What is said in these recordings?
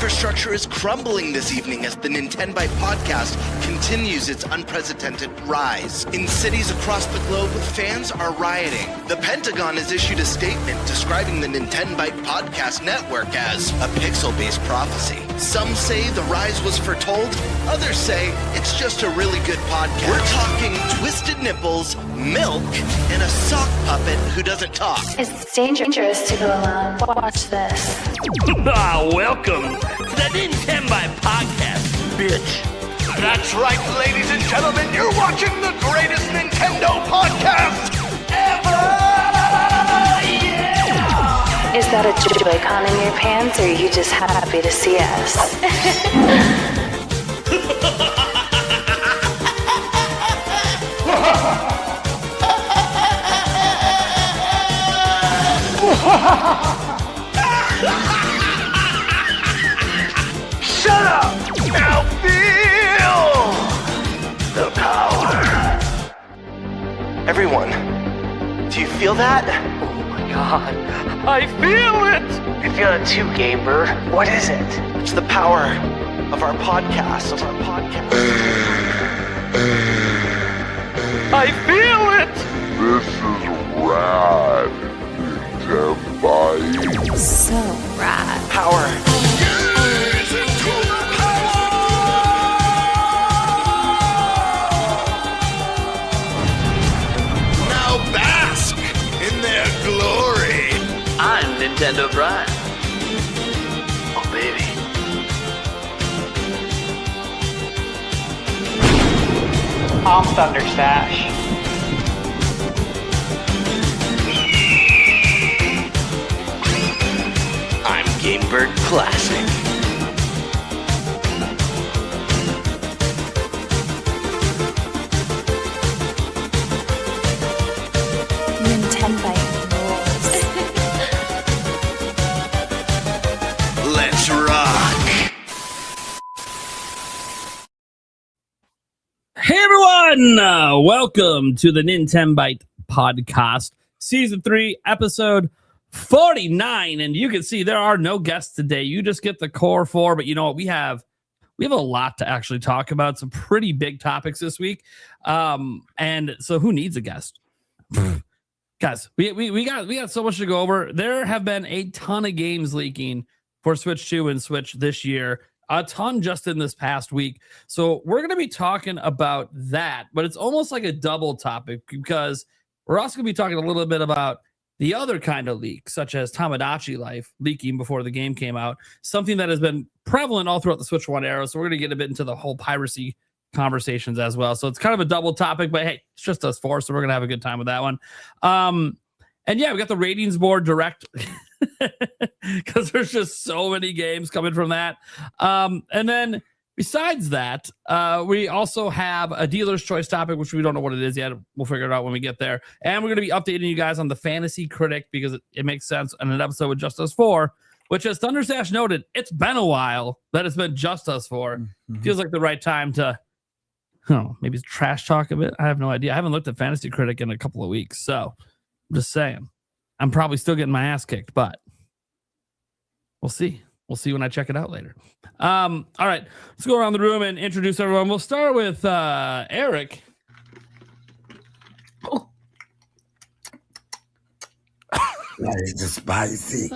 infrastructure is crumbling this evening as the Nintenbyte Podcast continues its unprecedented rise. In cities across the globe, fans are rioting. The Pentagon has issued a statement describing the Nintenbyte Podcast network as a pixel-based prophecy. Some say the rise was foretold, others say it's just a really good podcast. We're talking twisted nipples, milk, and a sock puppet who doesn't talk. It's dangerous to go alone. Watch this. Welcome to the Nintenbyte Podcast, bitch. That's right, ladies and gentlemen, you're watching the greatest Nintendo podcast ever! Yeah! Is that a Joy-Con in your pants, or are you just happy to see us? Shut up! Now feel the power. Everyone, do you feel that? Oh my god, I feel it! I feel it too, Gamer. What is it? It's the power of our podcast. I feel it! This is rad, Nintenbyte. So rad. Power. Now bask in their glory. I'm Nintendo Brian. Oh baby. I'm Thunderstash. I'm Gamebird Classic. Nintenbyte rules. Let's rock. Hey everyone, welcome to the Nintenbyte Podcast, Season 3, Episode 49. And you can see there are no guests today. You just get the core four, but you know what? We have a lot to actually talk about. Some pretty big topics this week. And so who needs a guest? Guys, we got so much to go over. There have been a ton of games leaking for Switch 2 and Switch this year. A ton just in this past week. So we're going to be talking about that, but it's almost like a double topic because we're also going to be talking a little bit about the other kind of leak, such as Tamagotchi Life leaking before the game came out, something that has been prevalent all throughout the Switch 1 era. So we're going to get a bit into the whole piracy conversations as well. So it's kind of a double topic, but hey, it's just us four, so we're going to have a good time with that one. And yeah, we got the ratings board direct because there's just so many games coming from that. And then besides that, we also have a dealer's choice topic, which we don't know what it is yet. We'll figure it out when we get there. And we're going to be updating you guys on the Fantasy Critic because it makes sense in an episode with Just Us 4, which, as Thunderstash noted, it's been a while that it's been Just Us 4. Mm-hmm. Feels like the right time to, maybe trash talk a bit. I have no idea. I haven't looked at Fantasy Critic in a couple of weeks, so I'm just saying. I'm probably still getting my ass kicked, but we'll see. We'll see when I check it out later. All right, let's go around the room and introduce everyone. We'll start with Eric. Oh. That is spicy.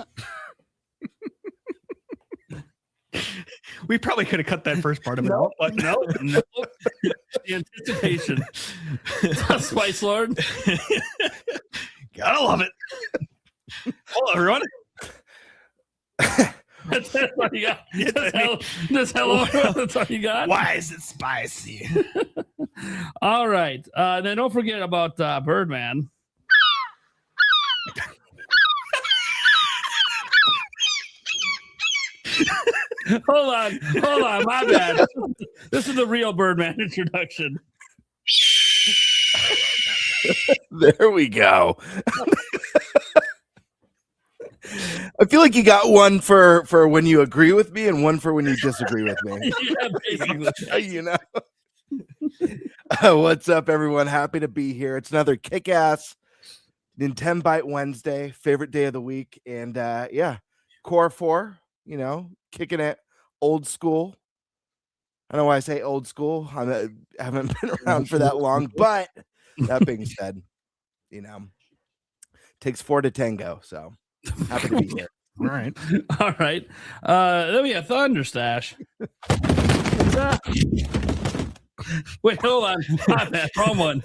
We probably could have cut that first part of it out, but no. The anticipation. Spice Lord. Gotta love it. Hello, everyone. That's all you got. That's hello. That's all you got. Why is it spicy? All right. Then don't forget about Birdman. Hold on, my bad. This is the real Birdman introduction. There we go. I feel like you got one for when you agree with me and one for when you disagree with me. Yeah, basically. You know. What's up, everyone? Happy to be here. It's another kick-ass Nintenbyte Wednesday, favorite day of the week, and yeah, Core 4, you know, kicking it old school. I don't know why I say old school. I haven't been around for that long, but that being said, takes 4 to tango. So happy to be here. All right. All right. Then we have Thunderstash. What's up? Wait, hold on. My bad. Wrong one.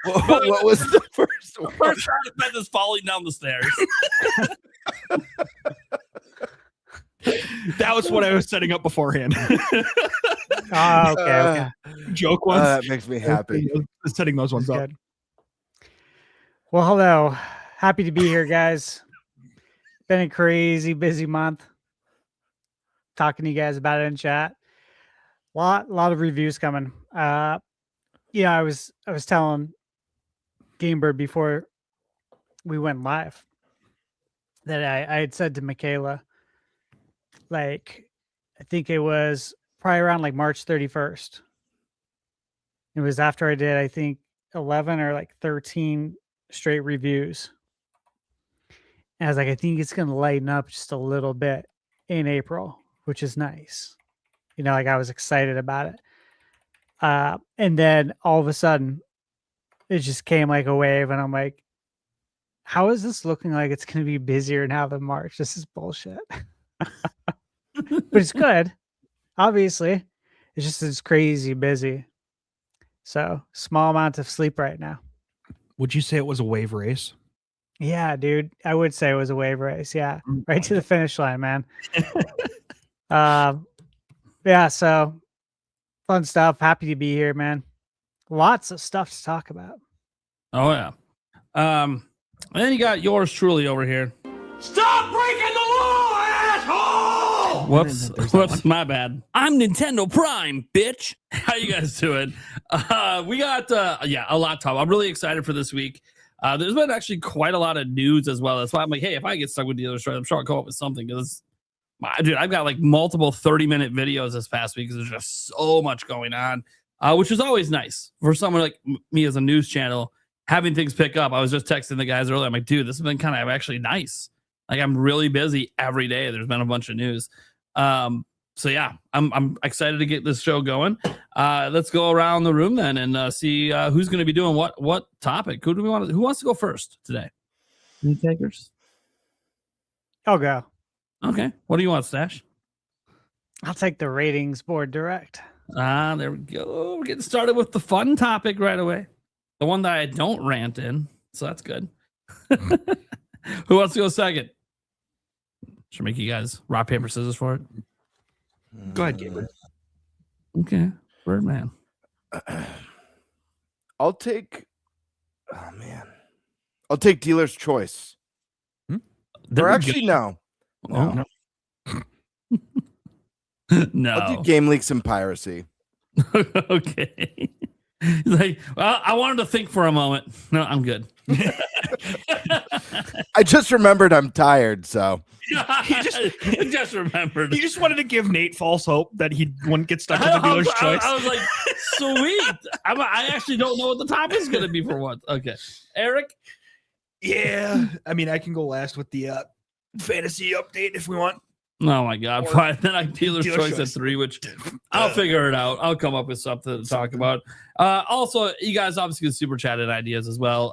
What was the first one? First round of Beth is falling down the stairs. That was what I was setting up beforehand. Okay. Joke ones. That makes me happy. Setting those ones up. Good. Well, hello. Happy to be here, guys. Been a crazy busy month. Talking to you guys about it in chat. Lot of reviews coming. I was telling Gamebird before we went live that I had said to Michaela, like, I think it was probably around like March 31st. It was after I did, I think, 11 or like 13 straight reviews. And I was like, I think it's going to lighten up just a little bit in April, which is nice. Like I was excited about it. And then all of a sudden, it just came like a wave. And I'm like, how is this looking like it's going to be busier now than March? This is bullshit. But it's good. Obviously, it's crazy busy. So small amount of sleep right now. Would you say it was a wave race? Yeah, dude. I would say it was a wave race. Yeah. Right to the finish line, man. Yeah, so fun stuff. Happy to be here, man. Lots of stuff to talk about. Oh, yeah. And then you got yours truly over here. Stop breaking the law, asshole! Whoops, my bad. I'm Nintendo Prime, bitch. How you guys doing? We got, a lot to talk. I'm really excited for this week. There's been actually quite a lot of news as well. That's why I'm like, hey, if I get stuck with dealer strike, I'm sure I'll come up with something because, dude, I've got like multiple 30-minute videos this past week because there's just so much going on, which is always nice for someone like me as a news channel, having things pick up. I was just texting the guys earlier. I'm like, dude, this has been kind of actually nice. Like, I'm really busy every day. There's been a bunch of news. So yeah, I'm excited to get this show going. Let's go around the room then and see who's going to be doing what topic. Who wants to go first today? Any takers? I'll go. Okay. What do you want, Stash? I'll take the ratings board direct. There we go. We're getting started with the fun topic right away. The one that I don't rant in. So that's good. Who wants to go second? Should I make you guys rock, paper, scissors for it? Go ahead, Gabriel. Okay. Birdman. I'll take dealer's choice. Or actually, no. No. No. I'll do Game Leaks and Piracy. Okay. He's like, well, I wanted to think for a moment. No, I'm good. I just remembered I'm tired, so. He just remembered. He just wanted to give Nate false hope that he wouldn't get stuck with the dealer's choice. I was like, sweet. I actually don't know what the topic is going to be for once. Okay. Eric? Yeah. I mean, I can go last with the fantasy update if we want. Oh my God! Fine. Then I dealer's choice at 3, which I'll figure it out. I'll come up with something to talk about. Also, you guys obviously can super chat in ideas as well.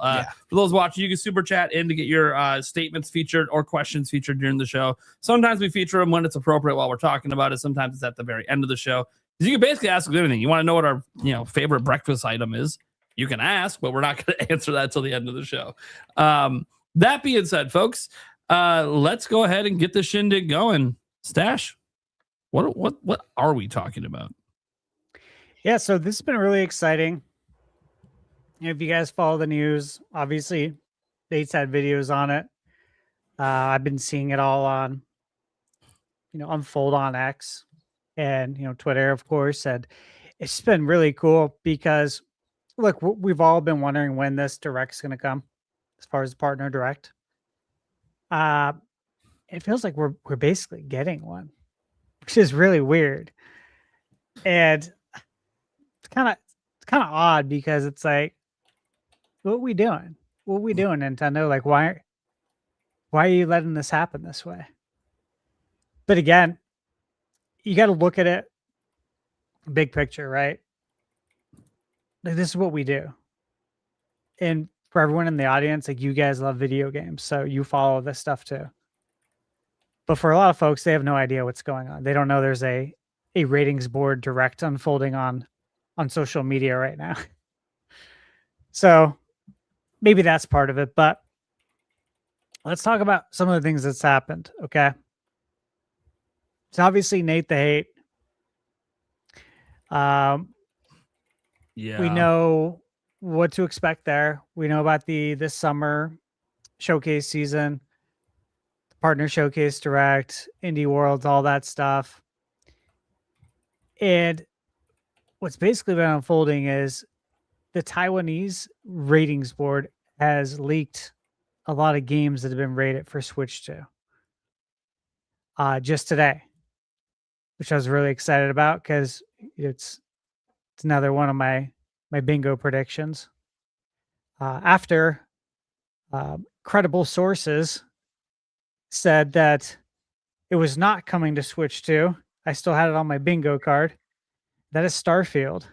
For those watching, you can super chat in to get your statements featured or questions featured during the show. Sometimes we feature them when it's appropriate while we're talking about it. Sometimes it's at the very end of the show. You can basically ask anything. You want to know what our favorite breakfast item is? You can ask, but we're not going to answer that till the end of the show. That being said, folks. Let's go ahead and get the shindig going. Stash, what are we talking about? Yeah, so this has been really exciting. If you guys follow the news, obviously Nate's had videos on it. I've been seeing it all on, unfold on X and Twitter, of course, and it's been really cool because look, we've all been wondering when this direct's going to come, as far as the partner direct. It feels like we're basically getting one, which is really weird. And it's kind of odd because it's like what we doing? What we doing, Nintendo? Like, why are you letting this happen this way? But again, you got to look at it big picture, right? Like, this is what we do. And for everyone in the audience, like, you guys love video games, so you follow this stuff too. But for a lot of folks, they have no idea what's going on. They don't know there's a ratings board direct unfolding on social media right now. So maybe that's part of it, but let's talk about some of the things that's happened, okay? It's obviously Nate the Hate. Yeah. We know what to expect there. We know about this summer showcase season, the partner showcase direct, indie worlds, all that stuff. And what's basically been unfolding is the Taiwanese ratings board has leaked a lot of games that have been rated for Switch 2 just today, which I was really excited about because it's another one of my bingo predictions. After credible sources said that it was not coming to Switch 2, I still had it on my bingo card. That is Starfield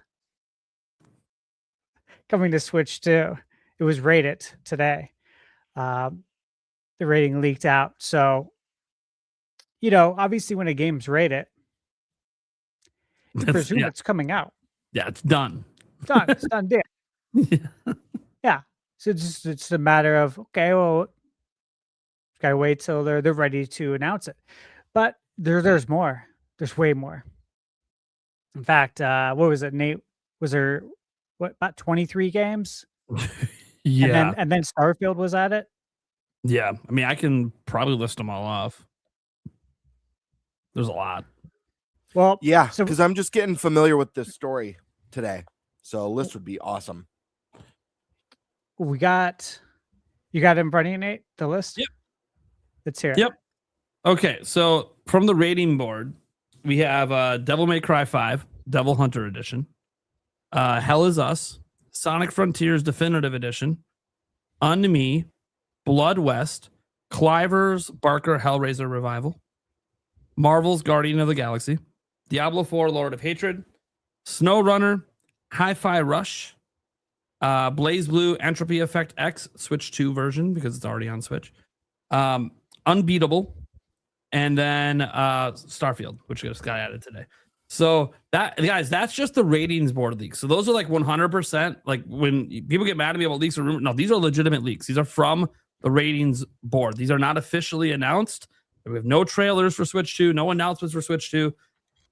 coming to Switch 2. It was rated today. The rating leaked out. So, obviously when a game's rated, you presume it's coming out. Yeah, it's done. Done. It's done deal. Yeah. So it's a matter of, okay, well, gotta wait till they're ready to announce it. But there's more. There's way more. In fact, what was it, Nate? Was there about 23 games? Yeah. And then Starfield was at it? Yeah. I mean, I can probably list them all off. There's a lot. Well, Yeah, so because I'm just getting familiar with this story today. So a list would be awesome. you got it in front of you, Nate, the list? Yep. Let's hear it. Yep. Okay, so from the rating board, we have Devil May Cry 5, Devil Hunter Edition, Hell is Us, Sonic Frontiers Definitive Edition, Unme, Blood West, Cliver's Barker Hellraiser Revival, Marvel's Guardian of the Galaxy, Diablo 4 Lord of Hatred, SnowRunner, Hi-Fi Rush, Blaze Blue Entropy Effect X Switch 2 version because it's already on Switch, Unbeatable, and then Starfield, which just got added today. So that, guys, that's just the ratings board leaks. So those are like 100%. Like when people get mad at me about leaks or rumors, no, these are legitimate leaks. These are from the ratings board. These are not officially announced. We have no trailers for Switch 2, no announcements for Switch 2,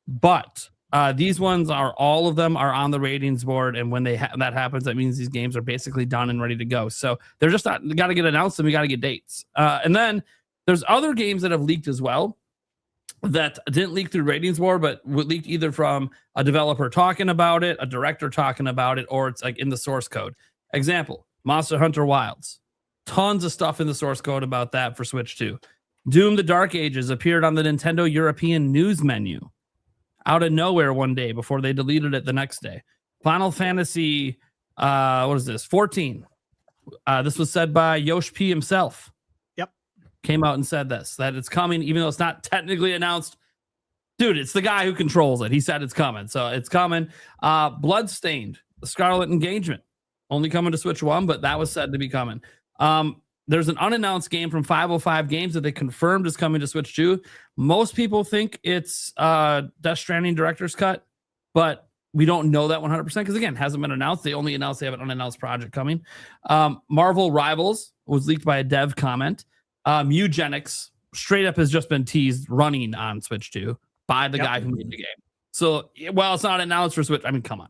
but these ones are, all of them are on the ratings board. And when that happens, that means these games are basically done and ready to go. So they're just not, got to get announced and we got to get dates. And then there's other games that have leaked as well that didn't leak through ratings board, but leaked either from a developer talking about it, a director talking about it, or it's like in the source code. Example, Monster Hunter Wilds. Tons of stuff in the source code about that for Switch 2. Doom the Dark Ages appeared on the Nintendo European news menu out of nowhere one day before they deleted it the next day. Final Fantasy, 14. This was said by Yosh P himself. Yep. Came out and said this, that it's coming, even though it's not technically announced. Dude, it's the guy who controls it. He said it's coming. So it's coming. Bloodstained, the Scarlet Engagement, only coming to Switch 1, but that was said to be coming. There's an unannounced game from 505 Games that they confirmed is coming to Switch 2. Most people think it's Death Stranding Director's Cut, but we don't know that 100% because, again, it hasn't been announced. They only announced they have an unannounced project coming. Marvel Rivals was leaked by a dev comment. Mugenics straight up has just been teased running on Switch 2 by the guy who made the game. So, while it's not announced for Switch, I mean, come on.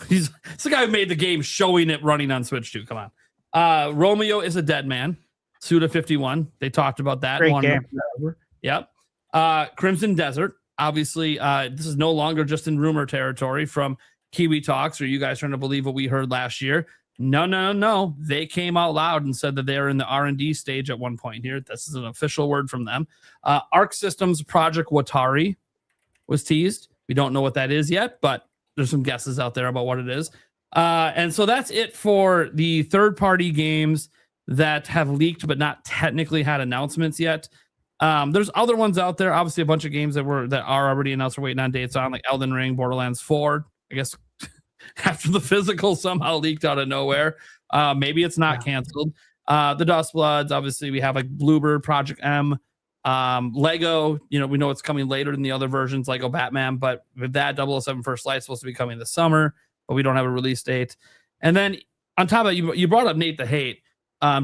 It's the guy who made the game showing it running on Switch 2. Come on. Romeo is a Dead Man, Suda 51. They talked about that. Great game. Yep. Crimson Desert. Obviously, this is no longer just in rumor territory from Kiwi Talks or you guys trying to believe what we heard last year. No. They came out loud and said that they're in the R&D stage at one point here. This is an official word from them. Arc Systems Project Watari was teased. We don't know what that is yet, but there's some guesses out there about what it is. And so that's it for the third-party games that have leaked but not technically had announcements yet. There's other ones out there. Obviously, a bunch of games that are already announced or waiting on dates on, like Elden Ring, Borderlands 4. I guess after the physical somehow leaked out of nowhere. Maybe it's not canceled. The Dust Bloods, obviously, we have like Bluebird, Project M, Lego. We know it's coming later than the other versions, Lego Batman, but with that, 007 First Light supposed to be coming this summer, but we don't have a release date. And then on top of that, you brought up Nate the Hate.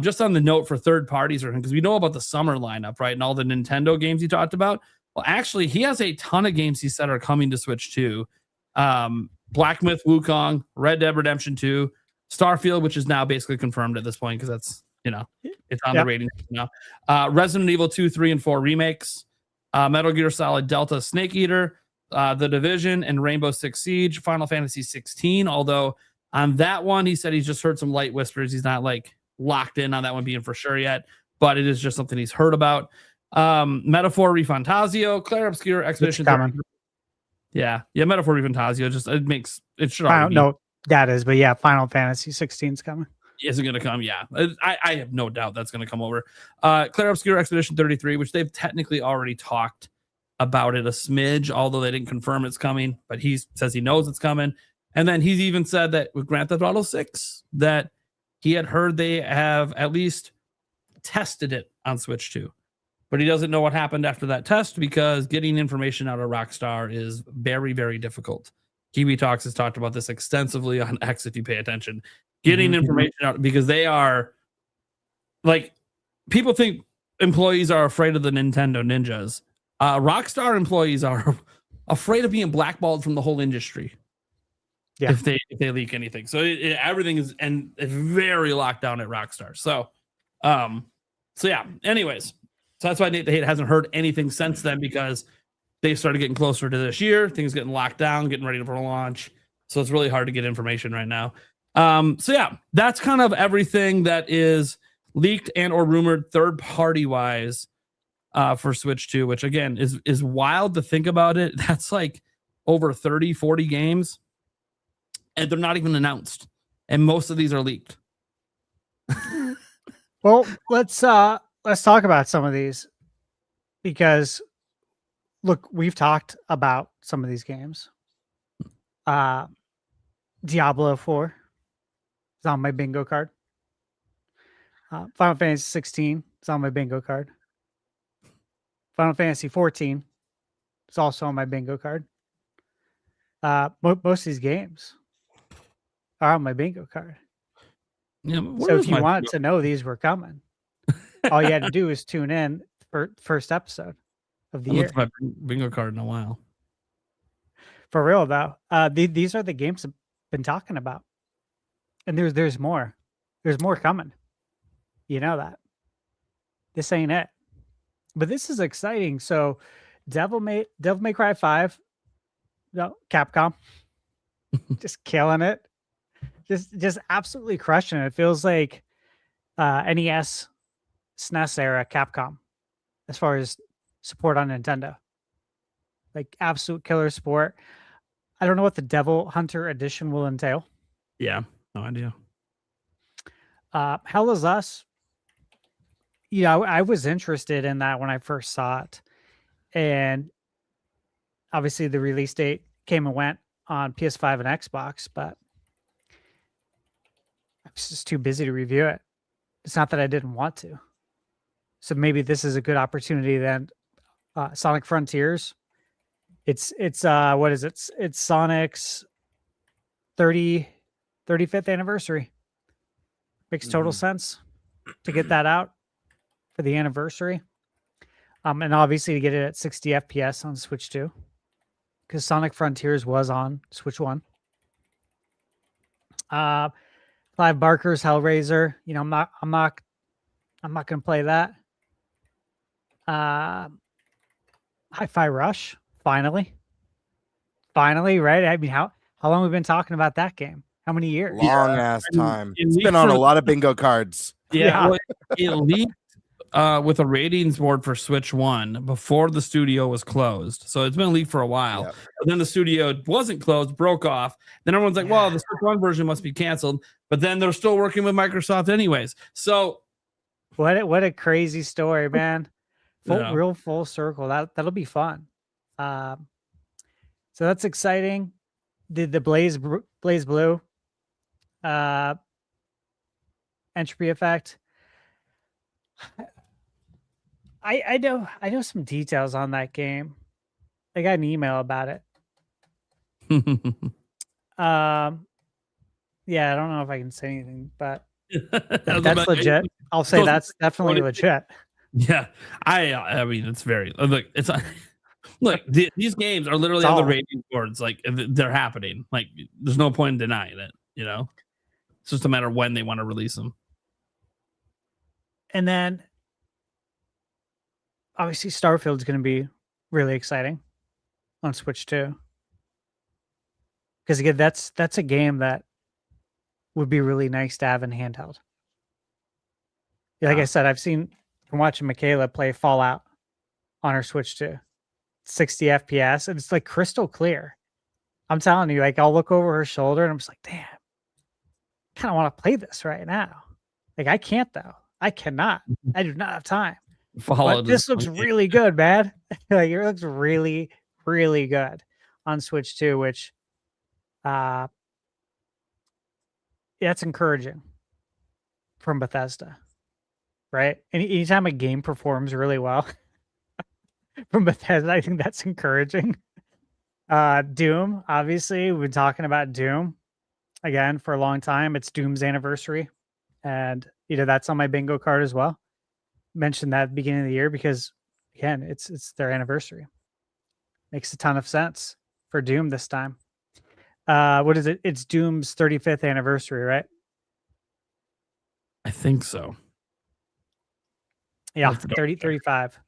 Just on the note for third parties, because we know about the summer lineup, right? And all the Nintendo games you talked about. Well, actually, he has a ton of games he said are coming to Switch too. Black Myth Wukong, Red Dead Redemption 2, Starfield, which is now basically confirmed at this point because that's, it's on the rating now. Resident Evil 2, 3, and 4 remakes, Metal Gear Solid Delta Snake Eater, The Division, and Rainbow Six Siege, Final Fantasy 16. Although on that one, he said he's just heard some light whispers. He's not like locked in on that one being for sure yet, but it is just something he's heard about. Metaphor Refantasio, Claire Obscure Expedition. Yeah, Metaphor Refantasio. It should. I don't know that is, but yeah, Final Fantasy 16 is coming. Isn't going to come. Yeah, I have no doubt that's going to come over. Claire Obscure Expedition 33, which they've technically already talked about it a smidge, although they didn't confirm it's coming, but he says he knows it's coming. And then he's even said that with Grand Theft Auto 6 that he had heard they have at least tested it on Switch 2. But he doesn't know what happened after that test because getting information out of Rockstar is very, very difficult. Kiwi Talks has talked about this extensively on X if you pay attention. Getting information out because they are like, people think employees are afraid of the Nintendo ninjas. Rockstar employees are afraid of being blackballed from the whole industry. Yeah. If they leak anything. So everything is very locked down at Rockstar. So yeah, anyways. So that's why Nate the Hate hasn't heard anything since then because they started getting closer to this year. Things getting locked down, getting ready for launch. So it's really hard to get information right now. So yeah, that's kind of everything that is leaked and or rumored third party wise for Switch 2, which again is wild to think about it. That's like over 30, 40 games. And they're not even announced. And most of these are leaked. Well, let's talk about some of these because look, we've talked about some of these games. Diablo 4 is on my bingo card. Final Fantasy 16 is on my bingo card. Final Fantasy 14 is also on my bingo card. Most of these games are on my bingo card. Yeah, so if you wanted to know these were coming, all you had to do is tune in for first episode of the year. My bingo card in a while. For real though, these are the games I've been talking about, and there's more. There's more coming. You know that. This ain't it, but this is exciting. So, Devil May Cry 5, no, Capcom, just killing it. Just absolutely crushing it. It feels like NES, SNES era Capcom as far as support on Nintendo. Like absolute killer support. I don't know what the Devil Hunter edition will entail. Yeah, no idea. Hell Is Us. Yeah, I was interested in that when I first saw it. And obviously the release date came and went on PS5 and Xbox, but I was just too busy to review it. It's not that I didn't want to. So maybe this is a good opportunity then. Sonic Frontiers. It's what is it? It's Sonic's 35th anniversary. Makes total sense to get that out for the anniversary. And obviously to get it at 60 FPS on Switch 2. Because Sonic Frontiers was on Switch 1. Clive Barker's Hellraiser. You know, I'm not gonna play that. Hi-Fi Rush. Finally, right? I mean, how long have we been talking about that game? How many years? Long ass time. It's been on a lot of bingo cards. Yeah. Well, it leaked with a ratings board for Switch 1 before the studio was closed. So it's been leaked for a while. Yep. But then the studio wasn't closed, broke off. Then everyone's like, well, the Switch 1 version must be canceled. But then they're still working with Microsoft anyways. So what a crazy story, man. Real full circle. That'll be fun. So that's exciting. Did the Blaze Blue entropy effect? I know some details on that game. I got an email about it. Yeah, I don't know if I can say anything, but that's legit. I'll say that's definitely legit. Yeah, I mean, it's very look. These games are literally on the rating boards. Like they're happening. Like there's no point in denying it. You know, it's just a matter of when they want to release them. And then, obviously, Starfield's going to be really exciting on Switch 2. Because again, that's a game that would be really nice to have in handheld. Like I said, I'm watching Michaela play Fallout on her Switch 2. 60 FPS, and it's like crystal clear. I'm telling you, like I'll look over her shoulder and I'm just like, damn, I kind of want to play this right now. Like I can't though. I cannot. I do not have time. But this looks really good, man. Like it looks really, really good on Switch 2, which that's encouraging from Bethesda. Right? Anytime a game performs really well from Bethesda, I think that's encouraging. Doom, obviously, we've been talking about Doom again for a long time. It's Doom's anniversary. And that's on my bingo card as well. Mentioned that at the beginning of the year because again, it's their anniversary. Makes a ton of sense for Doom this time. What is it? It's Doom's 35th anniversary, right? I think so. Yeah, 35.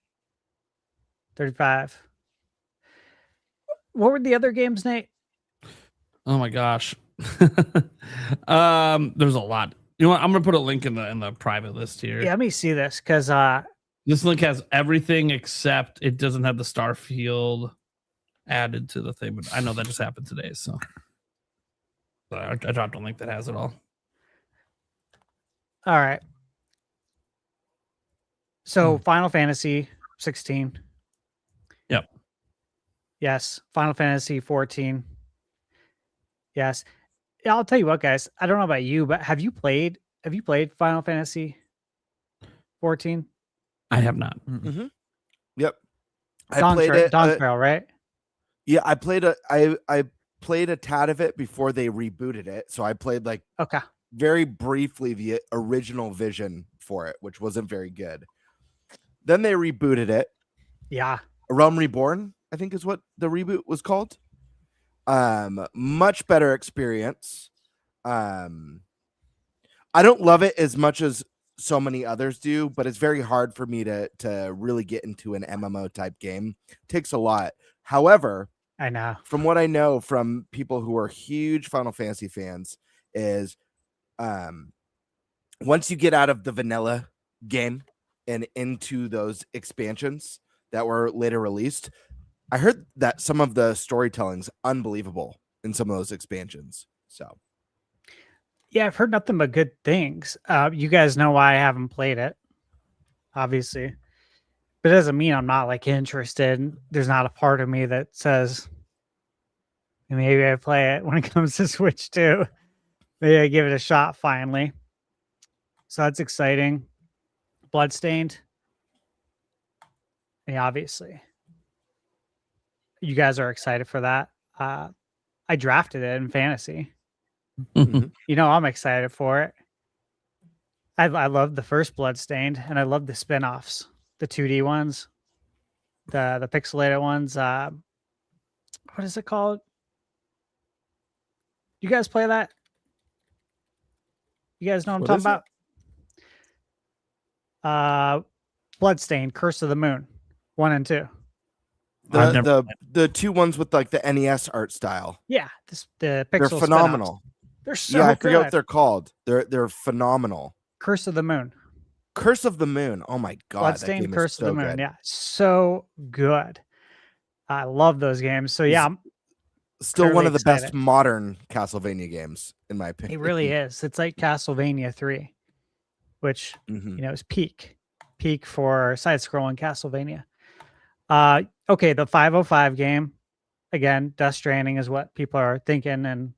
What were the other games, Nate? Oh my gosh. There's a lot. You know what? I'm gonna put a link in the private list here. Yeah, let me see this because this link has everything except it doesn't have the Starfield added to the thing. But I know that just happened today, so I dropped a link that has it all. All right. So Final Fantasy 16. Yep. Yes. Final Fantasy 14. Yes. Yeah, I'll tell you what, guys. I don't know about you, but have you played Final Fantasy 14? I have not. Mm-hmm. Yep. I played it. Dawn Trail, right? Yeah, I played a tad of it before they rebooted it. So I played very briefly the original vision for it, which wasn't very good. Then they rebooted it. Yeah. Realm Reborn, I think is what the reboot was called. Much better experience. I don't love it as much as so many others do, but it's very hard for me to really get into an MMO type game. It takes a lot. However, I know from what I know from people who are huge Final Fantasy fans is once you get out of the vanilla game and into those expansions that were later released, I heard that some of the storytelling's unbelievable in some of those expansions. So, yeah, I've heard nothing but good things. You guys know why I haven't played it, obviously, but it doesn't mean I'm not interested. There's not a part of me that says maybe I play it when it comes to Switch 2. Maybe I give it a shot finally. So that's exciting. Bloodstained. Yeah, obviously. You guys are excited for that. I drafted it in fantasy. mm-hmm. I'm excited for it. I love the first Bloodstained, and I love the spin-offs, the 2D ones, the pixelated ones. What is it called? You guys play that? You guys know what I'm talking about? Bloodstained, Curse of the Moon, 1 and 2. The two ones with the NES art style. Yeah, the pixel. They're phenomenal. Spin-offs. They're so good. I forget what they're called. They're phenomenal. Curse of the Moon. Curse of the Moon. Oh my god, that Bloodstained game Curse is of the so Moon. good. Yeah, so good. I love those games. So yeah, I'm Still one fairly of the best excited. modern Castlevania games, in my It opinion. really is. It's like Castlevania 3, which is peak for side-scrolling Castlevania. Okay, the 505 game, again, Death Stranding is what people are thinking, and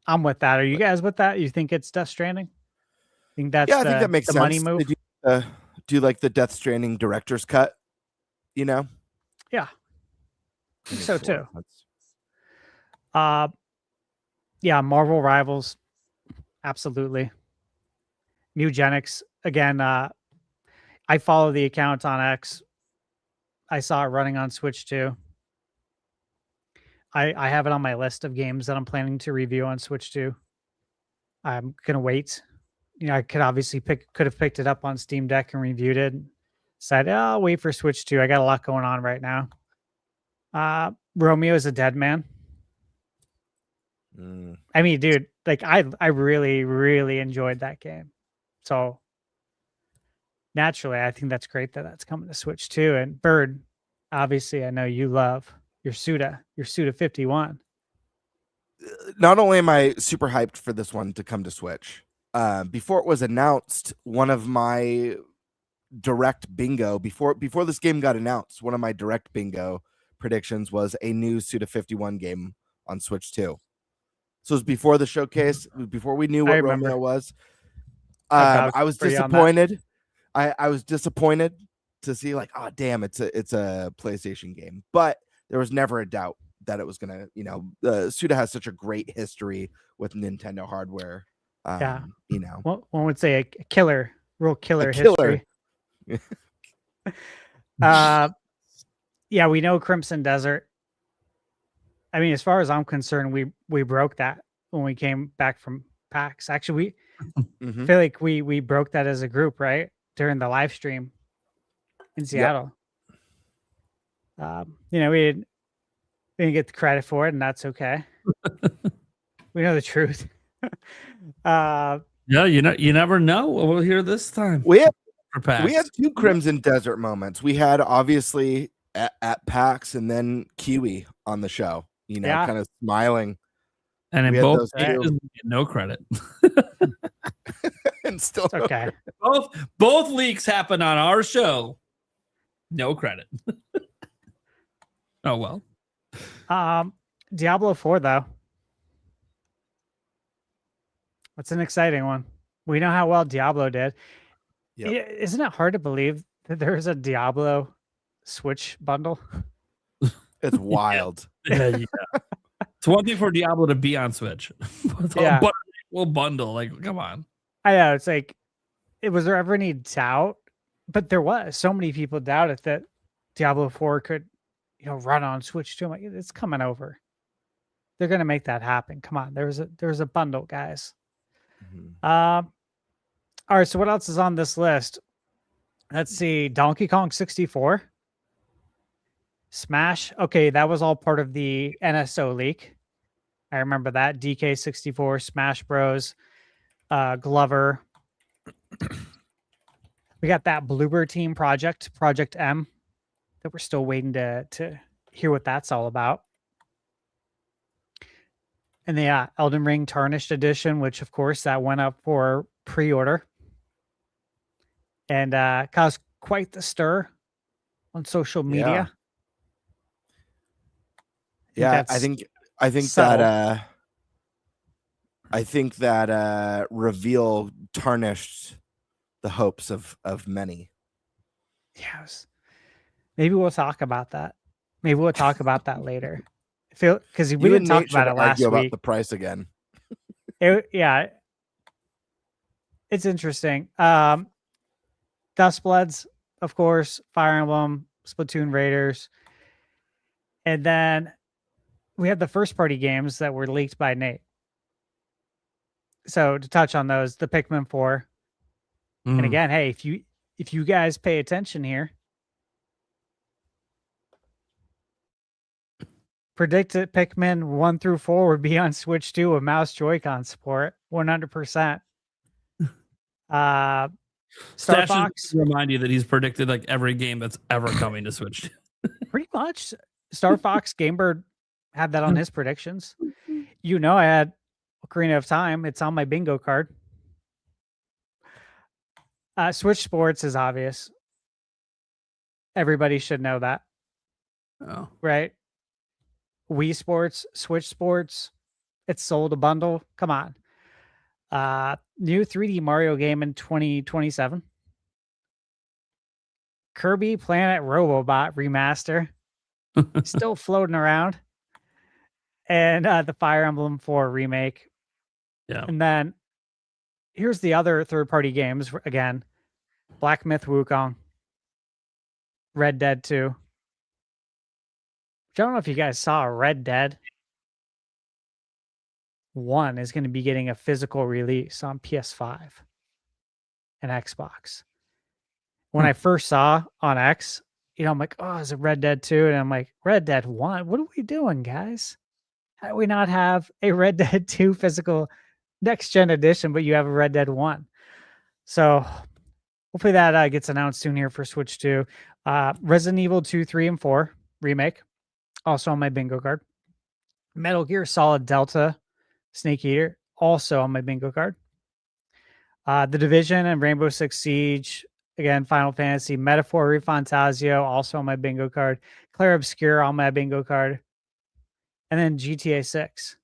I'm with that. Are you guys with that? You think it's Death Stranding? Think that's Yeah, I think that makes the sense. money move? They do like the Death Stranding director's cut, you know? Yeah, I think so too. That's- Yeah, Marvel Rivals, absolutely. Newgenics, again, I follow the account on X. I saw it running on Switch too. I have it on my list of games that I'm planning to review on Switch too. I'm gonna wait. I could obviously could have picked it up on Steam Deck and reviewed it. Said, oh, I'll wait for Switch 2. I got a lot going on right now. Romeo is a Dead Man. I mean, dude, like I really, really enjoyed that game. So naturally, I think that's great that that's coming to Switch too. And Bird, obviously, I know you love your Suda 51. Not only am I super hyped for this one to come to Switch, before it was announced, one of my direct bingo before this game got announced, one of my direct bingo predictions was a new Suda 51 game on Switch 2. So it was before the showcase, before we knew what Romeo was. I was disappointed. I was disappointed to see like, oh damn, it's a PlayStation game, but there was never a doubt that it was gonna, Suda has such a great history with Nintendo hardware. Well, one would say a killer history. Yeah, we know Crimson Desert. I mean, as far as I'm concerned, we broke that when we came back from PAX. Actually, we feel like we broke that as a group, right? During the live stream in Seattle. Yep. We didn't get the credit for it, and that's okay. We know the truth. Yeah, you never know what we'll hear this time. We had two Crimson Desert moments. We had obviously at PAX and then Kiwi on the show, kind of smiling. And in both cases, no credit. And still okay. Both leaks happen on our show. No credit. Oh well. Diablo 4 though. That's an exciting one. We know how well Diablo did. Yep. Isn't it hard to believe that there's a Diablo Switch bundle? It's wild. Yeah. It's one thing for Diablo to be on Switch. But we'll bundle. Like, come on. I know. It's like, was there ever any doubt? But there was. So many people doubted that Diablo 4 could, run on Switch too. I'm like, it's coming over. They're gonna make that happen. Come on. There's a bundle, guys. All right. So what else is on this list? Let's see. Donkey Kong 64. Smash. Okay, that was all part of the NSO leak. I remember that. DK64, Smash Bros, Glover. We got that Bloober Team Project M, that we're still waiting to hear what that's all about. And the Elden Ring Tarnished Edition, which of course that went up for pre-order and caused quite the stir on social media. Yeah, I think that reveal tarnished the hopes of many. Yes. Maybe we'll talk about that. Maybe we'll talk about that later. Because we didn't talk about it last week. About the price again. It's interesting. Dustbloods, of course, Fire Emblem, Splatoon Raiders, and then we have the first party games that were leaked by Nate. So to touch on those, the Pikmin 4. And again, hey, if you guys pay attention here, predicted Pikmin 1 through 4 would be on Switch 2 with mouse Joy-Con support, 100%. Star Stash Fox. Remind you that he's predicted like every game that's ever coming to Switch. Pretty much. Star Fox Gamebird had that on his predictions. You know, I had Ocarina of Time. It's on my bingo card. Switch Sports is obvious. Everybody should know that. Oh. Right? Wii Sports, Switch Sports. It's sold a bundle. Come on. New 3D Mario game in 2027. Kirby Planet Robobot remaster. Still floating around. And the Fire Emblem 4 remake. Yeah. And then here's the other third-party games again. Black Myth Wukong. Red Dead 2. I don't know if you guys saw Red Dead 1 is going to be getting a physical release on PS5 and Xbox. When I first saw on X, I'm like, oh, is it Red Dead 2? And I'm like, Red Dead 1? What are we doing, guys? How do we not have a Red Dead 2 physical next-gen edition, but you have a Red Dead 1? So hopefully that gets announced soon here for Switch 2. Resident Evil 2, 3, and 4 remake. Also on my bingo card. Metal Gear Solid Delta Snake Eater. Also on my bingo card. The Division and Rainbow Six Siege. Again, Final Fantasy. Metaphor ReFantazio. Also on my bingo card. Clair Obscur on my bingo card. And then GTA 6.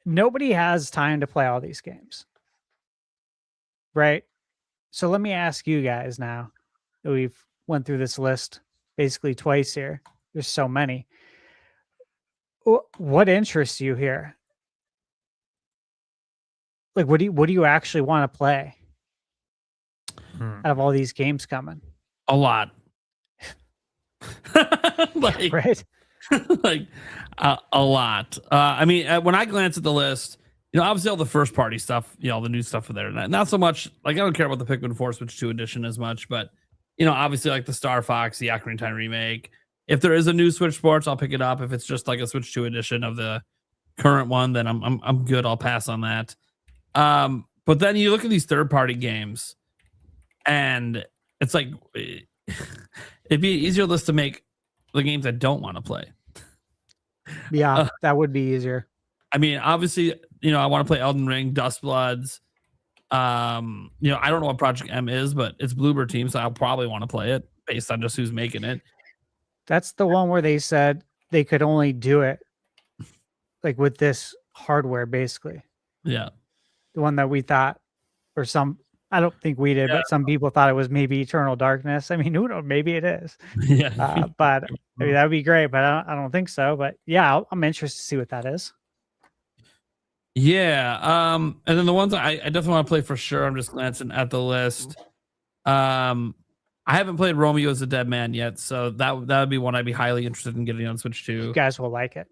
Nobody has time to play all these games. Right? So let me ask you guys now that we've went through this list basically twice here. There's so many. What interests you here? Like, what do you actually want to play out of all these games coming? A lot. Like, right? Like a lot. I mean, when I glance at the list, obviously all the first party stuff, the new stuff are there. Not so much, like, I don't care about the Pikmin 4 Switch 2 edition as much, but, obviously like the Star Fox, the Ocarina of Time remake. If there is a new Switch Sports, I'll pick it up. If it's just like a Switch 2 edition of the current one, then I'm good. I'll pass on that. But then you look at these third party games, and it's like it'd be an easier list to make the games I don't want to play. Yeah, that would be easier. I mean, obviously, I want to play Elden Ring, Dustbloods. I don't know what Project M is, but it's Bloober Team, so I'll probably want to play it based on just who's making it. That's the one where they said they could only do it like with this hardware, basically. Yeah. The one that we thought, or I don't think we did, but some people thought it was maybe Eternal Darkness. I mean, who knows? Maybe it is. Yeah. But maybe that would be great, but I don't think so. But yeah, I'm interested to see what that is. Yeah. And then the ones I definitely want to play for sure. I'm just glancing at the list. I haven't played Romeo as a Dead Man yet, so that would be one I'd be highly interested in getting on Switch 2. You guys will like it.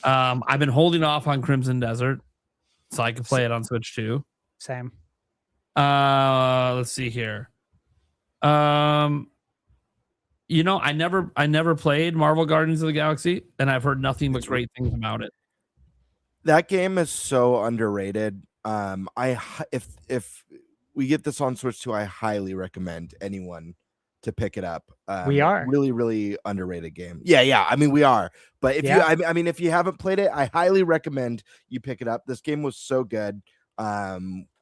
I've been holding off on Crimson Desert, so I can play it on Switch 2. Same. Let's see here. I never played Marvel Guardians of the Galaxy, and I've heard nothing but great things about it. That game is so underrated. If we get this on Switch 2, I highly recommend anyone to pick it up. We are really, really underrated game. Yeah. I mean, we are. But if if you haven't played it, I highly recommend you pick it up. This game was so good.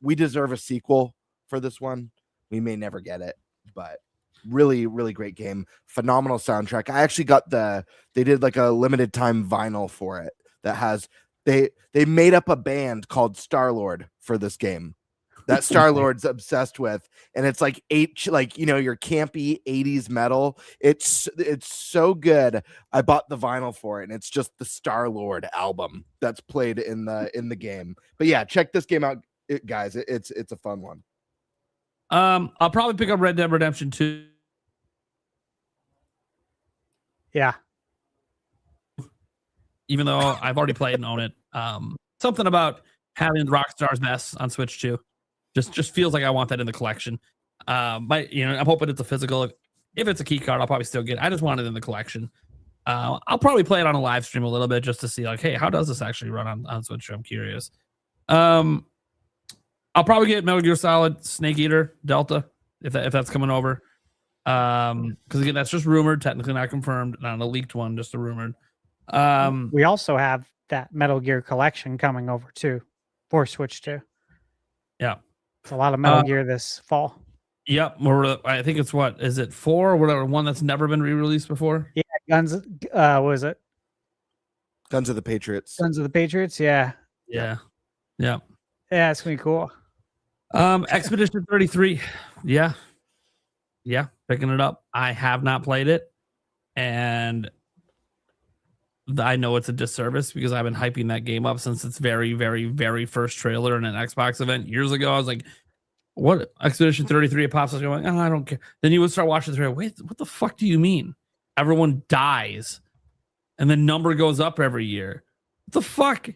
We deserve a sequel for this one. We may never get it, but really, really great game. Phenomenal soundtrack. I actually got they did like a limited time vinyl for it that has they made up a band called Star-Lord for this game that Star-Lord's obsessed with, and it's like your campy 80s metal. It's so good. I bought the vinyl for it, and it's just the Star-Lord album that's played in the game. But yeah, check this game out, guys. It's a fun one. I'll probably pick up Red Dead Redemption 2. Yeah. Even though I've already played and own it. Something about having Rockstar's mess on Switch 2 just feels like I want that in the collection. I'm hoping it's a physical. If it's a key card, I'll probably still get it. I just want it in the collection. I'll probably play it on a live stream a little bit just to see, like, hey, how does this actually run on Switch? I'm curious. I'll probably get Metal Gear Solid Snake Eater Delta if that's coming over. Because again, that's just rumored, technically not confirmed, not a leaked one, just a rumored. We also have that Metal Gear collection coming over too for Switch 2. Yeah, it's a lot of Metal Gear this fall. Yep, I think it's what is it 4 or whatever, one that's never been re-released before. Yeah, Guns. What is it? Guns of the Patriots. Guns of the Patriots. Yeah. Yeah. It's gonna be cool. Expedition 33. Yeah, picking it up. I have not played it, and I know it's a disservice because I've been hyping that game up since its very, very, very first trailer in an Xbox event years ago. I was like, what? Expedition 33, it pops up going, oh, I don't care. Then you would start watching the trailer. Wait, what the fuck do you mean? Everyone dies and the number goes up every year. What the fuck?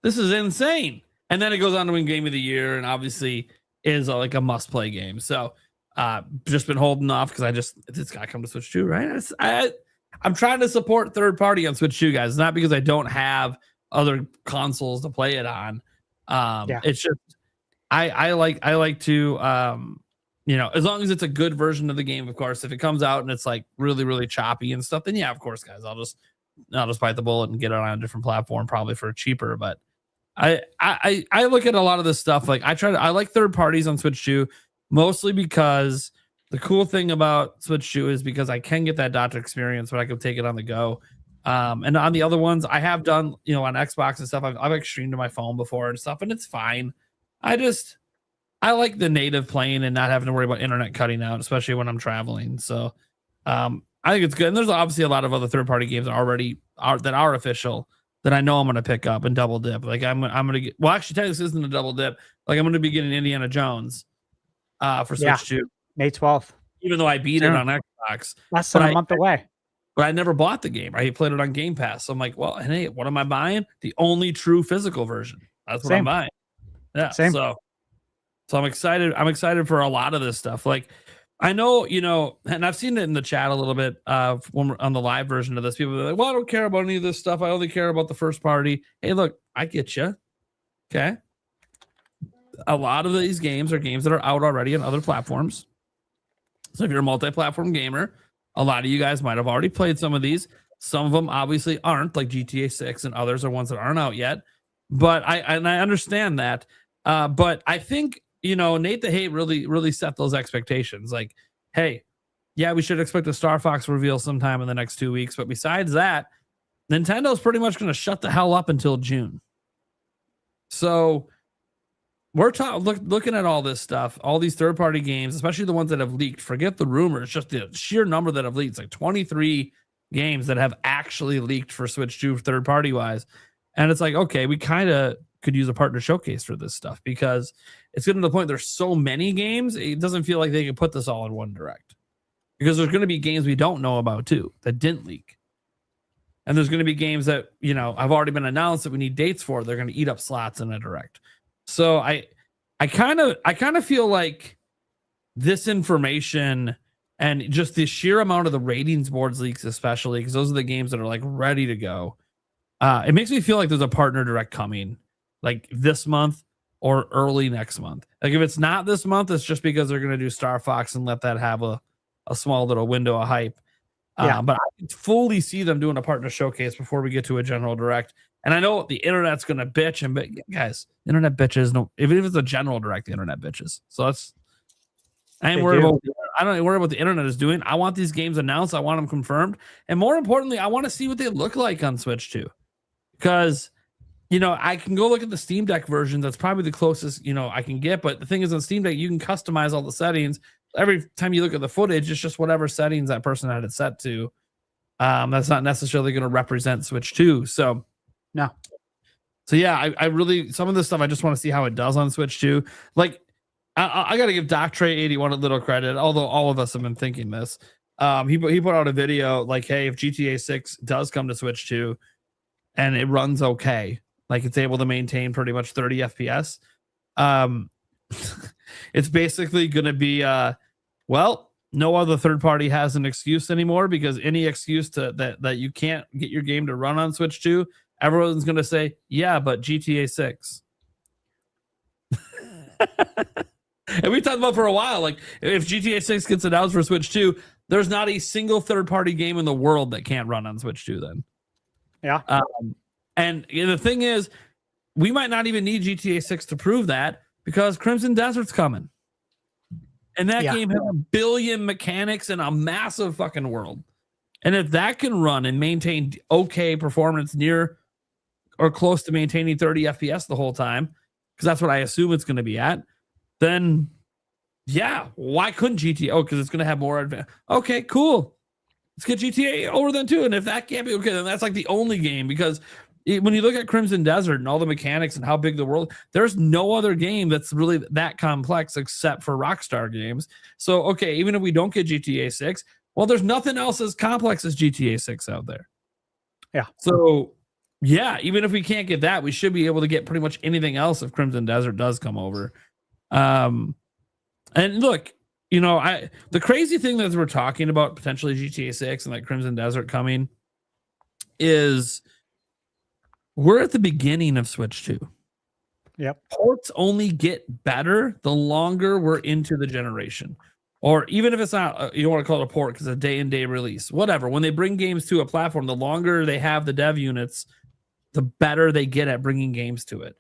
This is insane. And then it goes on to win Game of the Year and obviously is like a must play game. So just been holding off because it's got to come to Switch 2, right? I'm trying to support third party on Switch 2, guys. Not because I don't have other consoles to play it on. It's just I like to as long as it's a good version of the game, of course. If it comes out and it's like really, really choppy and stuff, then yeah, of course, guys, I'll just bite the bullet and get it on a different platform, probably for cheaper. But I look at a lot of this stuff. Like I like third parties on Switch 2, mostly because the cool thing about Switch 2 is because I can get that doctor experience, but I can take it on the go. And on the other ones, I have done, on Xbox and stuff, I've streamed to my phone before and stuff, and it's fine. I like the native playing and not having to worry about internet cutting out, especially when I'm traveling. So I think it's good. And there's obviously a lot of other third-party games that are official that I know I'm going to pick up and double dip. Like I'm going to get, well, actually, technically this isn't a double dip. Like I'm going to be getting Indiana Jones for Switch 2. May 12th. Even though I beat it on Xbox. Less than a month away. But I never bought the game. I played it on Game Pass. So I'm like, well, hey, what am I buying? The only true physical version. That's what I'm buying. Yeah. Same. So I'm excited. I'm excited for a lot of this stuff. Like I know, and I've seen it in the chat a little bit when we're on the live version of this. People are like, well, I don't care about any of this stuff. I only care about the first party. Hey, look, I get you. Okay. A lot of these games are games that are out already on other platforms. So if you're a multi-platform gamer, a lot of you guys might have already played some of these. Some of them obviously aren't, like GTA 6, and others are ones that aren't out yet. But I understand that. But I think, Nate the Hate really set those expectations. Like, hey, yeah, we should expect a Star Fox reveal sometime in the next 2 weeks. But besides that, Nintendo's pretty much going to shut the hell up until June. So we're looking at all this stuff, all these third-party games, especially the ones that have leaked. Forget the rumors, just the sheer number that have leaked. It's like 23 games that have actually leaked for Switch 2 third-party wise. And it's like, okay, we kind of could use a partner showcase for this stuff because it's getting to the point there's so many games, it doesn't feel like they can put this all in one direct. Because there's going to be games we don't know about too that didn't leak. And there's going to be games that, have already been announced that we need dates for. They're going to eat up slots in a direct. So I kind of feel like this information and just the sheer amount of the ratings boards leaks, especially because those are the games that are like ready to go. It makes me feel like there's a partner direct coming like this month or early next month. Like if it's not this month, it's just because they're going to do Star Fox and let that have a small little window of hype. But I can fully see them doing a partner showcase before we get to a general direct. And I know the internet's going to bitch, and guys, internet bitches. No, even if it's a general direct, the internet bitches. So I don't worry about what the internet is doing. I want these games announced. I want them confirmed. And more importantly, I want to see what they look like on Switch 2. Because, I can go look at the Steam Deck version. That's probably the closest, I can get. But the thing is, on Steam Deck, you can customize all the settings. Every time you look at the footage, it's just whatever settings that person had it set to. That's not necessarily going to represent Switch 2. So, no. So, yeah, I really, some of this stuff, I just want to see how it does on Switch 2. Like, I got to give DocTray81 a little credit, although all of us have been thinking this. He put out a video like, hey, if GTA 6 does come to Switch 2 and it runs okay, like it's able to maintain pretty much 30 FPS, it's basically going to be, no other third party has an excuse anymore because any excuse that you can't get your game to run on Switch 2, everyone's going to say, yeah, but GTA 6. And we talked about for a while, like if GTA 6 gets announced for Switch 2, there's not a single third-party game in the world that can't run on Switch 2 then. Yeah. And the thing is, we might not even need GTA 6 to prove that because Crimson Desert's coming. And that game has 1 billion mechanics and a massive fucking world. And if that can run and maintain okay performance near or close to maintaining 30 FPS the whole time, because that's what I assume it's going to be at, then yeah, why couldn't GTA? Oh, because it's going to have more advanced. Okay, cool. Let's get GTA over then too. And if that can't be okay, then that's like the only game, because when you look at Crimson Desert and all the mechanics and how big the world, there's no other game that's really that complex except for Rockstar games. So, okay, even if we don't get GTA 6, well, there's nothing else as complex as GTA 6 out there. Yeah. So, yeah, even if we can't get that, we should be able to get pretty much anything else if Crimson Desert does come over. And look, the crazy thing that we're talking about potentially GTA 6 and like Crimson Desert coming is we're at the beginning of Switch 2. Yep. Ports only get better the longer we're into the generation. Or even if it's not, you don't want to call it a port because it's a day-and-day release. Whatever. When they bring games to a platform, the longer they have the dev units, the better they get at bringing games to it.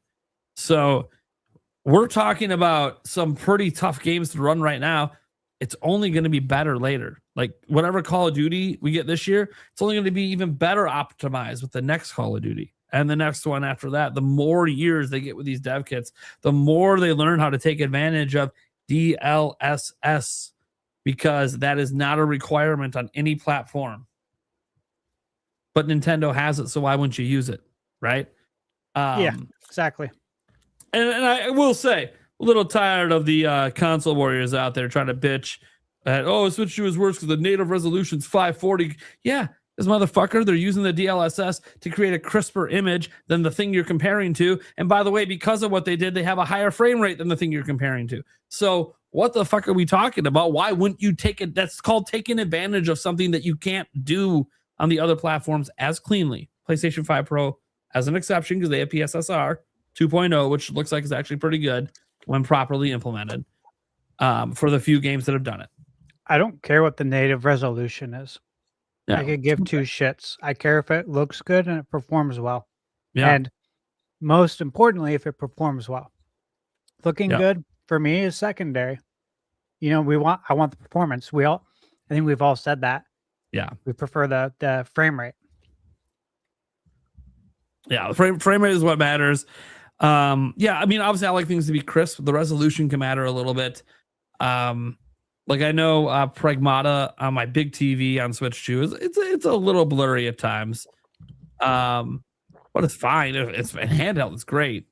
So we're talking about some pretty tough games to run right now. It's only going to be better later. Like whatever Call of Duty we get this year, it's only going to be even better optimized with the next Call of Duty. And the next one after that, the more years they get with these dev kits, the more they learn how to take advantage of DLSS, because that is not a requirement on any platform. But Nintendo has it, so why wouldn't you use it, right? Yeah, exactly. And I will say, a little tired of the console warriors out there trying to bitch at, Switch 2 is worse because the native resolution's 540. Yeah, this motherfucker, they're using the DLSS to create a crisper image than the thing you're comparing to. And by the way, because of what they did, they have a higher frame rate than the thing you're comparing to. So what the fuck are we talking about? Why wouldn't you take it? That's called taking advantage of something that you can't do on the other platforms as cleanly. PlayStation 5 Pro as an exception because they have PSSR 2.0, which looks like it's actually pretty good when properly implemented for the few games that have done it. I don't care what the native resolution is. Yeah. I could give two shits. I care if it looks good and it performs well. Yeah. And most importantly, if it performs well. Looking good for me is secondary. I want the performance. I think we've all said that. Yeah. We prefer the frame rate. Yeah, the frame rate is what matters. I mean, obviously I like things to be crisp. The resolution can matter a little bit. Like I know Pragmata on my big TV on Switch 2 it's a little blurry at times. But it's fine. If it's handheld, it's great.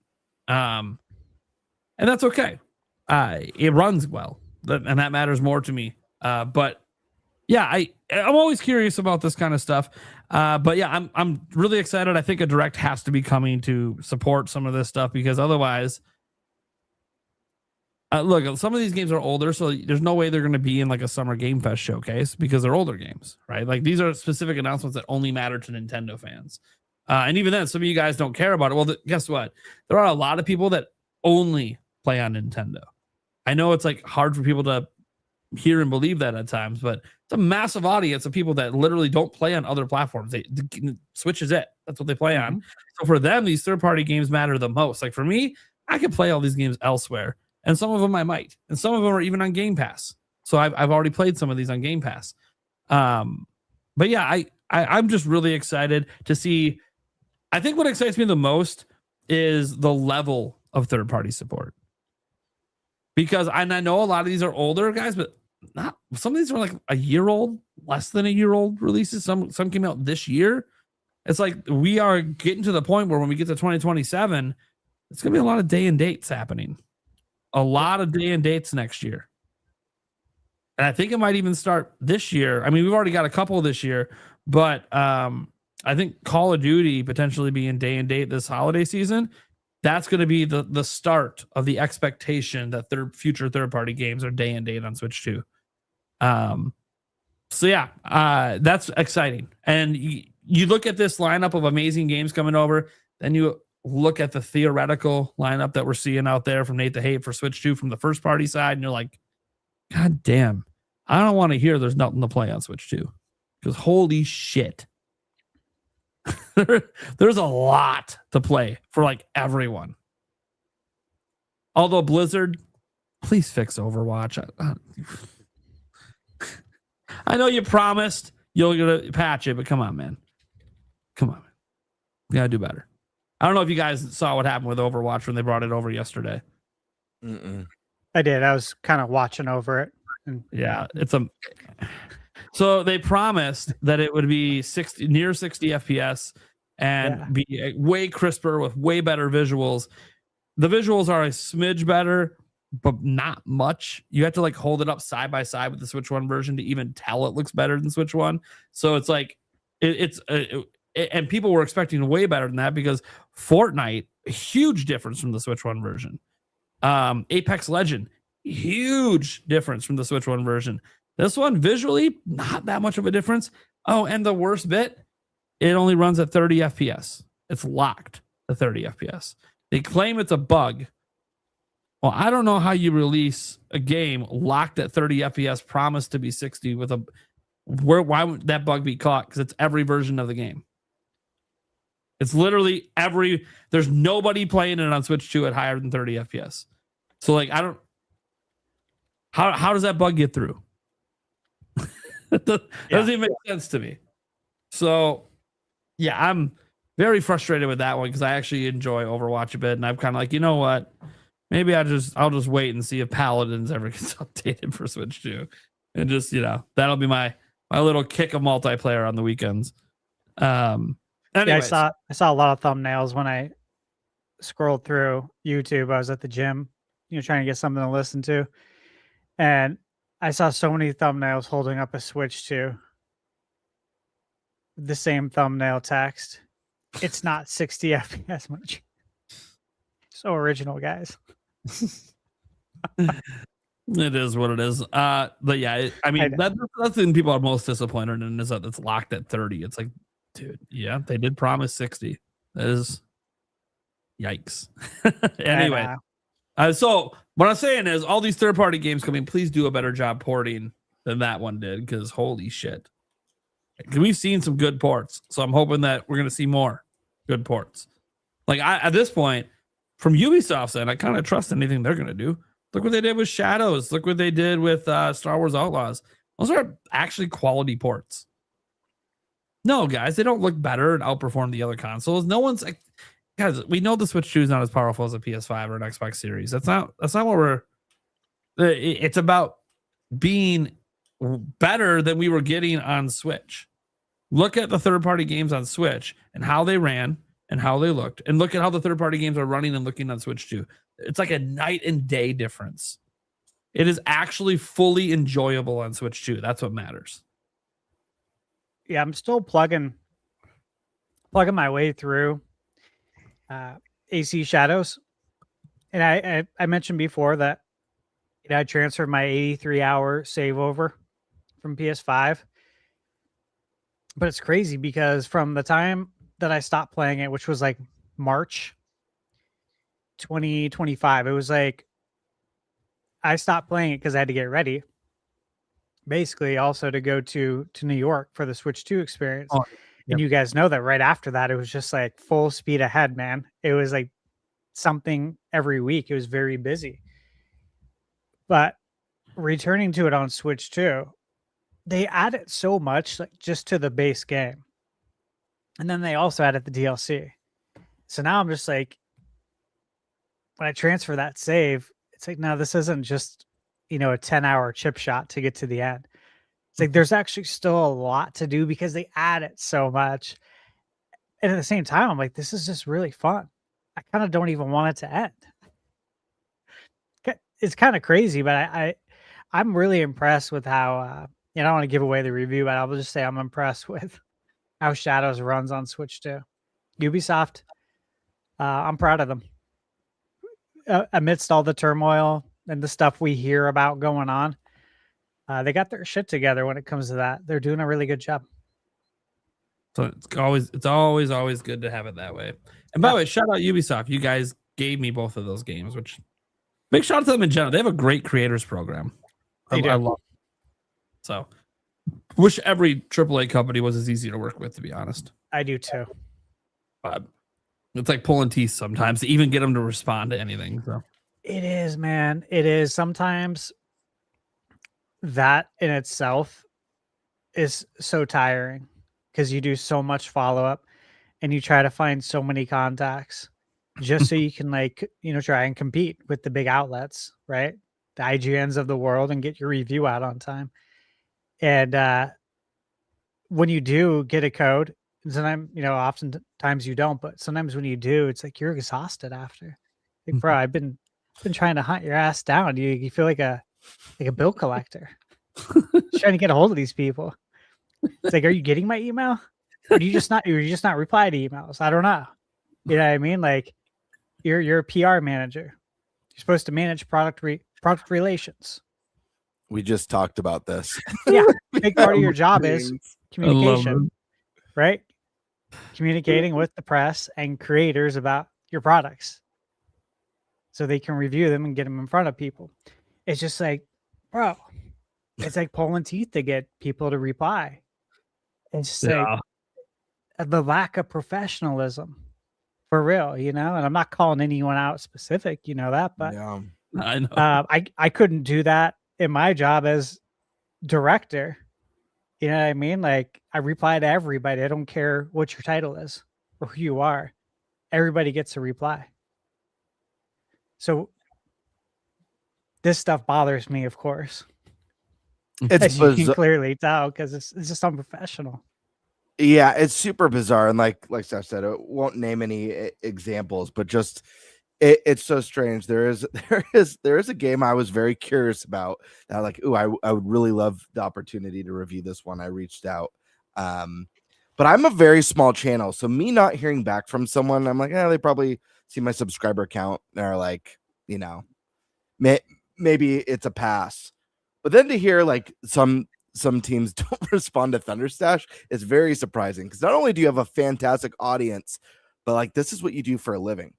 And that's okay. It runs well, and that matters more to me. But yeah, I'm always curious about this kind of stuff. But yeah, I'm really excited. I think a direct has to be coming to support some of this stuff because otherwise, look, some of these games are older, so there's no way they're going to be in like a Summer Game Fest showcase because they're older games, right? Like these are specific announcements that only matter to Nintendo fans. And even then, some of you guys don't care about it. Well, guess what? There are a lot of people that only play on Nintendo. I know it's like hard for people to hear and believe that at times, but it's a massive audience of people that literally don't play on other platforms. The Switch is it. That's what they play on. So for them, these third-party games matter the most. Like for me, I could play all these games elsewhere, and some of them I might, and some of them are even on Game Pass. So I've already played some of these on Game Pass. But yeah, I'm just really excited to see. I think what excites me the most is the level of third-party support. Because I know a lot of these are older guys, but not some of these are like a year old, less than a year old releases. Some came out this year. It's like we are getting to the point where when we get to 2027, it's gonna be a lot of day and dates happening. A lot of day and dates next year. And I think it might even start this year. I mean, we've already got a couple this year, but I think Call of Duty potentially being day and date this holiday season. That's going to be the start of the expectation that future third-party games are day and date on Switch 2. So yeah, that's exciting. And you look at this lineup of amazing games coming over, then you look at the theoretical lineup that we're seeing out there from Nate the Hate for Switch 2 from the first party side, and you're like, God damn, I don't want to hear there's nothing to play on Switch 2. Because holy shit. There's a lot to play for like everyone. Although Blizzard, please fix Overwatch. I know you promised you're going to patch it, but come on, man. Come on, man. You got to do better. I don't know if you guys saw what happened with Overwatch when they brought it over yesterday. I did. I was kind of watching over it. Yeah, so they promised that it would be near 60 FPS and be way crisper with way better visuals. The visuals are a smidge better, but not much. You have to like hold it up side by side with the Switch 1 version to even tell it looks better than Switch 1. So it's like and people were expecting way better than that because Fortnite, a huge difference from the Switch 1 version. Apex Legend, huge difference from the Switch 1 version. This one, visually, not that much of a difference. Oh, and the worst bit, it only runs at 30 FPS. It's locked to 30 FPS. They claim it's a bug. Well, I don't know how you release a game locked at 30 FPS, promised to be 60 with a... Why would that bug be caught? Because it's every version of the game. It's literally there's nobody playing it on Switch 2 at higher than 30 FPS. So like, I don't... How does that bug get through? It doesn't even make sense to me. So, yeah, I'm very frustrated with that one because I actually enjoy Overwatch a bit, and I'm kind of like, you know what? Maybe I'll just wait and see if Paladins ever gets updated for Switch 2, and just that'll be my little kick of multiplayer on the weekends. Anyways. Yeah, I saw a lot of thumbnails when I scrolled through YouTube. I was at the gym, trying to get something to listen to, and I saw so many thumbnails holding up a Switch 2. The same thumbnail text. It's not 60 FPS much. So original, guys. It is what it is. But yeah, I mean, that's the thing people are most disappointed in is that it's locked at 30. It's like, dude, yeah, they did promise 60. That is yikes. Anyway. So what I'm saying is all these third-party games coming, please do a better job porting than that one did, because holy shit. We've seen some good ports, so I'm hoping that we're going to see more good ports. Like, at this point, from Ubisoft's end, I kind of trust anything they're going to do. Look what they did with Shadows. Look what they did with Star Wars Outlaws. Those are actually quality ports. No, guys, they don't look better and outperform the other consoles. No one's like... Guys, we know the Switch 2 is not as powerful as a PS5 or an Xbox Series. That's not what we're... It's about being better than we were getting on Switch. Look at the third-party games on Switch and how they ran and how they looked. And look at how the third-party games are running and looking on Switch 2. It's like a night and day difference. It is actually fully enjoyable on Switch 2. That's what matters. Yeah, I'm still plugging my way through AC Shadows, and I mentioned before that I transferred my 83-hour save over from PS5, but it's crazy because from the time that I stopped playing it, which was like March 2025, it was like I stopped playing it because I had to get ready, basically also to go to New York for the Switch 2 experience. And you guys know that right after that, it was just like full speed ahead, man. It was like something every week. It was very busy. But returning to it on Switch 2, they added so much like just to the base game. And then they also added the DLC. So now I'm just like, when I transfer that save, it's like, no, this isn't just, a 10-hour chip shot to get to the end. It's like there's actually still a lot to do because they add it so much. And at the same time, I'm like, this is just really fun. I kind of don't even want it to end. It's kind of crazy, but I'm really impressed with how, I don't want to give away the review, but I'll just say I'm impressed with how Shadows runs on Switch 2. Ubisoft, I'm proud of them. Amidst all the turmoil and the stuff we hear about going on, they got their shit together when it comes to that. They're doing a really good job. So it's always good to have it that way. And by the way, shout out Ubisoft. You guys gave me both of those games, which big shout out to them in general. They have a great creators program. I love it. So wish every AAA company was as easy to work with, to be honest. I do too. But it's like pulling teeth sometimes to even get them to respond to anything. So it is, man. It is. Sometimes that in itself is so tiring because you do so much follow-up and you try to find so many contacts just so you can try and compete with the big outlets, right? The IGNs of the world and get your review out on time. And when you do get a code, sometimes, oftentimes you don't, but sometimes when you do, it's like you're exhausted after. Like, bro, I've been trying to hunt your ass down. You feel like a bill collector. Trying to get a hold of these people. It's like, are you getting my email? Or do you just not reply to emails? I don't know. You know what I mean? Like you're a PR manager. You're supposed to manage product relations. We just talked about this. Yeah. Big part of your job is communication, right? Communicating with the press and creators about your products so they can review them and get them in front of people. It's just like, bro, it's like pulling teeth to get people to reply. It's just like the lack of professionalism for real, and I'm not calling anyone out specific, that, but yeah. I know. I couldn't do that in my job as director. You know what I mean? Like I reply to everybody. I don't care what your title is or who you are. Everybody gets a reply. So this stuff bothers me, of course. As you can clearly tell, because it's just unprofessional. Yeah, it's super bizarre. And like Steph said, I won't name any examples, but just it's so strange. There is a game I was very curious about that I would really love the opportunity to review this one. I reached out. But I'm a very small channel, so me not hearing back from someone, I'm like, they probably see my subscriber count and are like, maybe it's a pass. But then to hear like some teams don't respond to Thunderstash is very surprising, because not only do you have a fantastic audience, but like this is what you do for a living.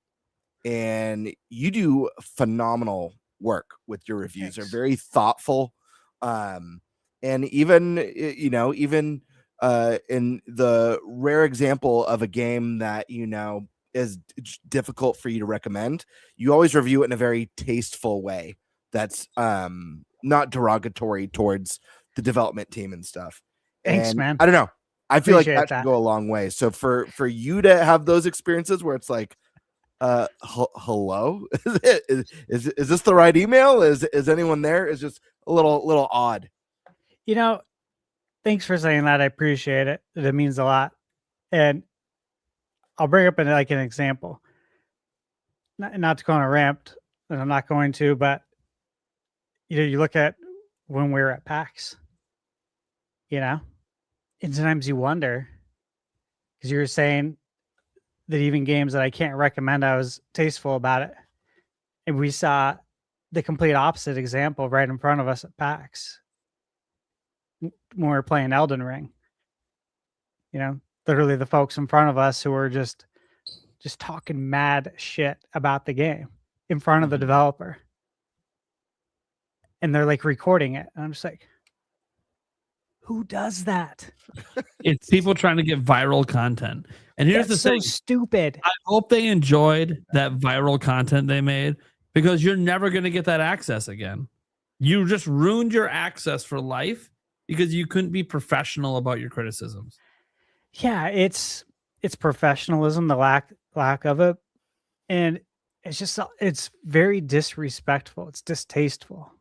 And you do phenomenal work with your reviews. They're very thoughtful. And even in the rare example of a game that, is difficult for you to recommend, you always review it in a very tasteful way. That's not derogatory towards the development team and stuff. Thanks, man. I don't know. I feel Appreciate like that should go a long way. So for you to have those experiences where it's like, hello, is this the right email? Is anyone there? Is just a little odd. Thanks for saying that. I appreciate it. It means a lot. And I'll bring up an example. Not to go on a rant, and I'm not going to, but you look at when we were at PAX, and sometimes you wonder, because you were saying that even games that I can't recommend, I was tasteful about it. And we saw the complete opposite example right in front of us at PAX when we were playing Elden Ring. Literally the folks in front of us who were just talking mad shit about the game in front of the developer. And they're like recording it. And I'm just like, who does that? It's people trying to get viral content. And here's the thing. So stupid. I hope they enjoyed that viral content they made, because you're never going to get that access again. You just ruined your access for life because you couldn't be professional about your criticisms. Yeah, it's professionalism, the lack of it. And it's very disrespectful. It's distasteful.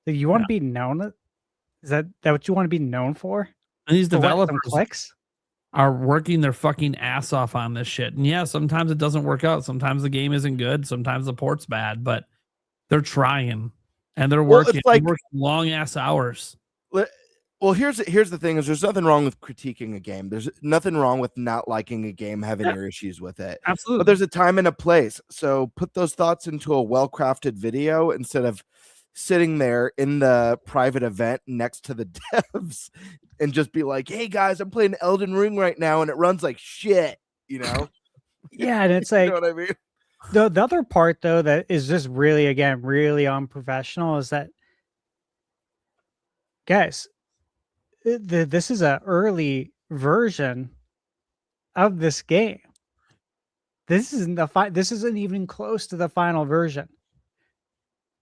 You want to be known? Is that what you want to be known for? And these developers clicks are working their fucking ass off on this shit. And yeah, sometimes it doesn't work out. Sometimes the game isn't good. Sometimes the port's bad, but they're trying and they're working, working long ass hours. Well, here's the thing: is there's nothing wrong with critiquing a game. There's nothing wrong with not liking a game, having your issues with it. Absolutely. But there's a time and a place. So put those thoughts into a well-crafted video instead of sitting there in the private event next to the devs and just be like, hey guys, I'm playing Elden Ring right now and it runs like shit, you know? Yeah, and it's like, you know what I mean? The other part though that is just really, again, really unprofessional is that, guys, this is an early version of this game. This isn't this isn't even close to the final version.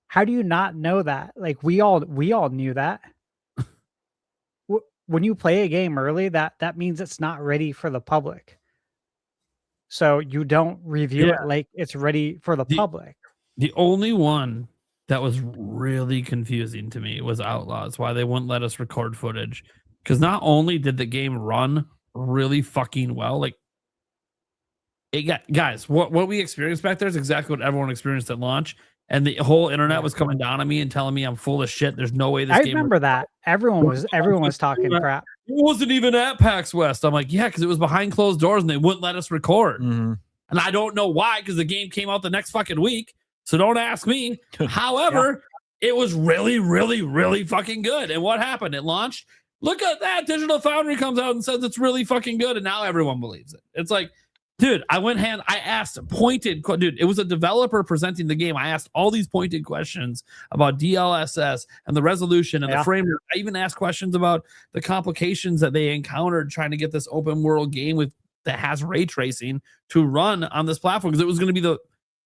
How do you not know that? Like we all knew that. When you play a game early, that means it's not ready for the public. So you don't review it like it's ready for the public. The only one that was really confusing to me was Outlaws, why they wouldn't let us record footage. Because not only did the game run really fucking well, like it got, guys, what we experienced back there is exactly what everyone experienced at launch. And the whole internet was coming down on me and telling me I'm full of shit. There's no way this game. I remember that. Everyone was talking crap. It wasn't even at PAX West. I'm like, yeah, because it was behind closed doors and they wouldn't let us record. Mm-hmm. And I don't know why, because the game came out the next fucking week. So don't ask me. However, it was really, really, really fucking good. And what happened? It launched. Look at that. Digital Foundry comes out and says it's really fucking good. And now everyone believes it. It's like, dude, I asked dude, it was a developer presenting the game. I asked all these pointed questions about DLSS and the resolution and the frame rate. I even asked questions about the complications that they encountered trying to get this open world game that has ray tracing to run on this platform, because it was going to be the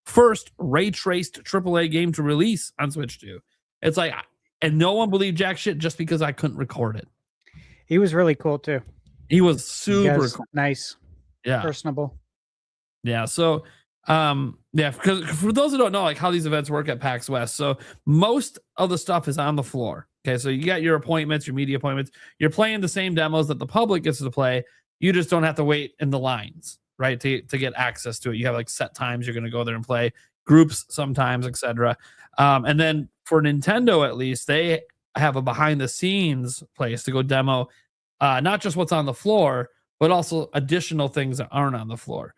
first ray traced AAA game to release on Switch 2. It's like, and no one believed jack shit just because I couldn't record it. He was really cool too. He was super cool. Nice. Yeah. Personable. Yeah. So, because for those who don't know, like how these events work at PAX West, so most of the stuff is on the floor. Okay. So you got your appointments, your media appointments, you're playing the same demos that the public gets to play. You just don't have to wait in the lines, right? To get access to it. You have like set times you're going to go there and play, groups sometimes, etc. And then for Nintendo, at least, they have a behind the scenes place to go demo, not just what's on the floor, but also additional things that aren't on the floor.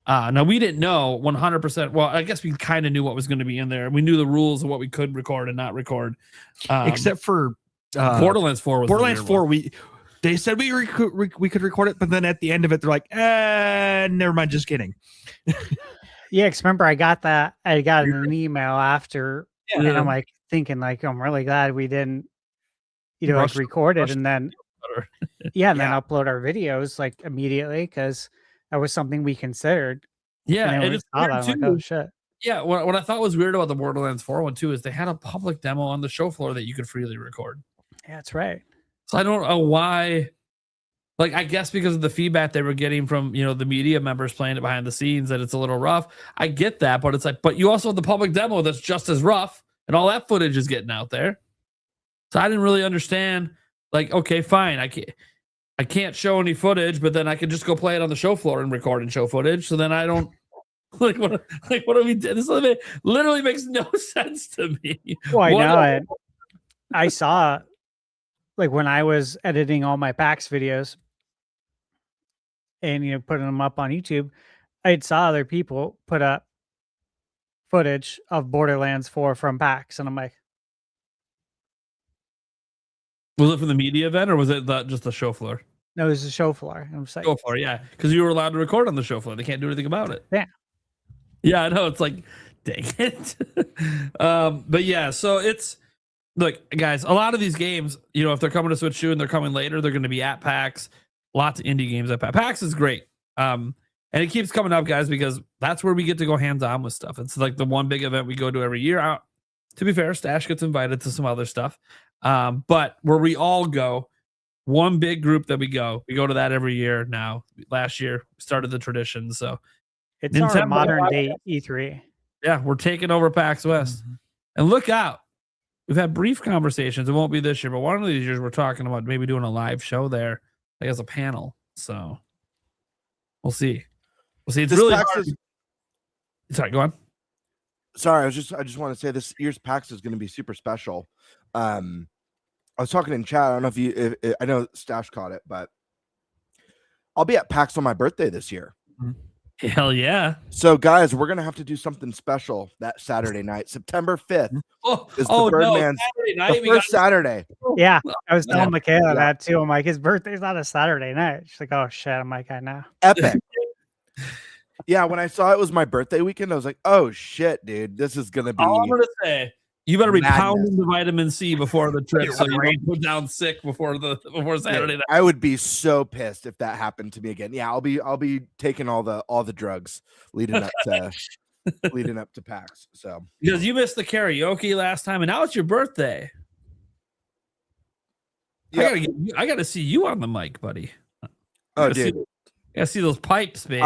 Now, we didn't know 100%. Well, I guess we kind of knew what was going to be in there. We knew the rules of what we could record and not record. Except for Borderlands 4 was Borderlands 4. They said we could record it, but then at the end of it, they're like, never mind, just kidding. Yeah, because remember, I got an email after, and I'm like thinking, like, I'm really glad we didn't, like record it and then, then upload our videos like immediately, because that was something we considered. Yeah, and it's I'm like, oh shit. Yeah, what I thought was weird about the Borderlands 4 one too is they had a public demo on the show floor that you could freely record. Yeah, that's right. So I don't know why. Like, I guess because of the feedback they were getting from, the media members playing it behind the scenes, that it's a little rough. I get that, but it's like, but you also have the public demo that's just as rough, and all that footage is getting out there. So I didn't really understand. Like, okay, fine, I can't show any footage, but then I can just go play it on the show floor and record and show footage. So then I don't what are we doing? This literally makes no sense to me. Well, I know it. I saw, like, when I was editing all my PAX videos and putting them up on YouTube, I saw other people put up footage of Borderlands 4 from PAX, and I'm like, was it from the media event or was it just the show floor? No, it was the show floor. I'm just like, show floor, yeah, because you were allowed to record on the show floor. They can't do anything about it. Yeah, I know. It's like, dang it. But yeah, so it's, look, guys, a lot of these games, if they're coming to Switch 2 and they're coming later, they're going to be at PAX. Lots of indie games at PAX. PAX is great. And it keeps coming up, guys, because that's where we get to go hands-on with stuff. It's like the one big event we go to every year. To be fair, Stash gets invited to some other stuff. But where we all go, one big group that we go to that every year now. Last year, we started the tradition. So it's our modern day E3. Yeah, we're taking over PAX West. Mm-hmm. And look out. We've had brief conversations. It won't be this year, but one of these years we're talking about maybe doing a live show there, like as a panel. So we'll see. It's this really hard. Sorry, go on. Sorry, I just want to say this year's PAX is going to be super special. I was talking in chat. I don't know if I know Stash caught it, but I'll be at PAX on my birthday this year. Mm-hmm. Hell yeah. So, guys, we're going to have to do something special that Saturday night. September 5th is the Birdman's the first Saturday. Yeah, I was telling Michaela that too. I'm like, his birthday's not a Saturday night. She's like, oh, shit. I'm like, I know. Epic. Yeah, when I saw it was my birthday weekend, I was like, oh, shit, dude. This is going to be... All I'm going to say, you better be madness. pounding the vitamin C before the trip so you don't put down sick before Saturday night. I would be so pissed if that happened to me again. Yeah, I'll be taking all the drugs leading up to PAX. So because you missed the karaoke last time, and now it's your birthday. Yeah. I gotta see you on the mic, buddy. Oh, dude, I gotta see those pipes, baby.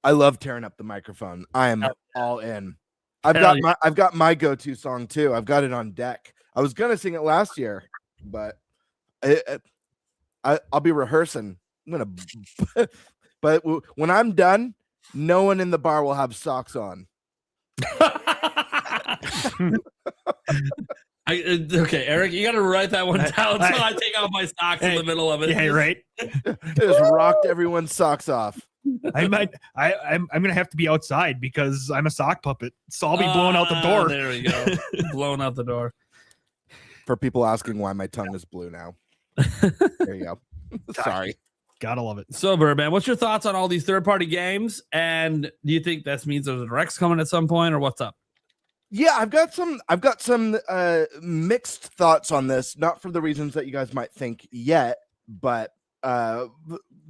I love tearing up the microphone. I am all in. I've got my go-to song too. I've got it on deck. I was gonna sing it last year, but I'll be rehearsing. But when I'm done, no one in the bar will have socks on. Okay, Eric, you got to write that one down so I take off my socks in the middle of it. Yeah, right. Just rocked everyone's socks off. I'm gonna have to be outside because I'm a sock puppet, so I'll be blowing out the door. There we go, blowing out the door. For people asking why my tongue is blue now, there you go. Sorry, gotta love it. So, Birdman, what's your thoughts on all these third-party games? And do you think that means there's a directs coming at some point, or what's up? Yeah, I've got some mixed thoughts on this. Not for the reasons that you guys might think yet, but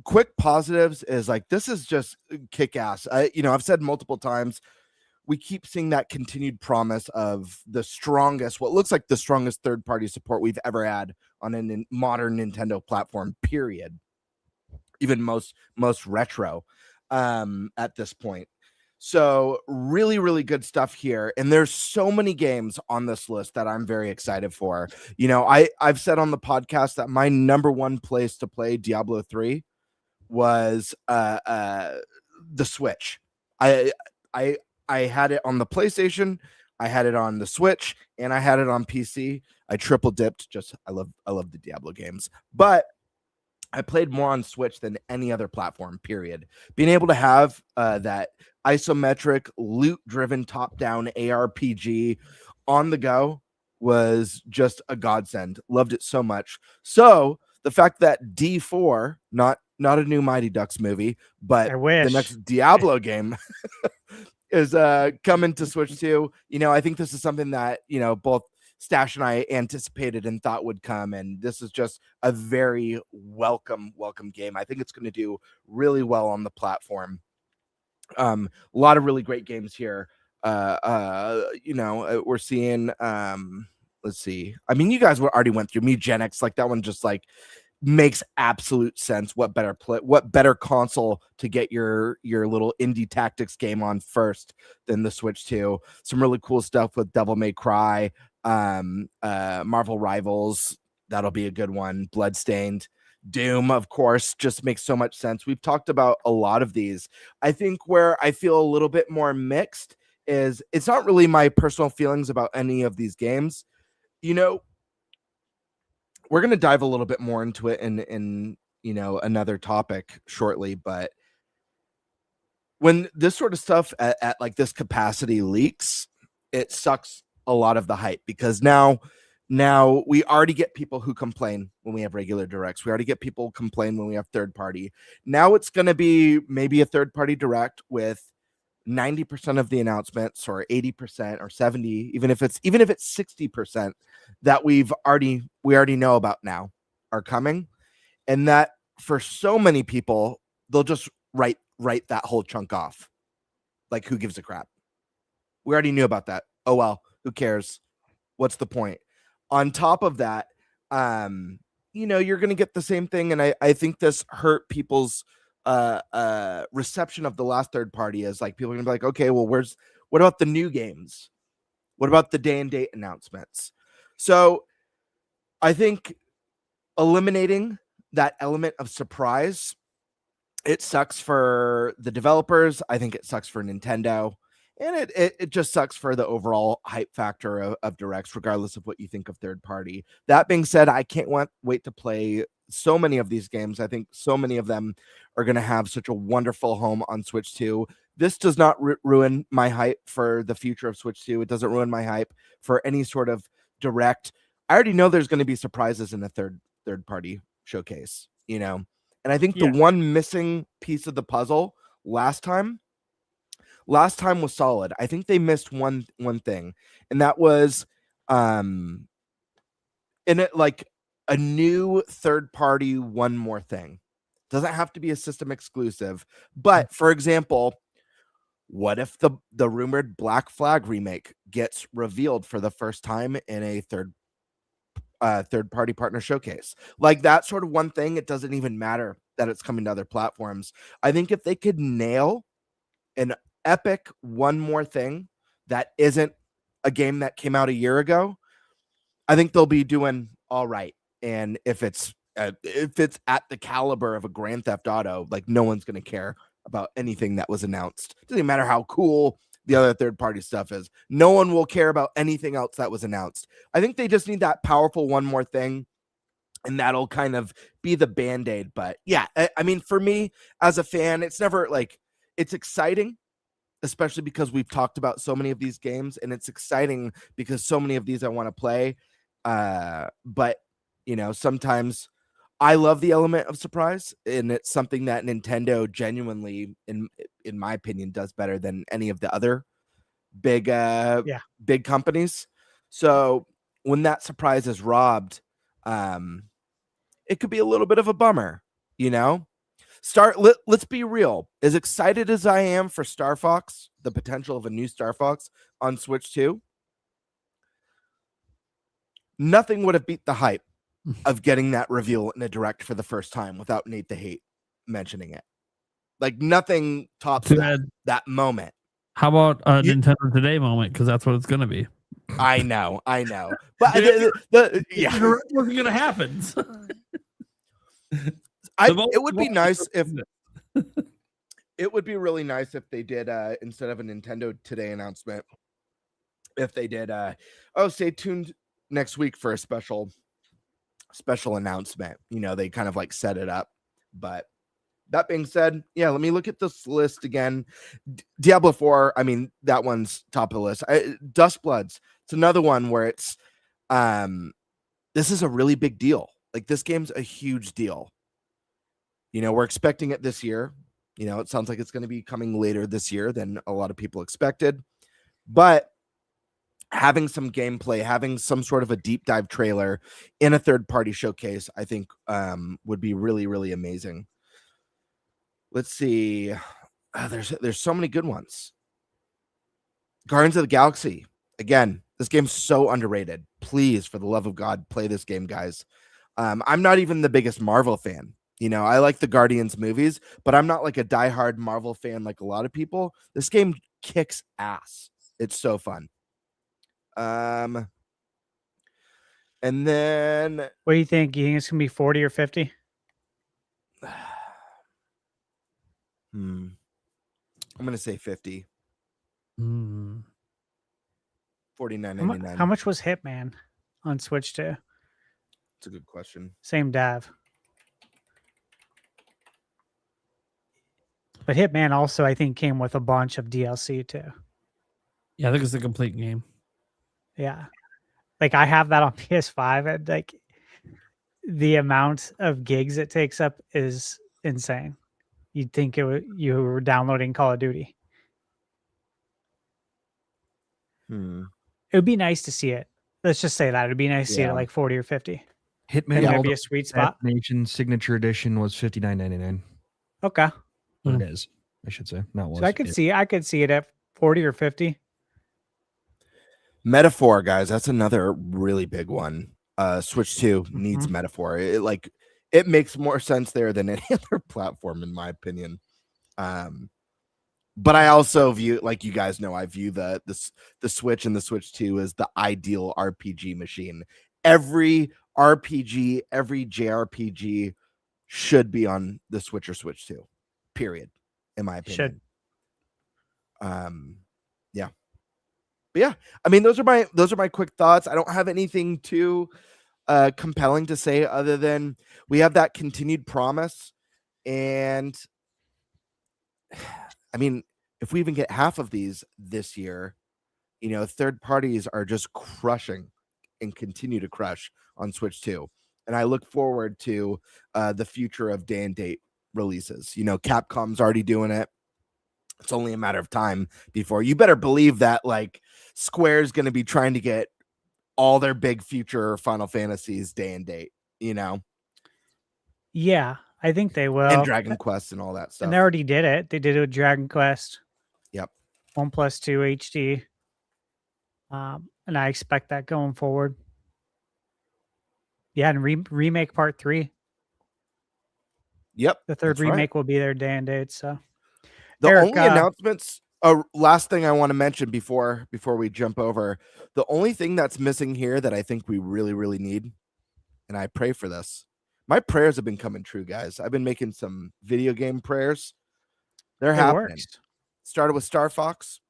quick positives is like this is just kick ass. I've said multiple times, we keep seeing that continued promise of what looks like the strongest third-party support we've ever had on a modern Nintendo platform, period. Even most retro at this point. So really, really good stuff here. And there's so many games on this list that I'm very excited for. I've said on the podcast that my number one place to play Diablo 3 was the Switch. I had it on the PlayStation, I had it on the Switch, and I had it on PC. I triple dipped. I love the Diablo games, but I played more on Switch than any other platform, period. Being able to have that isometric, loot-driven, top-down ARPG on the go was just a godsend. Loved it so much. So the fact that D4, not a new Mighty Ducks movie, but the next Diablo game is coming to Switch too. I think this is something that, both Stash and I anticipated and thought would come, and this is just a very welcome game. I think it's going to do really well on the platform. A lot of really great games here. We're seeing let's see. I mean, you guys already went through Mugenics, like that one just like makes absolute sense. What better console to get your little indie tactics game on first than the Switch 2. Some really cool stuff with Devil May Cry, Marvel Rivals, that'll be a good one. Bloodstained, Doom, of course, just makes so much sense. We've talked about a lot of these. I think where I feel a little bit more mixed is it's not really my personal feelings about any of these games. We're going to dive a little bit more into it in another topic shortly, but when this sort of stuff at like this capacity leaks, it sucks a lot of the hype, because now we already get people who complain when we have regular directs. We already get people complain when we have third party. Now it's going to be maybe a third party direct with 90% of the announcements, or 80% or 70, even if it's 60% that we already know about now are coming. And that for so many people, they'll just write that whole chunk off. Like, who gives a crap? We already knew about that. Oh, well, who cares? What's the point? On top of that, you're going to get the same thing. And I think this hurt people's reception of the last third party, is like people are gonna be like, okay, well, what about the new games? What about the day and date announcements? So I think eliminating that element of surprise, it sucks for the developers. I think it sucks for Nintendo, and it just sucks for the overall hype factor of directs, regardless of what you think of third party. That being said, I can't wait to play so many of these games. I think so many of them are going to have such a wonderful home on Switch 2. This does not ruin my hype for the future of Switch 2. It doesn't ruin my hype for any sort of direct. I already know there's going to be surprises in a third party showcase, you know. And I think the one missing piece of the puzzle last time was solid. I think they missed one thing, and that was in it like a new third party one more thing. Doesn't have to be a system exclusive, but for example, what if the rumored Black Flag remake gets revealed for the first time in a third party partner showcase? Like that sort of one thing. It doesn't even matter that it's coming to other platforms. I think if they could nail an epic one more thing that isn't a game that came out a year ago, I think they'll be doing all right. And if it's at the caliber of a Grand Theft Auto, like no one's going to care about anything that was announced. It doesn't matter how cool the other third party stuff is. No one will care about anything else that was announced. I think they just need that powerful one more thing, and that'll kind of be the Band-Aid. But yeah, I mean, for me as a fan, it's never like, it's exciting, especially because we've talked about so many of these games, and it's exciting because so many of these I want to play. But you know, sometimes I love the element of surprise, and it's something that Nintendo genuinely, in my opinion, does better than any of the other big companies. So when that surprise is robbed, it could be a little bit of a bummer, you know. Let's be real. As excited as I am for Star Fox, the potential of a new Star Fox on Switch 2, nothing would have beat the hype of getting that reveal in a direct for the first time without Nate the Hate mentioning it. Like nothing tops that moment. How about a Nintendo Today moment? Because that's what it's going to be. I know. But it wasn't going to happen. It would be nice if it would be really nice if they did instead of a Nintendo Today announcement, if they did stay tuned next week for a special announcement. You know, they kind of like set it up. But that being said, yeah, let me look at this list again. Diablo 4, I mean, that one's top of the list. Dustbloods, it's another one where it's this is a really big deal. Like this game's a huge deal. You know, we're expecting it this year. You know, it sounds like it's going to be coming later this year than a lot of people expected. But having some gameplay, having some sort of a deep dive trailer in a third party showcase, I think would be really, really amazing. Let's see. There's so many good ones. Guardians of the Galaxy. Again, this game's so underrated. Please, for the love of God, play this game, guys. I'm not even the biggest Marvel fan. You know, I like the Guardians movies, but I'm not like a diehard Marvel fan like a lot of people. This game kicks ass. It's so fun. And then what do you think? You think it's gonna be 40 or 50? I'm gonna say 50. 49.99. How much was Hitman on Switch 2? It's a good question. Same dev. But Hitman also, I think, came with a bunch of DLC too. Yeah, I think it's a complete game. Yeah. Like I have that on PS5, and like the amount of gigs it takes up is insane. You'd think you were downloading Call of Duty. It would be nice to see it. Let's just say that. It'd be nice to see it at like 40 or 50. Hitman might be a sweet spot. Nation Signature Edition was $59.99. Okay. It is, I should say. Not was. So I could see it at 40 or 50. Metaphor, guys, that's another really big one. Switch 2 needs Metaphor. It makes more sense there than any other platform, in my opinion. But I also view, like you guys know, I view the Switch and the Switch 2 as the ideal RPG machine. Every RPG, every JRPG should be on the Switch or Switch 2. Period. In my opinion. Yeah. But yeah, I mean, those are my quick thoughts. I don't have anything too compelling to say other than we have that continued promise. And I mean, if we even get half of these this year, third parties are just crushing and continue to crush on Switch 2. And I look forward to the future of day and date releases. Capcom's already doing it. It's only a matter of time before you better believe that like Square's going to be trying to get all their big future Final Fantasies day and date, Yeah, I think they will. And Dragon Quest and all that stuff. And they already did it. They did it with Dragon Quest. Yep. 1+2 HD. And I expect that going forward. Yeah, and remake part 3. Yep. The third remake will be there day and date. So the Eric, only announcements, last thing I want to mention before we jump over, the only thing that's missing here that I think we really, really need, and I pray for this. My prayers have been coming true, guys. I've been making some video game prayers. They're happening. Works. Started with Star Fox.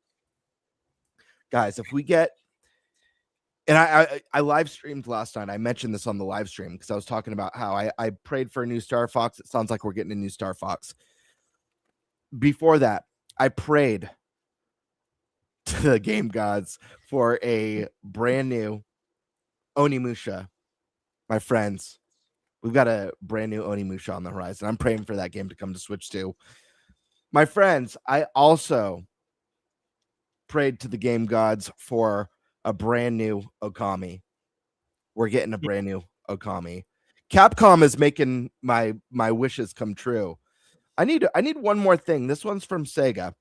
Guys, if we get, and I live streamed last night. I mentioned this on the live stream because I was talking about how I prayed for a new Star Fox. It sounds like we're getting a new Star Fox. Before that, I prayed to the game gods for a brand new Onimusha. My friends, we've got a brand new Onimusha on the horizon. I'm praying for that game to come to Switch 2. My friends, I also prayed to the game gods for a brand new Okami. We're getting a brand new Okami. Capcom is making my wishes come true. I need one more thing. This one's from Sega.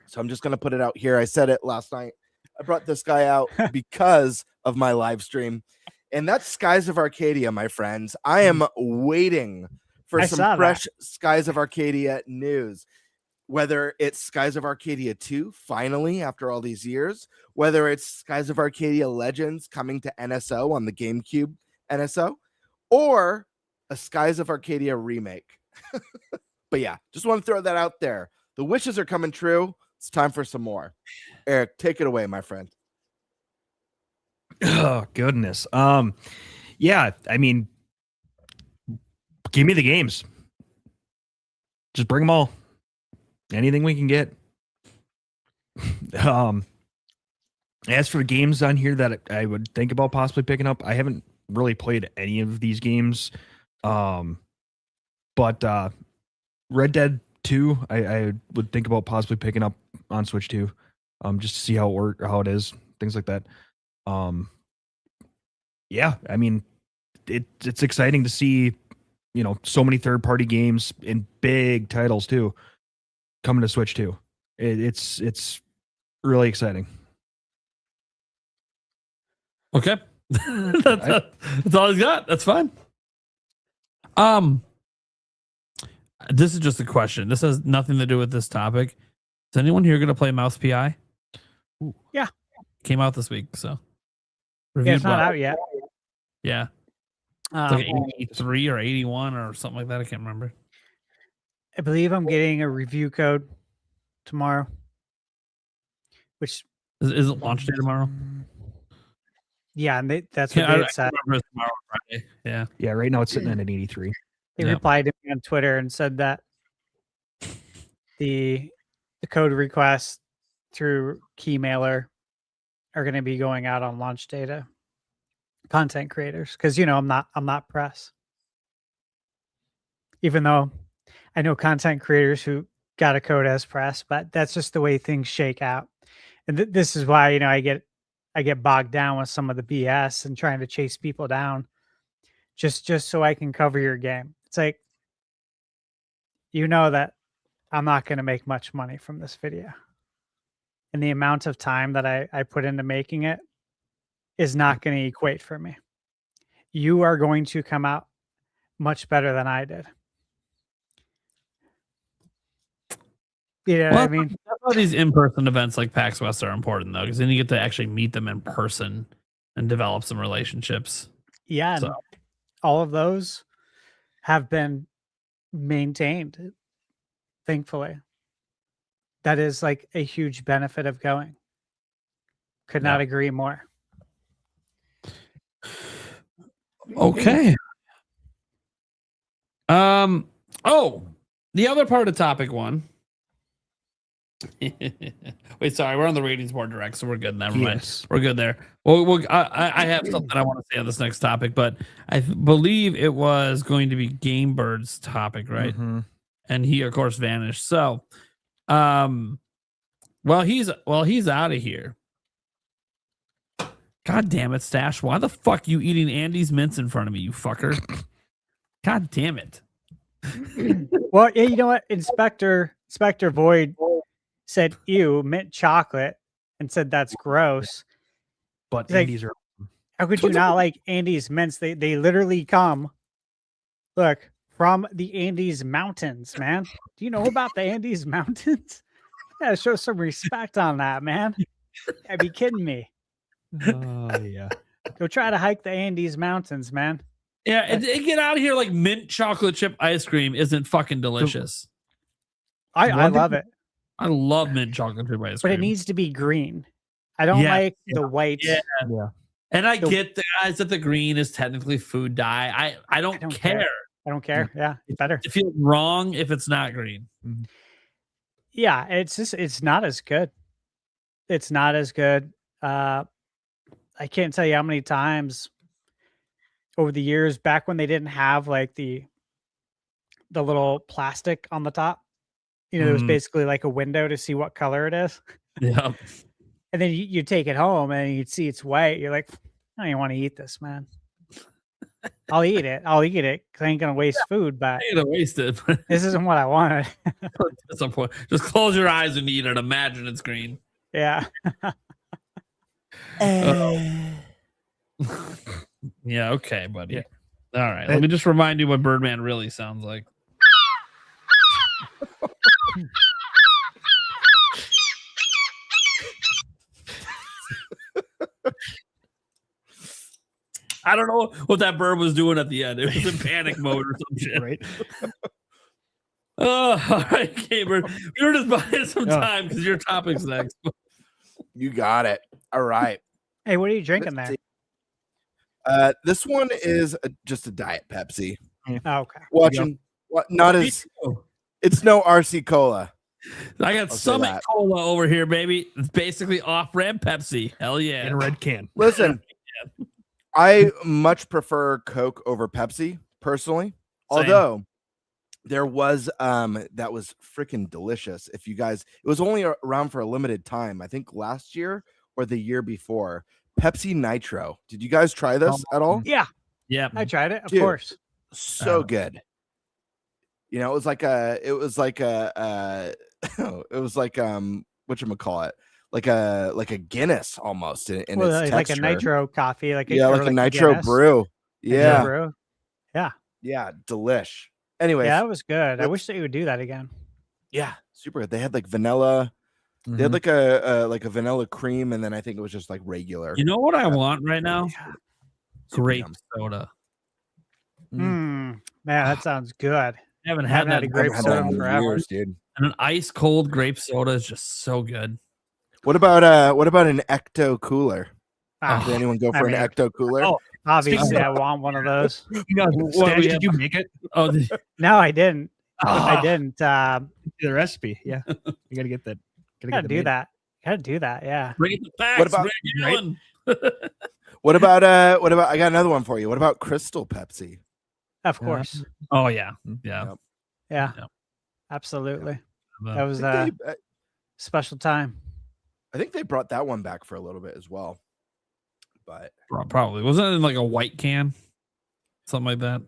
So I'm just going to put it out here. I said it last night. I brought this guy out because of my live stream. And that's Skies of Arcadia, my friends. I am waiting for some fresh Skies of Arcadia news. Whether it's Skies of Arcadia 2, finally, after all these years, whether it's Skies of Arcadia Legends coming to NSO on the GameCube NSO, or a Skies of Arcadia remake. But yeah, just want to throw that out there. The wishes are coming true. It's time for some more. Eric, take it away, my friend. Oh, goodness. Yeah, I mean, give me the games. Just bring them all. Anything we can get. As for games on here that I would think about possibly picking up, I haven't really played any of these games. But Red Dead 2, I would think about possibly picking up on Switch 2, just to see how it is, things like that. Yeah, I mean, it's exciting to see, so many third-party games and big titles too coming to Switch 2. It's really exciting. Okay. That's all he's got. That's fine. This is just a question. This has nothing to do with this topic. Is anyone here going to play Mouse PI? Ooh. Yeah. Came out this week, so. Yeah, it's not out yet. Yeah. It's like 83 or 81 or something like that. I can't remember. I believe I'm getting a review code tomorrow. Which is it launch day tomorrow? Yeah, and that's what they said. Tomorrow, Friday. Yeah. Yeah, right now it's sitting at an 83. They replied to me on Twitter and said that the code requests through Keymailer are going to be going out on launch day to content creators because I'm not press. Even though I know content creators who got a code as press, but that's just the way things shake out. And this is why I get bogged down with some of the BS and trying to chase people down just so I can cover your game. It's like, that I'm not going to make much money from this video. And the amount of time that I put into making it is not going to equate for me. You are going to come out much better than I did. What I mean? That's why these in-person events like PAX West are important, though, because then you get to actually meet them in person and develop some relationships. Yeah, so. And all of those have been maintained, thankfully. That is like a huge benefit of going. Could not agree more. Okay. Oh, the other part of topic one. Wait, sorry, we're on the ratings board direct, so we're good. Never mind. We're good there. Well, I have something I want to say on this next topic, but I believe it was going to be Game Bird's topic, right? Mm-hmm. And he, of course, vanished. So, he's out of here. God damn it, Stash! Why the fuck you eating Andy's mints in front of me, you fucker? God damn it! Well, yeah, you know what? Inspector Void said, "Ew, mint chocolate," and said that's gross. But like, Andy's are. How could you not like Andy's mints? They literally come, look, from the Andes Mountains, man. Do you know about the Andes Mountains? You gotta show some respect on that, man. I'd be kidding me. Oh yeah. Go try to hike the Andes Mountains, man. Yeah, and get out of here! Like mint chocolate chip ice cream isn't fucking delicious. I love it. I love mint chocolate chip ice cream, but it needs to be green. I don't like the white. Yeah. And I get the guys that the green is technically food dye. I don't care. I don't care. Yeah, it's better. It feels wrong if it's not green. Yeah, it's not as good. It's not as good. I can't tell you how many times over the years, back when they didn't have like the little plastic on the top, it was basically like a window to see what color it is. Yeah. And then you take it home and you'd see it's white. You're like, I don't even want to eat this, man. I'll eat it because I ain't gonna waste food. But I ain't gonna waste it. This isn't what I wanted. At some point, just close your eyes and eat it. Imagine it's green. Yeah. Yeah. Okay, buddy. Yeah. All right. Let me just remind you what Birdman really sounds like. I don't know what that bird was doing at the end. It was in panic mode or some shit. Right. Oh, all right, Gamer. We were just buying some time because your topic's next. You got it. All right. Hey, what are you drinking there? This one is just a Diet Pepsi. Oh, okay. Watching, not as it's no RC Cola. I got Summit Cola over here, baby. It's basically off-brand Pepsi. Hell yeah. In a red can. Listen, I much prefer Coke over Pepsi, personally. Same. Although there was that was freaking delicious. If you guys, it was only around for a limited time, I think last year or the year before. Pepsi Nitro. Did you guys try this at all? Yeah. Yeah. I tried it, of course. So good. It was like whatchamacallit? Like a Guinness almost in its texture. Like a nitro coffee, like a nitro Guinness brew. Yeah. Brew. Yeah. Yeah, delish. Anyways. Yeah, that was good. I wish that you would do that again. Yeah, super good. They had like vanilla. They had like a vanilla cream, and then I think it was just like regular. You know what I want right now? Grape soda. Man, that sounds good. I haven't had a grape soda in forever, years, dude. And an ice cold grape soda is just so good. What about an Ecto cooler? Did anyone go for an Ecto cooler? Oh, obviously, I want one of those. Did you make it? Oh, no, I didn't. I didn't. The recipe, yeah. You gotta get that. Gotta do that. Gotta do that. Yeah. Bring the facts. What about? What about? I got another one for you. What about Crystal Pepsi? Of course. Oh yeah. Yeah. Yeah. Absolutely. That was a special time. I think they brought that one back for a little bit as well. But probably wasn't it in like a white can, something like that.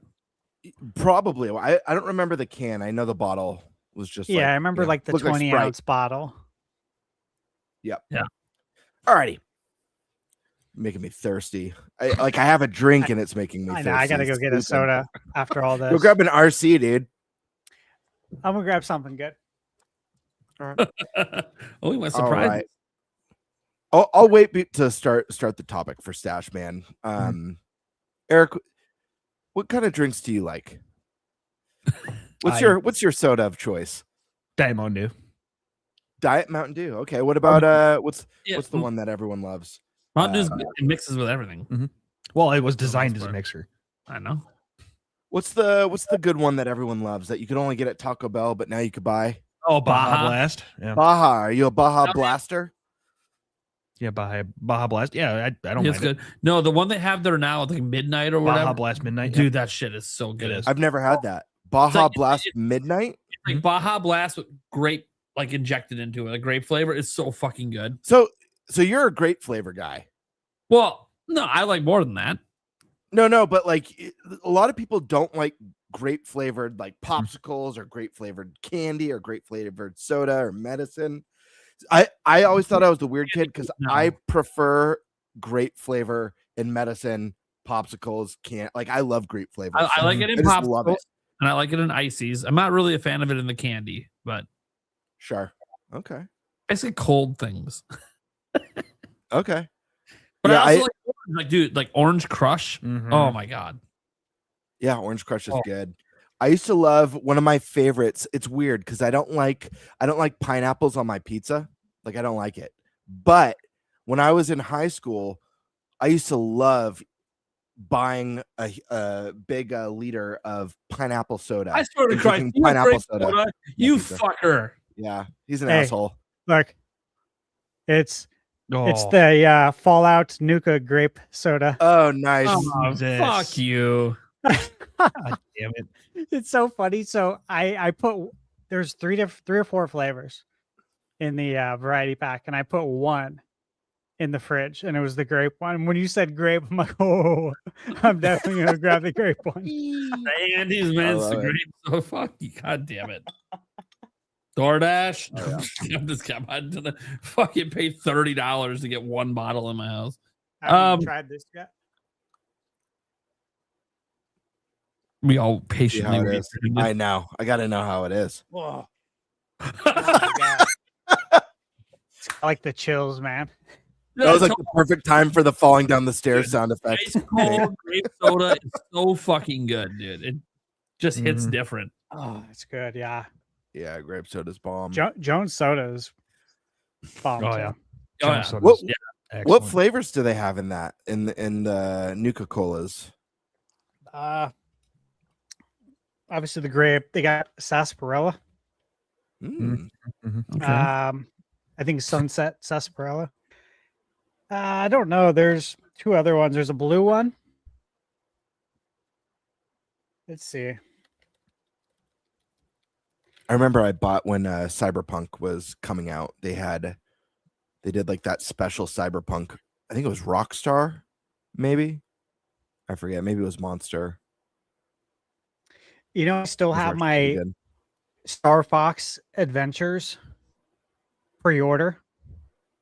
Probably. I don't remember the can. I know the bottle was just. Yeah, I remember like the 20-ounce bottle. Yep. Yeah. Alrighty. Making me thirsty. I have a drink and it's making me thirsty. I gotta go get a soda after all this. Go grab an RC, dude. I'm gonna grab something good. All right. Oh, we went surprised. Right. I'll wait to start the topic for Stash Man. Eric, what kind of drinks do you like? What's your soda of choice? Diet Mountain Dew. Diet Mountain Dew. Okay. What about what's the one that everyone loves? Mountain Dew it mixes with everything. Well, it was designed as a mixer. I know. What's the good one that everyone loves that you could only get at Taco Bell, but now you could buy? Oh, Baja Baja. Blast. Yeah. Baja. Are you a Baja Blaster? Yeah, Baja Blast. Yeah, I don't It's mind good. No, the one they have there now, like midnight or it. whatever. Baja Blast Midnight. Dude, that shit is so good. It is. I've never had that. Baja like- Blast Midnight. It's like Baja Blast with grape like injected into it. A grape flavor is so fucking good. So you're a grape flavor guy. Well, no, I like more than that. No, but like a lot of people don't like grape flavored like popsicles or grape flavored candy or grape flavored soda or medicine. I always thought I was the weird kid because No. I prefer grape flavor in medicine, popsicles, can't like I love grape flavor. I like it in I just love popsicles it. and I like it in ices. I'm not really a fan of it in the candy, but Sure. Okay. basically cold things. Okay. But Yeah, I also I- like orange, like dude, like Orange Crush. Mhm. Oh my god. Yeah, Orange Crush is Oh. good. I used to love one of my favorites. It's weird because I don't like pineapples on my pizza. Like I don't like it. But when I was in high school, I used to love buying a big liter of pineapple soda. I swear to and Christ, drinking you pineapple grape soda. soda, you pizza. fucker. Yeah, he's an Hey. asshole. Look, it's Oh, the Fallout Nuka grape soda. Oh, nice. Oh, Jesus. fuck you. God damn it. It's so funny. So I put there's three or four flavors in the variety pack, and I put one in the fridge, and it was the grape one. When you said grape, I'm like, oh, I'm definitely gonna grab the grape one. Andy's man, it's the love it. grape. So fuck you. God damn it. DoorDash. Oh, I'm just kidding. To the fucking pay $30 to get one bottle in my house. Have you Um, tried this yet? We all See patiently how it wait. is. I know. I got to know how it is. Whoa. Oh my God. I like the chills, man. That was like the perfect time for the falling down the stairs sound effect. Ice cold grape soda is so fucking good, dude. It just hits Mhm. different. Oh, it's good. Yeah. Yeah, grape soda's bomb. Jones soda is bomb. Oh, too. yeah. Oh, yeah. Soda's What excellent. what flavors do they have in that in the Nuka Colas? Obviously the grape. They got sarsaparilla. Mm. Mhm. Okay. I think sunset sarsaparilla. I don't know. There's two other ones. There's a blue one. Let's see. I remember I bought when Cyberpunk was coming out. They did like that special Cyberpunk. I think it was Rockstar, maybe. I forget. Maybe it was Monster. You know, I still Those have were my good. Star Fox Adventures pre-order.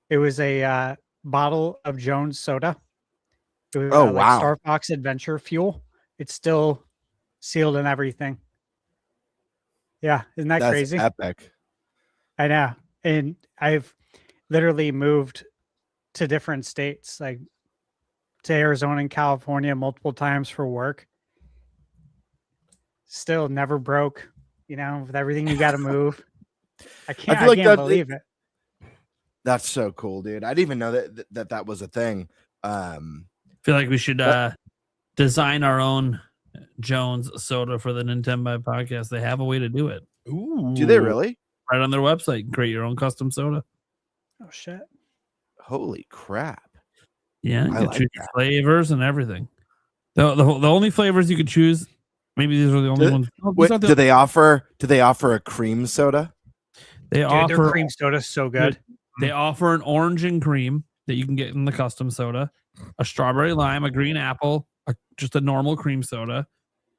It was a bottle of Jones soda. It was, Oh, like wow. Star Fox Adventure fuel. It's still sealed and everything. Yeah, isn't that That's crazy? epic. I know. And I've literally moved to different states, like to Arizona and California multiple times for work. Still never broke, you know, with everything you got to move. I can't feel like that- believe it. That's so cool, dude. I didn't even know that was a thing. Feel like we should design our own Jones soda for the Nintenbyte podcast. They have a way to do it. Ooh. Do they really? Right on their website. Create your own custom soda. Oh shit. Holy crap. Yeah, you I can like choose your flavors and everything. The only flavors you could choose, maybe these are the only ones. No, these Wait, aren't the- do they offer a cream soda? they Dude, offer their cream soda is so good. They offer an orange and cream that you can get in the custom soda, a strawberry lime, a green apple, just a normal cream soda,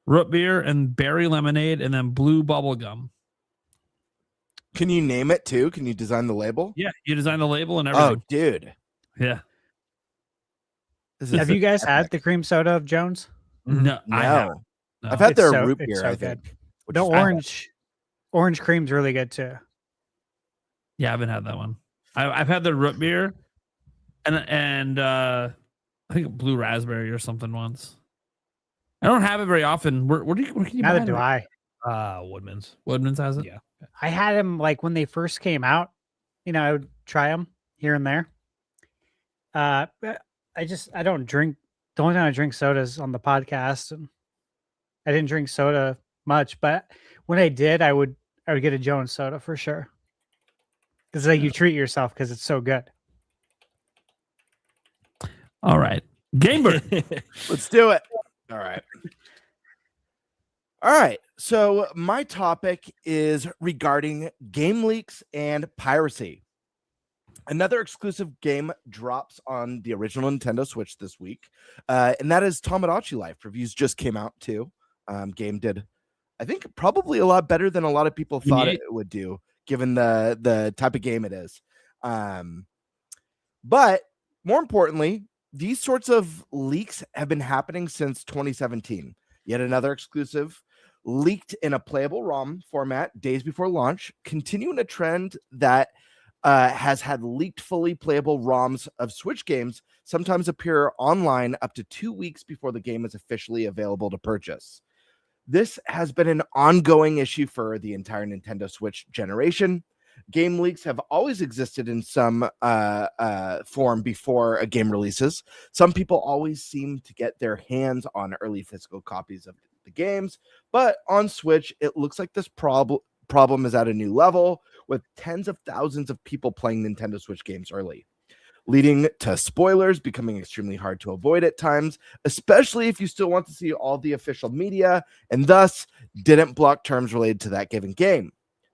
root beer and berry lemonade, and then blue bubble gum. Can you name it too? Can you design the label? Yeah, you design the label and Oh, everything. dude. Yeah. This is Have you guys had the cream soda of Jones? No, I have. No. No. I've had It's their so- root it's beer, so I good. think. which The is- orange cream's really good too. Yeah, I haven't had that one. I've had the root beer and I think blue raspberry or something once. I don't have it very often. Where can you buy Neither do it? I. Woodman's. Woodman's has it. Yeah. I had them like when they first came out. You know, I would try them here and there. But I don't drink. The only time I drink sodas on the podcast, and I didn't drink soda much, but when I did, I would get a Jones soda for sure. It's like you treat yourself because it's so good. All right. Gamer. Let's do it. All right. All right. So my topic is regarding game leaks and piracy. Another exclusive game drops on the original Nintendo Switch this week, and that is Tamagotchi Life. Reviews just came out too. Game did, I think, probably a lot better than a lot of people thought it would do, given the type of game it is. But more importantly, these sorts of leaks have been happening since 2017. Yet another exclusive leaked in a playable ROM format days before launch, continuing a trend that has had leaked fully playable ROMs of Switch games sometimes appear online up to 2 weeks before the game is officially available to purchase. This has been an ongoing issue for the entire Nintendo Switch generation. Game leaks have always existed in some form before a game releases. Some people always seem to get their hands on early physical copies of the games, but on Switch, it looks like this problem is at a new level, with tens of thousands of people playing Nintendo Switch games early, leading to spoilers becoming extremely hard to avoid at times, especially if you still want to see all the official media and thus didn't block terms related to that given game.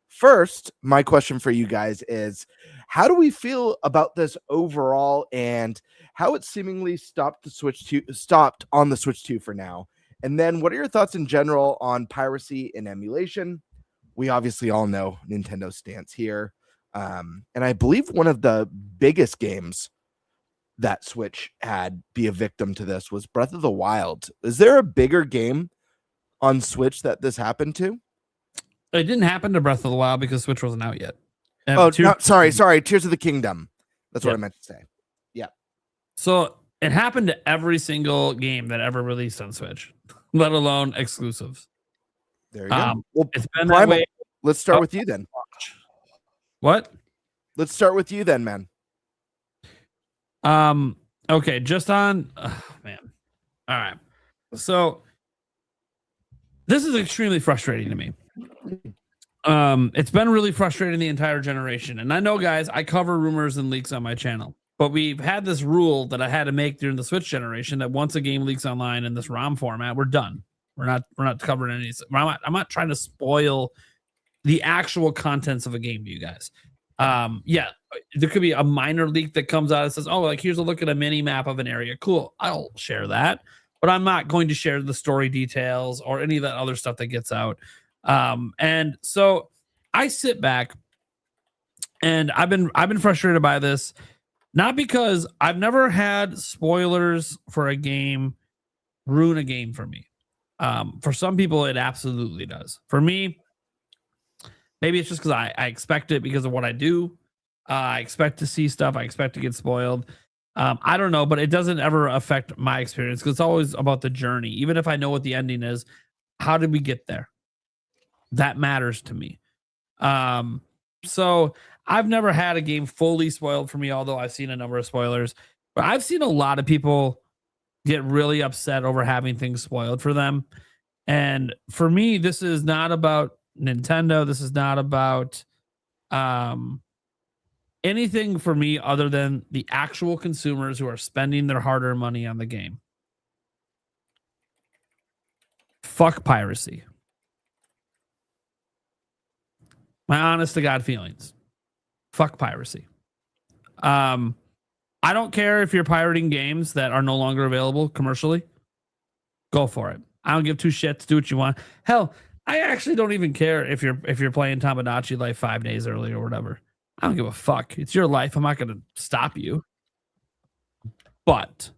First, my question for you guys is, how do we feel about this overall and how it seemingly stopped on the Switch 2 for now? And then what are your thoughts in general on piracy and emulation? We obviously all know Nintendo's stance here. And I believe one of the biggest games that Switch had be a victim to this was Breath of the Wild. Is there a bigger game on Switch that this happened to? It didn't happen to Breath of the Wild because Switch wasn't out yet. Sorry. Tears of the Kingdom. That's what I meant to say. Yeah. So it happened to every single game that ever released on Switch, let alone exclusives. There you go. Well, it's been that way. Let's start with you then. What? Let's start with you then, man. Okay, just on man. All right. So this is extremely frustrating to me. It's been really frustrating the entire generation. And I know, guys, I cover rumors and leaks on my channel, but we've had this rule that I had to make during the Switch generation that once a game leaks online in this ROM format, we're done. We're not covering any. I'm not trying to spoil the actual contents of a game to you guys. Yeah, there could be a minor leak that comes out and says, oh, like here's a look at a mini map of an area. Cool. I'll share that, but I'm not going to share the story details or any of that other stuff that gets out. And so I sit back and I've been frustrated by this, not because I've never had spoilers for a game ruin a game for me. For some people, it absolutely does. For me, maybe it's just because I expect it because of what I do. I expect to see stuff. I expect to get spoiled. I don't know, but it doesn't ever affect my experience because it's always about the journey. Even if I know what the ending is, how did we get there? That matters to me. So I've never had a game fully spoiled for me, although I've seen a number of spoilers. But I've seen a lot of people get really upset over having things spoiled for them. And for me, this is not about Nintendo. This is not about anything for me other than the actual consumers who are spending their hard-earned money on the game. Fuck piracy. My honest to God feelings. Fuck piracy. I don't care if you're pirating games that are no longer available commercially. Go for it. I don't give two shits. Do what you want. Hell, I actually don't even care if you're playing Tamagotchi Life 5 days early or whatever. I don't give a fuck. It's your life. I'm not going to stop you. But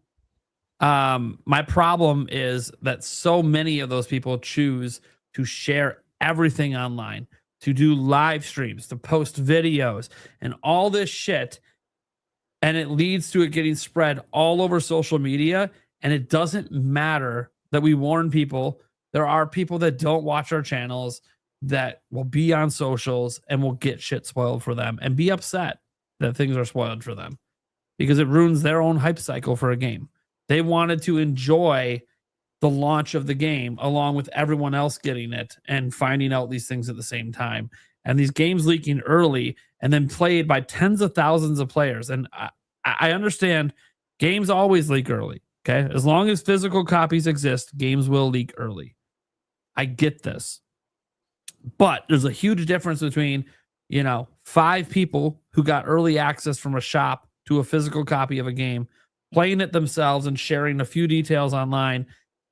my problem is that so many of those people choose to share everything online, to do live streams, to post videos, and all this shit. And it leads to it getting spread all over social media. And it doesn't matter that we warn people. There are people that don't watch our channels that will be on socials and will get shit spoiled for them and be upset that things are spoiled for them because it ruins their own hype cycle for a game. They wanted to enjoy the launch of the game along with everyone else getting it and finding out these things at the same time. And these games leaking early and then played by tens of thousands of players. And I understand games always leak early. Okay. As long as physical copies exist, games will leak early. I get this. But there's a huge difference between, 5 people who got early access from a shop to a physical copy of a game, playing it themselves and sharing a few details online.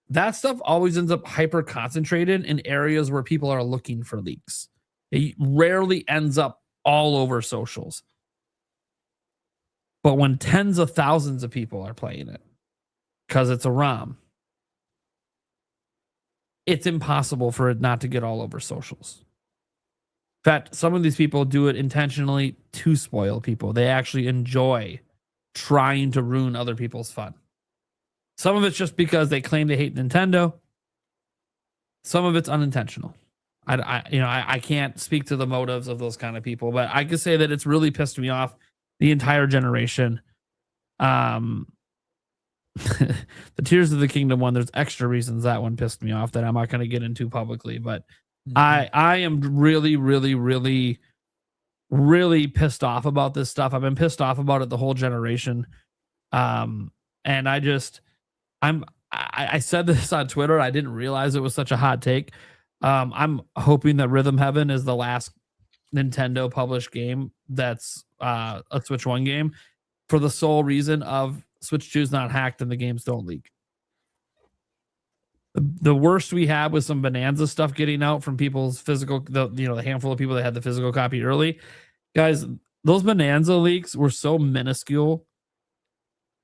That stuff always ends up hyper concentrated in areas where people are looking for leaks. It rarely ends up all over socials. But when tens of thousands of people are playing it because it's a ROM, it's impossible for it not to get all over socials. In fact, some of these people do it intentionally to spoil people. They actually enjoy trying to ruin other people's fun. Some of it's just because they claim they hate Nintendo. Some of it's unintentional. I can't speak to the motives of those kind of people, but I can say that it's really pissed me off the entire generation. The Tears of the Kingdom one, there's extra reasons that one pissed me off that I'm not going to get into publicly, but I am really, really, really, really pissed off about this stuff. I've been pissed off about it the whole generation. And I said this on Twitter. I didn't realize it was such a hot take. I'm hoping that Rhythm Heaven is the last Nintendo published game that's a Switch 1 game for the sole reason of Switch 2 is not hacked and the games don't leak. The worst we had was some Bonanza stuff getting out from people's physical, the handful of people that had the physical copy early. Guys, those Bonanza leaks were so minuscule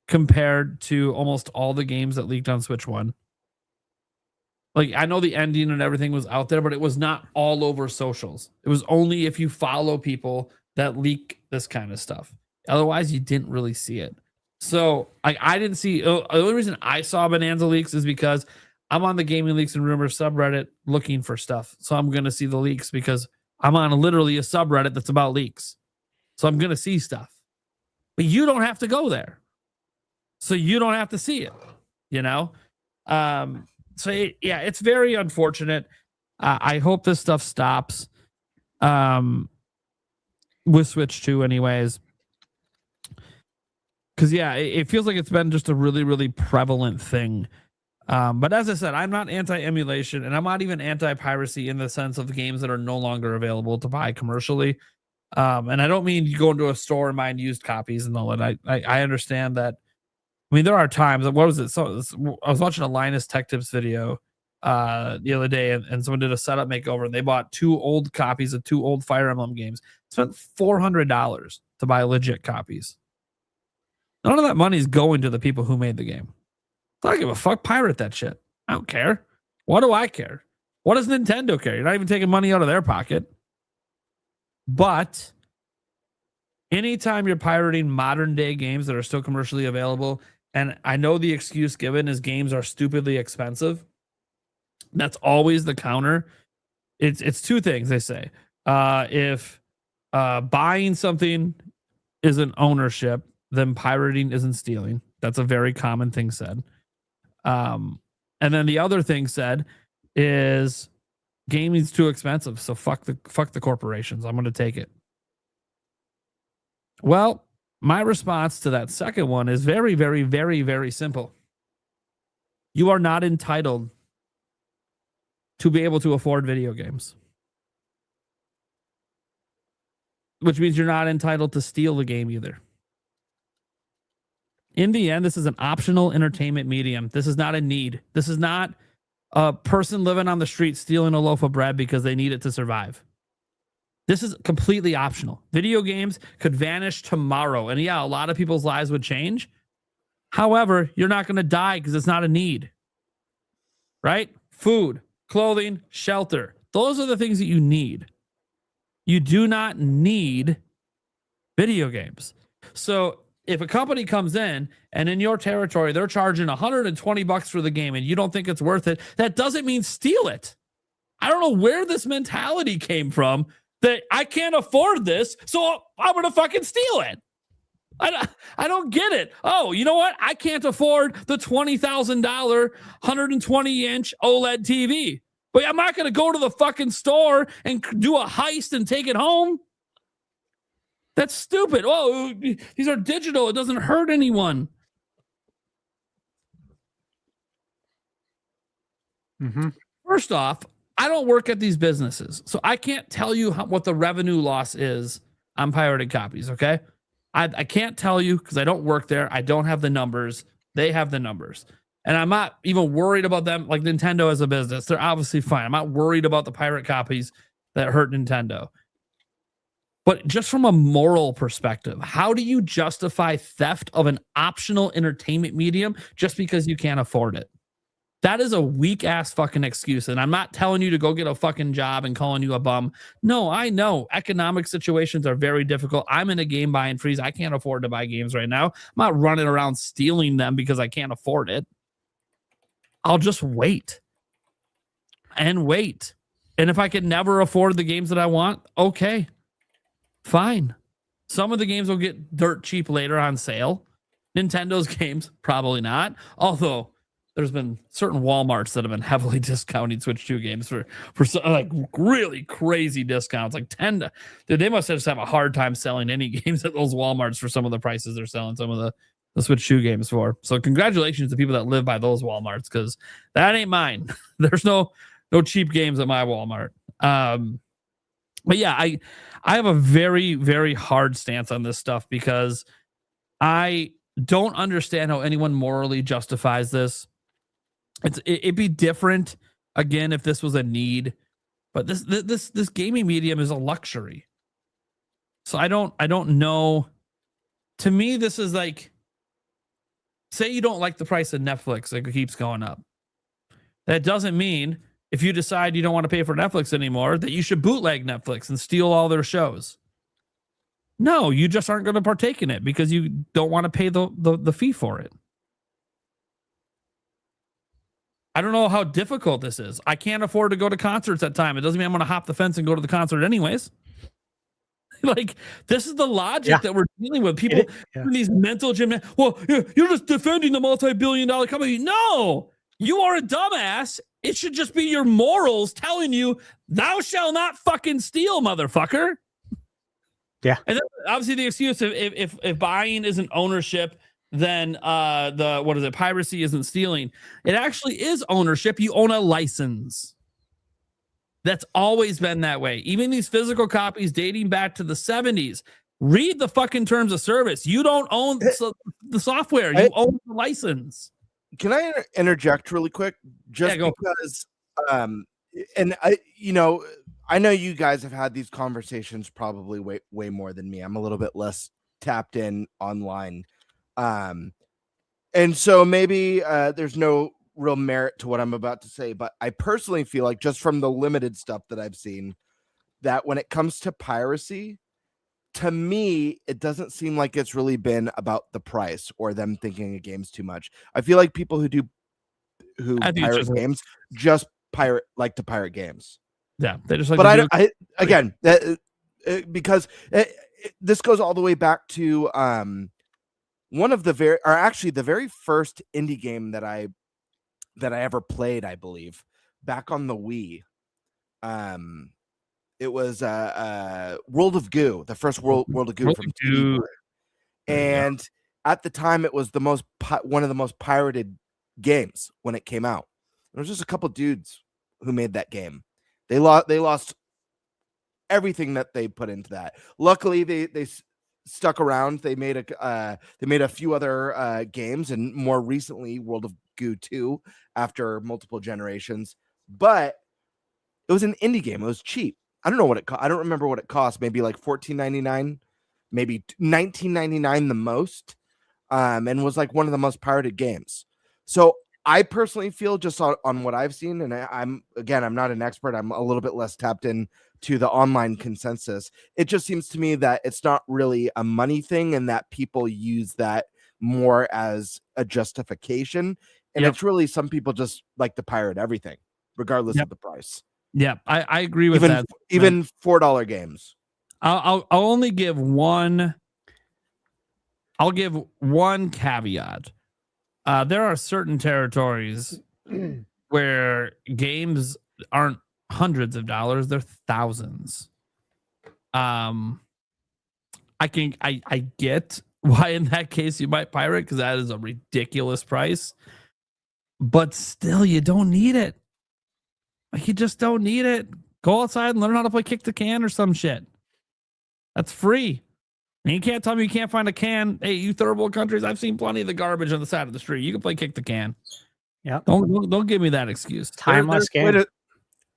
compared to almost all the games that leaked on Switch 1. Like, I know the ending and everything was out there, but it was not all over socials. It was only if you follow people that leak this kind of stuff. Otherwise, you didn't really see it. So I didn't see. The only reason I saw Bonanza leaks is because I'm on the Gaming Leaks and Rumors subreddit looking for stuff. So I'm going to see the leaks because I'm on literally a subreddit that's about leaks. So I'm going to see stuff. But you don't have to go there. So you don't have to see it, it's very unfortunate. I hope this stuff stops with Switch 2 anyways. Because, it feels like it's been just a really, really prevalent thing. But as I said, I'm not anti-emulation, and I'm not even anti-piracy in the sense of games that are no longer available to buy commercially. And I don't mean you go into a store and buy used copies and all that. I understand that. I mean, there are times. What was it? So I was watching a Linus Tech Tips video the other day, and someone did a setup makeover, and they bought 2 old copies of 2 old Fire Emblem games. Spent $400 to buy legit copies. None of that money is going to the people who made the game. I don't give a fuck. Pirate that shit. I don't care. What do I care? What does Nintendo care? You're not even taking money out of their pocket. But anytime you're pirating modern day games that are still commercially available, and I know the excuse given is games are stupidly expensive. That's always the counter. It's 2 things they say. If buying something isn't ownership, then pirating isn't stealing. That's a very common thing said. And then the other thing said is gaming's too expensive, so fuck the corporations. I'm going to take it. Well, my response to that second one is very, very, very, very simple. You are not entitled to be able to afford video games, which means you're not entitled to steal the game either. In the end, this is an optional entertainment medium. This is not a need. This is not a person living on the street stealing a loaf of bread because they need it to survive. This is completely optional. Video games could vanish tomorrow. And a lot of people's lives would change. However, you're not going to die because it's not a need. Right? Food, clothing, shelter. Those are the things that you need. You do not need video games. So if a company comes in and in your territory, they're charging $120 for the game and you don't think it's worth it, that doesn't mean steal it. I don't know where this mentality came from that I can't afford this, so I'm going to fucking steal it. I don't get it. Oh, you know what? I can't afford the $20,000 120-inch OLED TV. But I'm not going to go to the fucking store and do a heist and take it home. That's stupid. Oh, these are digital. It doesn't hurt anyone. Mm-hmm. First off, I don't work at these businesses, so I can't tell you what the revenue loss is on pirated copies, okay? I can't tell you because I don't work there. I don't have the numbers. They have the numbers. And I'm not even worried about them, like Nintendo as a business. They're obviously fine. I'm not worried about the pirate copies that hurt Nintendo. But just from a moral perspective, how do you justify theft of an optional entertainment medium just because you can't afford it? That is a weak ass fucking excuse. And I'm not telling you to go get a fucking job and calling you a bum. No, I know economic situations are very difficult. I'm in a game buying freeze. I can't afford to buy games right now. I'm not running around stealing them because I can't afford it. I'll just wait and wait. And if I can never afford the games that I want, okay, fine. Some of the games will get dirt cheap later on sale. Nintendo's games, probably not. Although there's been certain Walmarts that have been heavily discounting Switch 2 games for like really crazy discounts, like 10. They must just have a hard time selling any games at those Walmarts for some of the prices they're selling some of the Switch 2 games for. So congratulations to people that live by those Walmarts, because that ain't mine. There's no cheap games at my Walmart. But yeah, I have a very, very hard stance on this stuff because I don't understand how anyone morally justifies this. It'd be different again if this was a need, but this gaming medium is a luxury. So I don't know. To me, this is like, say you don't like the price of Netflix, like it keeps going up. That doesn't mean if you decide you don't want to pay for Netflix anymore that you should bootleg Netflix and steal all their shows. No, you just aren't going to partake in it because you don't want to pay the fee for it. I don't know how difficult this is. I can't afford to go to concerts at time. It doesn't mean I'm going to hop the fence and go to the concert anyways. Like, this is the logic that we're dealing with. People in these mental gymnastics. Well, you're just defending the multi-billion-dollar company. No, you are a dumbass. It should just be your morals telling you, thou shalt not fucking steal, motherfucker. Yeah. And then obviously the excuse if buying isn't ownership, then piracy isn't stealing. It actually is ownership. You own a license. That's always been that way. Even these physical copies dating back to the 70s. Read the fucking terms of service. You don't own the software. You own the license. Can I interject really quick? Just because, and I know you guys have had these conversations probably way more than me. I'm a little bit less tapped in online. And so maybe there's no real merit to what I'm about to say, but I personally feel like, just from the limited stuff that I've seen, that when it comes to piracy, to me, it doesn't seem like it's really been about the price or them thinking a game's too much. I feel like people who pirate games just like to pirate games. Yeah, they just like. But because this goes all the way back to one of the the very first indie game that I ever played, I believe, back on the Wii. It was World of Goo, the first World of Goo from Goo. And at the time, it was one of the most pirated games when it came out. There was just a couple dudes who made that game. They lost everything that they put into that. Luckily, they stuck around. They made a few other games, and more recently, World of Goo 2 after multiple generations. But it was an indie game. It was cheap. I don't know what it cost. I don't remember what it cost. Maybe like $14.99, maybe $19.99 the most, and was like one of the most pirated games. So I personally feel, just on what I've seen, and I'm not an expert. I'm a little bit less tapped in to the online consensus. It just seems to me that it's not really a money thing, and that people use that more as a justification. And it's really, some people just like to pirate everything, regardless of the price. Yeah, I agree with that. Even $4 games. I'll only give one I'll give one caveat. There are certain territories where games aren't hundreds of dollars, they're thousands. I get why in that case you might pirate, because that is a ridiculous price. But still, you don't need it. Like, you just don't need it. Go outside and learn how to play kick the can or some shit. That's free. And you can't tell me you can't find a can. Hey, you third world countries, I've seen plenty of the garbage on the side of the street. You can play kick the can. Yeah. Don't give me that excuse. Timeless game.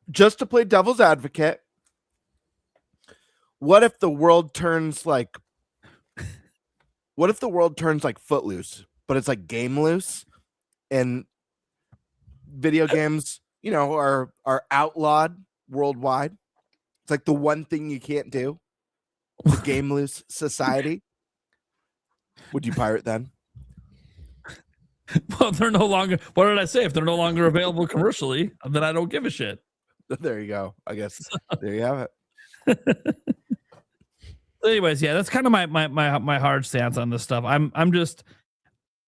Just to play devil's advocate, what if the world turns like Footloose, but it's like Game Loose, and video games, are outlawed worldwide. It's like the one thing you can't do. The Game Loose society. Would you pirate then? Well, they're no longer. What did I say? If they're no longer available commercially, then I don't give a shit. There you go. I guess there you have it. Anyways, yeah, that's kind of my hard stance on this stuff. I'm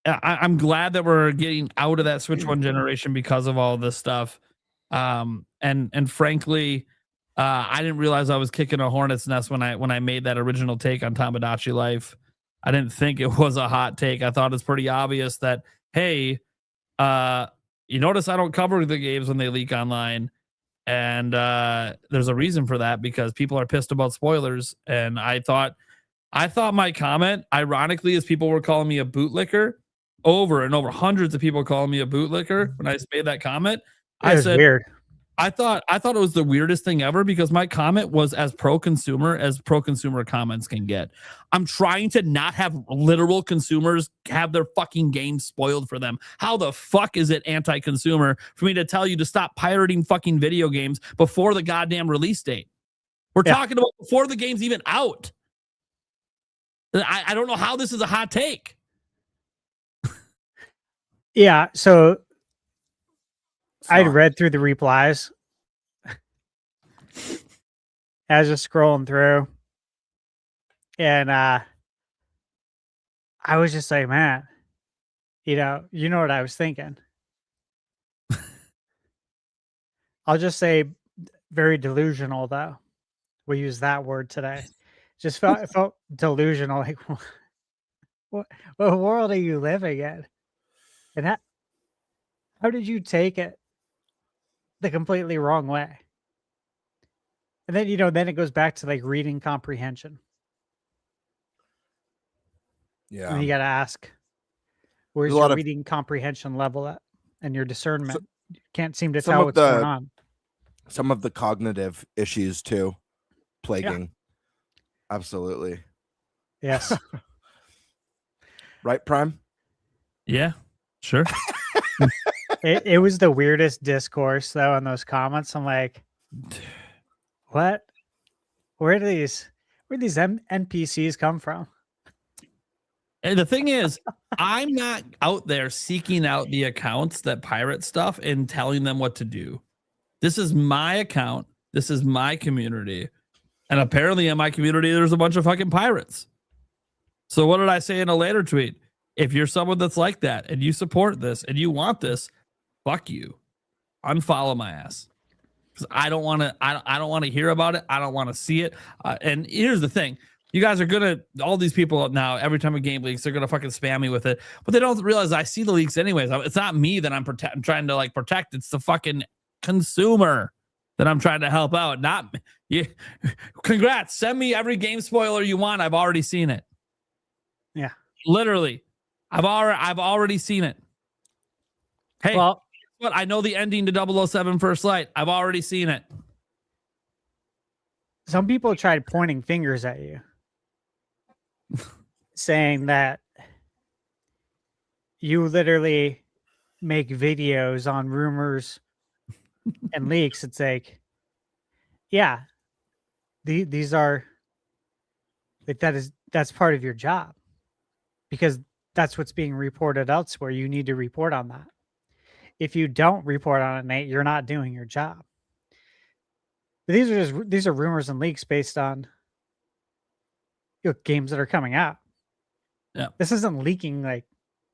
I'm glad that we're getting out of that Switch 1 generation because of all this stuff. And frankly, I didn't realize I was kicking a hornet's nest when I made that original take on Tamagotchi Life. I didn't think it was a hot take. I thought it's pretty obvious that, hey, you notice I don't cover the games when they leak online. And there's a reason for that, because people are pissed about spoilers. And I thought my comment, ironically, as people were calling me a bootlicker, over and over, hundreds of people calling me a bootlicker when I made that comment. I said, weird. I thought it was the weirdest thing ever, because my comment was as pro-consumer as pro-consumer comments can get. I'm trying to not have literal consumers have their fucking games spoiled for them. How the fuck is it anti-consumer for me to tell you to stop pirating fucking video games before the goddamn release date? We're talking about before the game's even out. I don't know how this is a hot take. Yeah, so I'd read through the replies. I was just scrolling through, and I was just like, man, you know what I was thinking. I'll just say very delusional, though. We use that word today. Just felt delusional. Like, what world are you living in? And how did you take it the completely wrong way? And then, then it goes back to like reading comprehension. Yeah. And you got to ask, where's your reading comprehension level at, and your discernment? You can't seem to tell what's going on. Some of the cognitive issues too, plaguing. Yeah. Absolutely. Yes. Right, Prime? Yeah, sure. It was the weirdest discourse though in those comments. I'm like, what? Where do these NPCs come from? And the thing is, I'm not out there seeking out the accounts that pirate stuff and telling them what to do. This is my account. This is my community. And apparently in my community, there's a bunch of fucking pirates. So what did I say in a later tweet? If you're someone that's like that and you support this and you want this, fuck you. Unfollow my ass. Because I don't want to hear about it. I don't want to see it. And here's the thing. You guys are all these people now, every time a game leaks, they're going to fucking spam me with it. But they don't realize I see the leaks anyways. It's not me that I'm trying to like protect. It's the fucking consumer that I'm trying to help out. Not you. Congrats. Send me every game spoiler you want. I've already seen it. Yeah. Literally. I've already seen it. Hey, well, what? I know the ending to 007 First Light. I've already seen it. Some people tried pointing fingers at you, saying that you literally make videos on rumors and leaks. It's like, yeah, these are like that's part of your job, because that's what's being reported elsewhere. You need to report on that. If you don't report on it, Nate, you're not doing your job. But these are rumors and leaks based on games that are coming out. Yeah. This isn't leaking like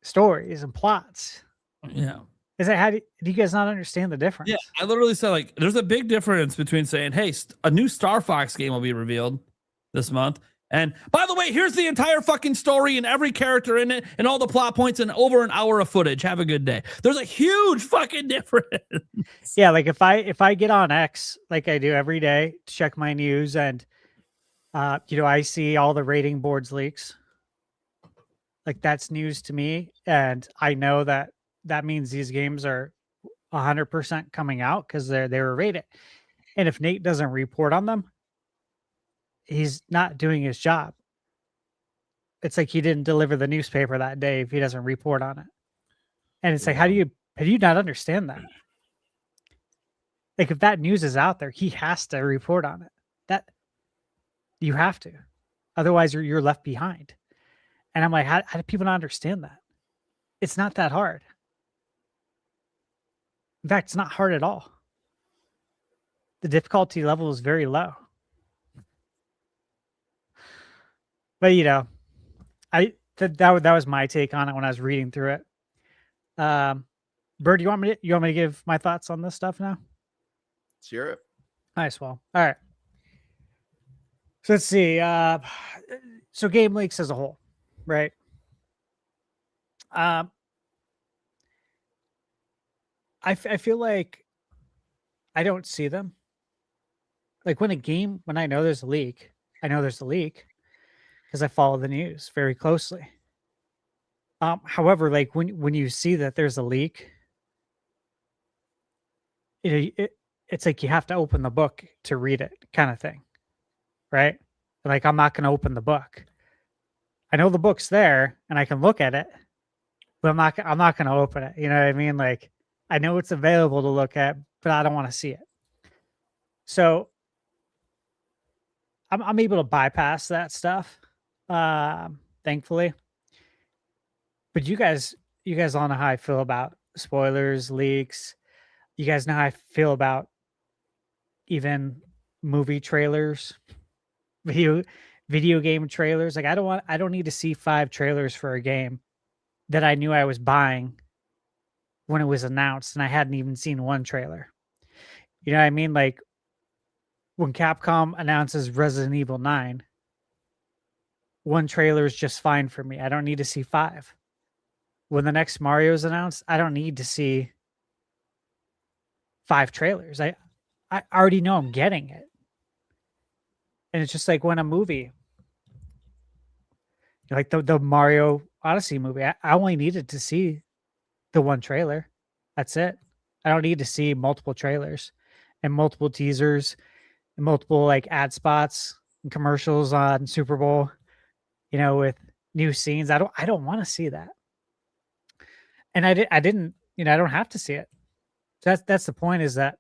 stories and plots. Yeah. Is that do you guys not understand the difference? Yeah, I literally said like, there's a big difference between saying, "Hey, a new Star Fox game will be revealed this month," and by the way, here's the entire fucking story and every character in it and all the plot points and over an hour of footage. Have a good day. There's a huge fucking difference. Yeah, like if I get on X like I do every day to check my news and I see all the rating boards leaks. Like that's news to me, and I know that means these games are 100% coming out because they were rated. And if Nate doesn't report on them, he's not doing his job. It's like he didn't deliver the newspaper that day if he doesn't report on it. And it's like, how do you not understand that? Like if that news is out there, he has to report on it. That you have to, otherwise you're left behind. And I'm like, how do people not understand that? It's not that hard. In fact, it's not hard at all. The difficulty level is very low. But that was my take on it when I was reading through it. Bird, you want me to give my thoughts on this stuff now? Let's hear it. Nice. Well, all right. So let's see. So game leaks as a whole, right? I feel like I don't see them. Like when I know there's a leak, I know there's a leak because I follow the news very closely. However, like when you see that there's a leak, it's like you have to open the book to read it, kind of thing, right? Like I'm not going to open the book. I know the book's there and I can look at it, but I'm not going to open it. You know what I mean? Like I know it's available to look at, but I don't want to see it. So I'm able to bypass that stuff, thankfully. But you guys all know how I feel about spoilers, leaks. You guys know how I feel about even movie trailers, video game trailers. Like I don't need to see 5 trailers for a game that I knew I was buying when it was announced and I hadn't even seen one trailer. You know what I mean? Like when Capcom announces Resident Evil 9, one trailer is just fine for me. I don't need to see 5. When the next Mario is announced, I don't need to see 5 trailers. I already know I'm getting it. And it's just like when a movie, like the Mario Odyssey movie, I only needed to see the one trailer. That's it. I don't need to see multiple trailers and multiple teasers and multiple like ad spots and commercials on Super Bowl, with new scenes. I don't want to see that. And I didn't, I don't have to see it. So that's the point, is that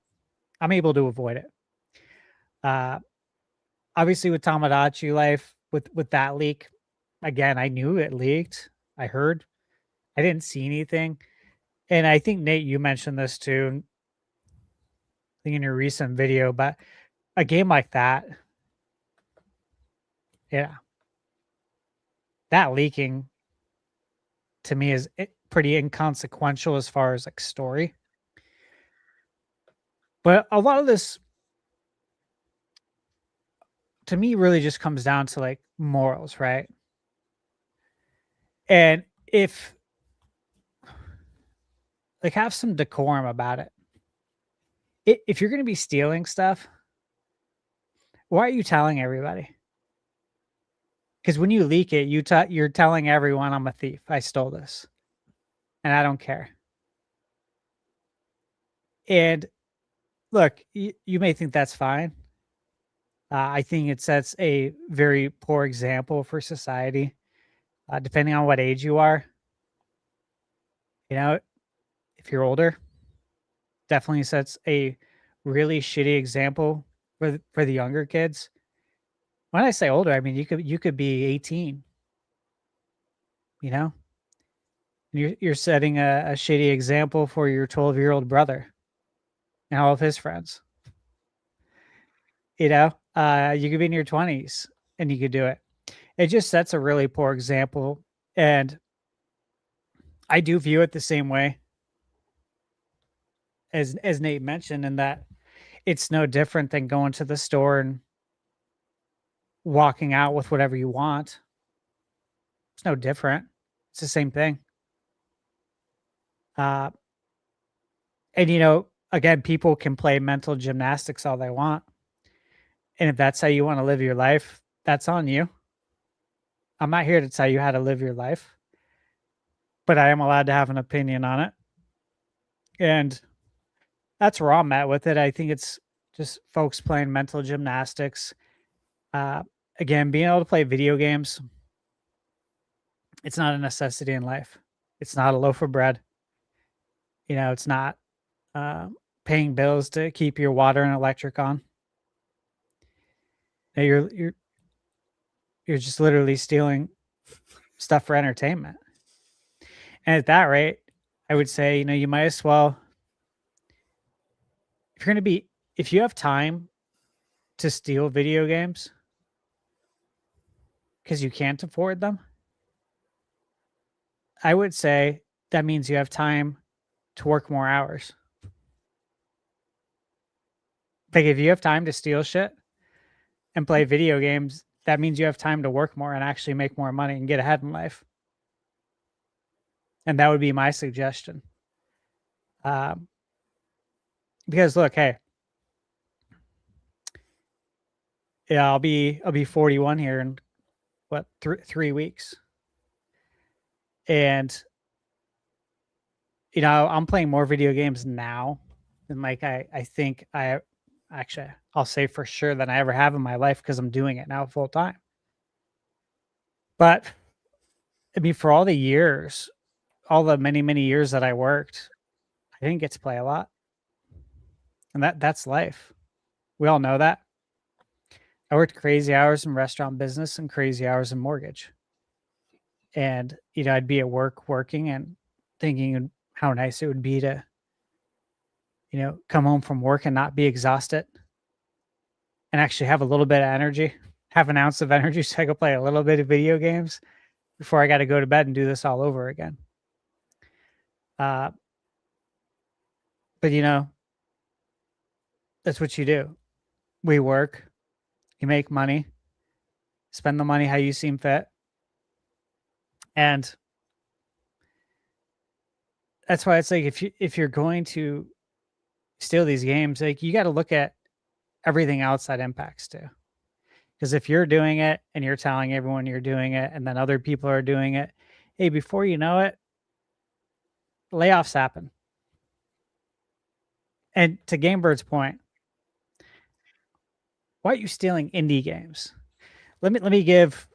I'm able to avoid it. Obviously with Tamagotchi Life, with that leak, again, I knew it leaked. I heard. I didn't see anything. And I think, Nate, you mentioned this too, I think in your recent video, but a game like that, yeah, that leaking to me is pretty inconsequential as far as like story. But a lot of this, to me, really just comes down to like morals, right? And if like have some decorum about it. If you're going to be stealing stuff, why are you telling everybody? Because when you leak it, you're telling everyone I'm a thief. I stole this, and I don't care. And look, you may think that's fine. I think it sets a very poor example for society, depending on what age you are. If you're older, definitely sets a really shitty example for the younger kids. When I say older, I mean you could be 18. You're setting a shitty example for your 12-year-old brother and all of his friends. You could be in your 20s and you could do it. It just sets a really poor example And I do view it the same way as Nate mentioned, in that it's no different than going to the store and walking out with whatever you want. It's no different. It's the same thing. And again, people can play mental gymnastics all they want. And if that's how you want to live your life, that's on you. I'm not here to tell you how to live your life, but I am allowed to have an opinion on it. And that's where I'm at with it. I think it's just folks playing mental gymnastics. Again, being able to play video games, it's not a necessity in life. It's not a loaf of bread. It's not paying bills to keep your water and electric on. You're just literally stealing stuff for entertainment. And at that rate, I would say, you might as well, if you have time to steal video games because you can't afford them, I would say that means you have time to work more hours. Like, if you have time to steal shit and play video games, that means you have time to work more and actually make more money and get ahead in life. And that would be my suggestion. Because look, hey, yeah, I'll be 41 here in what, 3 weeks. And I'm playing more video games now than I think I'll say for sure than I ever have in my life, because I'm doing it now full time. But for all the years, all the many, many years that I worked, I didn't get to play a lot. And that's life. We all know that. I worked crazy hours in restaurant business and crazy hours in mortgage. And, I'd be at work working and thinking how nice it would be to, come home from work and not be exhausted and actually have a little bit of energy, have an ounce of energy so I could play a little bit of video games before I got to go to bed and do this all over again. But, that's what you do. We work, you make money, spend the money how you seem fit. And that's why it's like, if you're going to steal these games, like, you got to look at everything else that impacts too. Because if you're doing it and you're telling everyone you're doing it, and then other people are doing it, hey, before you know it, layoffs happen. And to Gamebird's point, why are you stealing indie games? Let me give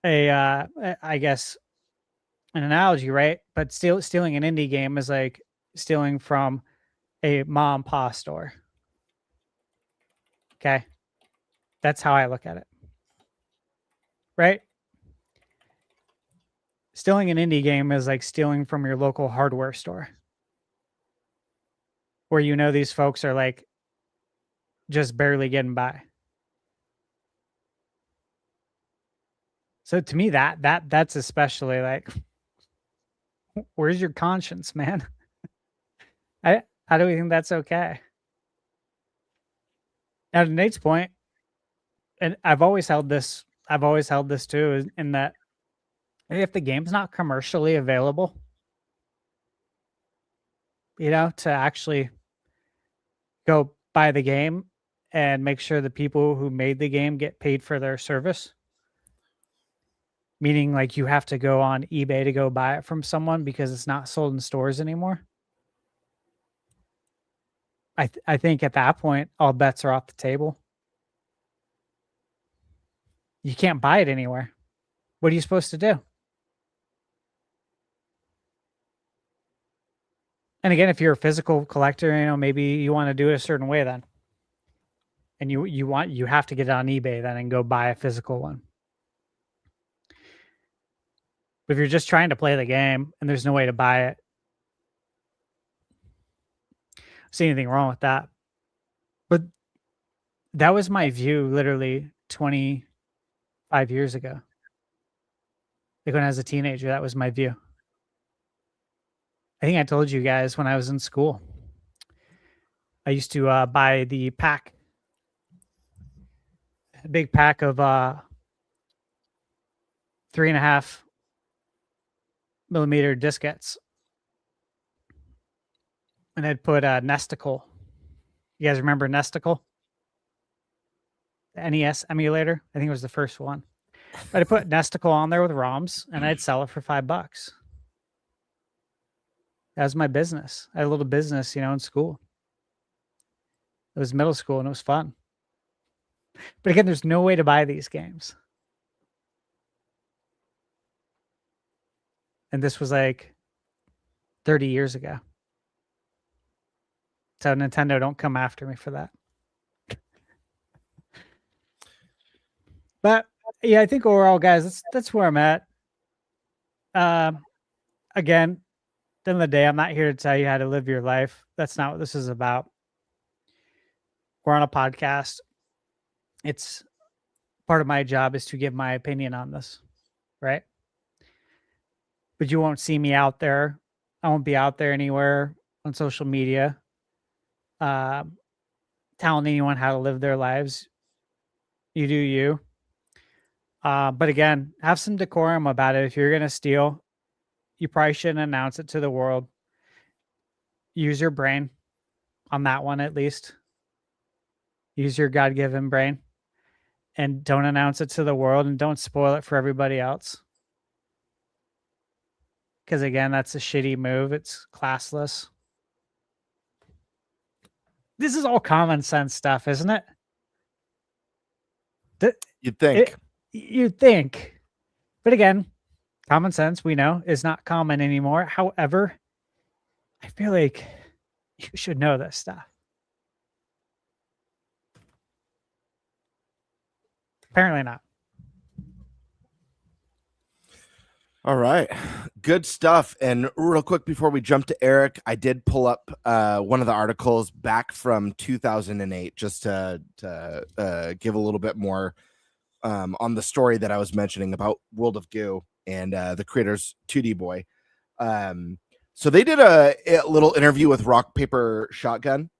I guess an analogy, right? But stealing an indie game is like stealing from a mom and pop store. Okay. That's how I look at it. Right? Stealing an indie game is like stealing from your local hardware store, where these folks are like just barely getting by. So to me, that's especially like, where's your conscience, man? How do we think that's okay? Now, to Nate's point, and I've always held this too, in that if the game's not commercially available, to actually go buy the game and make sure the people who made the game get paid for their service. Meaning, like, you have to go on eBay to go buy it from someone because it's not sold in stores anymore. I think at that point, all bets are off the table. You can't buy it anywhere. What are you supposed to do? And again, if you're a physical collector, maybe you want to do it a certain way then. And you have to get it on eBay then and go buy a physical one. But if you're just trying to play the game and there's no way to buy it, I don't see anything wrong with that. But that was my view literally 25 years ago. Like when I was a teenager, that was my view. I think I told you guys when I was in school, I used to buy the pack, a big pack of 3.5 millimeter diskettes. And I'd put Nesticle. You guys remember Nesticle? The NES emulator? I think it was the first one. But I put Nesticle on there with ROMs and I'd sell it for $5. That was my business. I had a little business, in school. It was middle school and it was fun. But again, there's no way to buy these games. And this was like 30 years ago. So Nintendo, don't come after me for that. But yeah, I think overall, guys, that's where I'm at. Again, at the end of the day, I'm not here to tell you how to live your life. That's not what this is about. We're on a podcast. It's part of my job is to give my opinion on this, right? But you won't see me out there. I won't be out there anywhere on social media telling anyone how to live their lives. You do you. But again, have some decorum about it. If you're going to steal, you probably shouldn't announce it to the world. Use your brain on that one, at least. Use your God-given brain and don't announce it to the world and don't spoil it for everybody else. Because again, that's a shitty move. It's classless. This is all common sense stuff, isn't it? You'd think. You'd think. But again, common sense, we know, is not common anymore. However, I feel like you should know this stuff. Apparently not. All right. Good stuff. And real quick before we jump to Eric, I did pull up one of the articles back from 2008 just to give a little bit more on the story that I was mentioning about World of Goo and the creators 2D Boy. So they did a little interview with Rock Paper Shotgun,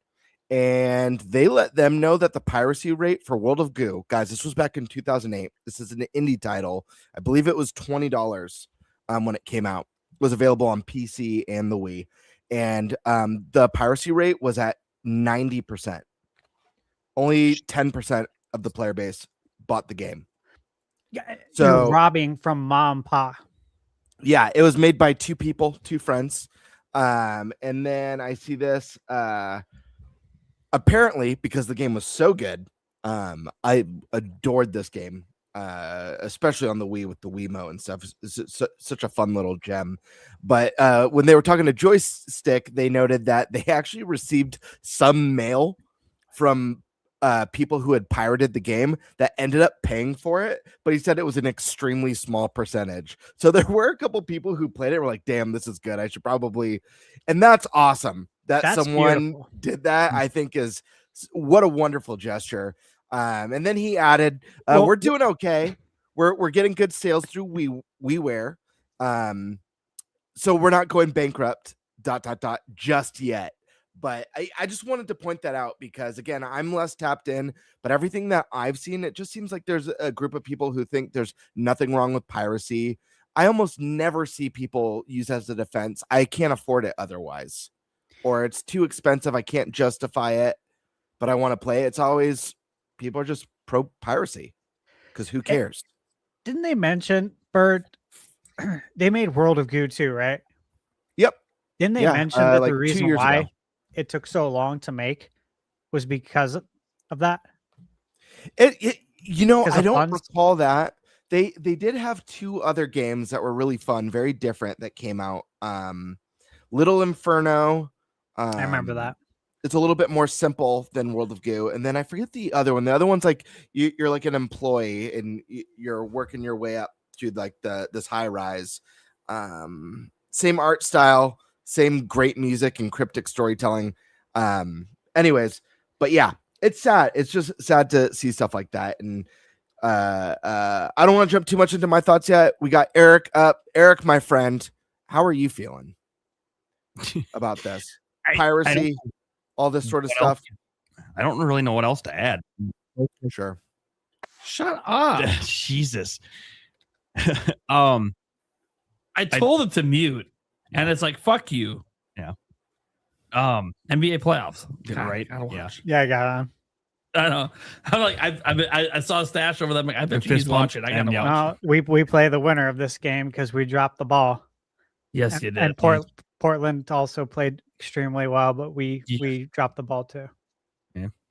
and they let them know that the piracy rate for World of Goo, guys, this was back in 2008. This is an indie title. I believe it was $20 when it came out. It was available on PC and the Wii. And the piracy rate was at 90%. Only 10% of the player base bought the game. Yeah, so you're robbing from mom and pa. Yeah, it was made by two people, two friends. And then I see this apparently because the game was so good. I adored this game, especially on the Wii with the Wiimote and stuff. It's such a fun little gem. But when they were talking to Joystick, they noted that they actually received some mail from people who had pirated the game that ended up paying for it, but he said it was an extremely small percentage. So there were a couple people who played it and were like, damn, this is good. I should probably, and that's awesome that someone did that. I think is what a wonderful gesture. And then he added, we're doing okay. We're getting good sales through WiiWare. So we're not going bankrupt, ... just yet. But I just wanted to point that out because, again, I'm less tapped in, but everything that I've seen, it just seems like there's a group of people who think there's nothing wrong with piracy. I almost never see people use as a defense. I can't afford it otherwise, or it's too expensive. I can't justify it, but I want to play it. It's always people are just pro piracy because who cares? Didn't they mention, Bert, they made World of Goo too, right? Yep. Didn't they mention that like the reason why it took so long to make was because of that? I don't recall that. They did have two other games that were really fun, very different, that came out. Little Inferno. I remember that. It's a little bit more simple than World of Goo. And then I forget the other one. The other one's like you're like an employee and you're working your way up through like this high rise. Same art style, same great music and cryptic storytelling. Anyways, but yeah, it's sad. It's just sad to see stuff like that. And I don't want to jump too much into my thoughts yet. We got Eric up. Eric, my friend, how are you feeling about this? Piracy, all this sort of stuff. I don't really know what else to add. Sure. Shut up. Jesus. I told it to mute, and it's like, fuck you. Yeah. NBA playoffs. Right. Yeah, I got on. I know. I'm like, I saw a stash over there. I'm like, I bet you he's watching. I gotta watch. We play the winner of this game because we dropped the ball. Yes, you did. And Portland also played extremely well, but we dropped the ball too.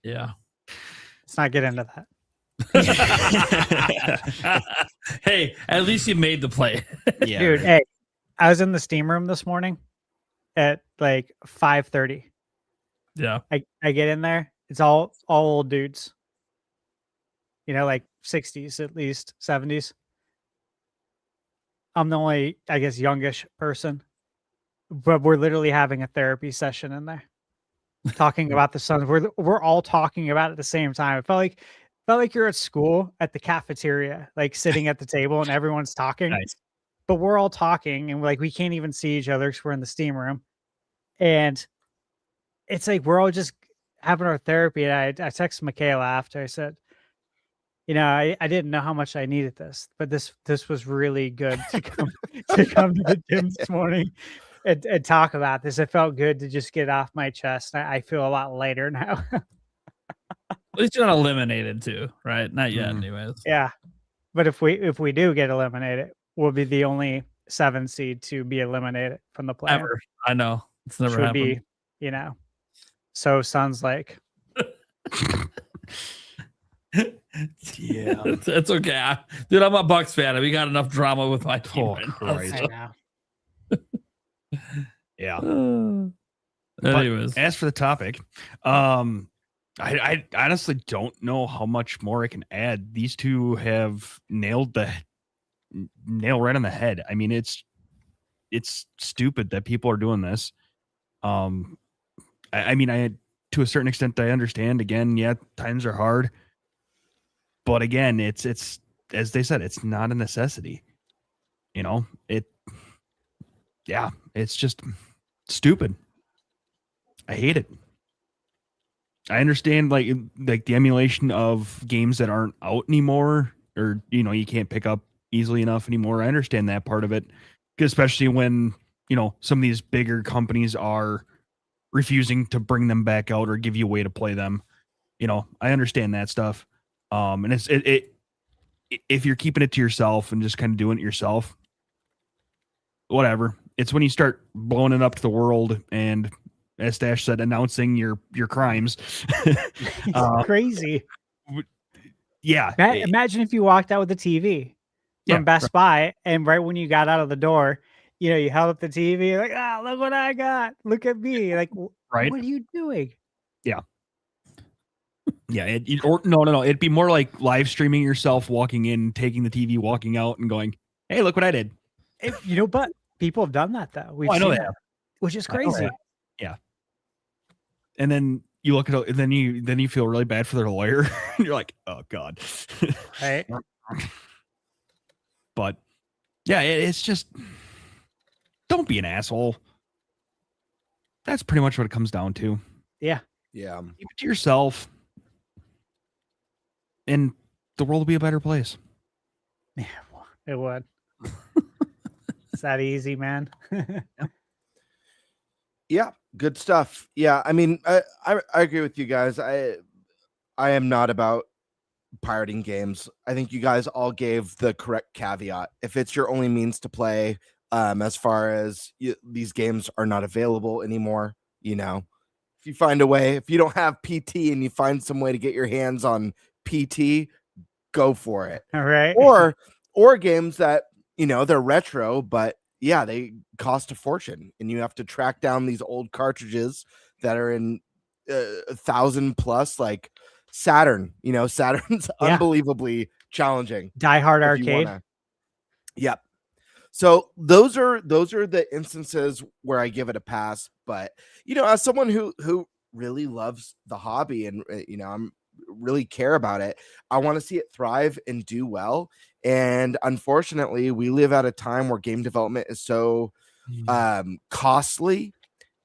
Yeah. Let's not get into that. Hey, at least you made the play. Yeah, dude. Hey, I was in the steam room this morning at like 5:30. Yeah. I get in there. It's all old dudes. You know, like 60s at least, 70s. I'm the only, I guess, youngish person. But we're literally having a therapy session in there. Talking about the Suns. We're all talking about it at the same time. It felt like you're at school at the cafeteria, like sitting at the table and everyone's talking. Nice. But we're all talking and like we can't even see each other because we're in the steam room. And it's like we're all just having our therapy. And I texted Michaela after. I said, you know, I didn't know how much I needed this, but this was really good to come to the gym this morning and talk about this. It felt good to just get it off my chest. I feel a lot lighter now. At least you're not eliminated too, right? Not yet, anyways. Yeah. But if we do get eliminated, we'll be the only 7 seed to be eliminated from the play. Ever. I know. It's never happened. Be, you know. So sounds like yeah. It's okay. Dude, I'm a Bucks fan. We got enough drama with my team. I know. Yeah. Anyways. As for the topic, I honestly don't know how much more I can add. These two have nailed the nail right on the head. I mean, it's stupid that people are doing this. I mean, to a certain extent, I understand. Again, yeah, times are hard, but again, it's as they said, it's not a necessity. You know, it's just stupid. I hate it. I understand like the emulation of games that aren't out anymore, or you know, you can't pick up easily enough anymore. I understand that part of it, especially when you know some of these bigger companies are refusing to bring them back out or give you a way to play them. You know, I understand that stuff. And it's if you're keeping it to yourself and just kind of doing it yourself, whatever. It's when you start blowing it up to the world and, as Stash said, announcing your crimes. Crazy. Yeah. Imagine if you walked out with a TV from Best Buy, and right when you got out of the door, you know, you held up the TV, like, look what I got. Look at me. Like, right? What are you doing? Yeah. Yeah. No. It'd be more like live streaming yourself, walking in, taking the TV, walking out, and going, "Hey, look what I did." You know, but people have done that though. I know that, which is crazy. Yeah. And then you look at it, and then you feel really bad for their lawyer. And you're like, "Oh God." Right. But yeah, it's just. Don't be an asshole. That's pretty much what it comes down to. Yeah. Keep it to yourself, and the world will be a better place. Yeah, it would. It's that easy, man. Yeah, good stuff. Yeah, I mean, I agree with you guys. I am not about pirating games. I think you guys all gave the correct caveat. If it's your only means to play, as far as these games are not available anymore, you know, if you find a way, if you don't have PT and you find some way to get your hands on PT, go for it. All right. Or games that, you know, they're retro, but yeah, they cost a fortune and you have to track down these old cartridges that are in 1,000+, like Saturn. You know, Saturn's unbelievably challenging. Die Hard Arcade. Yep. So those are the instances where I give it a pass. But you know, as someone who really loves the hobby, and you know, I'm really care about it. I want to see it thrive and do well. And unfortunately, we live at a time where game development is so costly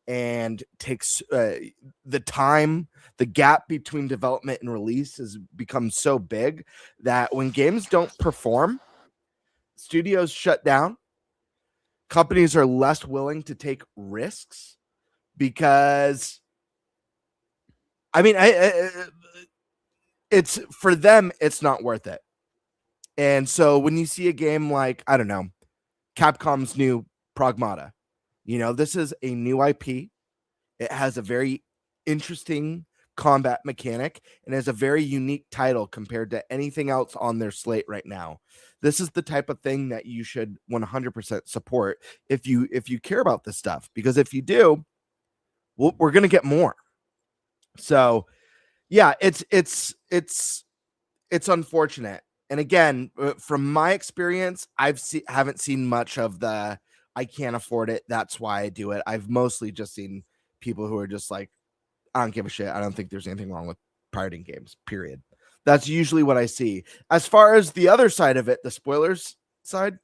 and takes the time. The gap between development and release has become so big that when games don't perform, studios shut down. Companies are less willing to take risks because, I mean, it's for them, it's not worth it. And so when you see a game like, I don't know, Capcom's new Pragmata, this is a new IP. It has a very interesting combat mechanic and has a very unique title compared to anything else on their slate right now. This is the type of thing that you should 100% support if you care about this stuff, because if you do, we're going to get more. So yeah, it's unfortunate. And again, from my experience, haven't seen much of the I can't afford it, that's why I do it. I've mostly just seen people who are just like, I don't give a shit. I don't think there's anything wrong with pirating games, period. That's usually what I see. As far as the other side of it, the spoilers side,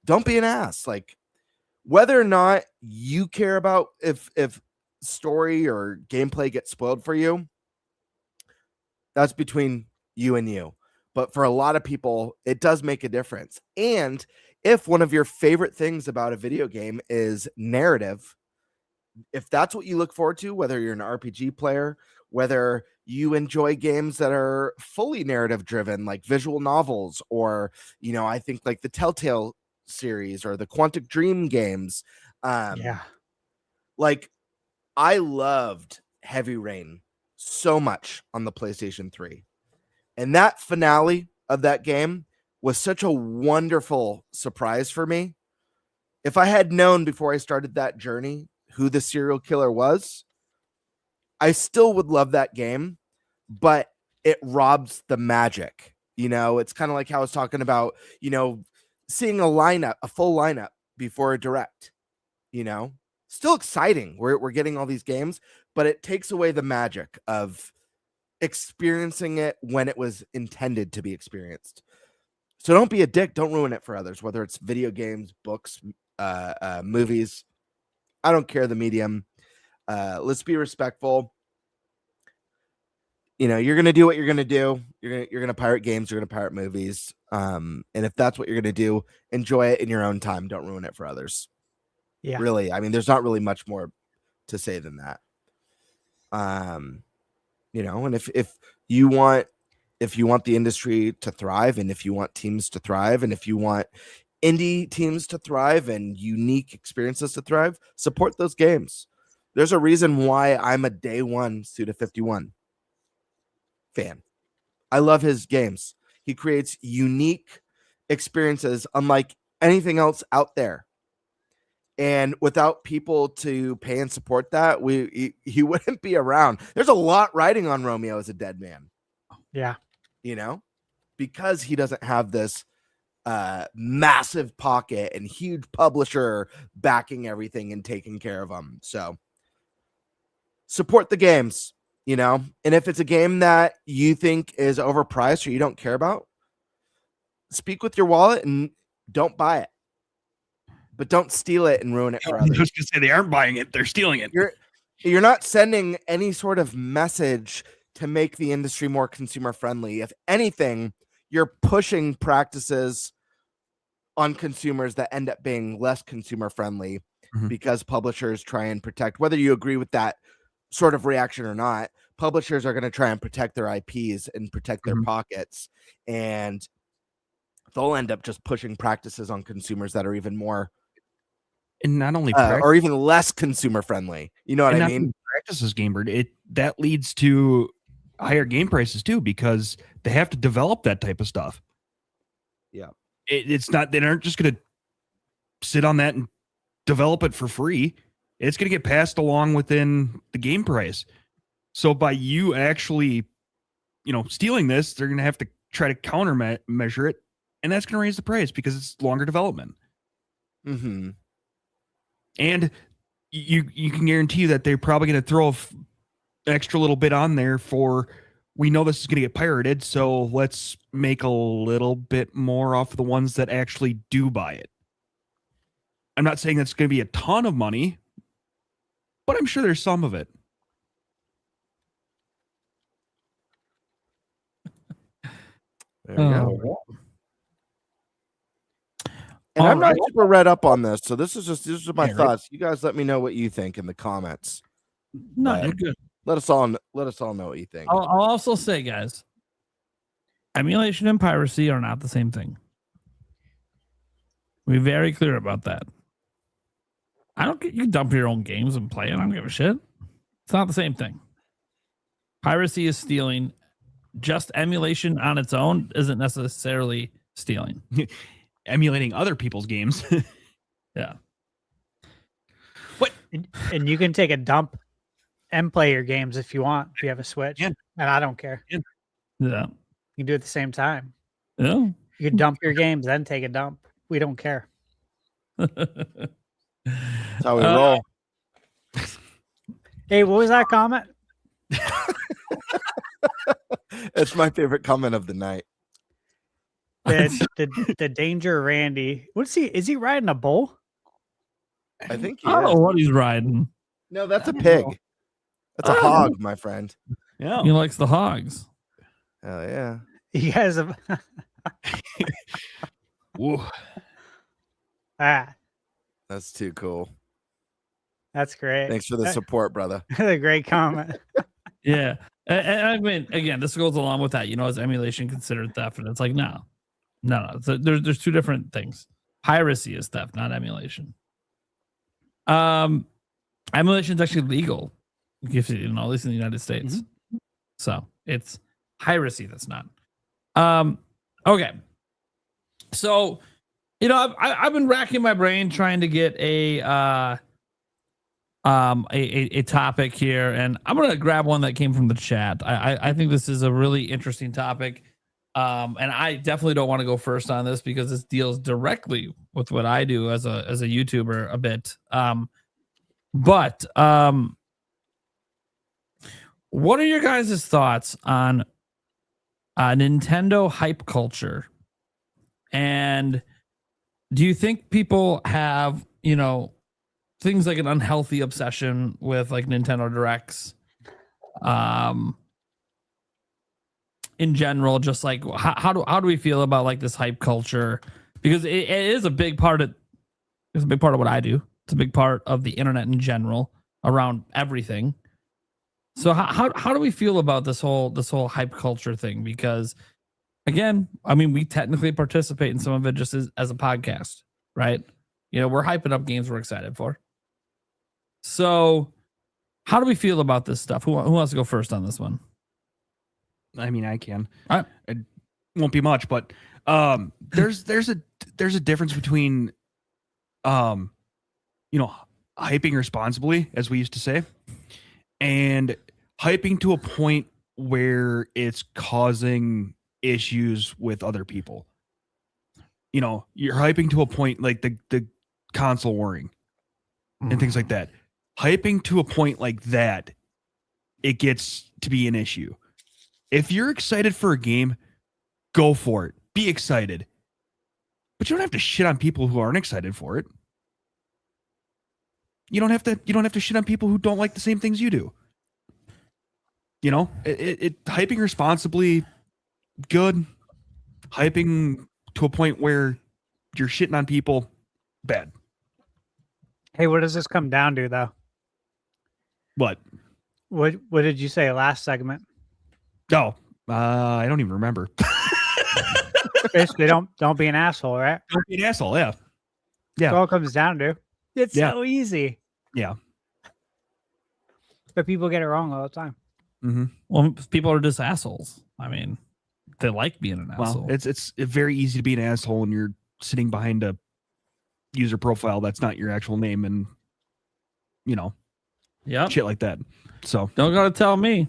don't be an ass. Like, whether or not you care about if story or gameplay gets spoiled for you, that's between you and you. But for a lot of people, it does make a difference. And if one of your favorite things about a video game is narrative, if that's what you look forward to, whether you're an RPG player, whether you enjoy games that are fully narrative driven, like visual novels, or, I think like the Telltale series or the Quantic Dream games. Like, I loved Heavy Rain so much on the PlayStation 3. And that finale of that game was such a wonderful surprise for me. If I had known before I started that journey who the serial killer was, I still would love that game, but it robs the magic. It's kind of like how I was talking about, seeing a full lineup before a direct, still exciting. We're getting all these games, but it takes away the magic of experiencing it when it was intended to be experienced. So don't be a dick. Don't ruin it for others, whether it's video games, books, movies. I don't care the medium. Let's be respectful. You're going to do what you're going to do. You're going to pirate games. You're going to pirate movies. And if that's what you're going to do, enjoy it in your own time. Don't ruin it for others. Yeah. Really. I mean, there's not really much more to say than that. And if you want the industry to thrive, and if you want teams to thrive, and if you want indie teams to thrive and unique experiences to thrive, support those games. There's a reason why I'm a day one Suda51 fan. I love his games. He creates unique experiences unlike anything else out there. And without people to pay and support that, he wouldn't be around. There's a lot riding on Romeo as a dead man. Yeah. Because he doesn't have this massive pocket and huge publisher backing everything and taking care of them. So support the games, and if it's a game that you think is overpriced or you don't care about, speak with your wallet and don't buy it. But don't steal it and ruin it for others. I was going to say they aren't buying it; they're stealing it. You're not sending any sort of message to make the industry more consumer friendly. If anything, you're pushing practices on consumers that end up being less consumer friendly because publishers try and protect. Whether you agree with that sort of reaction or not, publishers are going to try and protect their IPs and protect their pockets, and they'll end up just pushing practices on consumers that are even more. And not only or even less consumer friendly. You know what I mean? Practices, Gamebird. That leads to higher game prices too, because they have to develop that type of stuff. Yeah. It's not, they aren't just going to sit on that and develop it for free. It's going to get passed along within the game price. So by you actually, stealing this, they're going to have to try to counter measure it. And that's going to raise the price because it's longer development. Mm-hmm. And you can guarantee that they're probably going to throw an extra little bit on there for we know this is going to get pirated, so let's make a little bit more off the ones that actually do buy it. I'm not saying that's going to be a ton of money, but I'm sure there's some of it. There we go. And I'm not super read up on this, so these are my thoughts. You guys let me know what you think in the comments. No, you're good. Let us all know what you think. I'll also say, guys, emulation and piracy are not the same thing. We're very clear about that. You can dump your own games and play it. I don't give a shit. It's not the same thing. Piracy is stealing. Just emulation on its own isn't necessarily stealing. Emulating other people's games. Yeah. What? And you can take a dump and play your games if you want. If you have a Switch, and I don't care. Yeah. You can do it at the same time. Yeah. You can dump your games, then take a dump. We don't care. That's how we roll. Hey, what was that comment? It's my favorite comment of the night. The Danger Randy. What's he? Is he riding a bull? I think I don't know what he's riding. No, that's a pig. That's a hog, my friend. Yeah. He likes the hogs. Hell yeah. You guys have. That's too cool. That's great. Thanks for the support, brother. A great comment. Yeah. And I mean, again, this goes along with that. Is emulation considered theft? And it's like, no. There's two different things. Piracy is theft, not emulation. Emulation is actually legal, at least in the United States. Mm-hmm. So it's piracy that's not. Okay. So, I've been racking my brain trying to get a topic here, and I'm gonna grab one that came from the chat. I think this is a really interesting topic, and I definitely don't want to go first on this because this deals directly with what I do as a YouTuber a bit. But what are your guys' thoughts on Nintendo hype culture? And do you think people have, things like an unhealthy obsession with like Nintendo Directs? In general, just like how do we feel about like this hype culture? Because it is a big part of what I do. It's a big part of the internet in general around everything. So how do we feel about this whole hype culture thing? Because again, I mean, we technically participate in some of it just as a podcast, right? We're hyping up games we're excited for. So how do we feel about this stuff? Who wants to go first on this one? I mean, I can. All right. It won't be much, but there's a difference between hyping responsibly, as we used to say, and hyping to a point where it's causing issues with other people. You're hyping to a point like the console warring and things like that. Hyping to a point like that, it gets to be an issue. If you're excited for a game, go for it. Be excited. But you don't have to shit on people who aren't excited for it. You don't have to shit on people who don't like the same things you do. Hyping responsibly, good. Hyping to a point where you're shitting on people, bad. Hey, what does this come down to, though? What did you say last segment? Oh, I don't even remember. Basically, don't be an asshole, right? Don't be an asshole, yeah. That's all it comes down to. It's so easy. Yeah. But people get it wrong all the time. Mm-hmm. Well, people are just assholes. I mean, they like being an asshole. It's very easy to be an asshole when you're sitting behind a user profile that's not your actual name and, shit like that. So don't gotta tell me.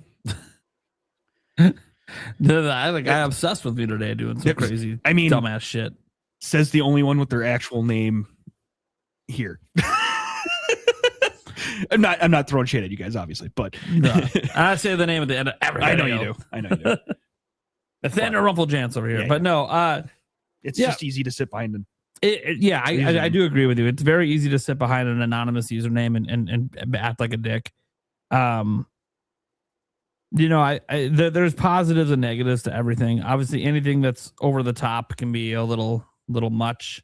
The guy obsessed with me today doing some crazy, dumbass shit. Says the only one with their actual name here. I'm not throwing shade at you guys, obviously, but No. I say the name at the end of every I know video. you do. I know you do. Nathaniel Rumpeljans over here. Yeah, but no, it's just easy to sit behind and I do agree with you. It's very easy to sit behind an anonymous username and act like a dick. There's positives and negatives to everything. Obviously, anything that's over the top can be a little much.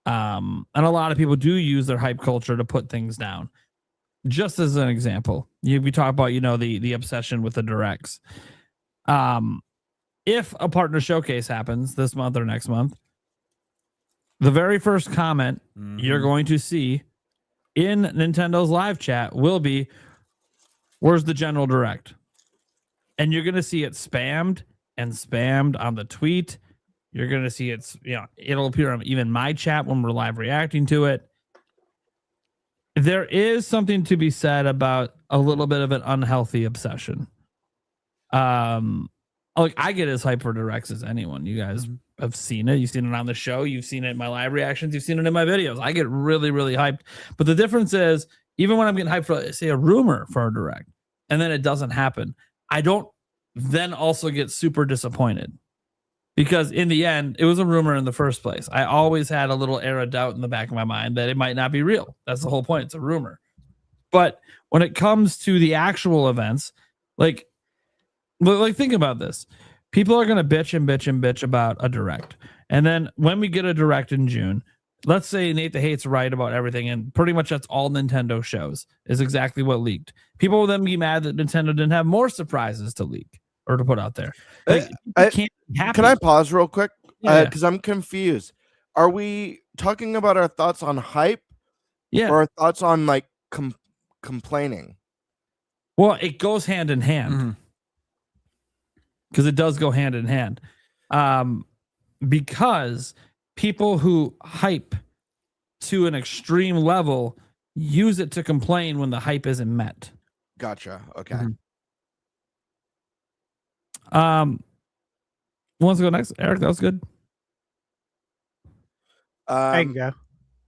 And a lot of people do use their hype culture to put things down. Just as an example, we talk about, the obsession with the directs. If a partner showcase happens this month or next month, the very first comment you're going to see in Nintendo's live chat will be, "Where's the general direct?" And you're going to see it spammed on the tweet. You're going to see it'll appear on even my chat when we're live reacting to it. There is something to be said about a little bit of an unhealthy obsession. I get as hyped for directs as anyone. You guys have seen it. You've seen it on the show. You've seen it in my live reactions. You've seen it in my videos. I get really, really hyped. But the difference is, even when I'm getting hyped for, say, a rumor for a direct, and then it doesn't happen, I don't then also get super disappointed. Because in the end, it was a rumor in the first place. I always had a little air of doubt in the back of my mind that it might not be real. That's the whole point. It's a rumor. But when it comes to the actual events, like think about this. People are going to bitch about a direct. And then when we get a direct in June, let's say Nate the Hate's right about everything, and pretty much that's all Nintendo shows is exactly what leaked. People will then be mad that Nintendo didn't have more surprises to leak or to put out there. Can I pause real quick? Because I'm confused. Are we talking about our thoughts on hype? Yeah. Or our thoughts on complaining? Well, it goes hand in hand. Because it does go hand in hand. Because people who hype to an extreme level use it to complain when the hype isn't met. Gotcha. Okay. Who wants to go next? Eric, that was good. I can go.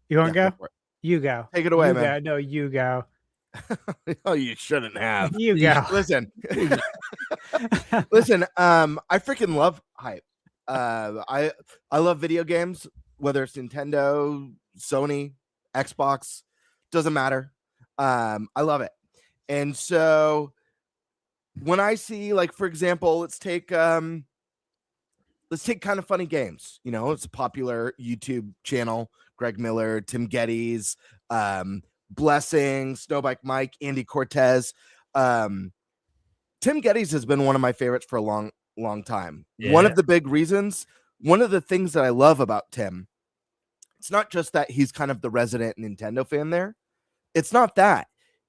You want to go? You go. Take it away, man. No, you go. Oh, you shouldn't have. You go. Listen. Listen, I freaking love hype. I love video games, whether it's Nintendo, Sony, Xbox, doesn't matter. I love it. And so when I see, for example, let's take Kind of Funny Games. It's a popular YouTube channel. Greg Miller, Tim Geddes, Blessing, Snowbike Mike, Andy Cortez. Tim Geddes has been one of my favorites for a long time. Yeah. One of the big reasons, one of the things that I love about Tim, it's not just that he's kind of the resident Nintendo fan there. It's not that.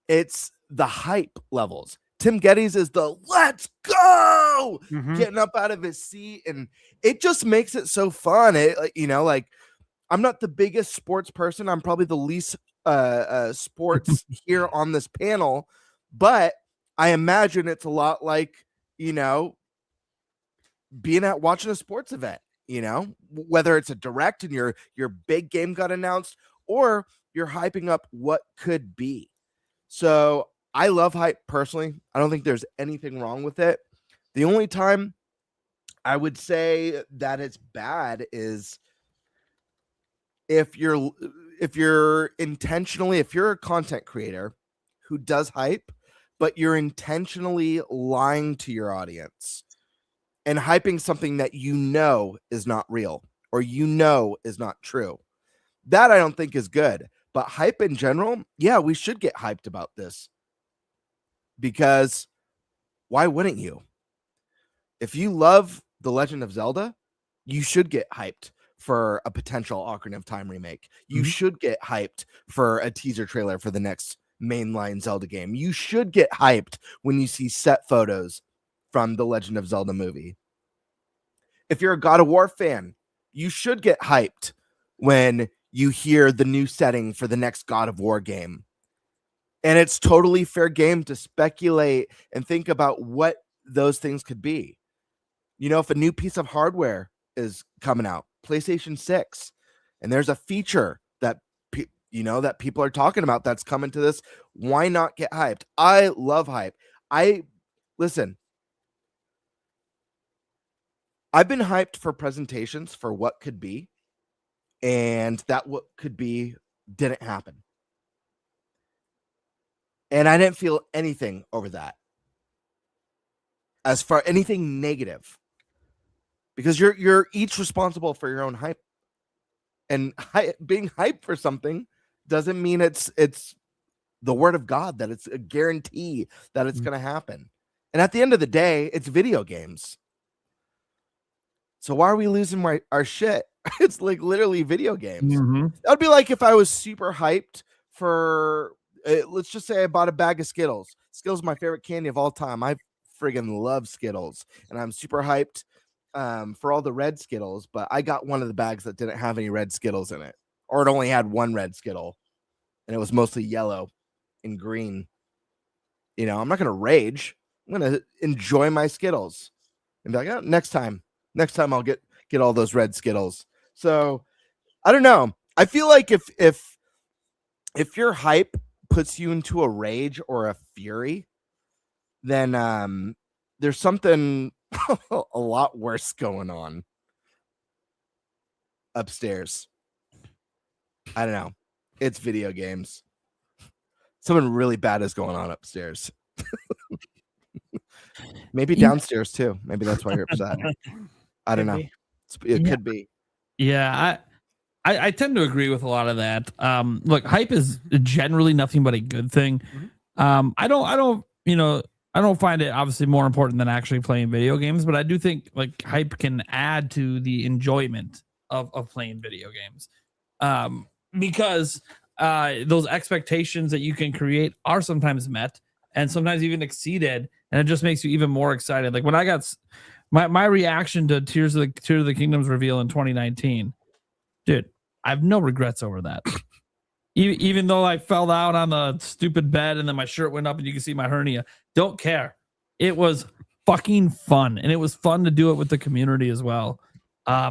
It's the hype levels. Tim Geddes is the let's go getting up out of his seat, and it just makes it so fun. I'm not the biggest sports person. I'm probably the least sports here on this panel, but I imagine it's a lot like, being at watching a sports event, whether it's a direct and your big game got announced or you're hyping up what could be. So I love hype personally. I don't think there's anything wrong with it. The only time I would say that it's bad is if you're a content creator who does hype, but you're intentionally lying to your audience and hyping something that is not real or is not true. That I don't think is good. But hype in general, yeah, we should get hyped about this. Because why wouldn't you? If you love The Legend of Zelda, you should get hyped for a potential Ocarina of Time remake. You should get hyped for a teaser trailer for the next mainline Zelda game. You should get hyped when you see set photos from the Legend of Zelda movie. If you're a God of War fan, you should get hyped when you hear the new setting for the next God of War game. And it's totally fair game to speculate and think about what those things could be. If a new piece of hardware is coming out, PlayStation 6, and there's a feature that that people are talking about that's coming to this. Why not get hyped? I love hype. Listen, I've been hyped for presentations for what could be, and that what could be didn't happen. And I didn't feel anything over that. As far anything negative. Because you're each responsible for your own hype. And being hyped for something doesn't mean it's the word of God, that it's a guarantee that it's going to happen. And at the end of the day, it's video games. So why are we losing our shit? It's like literally video games. That would be like if I was super hyped for, let's just say I bought a bag of Skittles. Skittles is my favorite candy of all time. I friggin' love Skittles. And I'm super hyped for all the red Skittles, but I got one of the bags that didn't have any red Skittles in it. Or it only had one red Skittle. And it was mostly yellow and green. I'm not going to rage. I'm going to enjoy my Skittles. And be like, oh, next time I'll get all those red Skittles. So I don't know. I feel like if your hype puts you into a rage or a fury, then there's something a lot worse going on upstairs. I don't know. It's video games. Something really bad is going on upstairs. Maybe downstairs too. Maybe that's why you're upset. I don't know. It could be. Yeah, I tend to agree with a lot of that. Look, hype is generally nothing but a good thing. I don't find it obviously more important than actually playing video games, but I do think like hype can add to the enjoyment of playing video games. Because those expectations that you can create are sometimes met and sometimes even exceeded, and it just makes you even more excited. Like when I got my reaction to Tears of the Kingdom's reveal in 2019, dude, I have no regrets over that. Even though I fell out on the stupid bed and then my shirt went up and you can see my hernia, don't care. It was fucking fun, and it was fun to do it with the community as well.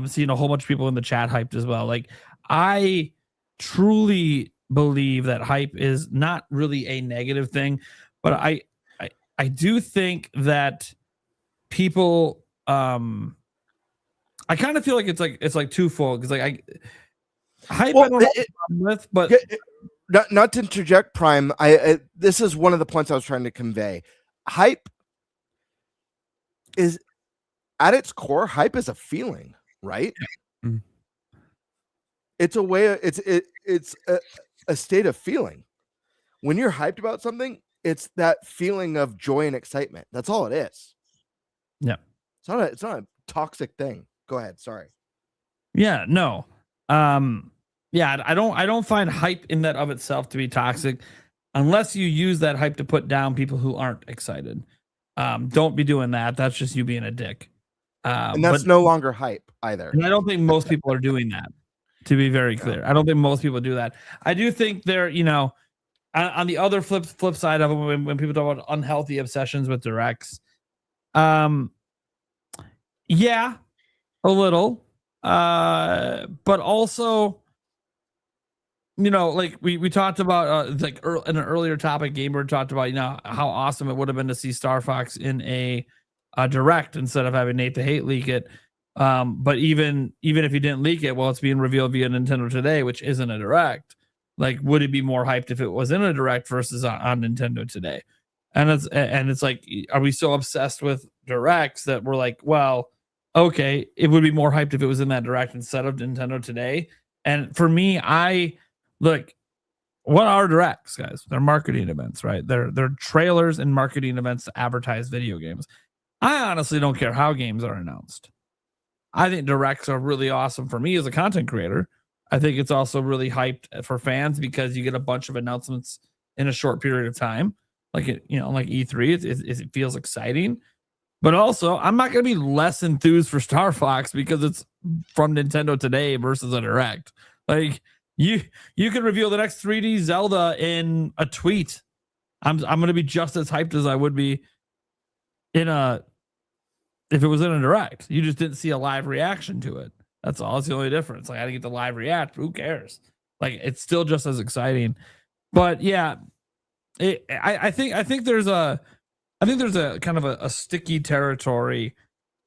Seeing a whole bunch of people in the chat hyped as well. Like I truly believe that hype is not really a negative thing, but I do think that people I kind of feel like it's like twofold, because like hype I don't have a problem with, but not to interject, Prime. This is one of the points I was trying to convey. Hype is at its core, hype is a feeling, right? It's a way. It's a state of feeling. When you're hyped about something, it's that feeling of joy and excitement. That's all it is. Yeah. It's not a toxic thing. Go ahead. Sorry. Yeah, no. Yeah, I don't find hype in that of itself to be toxic, unless you use that hype to put down people who aren't excited. Don't be doing that. That's just you being a dick. And that's no longer hype either. And I don't think most people are doing that, to be very clear. I don't think most people do that. I do think they're, on the other flip side of it, when people talk about unhealthy obsessions with directs, yeah, a little, but also, like we talked about, like in an earlier topic, Gamebird talked about, how awesome it would have been to see Star Fox in a direct instead of having Nate the Hate leak it. But even if he didn't leak it, well, it's being revealed via Nintendo Today, which isn't a direct. Like, would it be more hyped if it was in a direct versus on Nintendo Today? And it's like, are we so obsessed with directs that we're like, well, okay, it would be more hyped if it was in that direct instead of Nintendo Today? And for me, look, what are directs, guys? They're marketing events, right? They're trailers and marketing events to advertise video games. I honestly don't care how games are announced. I think directs are really awesome for me as a content creator. I think it's also really hyped for fans because you get a bunch of announcements in a short period of time. Like like E3, it feels exciting. But also, I'm not going to be less enthused for Star Fox because it's from Nintendo Today versus a direct. Like you could reveal the next 3D Zelda in a tweet. I'm going to be just as hyped as I would be if it was in a direct. You just didn't see a live reaction to it. That's all. It's the only difference. Like, I didn't get the live react. Who cares? Like it's still just as exciting. But yeah, I think there's a kind of a sticky territory,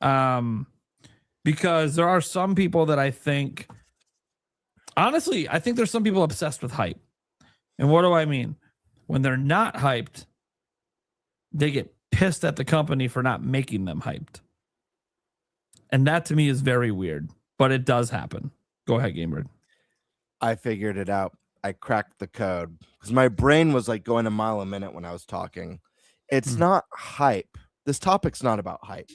because there are some people that I think there's some people obsessed with hype. And what do I mean? When they're not hyped, they get pissed at the company for not making them hyped. And that to me is very weird, but it does happen. Go ahead, Gamebird. I figured it out. I cracked the code because my brain was like going a mile a minute when I was talking. It's not hype. This topic's not about hype.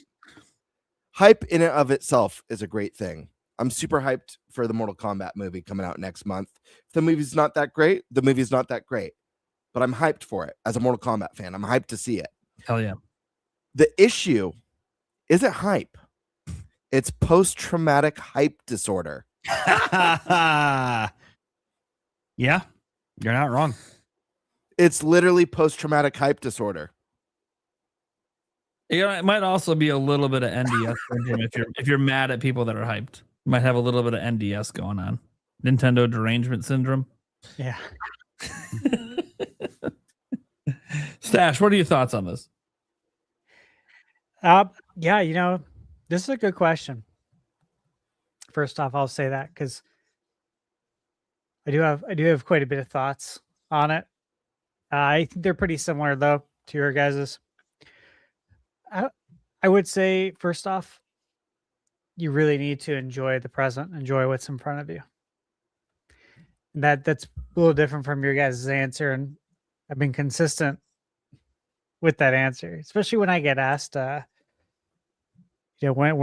Hype in and of itself is a great thing. I'm super hyped for the Mortal Kombat movie coming out next month. If the movie's not that great, the movie's not that great. But I'm hyped for it as a Mortal Kombat fan. I'm hyped to see it. Hell yeah. The issue isn't hype. It's post-traumatic hype disorder. Yeah, you're not wrong. It's literally post-traumatic hype disorder. You know, it might also be a little bit of NDS syndrome if you're mad at people that are hyped. You might have a little bit of NDS going on. Nintendo derangement syndrome. Yeah. Stash, what are your thoughts on this? Yeah, you know, this is a good question. First off, I'll say that because I do have quite a bit of thoughts on it. I think they're pretty similar though to your guys's. I would say first off, you really need to enjoy the present, enjoy what's in front of you. And that's a little different from your guys' answer, and I've been consistent with that answer, especially when I get asked, when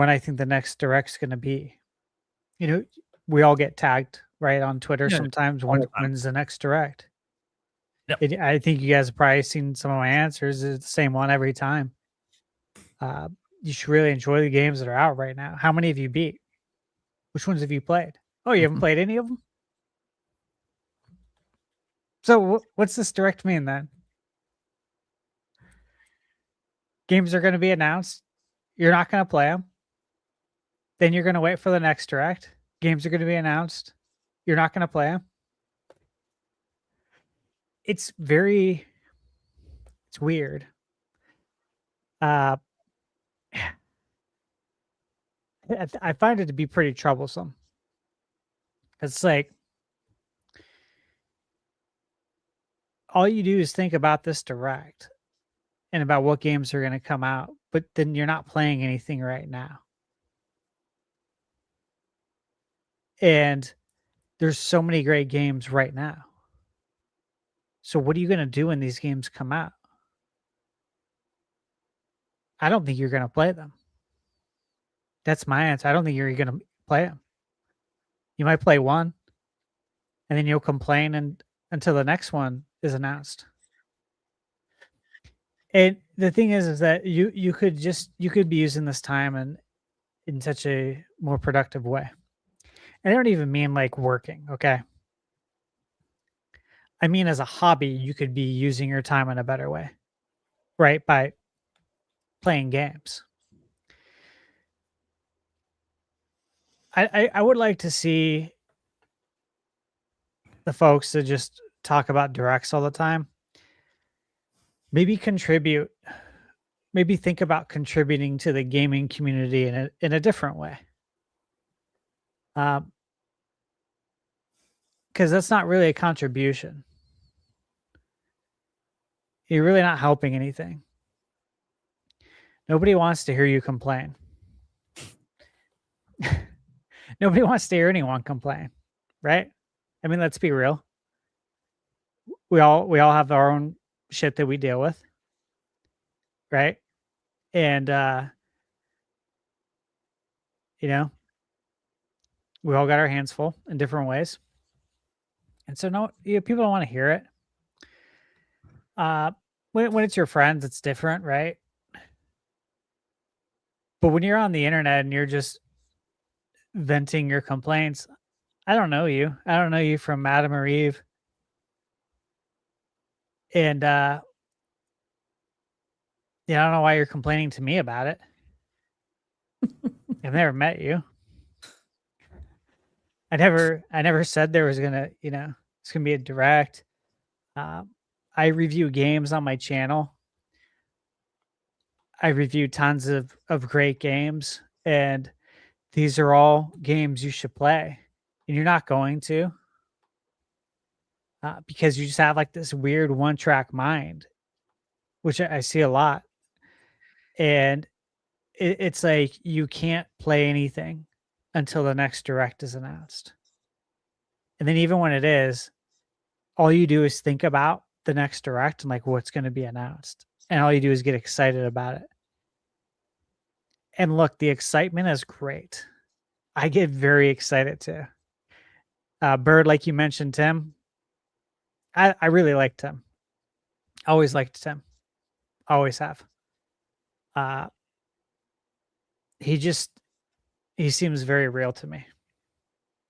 I think the next direct's going to be. You know, we all get tagged right on Twitter sometimes. When's the next direct? Yep. I think you guys have probably seen some of my answers. It's the same one every time. You should really enjoy the games that are out right now. How many have you beat? Which ones have you played? Oh, you haven't played any of them? So what's this direct mean then? Games are going to be announced. You're not going to play them. Then you're going to wait for the next direct. Games are going to be announced. You're not going to play them. It's weird. I find it to be pretty troublesome. It's like all you do is think about this direct and about what games are going to come out, but then you're not playing anything right now. And there's so many great games right now. So what are you going to do when these games come out? I don't think you're going to play them. That's my answer. I don't think you're going to play them. You might play one, and then you'll complain until the next one is announced. And the thing is that you could be using this time in such a more productive way. And I don't even mean like working, okay? I mean as a hobby, you could be using your time in a better way, right? By playing games. I would like to see the folks that just talk about directs all the time maybe contribute, maybe think about contributing to the gaming community in a different way. Because that's not really a contribution. You're really not helping anything. Nobody wants to hear you complain. Nobody wants to hear anyone complain, right? I mean, let's be real. We all have our own shit that we deal with, right? And we all got our hands full in different ways, and so people don't want to hear it. When it's your friends, it's different, right? But when you're on the internet and you're just venting your complaints, I don't know you. I don't know you from Adam or Eve. And I don't know why you're complaining to me about it. I've never met you. I never said there was gonna, it's gonna be a direct. I review games on my channel. I review tons of great games, and these are all games you should play, and you're not going to, because you just have like this weird one-track mind, which I see a lot, and it's like you can't play anything until the next direct is announced, and then even when it is, all you do is think about the next direct and like what's going to be announced, and all you do is get excited about it. And look, the excitement is great. I get very excited too. Bird, like you mentioned, Tim. I really liked Tim. Always liked Tim. Always have. He seems very real to me.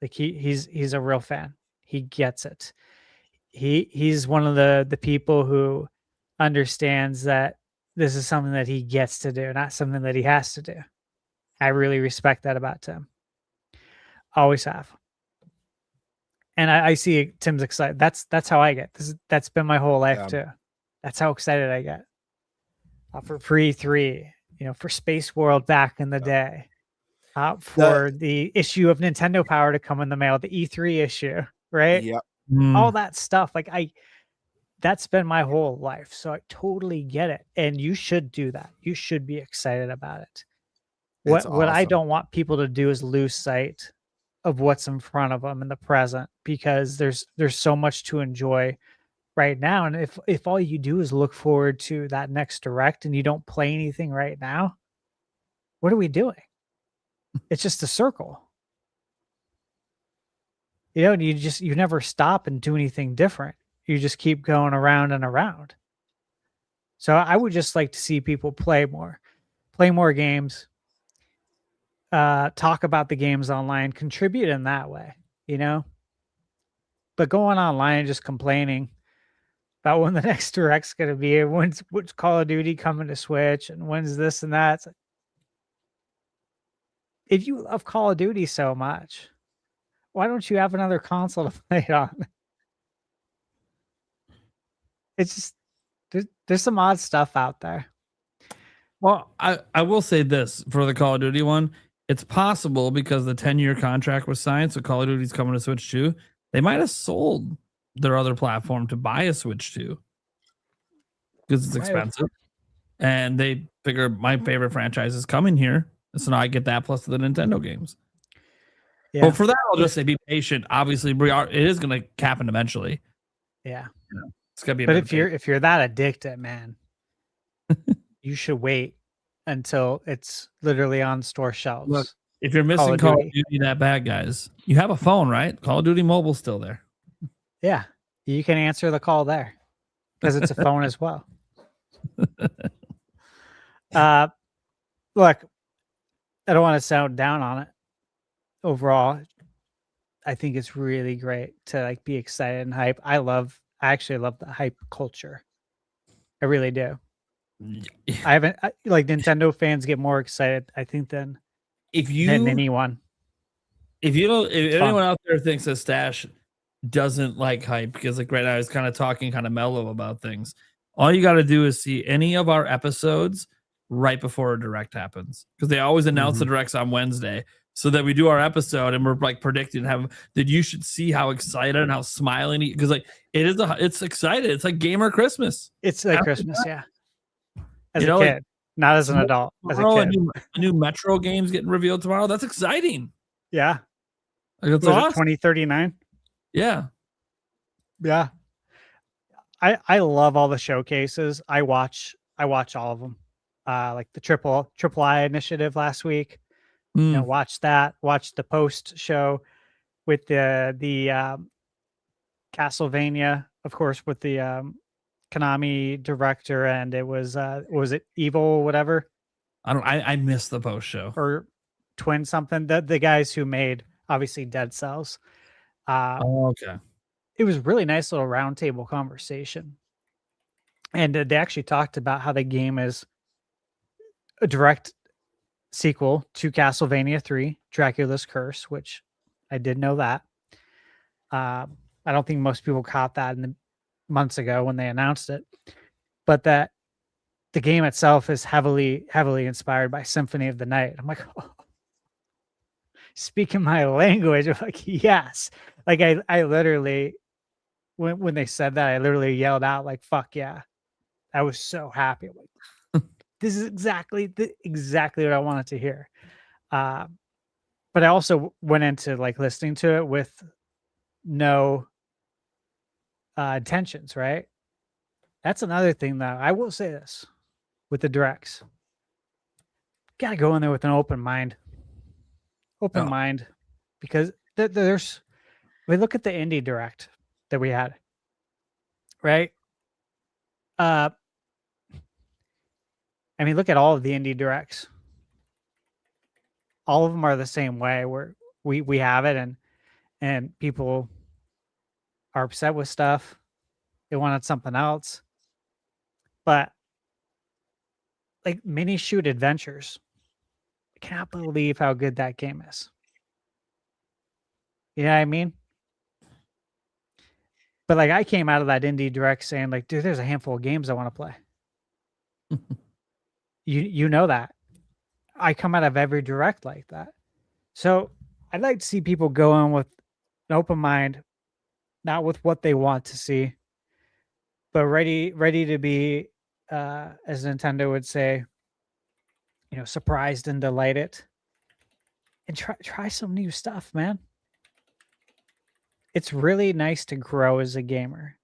Like he's a real fan. He gets it. He's one of the people who understands that this is something that he gets to do, not something that he has to do. I really respect that about Tim. Always have. And I see Tim's excited. That's how I get. That's been my whole life too. That's how excited I get. For pre-3, for Space World back in the day. For the issue of Nintendo Power to come in the mail, the E3 issue, right? Yep. All that stuff. Like that's been my whole life. So I totally get it. And you should do that. You should be excited about it. What I don't want people to do is lose sight of what's in front of them in the present, because there's so much to enjoy right now. And if all you do is look forward to that next direct and you don't play anything right now, what are we doing? It's just a circle. And you never stop and do anything different. You just keep going around and around. So I would just like to see people play more games, talk about the games online, contribute in that way, but going online and just complaining about when the next direct's going to be, when's Call of Duty coming to Switch, and when's this and that. If you love Call of Duty so much, why don't you have another console to play it on? It's just, there's some odd stuff out there. Well, I will say this for the Call of Duty one. It's possible because the 10-year contract was signed, so Call of Duty's coming to Switch 2. They might have sold their other platform to buy a Switch 2 because it's expensive. And they figure my favorite franchise is coming here. So now I get that plus the Nintendo games. Yeah. Well, for that, I'll just say be patient. Obviously, it is going to happen eventually. Yeah. It's going to be. But if you're that addicted, man, you should wait until it's literally on store shelves. Look, if you're missing Call of Duty that bad, guys, you have a phone, right? Call of Duty Mobile's still there. Yeah. You can answer the call there because it's a phone as well. Look, I don't want to sound down on it. Overall, I think it's really great to be excited and hype. I actually love the hype culture. I really do. Nintendo fans get more excited, I think, than anyone. If anyone out there thinks that Stash doesn't like hype, because right now he's kind of talking kind of mellow about things, all you got to do is see any of our episodes right before a direct happens, because they always announce the directs on Wednesday, so that we do our episode and we're predicting that you should see how excited and how smiling because it's excited. It's like gamer Christmas. It's like Christmas, yeah. As a kid, not as an adult. As a kid. A new Metro game's getting revealed tomorrow. That's exciting. Yeah. That's awesome. 2039. Yeah. Yeah. I love all the showcases. I watch all of them. Like the triple I initiative last week. Watch that. Watch the post show with the Castlevania, of course, with the Konami director, and it was it Evil whatever? I missed the post show or Twin something. The guys who made obviously Dead Cells. Okay. It was really nice little roundtable conversation, and they actually talked about how the game is a direct sequel to Castlevania 3, Dracula's Curse, which I did know that. I don't think most people caught that in the months ago when they announced it, but that the game itself is heavily inspired by Symphony of the Night. I'm like, oh, speaking my language. I'm like, yes. Like I literally, when they said that, I literally yelled out like, fuck yeah. I was so happy. I'm like, this is exactly what I wanted to hear. But I also went into like listening to it with no intentions, right? That's another thing though. I will say this with the directs. Gotta go in there with an open mind. Mind. Because there's we look at the indie direct that we had. Right? I mean, look at all of the indie directs. All of them are the same way where we have it and people are upset with stuff. They wanted something else. But like Mini Shoot Adventures, I cannot believe how good that game is. You know what I mean? But like I came out of that indie direct saying like, dude, there's a handful of games I want to play. You know that. I come out of every direct like that. So I'd like to see people go in with an open mind, not with what they want to see, but ready to be, as Nintendo would say, surprised and delighted, and try some new stuff, man. It's really nice to grow as a gamer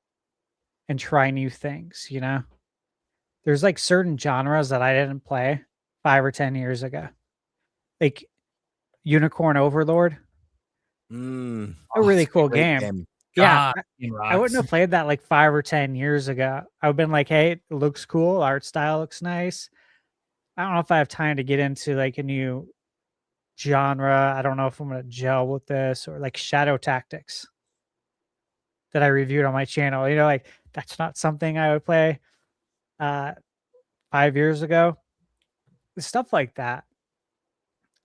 and try new things, There's like certain genres that I didn't play 5 or 10 years ago. Like Unicorn Overlord. A really cool game. Yeah. I wouldn't have played that like 5 or 10 years ago. I would have been like, hey, it looks cool. Art style looks nice. I don't know if I have time to get into like a new genre. I don't know if I'm going to gel with this, or like Shadow Tactics that I reviewed on my channel. Like that's not something I would play 5 years ago. Stuff like that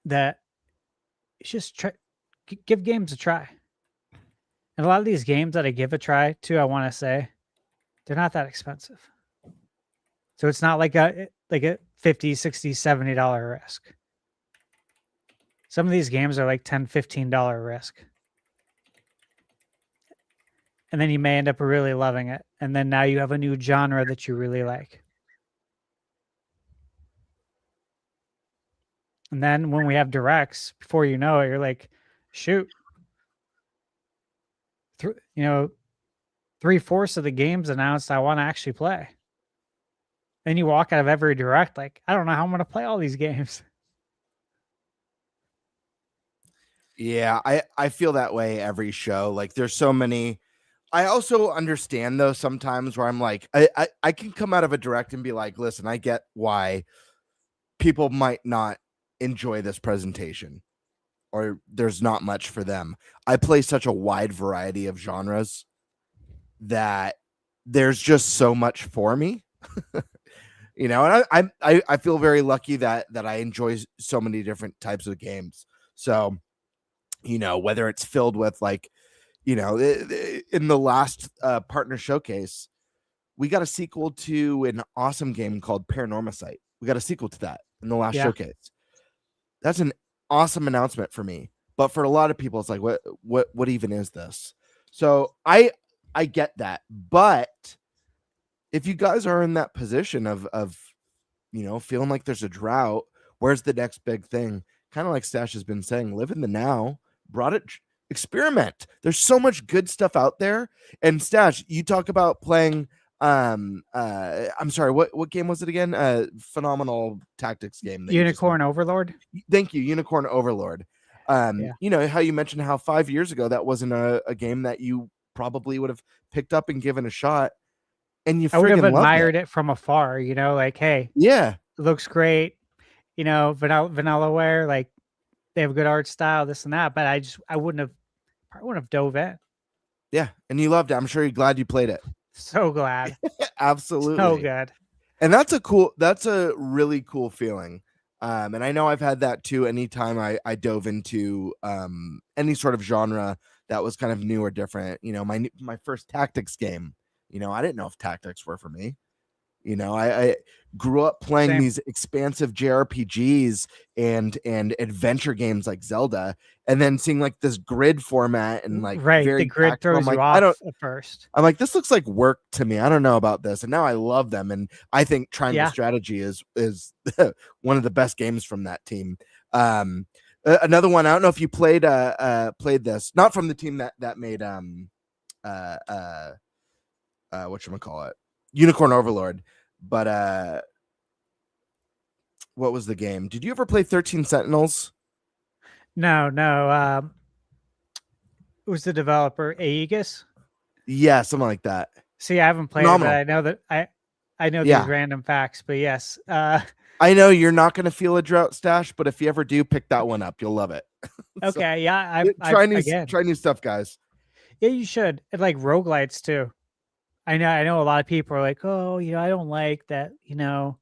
it's just give games a try. And a lot of these games that I give a try to, I want to say, they're not that expensive. So it's not like a $50, $60, $70 risk. Some of these games are like $10, $15 risk. And then you may end up really loving it. And then now you have a new genre that you really like. And then when we have directs, before you know it, you're like, shoot. 3/4 of the games announced I want to actually play. Then you walk out of every direct like, I don't know how I'm going to play all these games. Yeah, I feel that way every show. Like there's so many. I also understand though sometimes where I'm like, I can come out of a direct and be like, listen, I get why people might not enjoy this presentation, or there's not much for them. I play such a wide variety of genres that there's just so much for me. And I feel very lucky that I enjoy so many different types of games. So, whether it's filled with like, in the last partner showcase, we got a sequel to an awesome game called Paranormasight. We got a sequel to that in the last showcase. That's an awesome announcement for me, but for a lot of people, it's like, what even is this? So I get that, but if you guys are in that position of feeling like there's a drought, where's the next big thing? Kind of like Stash has been saying, live in the now. Experiment. There's so much good stuff out there. And Stash, you talk about playing. I'm sorry. What game was it again? Phenomenal tactics game. Unicorn Overlord. Thank you, Unicorn Overlord. How you mentioned how 5 years ago that wasn't a game that you probably would have picked up and given a shot, and I would have admired it from afar. Like, hey, yeah, it looks great. Vanillaware, like they have good art style, this and that. But I wouldn't have dove in. Yeah, and you loved it. I'm sure you're glad you played it. So glad. Absolutely. So good. And that's a really cool feeling. And I know I've had that too. Anytime I dove into any sort of genre that was kind of new or different, my first tactics game, I didn't know if tactics were for me. I grew up playing these expansive JRPGs and adventure games like Zelda, and then seeing like this grid format and like the grid throws you off at first. I'm like, this looks like work to me. I don't know about this, and now I love them, and I think Triangle Strategy is one of the best games from that team. Another one, I don't know if you played this, not from the team that made whatchamacallit, Unicorn Overlord, but what was the game? Did you ever play 13 Sentinels? No. Who's the developer? Aegis? Yeah, something like that. See, I haven't played it, but I know that I know these random facts, but yes. I know you're not going to feel a drought stash, but if you ever do, pick that one up. You'll love it. Okay, try new stuff, guys. Yeah, you should. And like roguelites too. I know a lot of people are like, oh, I don't like that, you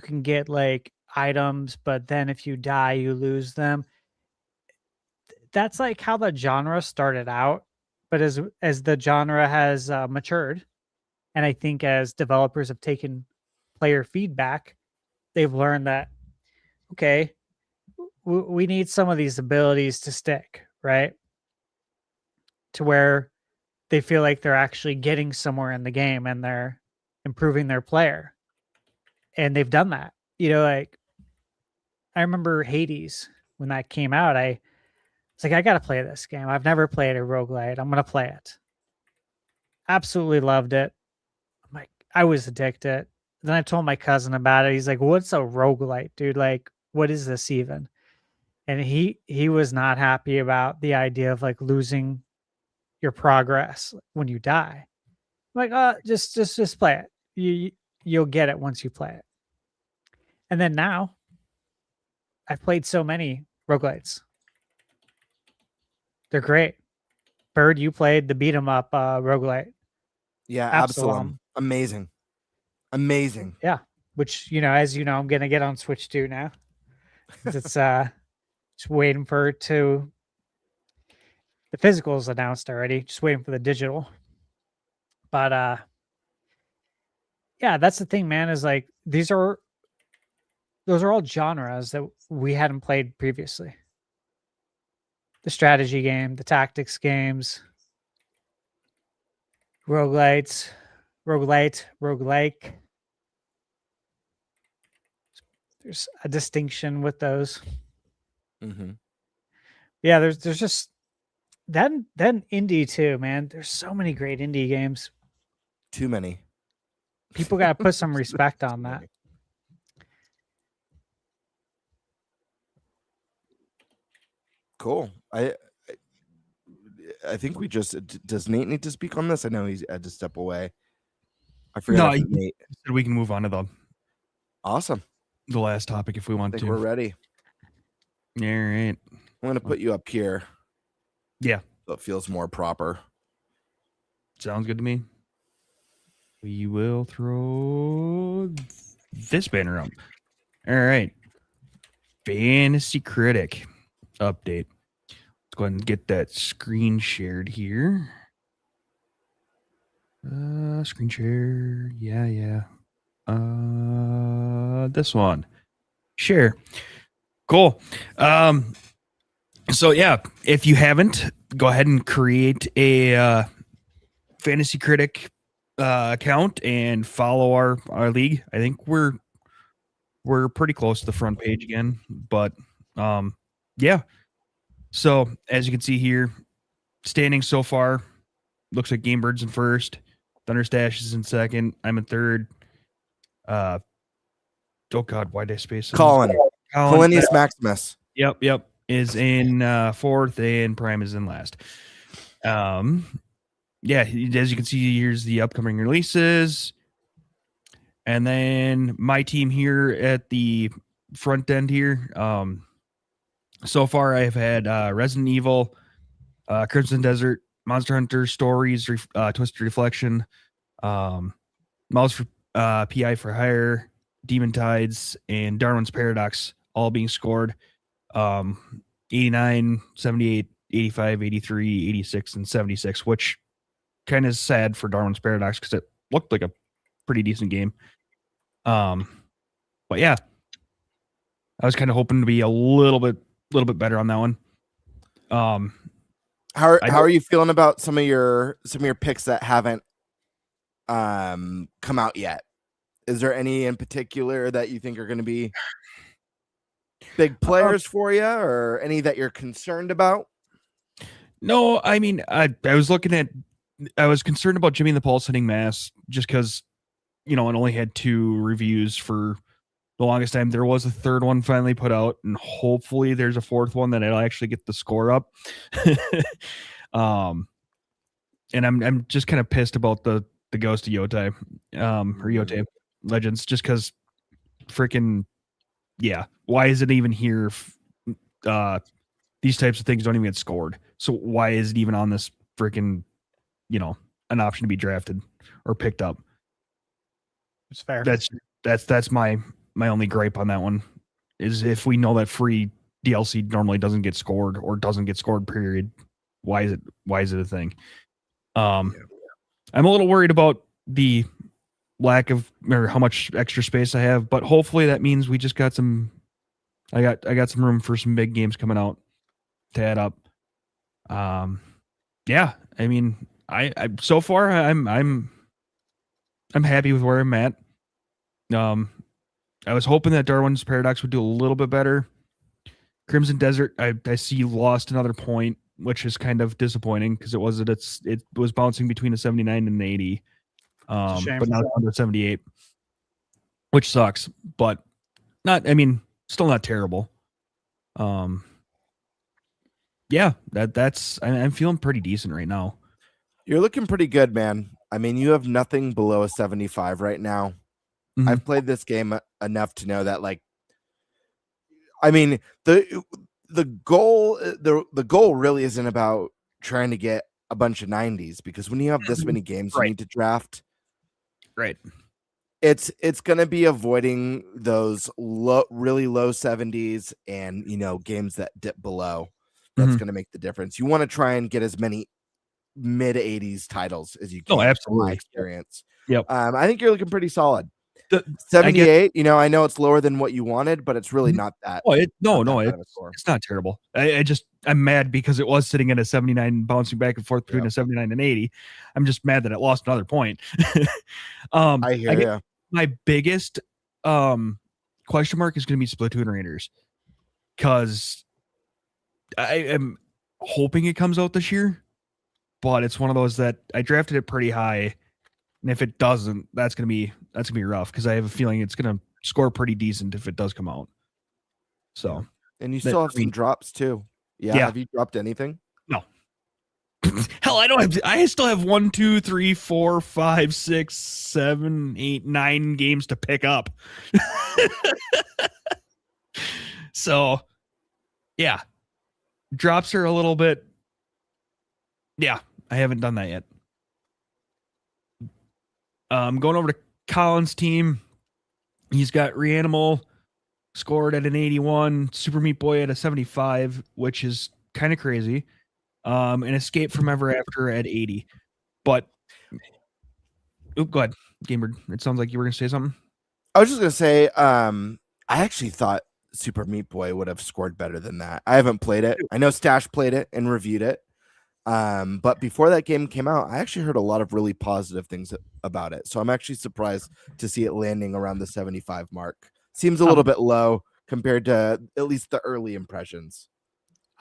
can get like items, but then if you die, you lose them. That's like how the genre started out. But as the genre has matured, and I think as developers have taken player feedback, they've learned that, okay, we need some of these abilities to stick, right? To where they feel like they're actually getting somewhere in the game and they're improving their player. And they've done that. Like I remember Hades when that came out. I was like, I got to play this game. I've never played a roguelite. I'm going to play it. Absolutely loved it. I'm like, I was addicted. Then I told my cousin about it. He's like, what's a roguelite, dude? Like, what is this even? And he was not happy about the idea of like losing your progress when you die. I'm like, just play it. You'll get it once you play it. And then now I've played so many roguelites. They're great. Bird, you played the beat 'em up roguelite. Yeah, Absalom. Amazing. Yeah. Which, as you know, I'm gonna get on Switch 2 now. It's just waiting for it to. The physical is announced already, just waiting for the digital. But yeah, that's the thing, man, is like those are all genres that we hadn't played previously. The strategy game, the tactics games, roguelites, roguelike. There's a distinction with those. Mm-hmm. Yeah, there's just then indie too, man. There's so many great indie games. Too many. People got to put some respect on that. Cool. I think we does Nate need to speak on this? I know he's had to step away. I forgot. No, Nate said we can move on to the last topic if we want to. We're ready. All right. I'm gonna put you up here. Yeah. So it feels more proper. Sounds good to me. We will throw this banner up. All right. Fantasy Critic update. Let's go ahead and get that screen shared here. Screen share. Yeah. This one. Share. Cool. So yeah, if you haven't, go ahead and create a Fantasy Critic account and follow our league. I think we're pretty close to the front page again, but yeah. So as you can see here, standing so far, looks like Gamebird's in first, Thunderstash is in second, I'm in third. Oh God, why did I space? Polinius Maximus. Yep, is in fourth, and Prime is in last. Yeah, as you can see, here's the upcoming releases. And then my team here at the front end here. So far, I have had Resident Evil, Crimson Desert, Monster Hunter Stories, Twisted Reflection, Mouse for PI for Hire, Demon Tides, and Darwin's Paradox all being scored 89, 78, 85, 83, 86, and 76, which kind of sad for Darwin's Paradox because it looked like a pretty decent game. But yeah, I was kind of hoping to be a little bit better on that one. How are you feeling about some of your picks that haven't come out yet? Is there any in particular that you think are going to be big players for you, or any that you're concerned about? No, I mean, I was concerned about Jimmy and the Pulse hitting mass just because, it only had 2 reviews for the longest time. There was a third one finally put out, and hopefully there's a fourth one that it'll actually get the score up. And I'm just kind of pissed about the Ghost of Yotai, or Yotai Legends, just because freaking, yeah, why is it even here? These types of things don't even get scored. So why is it even on this freaking, an option to be drafted or picked up? It's fair. That's my only gripe on that one, is if we know that free DLC normally doesn't get scored or doesn't get scored, period. Why is it a thing? I'm a little worried about the lack of, or how much extra space I have, but hopefully that means we just got some. I got some room for some big games coming out to add up. Yeah, I mean, I so far I'm happy with where I'm at. I was hoping that Darwin's Paradox would do a little bit better. Crimson Desert, I see lost another point, which is kind of disappointing because it was bouncing between a 79 and an 80. But now it's under 78, which sucks, but still not terrible. Yeah, I'm feeling pretty decent right now. You're looking pretty good, man. I mean, you have nothing below a 75 right now. Mm-hmm. I've played this game enough to know that, like, I mean, the goal really isn't about trying to get a bunch of 90s, because when you have this many games you need to draft, right, it's going to be avoiding those really low 70s and games that dip below. That's going to make the difference. You want to try and get as many mid 80s titles as you can. Oh, absolutely. My experience. Yep. I think you're looking pretty solid. 78, I know it's lower than what you wanted, but it's really not that. Oh, it's not terrible. I'm mad because it was sitting at a 79, bouncing back and forth between a 79 and 80. I'm just mad that it lost another point. I hear you. My biggest question mark is going to be Splatoon Raiders, because I am hoping it comes out this year, but it's one of those that I drafted it pretty high, and if it doesn't, that's gonna be rough, because I have a feeling it's gonna score pretty decent if it does come out. So, and you still have some drops too. Yeah. Have you dropped anything? No. Hell, I still have 1, 2, 3, 4, 5, 6, 7, 8, 9 games to pick up. So, yeah. Drops are a little bit. Yeah, I haven't done that yet. Going over to Colin's team. He's got Reanimal scored at an 81, Super Meat Boy at a 75, which is kind of crazy. And Escape from Ever After at 80. But go ahead, Gamer. It sounds like you were going to say something. I was just going to say, I actually thought Super Meat Boy would have scored better than that. I haven't played it. I know Stash played it and reviewed it. But before that game came out, I actually heard a lot of really positive things about it. So I'm actually surprised to see it landing around the 75 mark. Seems a little bit low compared to at least the early impressions.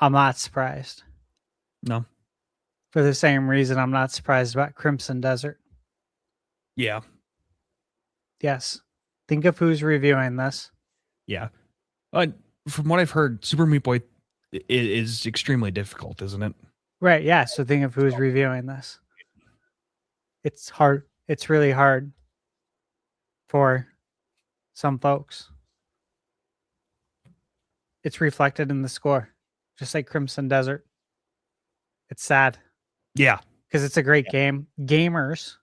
I'm not surprised. No. For the same reason I'm not surprised about Crimson Desert. Yeah. Yes. Think of who's reviewing this. Yeah. From what I've heard, Super Meat Boy is extremely difficult, isn't it? Right, yeah. So think of who's reviewing this. It's hard. It's really hard for some folks. It's reflected in the score, just like Crimson Desert. It's sad. Yeah. Because it's a great game. Gamers.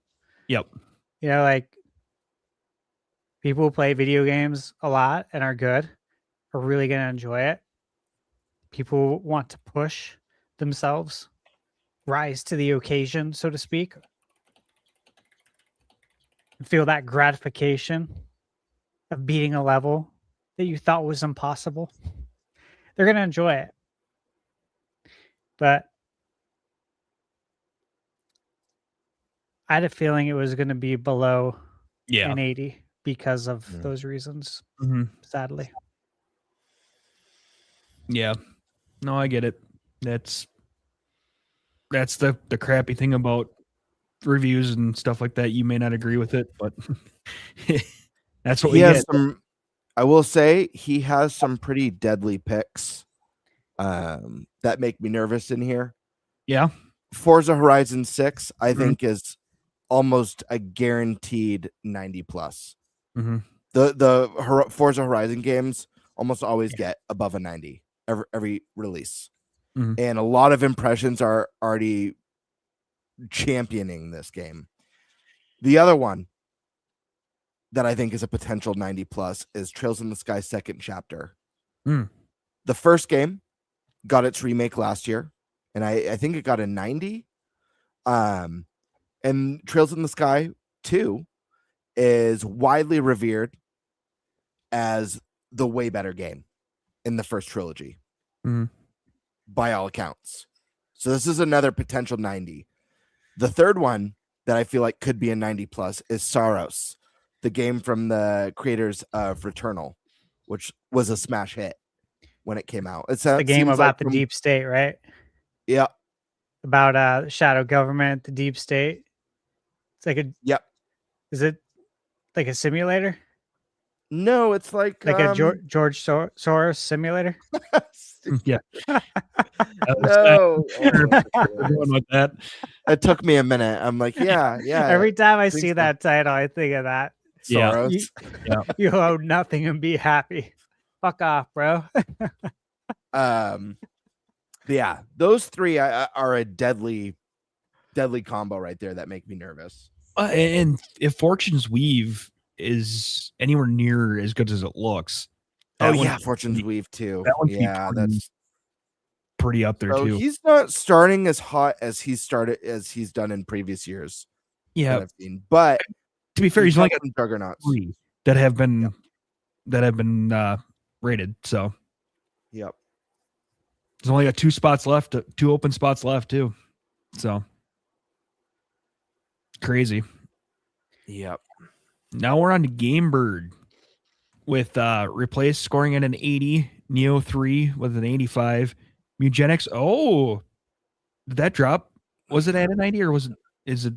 Yep. Like, People who play video games a lot and are good are really going to enjoy it. People who want to push themselves, rise to the occasion, so to speak, feel that gratification of beating a level that you thought was impossible. They're going to enjoy it. But I had a feeling it was going to be below an 80 because of those reasons, sadly. Yeah. No, I get it. That's the crappy thing about reviews and stuff like that. You may not agree with it, but that's what we get. I will say he has some pretty deadly picks that make me nervous in here. Yeah. Forza Horizon 6, I think, is almost a guaranteed 90 plus. The Forza Horizon games almost always get above a 90 every release. And a lot of impressions are already championing this game. The other one that I think is a potential 90 plus is Trails in the Sky second chapter. The first game got its remake last year, and I think it got a 90. And Trails in the Sky 2 is widely revered as the way better game in the first trilogy, by all accounts. So this is another potential 90. The third one that I feel like could be a 90 plus is Saros, the game from the creators of Returnal, which was a smash hit when it came out. It's the game about the deep state, right? Yeah. About shadow government, the deep state. It's like a Is it like a simulator? No, it's like a George Soros simulator. Yeah. No. Going with that. It took me a minute. I'm like, yeah. Every time I see that title, I think of that. Soros. You owe nothing and be happy. Fuck off, bro. Yeah, those three are a deadly combo right there that make me nervous. And if Fortune's Weave is anywhere near as good as it looks, Fortune's Weave too. Yeah, that's pretty up there too. He's not starting as hot as he's done in previous years. Yeah, I've seen. But to be fair, he's only got juggernauts that have been rated. So, yep. There's only got 2 spots left, 2 open spots left too. So crazy. Yep. Now we're on to Game Bird with Replace scoring at an 80, Neo 3 with an 85, Mugenics. Oh, did that drop? Was it at a 90 or was it?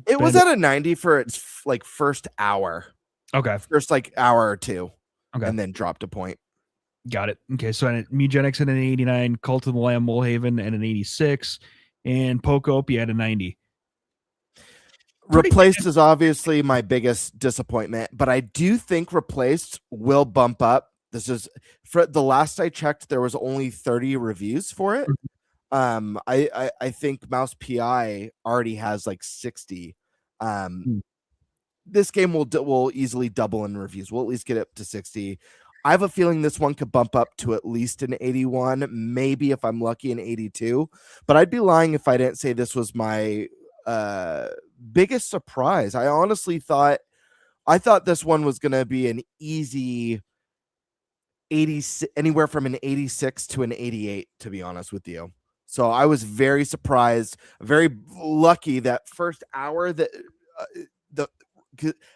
It was at a 90 for its first hour. Okay. First hour or two. Okay. And then dropped a point. Got it. Okay. So Mugenics at an 89, Cult of the Lamb Woolhaven at an 86, and Pokopia at a 90. Replaced is obviously my biggest disappointment, but I do think Replaced will bump up. This is for the last I checked, there was only 30 reviews for it. I think Mouse PI already has 60. This game will easily double in reviews. We'll at least get up to 60. I have a feeling this one could bump up to at least an 81, maybe if I'm lucky an 82. But I'd be lying if I didn't say this was my biggest surprise. I honestly thought this one was going to be an easy 80, anywhere from an 86 to an 88, to be honest with you. So I was very surprised, very lucky that first hour that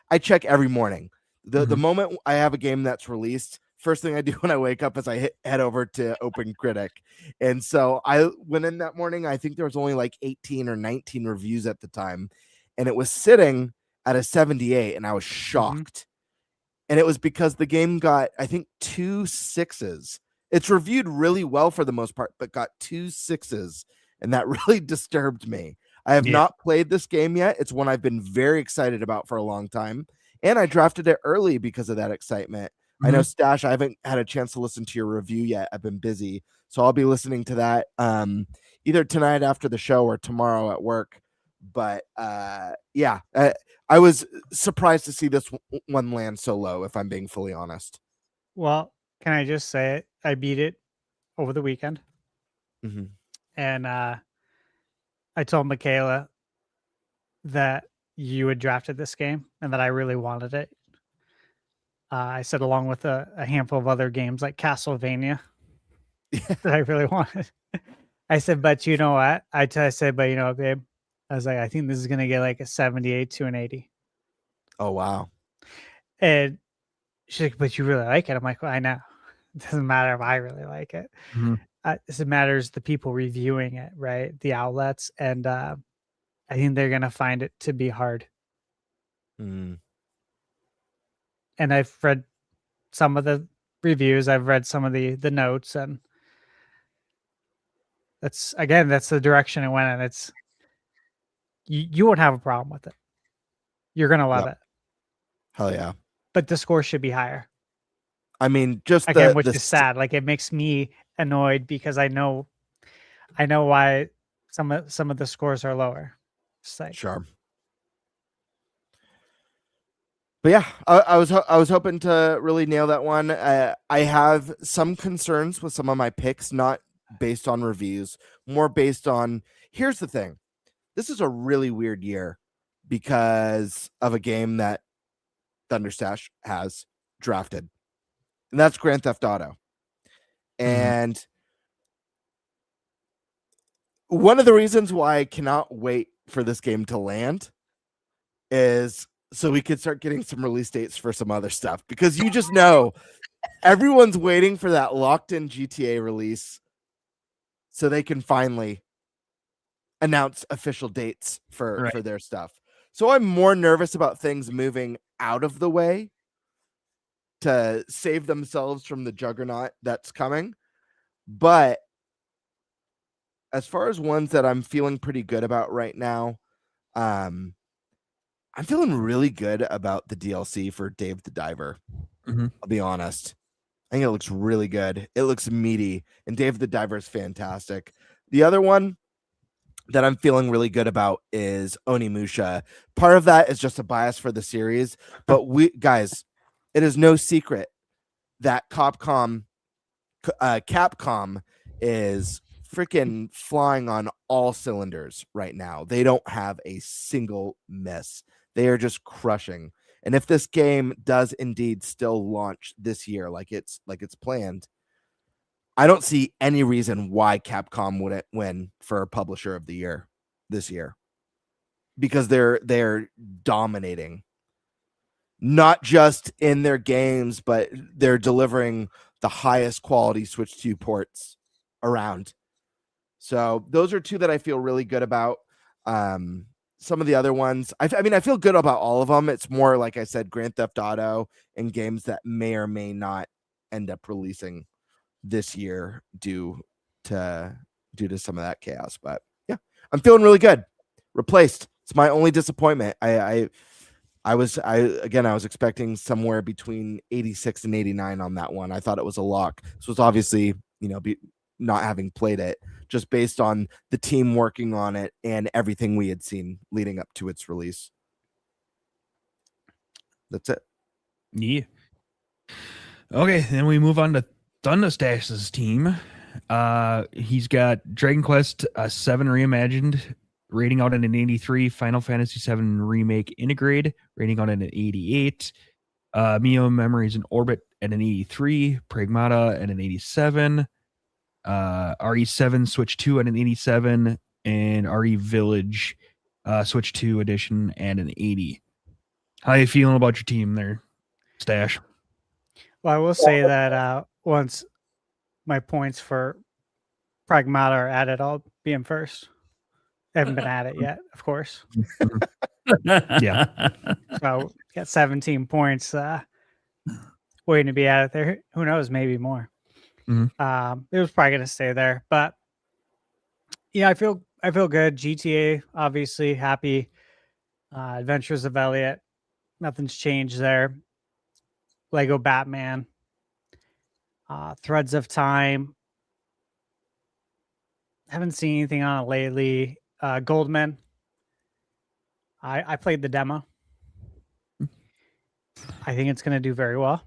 I check every morning. The moment I have a game that's released, first thing I do when I wake up is I head over to Open Critic. And so I went in that morning. I think there was only 18 or 19 reviews at the time, and it was sitting at a 78, and I was shocked. And it was because the game got, I think, 2 6s. It's reviewed really well for the most part, but got 2 6s, and that really disturbed me. I have not played this game yet. It's one I've been very excited about for a long time, and I drafted it early because of that excitement. I know, Stash, I haven't had a chance to listen to your review yet. I've been busy, so I'll be listening to that either tonight after the show or tomorrow at work. But yeah, I was surprised to see this one land so low, if I'm being fully honest. Well, can I just say it? I beat it over the weekend. Mm-hmm. And I told Michaela that you had drafted this game and that I really wanted it. I said, along with a handful of other games like Castlevania that I really wanted. I said, but you know what? I said, but you know what, babe? I was like, I think this is going to get like a 78 to an 80. Oh, wow. And she's like, but you really like it. I'm like, well, I know. It doesn't matter if I really like it. Mm-hmm. It matters the people reviewing it, right? The outlets. And I think they're going to find it to be hard. Mm. And I've read some of the reviews. I've read some of the notes, and that's the direction it went in. It's you won't have a problem with it. You're going to love it. Hell yeah. But the score should be higher. I mean, just again, which is sad. Like, it makes me annoyed because I know why some of the scores are lower. Like, sure. But yeah, I was hoping to really nail that one. I have some concerns with some of my picks, not based on reviews, more based on, here's the thing. This is a really weird year because of a game that Thunderstash has drafted, and that's Grand Theft Auto. And one of the reasons why I cannot wait for this game to land is so we could start getting some release dates for some other stuff, because you just know everyone's waiting for that locked in GTA release so they can finally announce official dates for their stuff. So I'm more nervous about things moving out of the way to save themselves from the juggernaut that's coming. But as far as ones that I'm feeling pretty good about right now, I'm feeling really good about the DLC for Dave the Diver. Mm-hmm. I'll be honest. I think it looks really good. It looks meaty, and Dave the Diver is fantastic. The other one that I'm feeling really good about is Onimusha. Part of that is just a bias for the series, but guys, it is no secret that Capcom is freaking flying on all cylinders right now. They don't have a single miss. They are just crushing. And if this game does indeed still launch this year, like it's planned, I don't see any reason why Capcom wouldn't win for Publisher of the Year this year, because they're dominating, not just in their games, but they're delivering the highest quality Switch 2 ports around. So those are two that I feel really good about. Some of the other ones, I mean, I feel good about all of them. It's more, like I said, Grand Theft Auto and games that may or may not end up releasing this year due to some of that chaos. But yeah, I'm feeling really good. Replaced. It's my only disappointment. I was expecting somewhere between 86 and 89 on that one. I thought it was a lock. So it's obviously, not having played it, just based on the team working on it and everything we had seen leading up to its release. That's it. Yeah. Okay, then we move on to Thunderstash's team. He's got Dragon Quest 7 Reimagined, rating out at an 83, Final Fantasy 7 Remake Integrate, rating out at an 88, Mio Memories in Orbit at an 83, Pragmata at an 87, RE7 Switch 2 at an 87, and RE Village Switch 2 edition at an 80. How you feeling about your team there, Stash? Well, I will say that once my points for Pragmata are added, I'll be in first. I haven't been at it yet, of course. Yeah. So got 17 points waiting to be added there. Who knows? Maybe more. Mm-hmm. It was probably going to stay there, but yeah, I feel good. GTA, obviously happy. Adventures of Elliot, nothing's changed there. Lego Batman, Threads of Time. Haven't seen anything on it lately. Goldman, I played the demo. I think it's going to do very well.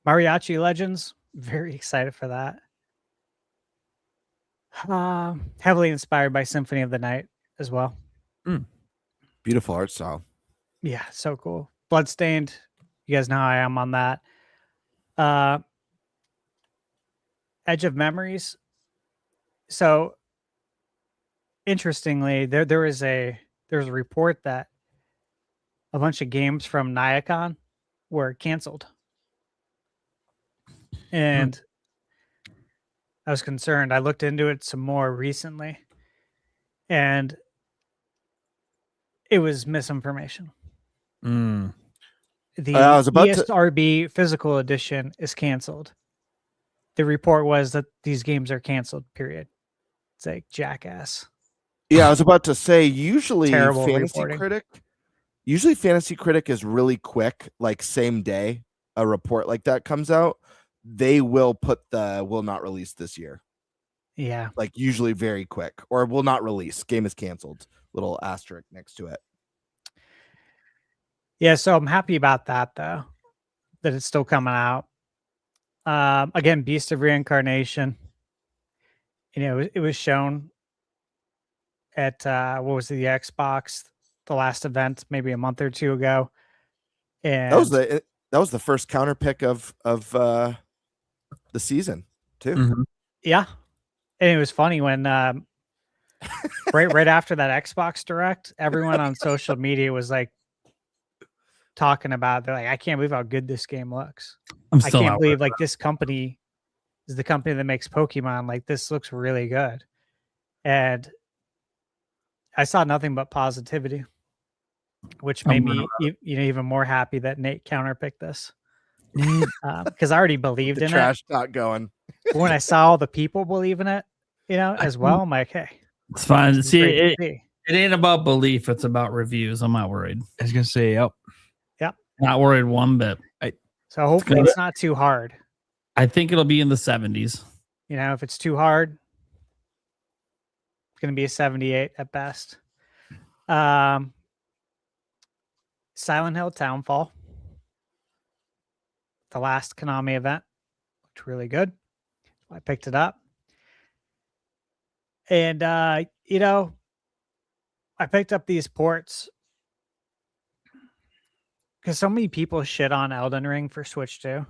Mariachi Legends, very excited for that. Heavily inspired by Symphony of the Night as well. Beautiful art style. Yeah, so cool. Bloodstained, you guys know how I am on that. Edge of Memories. So interestingly, there was a report that a bunch of games from Nyaicon were canceled. And I was concerned. I looked into it some more recently, and it was misinformation. The I was about ESRB physical edition is canceled. The report was that these games are canceled, period. It's like jackass. Yeah, I was about to say, usually Terrible Fantasy reporting. Critic is really quick, like same day a report like that comes out, they will put the will not release this year. Yeah. Like usually very quick, or will not release. Game is canceled. Little asterisk next to it. Yeah, so I'm happy about that though, that it's still coming out. Again, Beast of Reincarnation. You know, it was shown at what was it, the Xbox, the last event, maybe a month or two ago. And that was the first counter pick of the season too. Mm-hmm. Yeah. And it was funny when right after that Xbox Direct, everyone on social media was like talking about, they're like, I can't believe how good this game looks. I can't believe like this company is the company that makes Pokemon. Like this looks really good. And I saw nothing but positivity, which made me even more happy that Nate counterpicked this. Because I already believed the in trash it. talk going. But when I saw all the people believe in it, you know, as well, I'm like, hey, it's fine. See, it ain't about belief; it's about reviews. I'm not worried. I was gonna say, yep. Not worried one bit. So hopefully it's not too hard. I think it'll be in the 70s. You know, if it's too hard, it's going to be a 78 at best. Silent Hill Townfall, the last Konami event, looked really good. I picked it up. And, you know, I picked up these ports because so many people shit on Elden Ring for Switch 2.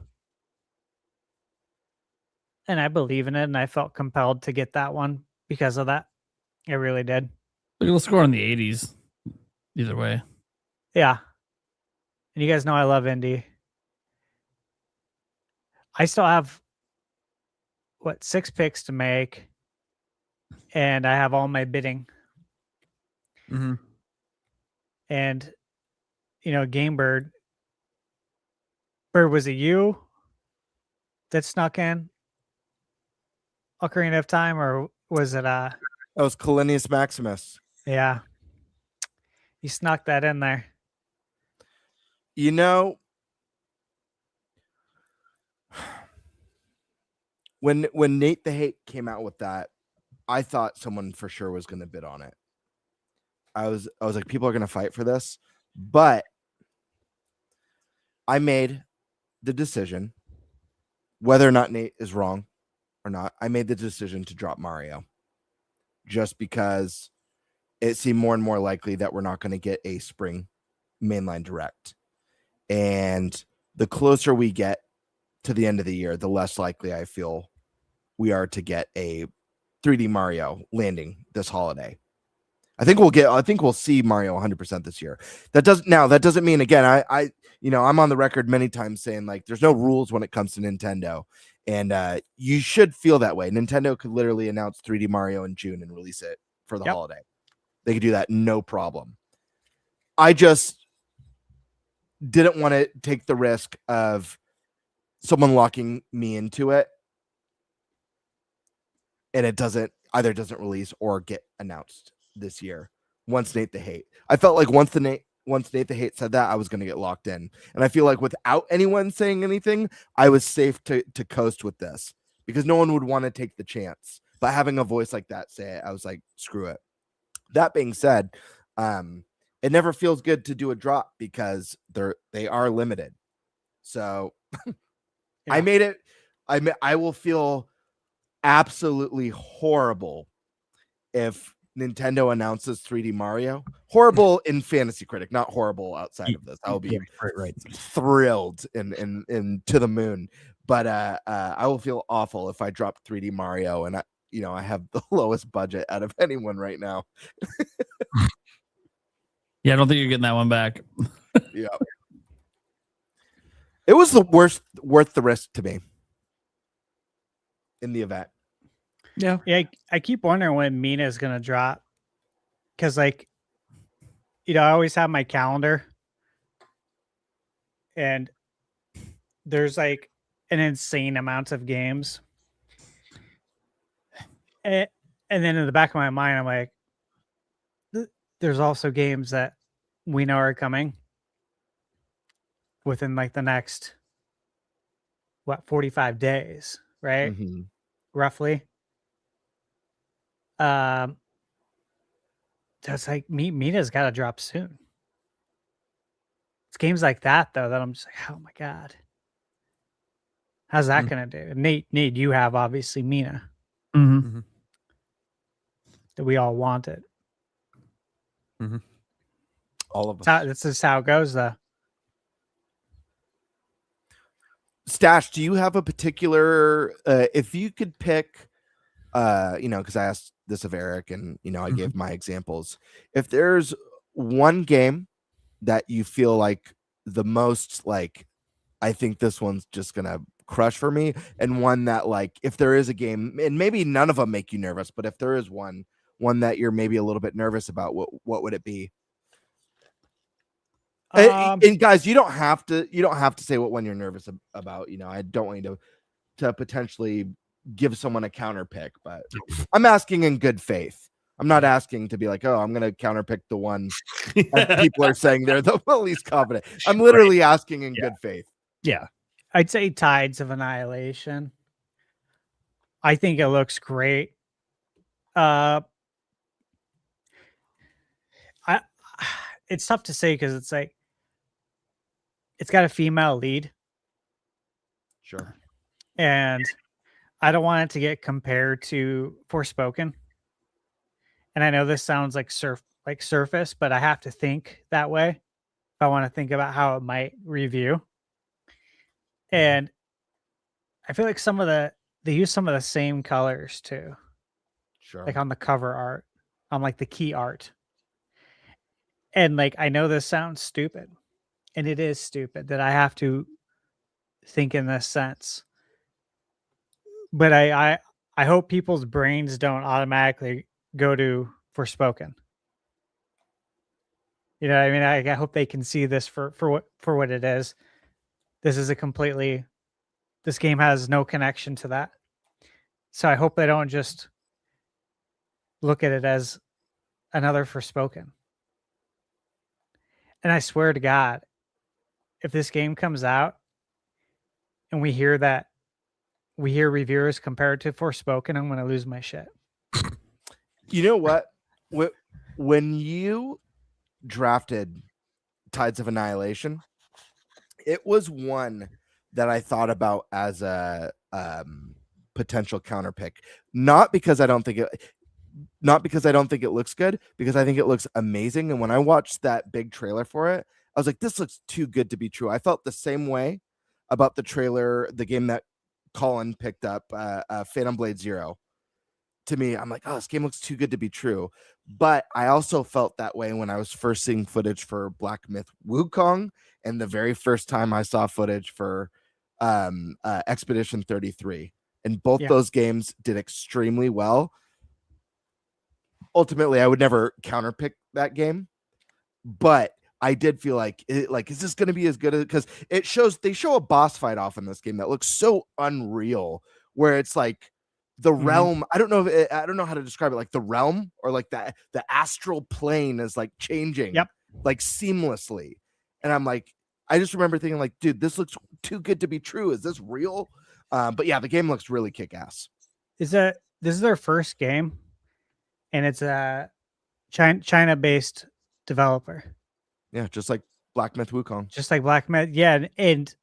And I believe in it, and I felt compelled to get that one because of that. I really did. Look at the score in the 80s. Either way. Yeah. And you guys know I love indie. I still have, 6 picks to make. And I have all my bidding. Mm-hmm. And, you know, Game Bird, was it you that snuck in Ocarina of Time, or was it that was Calinius Maximus? Yeah, you snuck that in there. You know, when Nate the Hate came out with that, I thought someone for sure was going to bid on it. I was like, people are going to fight for this, but I made the decision, whether or not Nate is wrong or not, I made the decision to drop Mario just because it seemed more and more likely that we're not going to get a spring mainline direct. And the closer we get to the end of the year, the less likely I feel we are to get a 3D Mario landing this holiday. I think we'll see Mario 100% this year. That doesn't mean, again, I'm on the record many times saying like there's no rules when it comes to Nintendo, and you should feel that way. Nintendo could literally announce 3D Mario in June and release it for the holiday. They could do that, no problem. I just didn't want to take the risk of someone locking me into it, and it doesn't release or get announced this year. Once Nate the Hate, I felt like once Nate the Hate said that, I was going to get locked in, and I feel like without anyone saying anything, I was safe to coast with this because no one would want to take the chance. But having a voice like that say it, I was like, screw it. That being said, it never feels good to do a drop because they are limited. So I made it. I will feel absolutely horrible if Nintendo announces 3D Mario. Horrible in Fantasy Critic, not horrible outside of this. I'll be thrilled and to the moon. But I will feel awful if I drop 3D Mario and I have the lowest budget out of anyone right now. Yeah, I don't think you're getting that one back. Yeah. It was worth the risk to me in the event. Yeah. I keep wondering when Mina is gonna drop, because I always have my calendar, and there's like an insane amount of games, and then in the back of my mind, I'm like, there's also games that we know are coming within like the next 45 days, right? Mm-hmm. Roughly. So it's like Mina's got to drop soon. It's games like that though that I'm just like, oh my god, how's that gonna do? Nate, you have obviously Mina that we all wanted. All of us. That's just how it goes, though. Stash, do you have a particular? If you could pick, because I asked this of Eric, and I gave my examples. If there's one game that you feel like the most, like, I think this one's just gonna crush for me, and one that, like, if there is a game, and maybe none of them make you nervous, but if there is one that you're maybe a little bit nervous about, what would it be? And guys, you don't have to say what one you're nervous about. I don't want you to potentially give someone a counter pick, but I'm asking in good faith. I'm not asking to be like, oh, I'm gonna counter pick the one that people are saying they're the least confident. I'm literally asking in good faith. Yeah, I'd say Tides of Annihilation. I think it looks great. It's tough to say because it's like it's got a female lead. Sure. And I don't want it to get compared to Forspoken. And I know this sounds like surface, but I have to think that way if I want to think about how it might review. And I feel like they use some of the same colors too. Sure. Like on the cover art, on like the key art. And like, I know this sounds stupid, and it is stupid that I have to think in this sense. But I hope people's brains don't automatically go to Forspoken. You know what I mean? I hope they can see this for what it is. This is this game has no connection to that. So I hope they don't just look at it as another Forspoken. And I swear to God, if this game comes out and we hear reviewers compare it to Forspoken, I'm going to lose my shit. You know what? When you drafted Tides of Annihilation, it was one that I thought about as a potential counter pick. Not because I don't think it looks good, because I think it looks amazing. And when I watched that big trailer for it, I was like, this looks too good to be true. I felt the same way about the trailer, the game that Colin picked up, Phantom Blade Zero. To me, I'm like, oh, this game looks too good to be true. But I also felt that way when I was first seeing footage for Black Myth Wukong, and the very first time I saw footage for Expedition 33. And both those games did extremely well. Ultimately, I would never counterpick that game, but I did feel like, is this going to be as good as, because they show a boss fight off in this game that looks so unreal, where it's like the realm. I don't know how to describe it. Like the realm, or like the astral plane is like changing, like seamlessly. And I'm like, I just remember thinking like, dude, this looks too good to be true. Is this real? But yeah, the game looks really kick ass. This is their first game, and it's China-based developer. Yeah, just like Black Myth Wukong. Just like Black Myth. Yeah, and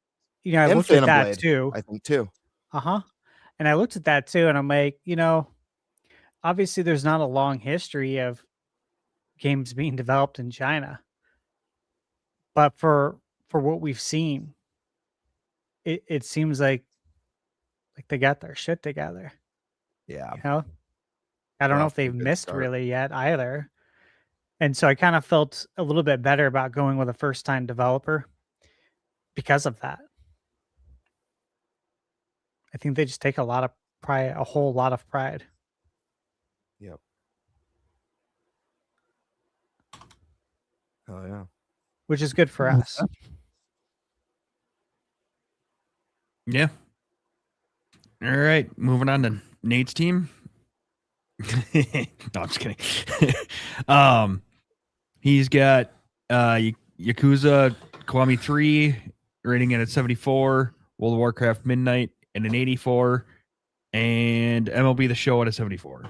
you know, I And looked at Phantom that Blade, too. I think too. And I looked at that too, and I'm like, you know, obviously there's not a long history of games being developed in China. But for what we've seen, it seems like they got their shit together. Yeah. You know? I don't know if they've missed really yet either. And so I kind of felt a little bit better about going with a first-time developer because of that. I think they just take a lot of pride, a whole lot of pride. Yep. Oh yeah. Which is good for us. Yeah. All right, moving on to Nate's team. No, I'm just kidding. He's got Yakuza Kiwami 3 rating it at 74, World of Warcraft Midnight and an 84, and MLB The Show at a 74.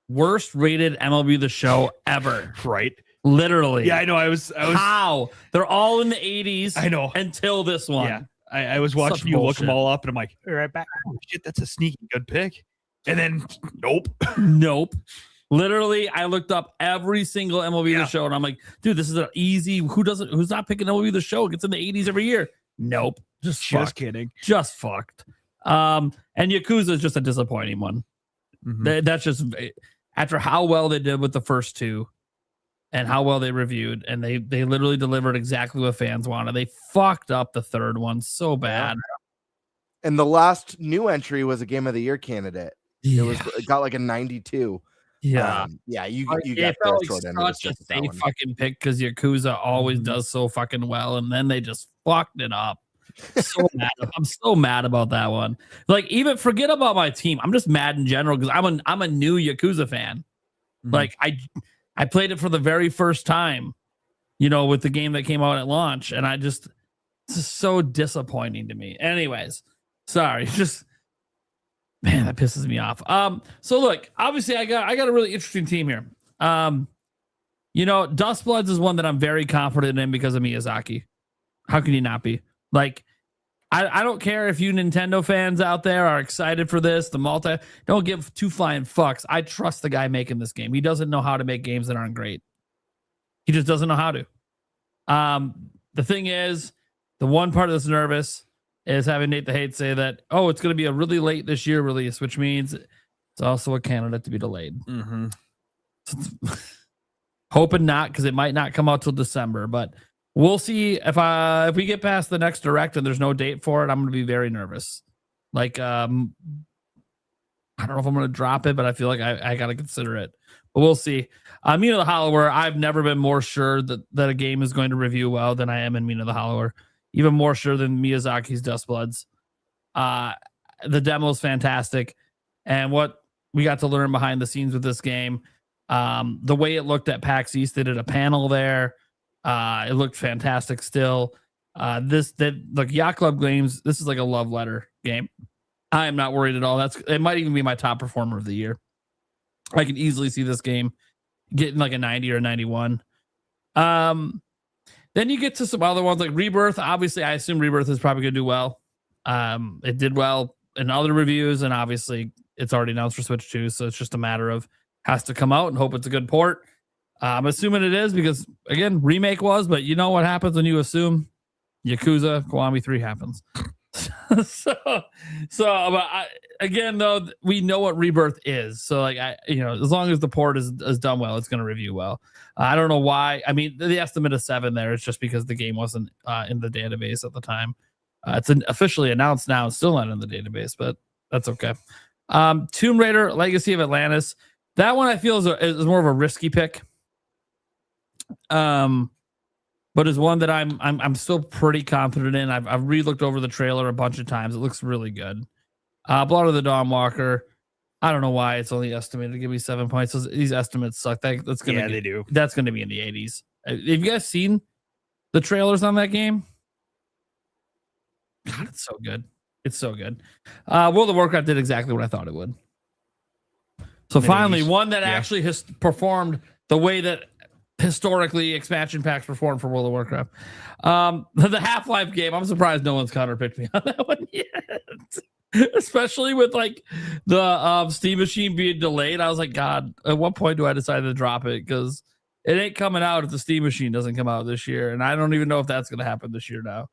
Worst rated MLB The Show ever. Right. Literally. Yeah, I know. I was How? They're all in the 80s. I know. Until this one. Yeah. I was watching Such you look bullshit. them all up, and I'm like, Be right back. oh, shit, that's a sneaky good pick. And then, nope. Nope. Literally, I looked up every single MLB The Show, and I'm like, dude, this is an easy. Who's not picking MLB The Show? It gets in the 80s every year. Nope. Just kidding. Just fucked. And Yakuza is just a disappointing one. Mm-hmm. That's just after how well they did with the first two and how well they reviewed, and they literally delivered exactly what fans wanted. They fucked up the third one so bad. And the last new entry was a Game of the Year candidate. It got like a 92. Yeah. You It got felt the short like end of the such a stick with that safe one. fucking pick because Yakuza always does so fucking well, and then they just fucked it up. So mad. I'm so mad about that one. Like, even forget about my team. I'm just mad in general because I'm a new Yakuza fan. Like I played it for the very first time, you know, with the game that came out at launch, and it's just so disappointing to me. Anyways, sorry, just man, that pisses me off. So look, obviously I got a really interesting team here. You know, Dustbloods is one that I'm very confident in because of Miyazaki. How can you not be? Like, I don't care if you Nintendo fans out there are excited for this. Don't give two flying fucks. I trust the guy making this game. He doesn't know how to make games that aren't great. He just doesn't know how to. The thing is, the one part that's nervous is having Nate the Hate say that, oh, it's going to be a really late this year release, which means it's also a candidate to be delayed. Hoping not, because it might not come out till December, but we'll see. If we get past the next direct and there's no date for it, I'm going to be very nervous. Like, I don't know if I'm going to drop it, but I feel like I got to consider it. But we'll see. Mina the Hollower, I've never been more sure that a game is going to review well than I am in Mina the Hollower. Even more sure than Miyazaki's Dustbloods. The demo is fantastic. And what we got to learn behind the scenes with this game, the way it looked at PAX East, they did a panel there. It looked fantastic still. Yacht Club games, this is like a love letter game. I am not worried at all. It might even be my top performer of the year. I can easily see this game getting like a 90 or a 91. Then you get to some other ones like Rebirth. Obviously, I assume Rebirth is probably going to do well. It did well in other reviews, and obviously it's already announced for Switch 2, so it's just a matter of has to come out and hope it's a good port. I'm assuming it is because, again, remake was, but you know what happens when you assume Yakuza Kiwami 3 happens. Again, though, we know what Rebirth is. So, like, as long as the port is done well, it's going to review well. I don't know why. I mean, the estimate of 7 there is just because the game wasn't in the database at the time. It's officially announced now. It's still not in the database, but that's okay. Tomb Raider Legacy of Atlantis. That one I feel is more of a risky pick. But is one that I'm still pretty confident in. I've re-looked over the trailer a bunch of times. It looks really good. Blood of the Dawnwalker. I don't know why it's only estimated to give me 7 points. These estimates suck. They do. That's going to be in the 80s. Have you guys seen the trailers on that game? God, it's so good. It's so good. World of Warcraft did exactly what I thought it would. So finally, one that actually has performed the way that historically expansion packs perform for World of Warcraft. The Half-Life game, I'm surprised no one's counterpicked me on that one yet. Especially with like the Steam machine being delayed. I was like, God, at what point do I decide to drop it? Because it ain't coming out if the Steam machine doesn't come out this year. And I don't even know if that's going to happen this year now.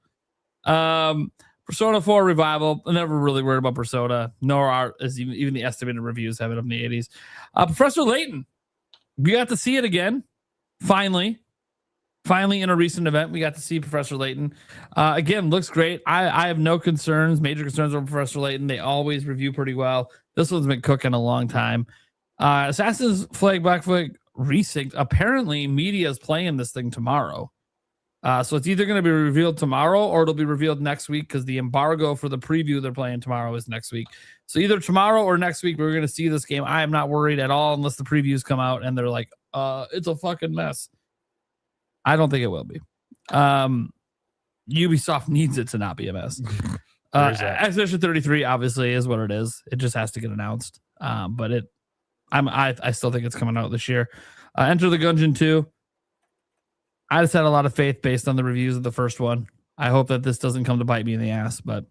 Persona 4 Revival. I'm never really worried about Persona, nor are even the estimated reviews have it up in the 80s. Professor Layton, we got to see it again. Finally, in a recent event, we got to see Professor Layton. Again, looks great. I have no major concerns over Professor Layton. They always review pretty well. This one's been cooking a long time. Assassin's Flag Black Flag Resynced. Apparently, media is playing this thing tomorrow. So it's either going to be revealed tomorrow or it'll be revealed next week because the embargo for the preview they're playing tomorrow is next week. So either tomorrow or next week, we're going to see this game. I am not worried at all unless the previews come out and they're like, it's a fucking mess. I don't think it will be. Ubisoft needs it to not be a mess. Expedition 33 obviously is what it is. It just has to get announced. But I still think it's coming out this year. Enter the Gungeon 2. I just had a lot of faith based on the reviews of the first one. I hope that this doesn't come to bite me in the ass, but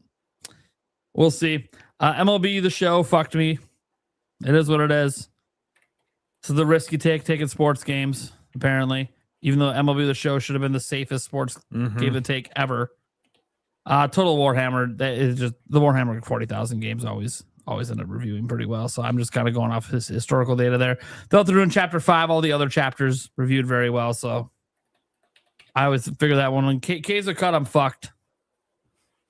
we'll see. MLB The Show fucked me. It is what it is. So the risk you taking sports games, apparently. Even though MLB The Show should have been the safest sports game to take ever. Total Warhammer, that is just the Warhammer 40,000 games always end up reviewing pretty well. So I'm just kind of going off his historical data there. Delta Rune Chapter 5, all the other chapters reviewed very well. So I always figure that one. When K's are cut, I'm fucked.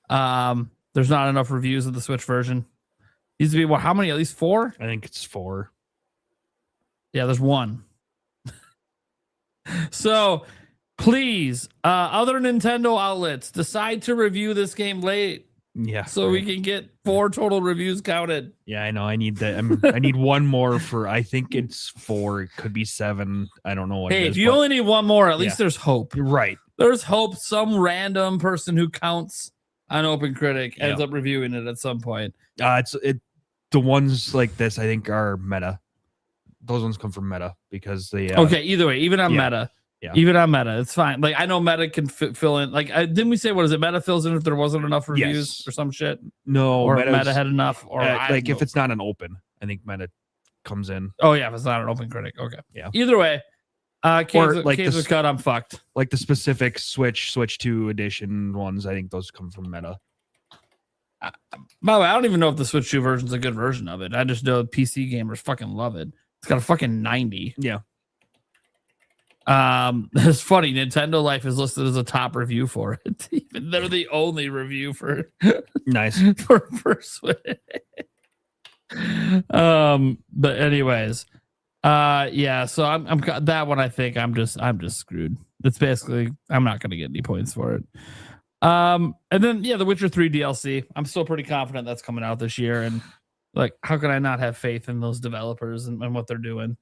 There's not enough reviews of the Switch version. Needs to be how many? At least 4? I think it's 4. Yeah, there's 1. So please, other Nintendo outlets, decide to review this game late. Yeah. So we can get 4 total reviews counted. Yeah, I know. I need that. I need one more for, I think it's 4. It could be 7. I don't know what it is. If you only need one more, at least there's hope. Right. There's hope. Some random person who counts on Open Critic ends up reviewing it at some point. The ones like this, I think, are meta. Those ones come from meta because they. Okay, either way, even on meta. Yeah. Even on meta, it's fine. Like I know meta can fill in. Like didn't we say what is it? Meta fills in if there wasn't enough reviews or some shit. No, or meta had enough. Or like if it's not an open, I think meta comes in. Oh yeah, if it's not an Open Critic, okay. Yeah. Either way, Caves was cut. I'm fucked. Like the specific Switch 2 edition ones, I think those come from meta. By the way, I don't even know if the Switch 2 version is a good version of it. I just know PC gamers fucking love it. It's got a fucking 90. Yeah. It's funny. Nintendo Life is listed as a top review for it. Even they're the only review for nice for Switch. But anyways, yeah. So I'm that one. I think I'm just screwed. It's basically I'm not going to get any points for it. And then The Witcher 3 DLC. I'm still pretty confident that's coming out this year. And like, how can I not have faith in those developers and what they're doing?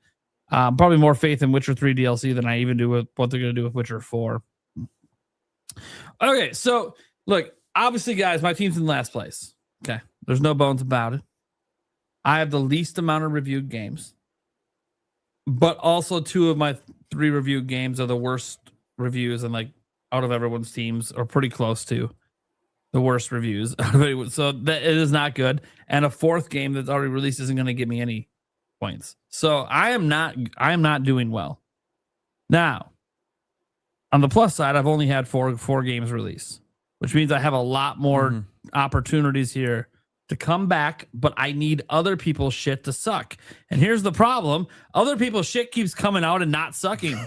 Probably more faith in Witcher 3 DLC than I even do with what they're going to do with Witcher 4. Okay, so look, obviously, guys, my team's in last place. Okay, there's no bones about it. I have the least amount of reviewed games, but also 2 of my 3 reviewed games are the worst reviews, and like out of everyone's teams, are pretty close to the worst reviews out of anyone. So that it is not good. And a 4th game that's already released isn't going to give me any points. So I am not doing well. Now, on the plus side, I've only had four games release, which means I have a lot more opportunities here to come back, but I need other people's shit to suck. And here's the problem. Other people's shit keeps coming out and not sucking.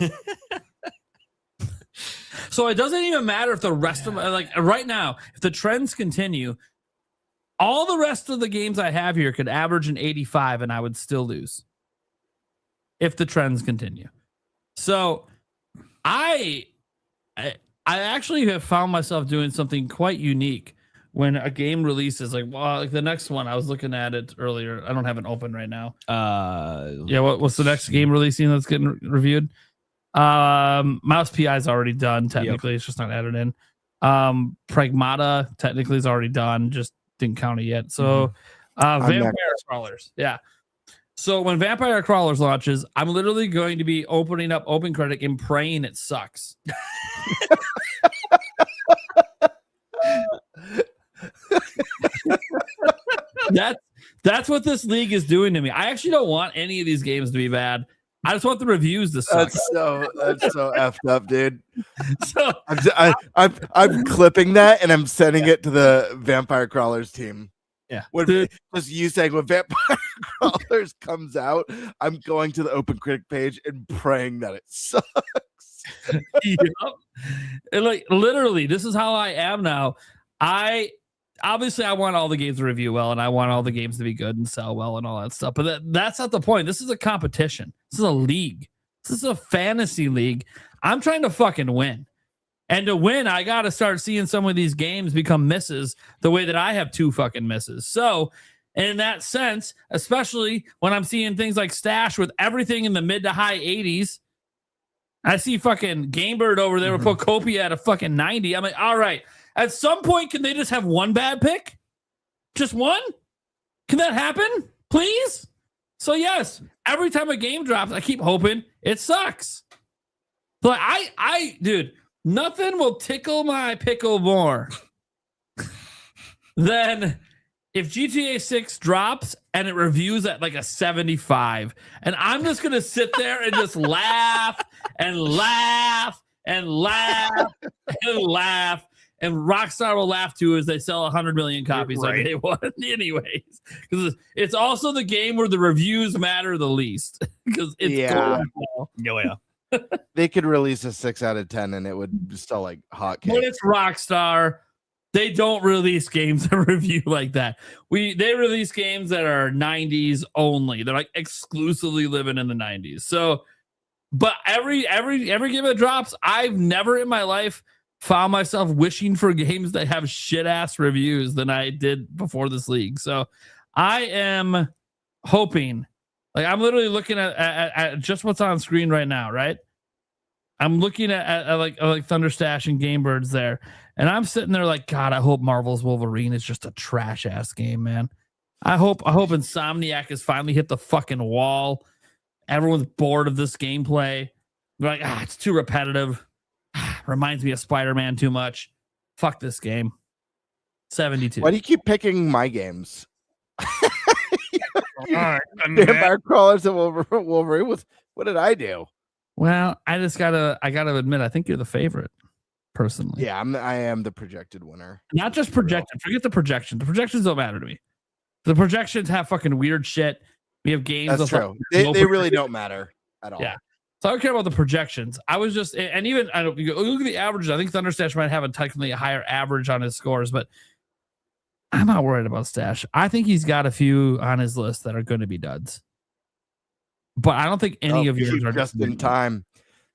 So it doesn't even matter if the rest of like right now, if the trends continue, all the rest of the games I have here could average an 85 and I would still lose if the trends continue. So I actually have found myself doing something quite unique when a game releases. Like the next one, I was looking at it earlier. I don't have it open right now. What's the next game releasing that's getting reviewed? Mouse PI is already done. Technically, It's just not added in. Pragmata technically is already done. Just didn't count it yet. So, Vampire Scholars. Yeah. So when Vampire Crawlers launches, I'm literally going to be opening up OpenCritic and praying it sucks. That's what this league is doing to me. I actually don't want any of these games to be bad. I just want the reviews to suck. That's so effed up, dude. So I'm clipping that and I'm sending it to the Vampire Crawlers team. Yeah. Just you saying when Vampire Crawlers comes out, I'm going to the OpenCritic page and praying that it sucks. Yep. And like literally, this is how I am now. I want all the games to review well, and I want all the games to be good and sell well and all that stuff. But that's not the point. This is a competition. This is a league. This is a fantasy league. I'm trying to fucking win. And to win, I got to start seeing some of these games become misses the way that I have 2 fucking misses. So in that sense, especially when I'm seeing things like Stash with everything in the mid to high 80s, I see fucking Gamebird over there with Procopia at a fucking 90. I'm like, all right. At some point, can they just have one bad pick? Just one? Can that happen? Please? So yes, every time a game drops, I keep hoping it sucks. So dude, nothing will tickle my pickle more than if GTA 6 drops and it reviews at like a 75. And I'm just going to sit there and just laugh and laugh and laugh and laugh. And Rockstar will laugh too as they sell 100 million copies on day one. Anyways, because it's also the game where the reviews matter the least. Because it's They could release a 6 out of 10 and it would sell like hotcakes. But it's Rockstar. They don't release games that review like that. They release games that are 90s only. They're like exclusively living in the 90s. So, but every game that drops, I've never in my life found myself wishing for games that have shit ass reviews than I did before this league. So I am hoping, like I'm literally looking at just what's on screen right now, right? I'm looking at like Thunderstash and Gamebirds there, and I'm sitting there like, God, I hope Marvel's Wolverine is just a trash ass game, man. I hope Insomniac has finally hit the fucking wall. Everyone's bored of this gameplay. They're like, it's too repetitive. Reminds me of Spider-Man too much. Fuck this game. 72. Why do you keep picking my games? Vampire Crawlers and Wolverine. What did I do? Well, I gotta admit, I think you're the favorite, personally. Yeah, I am the projected winner. Not just projected. Forget the projection. The projections don't matter to me. The projections have fucking weird shit. We have games. That's true. They really don't matter at all. Yeah. So I don't care about the projections. I was just, and even I don't look at the averages. I think Thunderstash might have technically a higher average on his scores, but I'm not worried about Stash. I think he's got a few on his list that are going to be duds. But I don't think any of yours are just in time.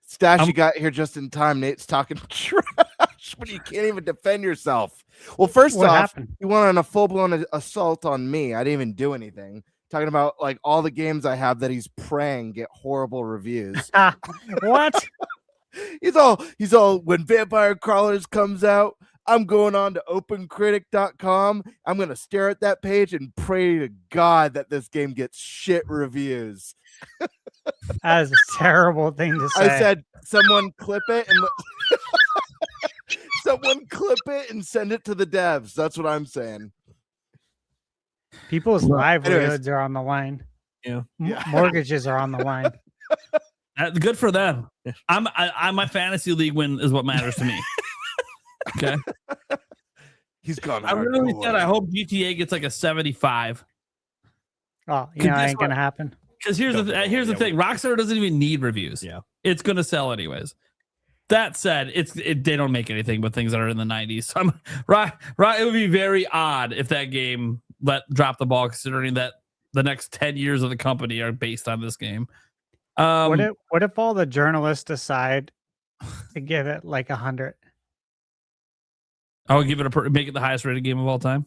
Stash, you got here just in time. Nate's talking trash, but you can't even defend yourself. Well, first off, you went on a full-blown assault on me. I didn't even do anything. Talking about like all the games I have that he's praying get horrible reviews. What? He's all when Vampire Crawlers comes out, I'm going on to opencritic.com. I'm going to stare at that page and pray to God that this game gets shit reviews. That is a terrible thing to say. I said, someone clip it and someone clip it and send it to the devs. That's what I'm saying. People's livelihoods are on the line. Yeah. Mortgages are on the line. Good for them. I'm my fantasy league win is what matters to me. Okay. He's gone. I really said I hope GTA gets like a 75. Oh, that ain't gonna happen. Because here's the thing. Rockstar doesn't even need reviews. Yeah. It's gonna sell anyways. That said, they don't make anything but things that are in the 90s. So it would be very odd if that game drop the ball, considering that the next 10 years of the company are based on this game. What if all the journalists decide to give it like 100? I would give it make it the highest rated game of all time.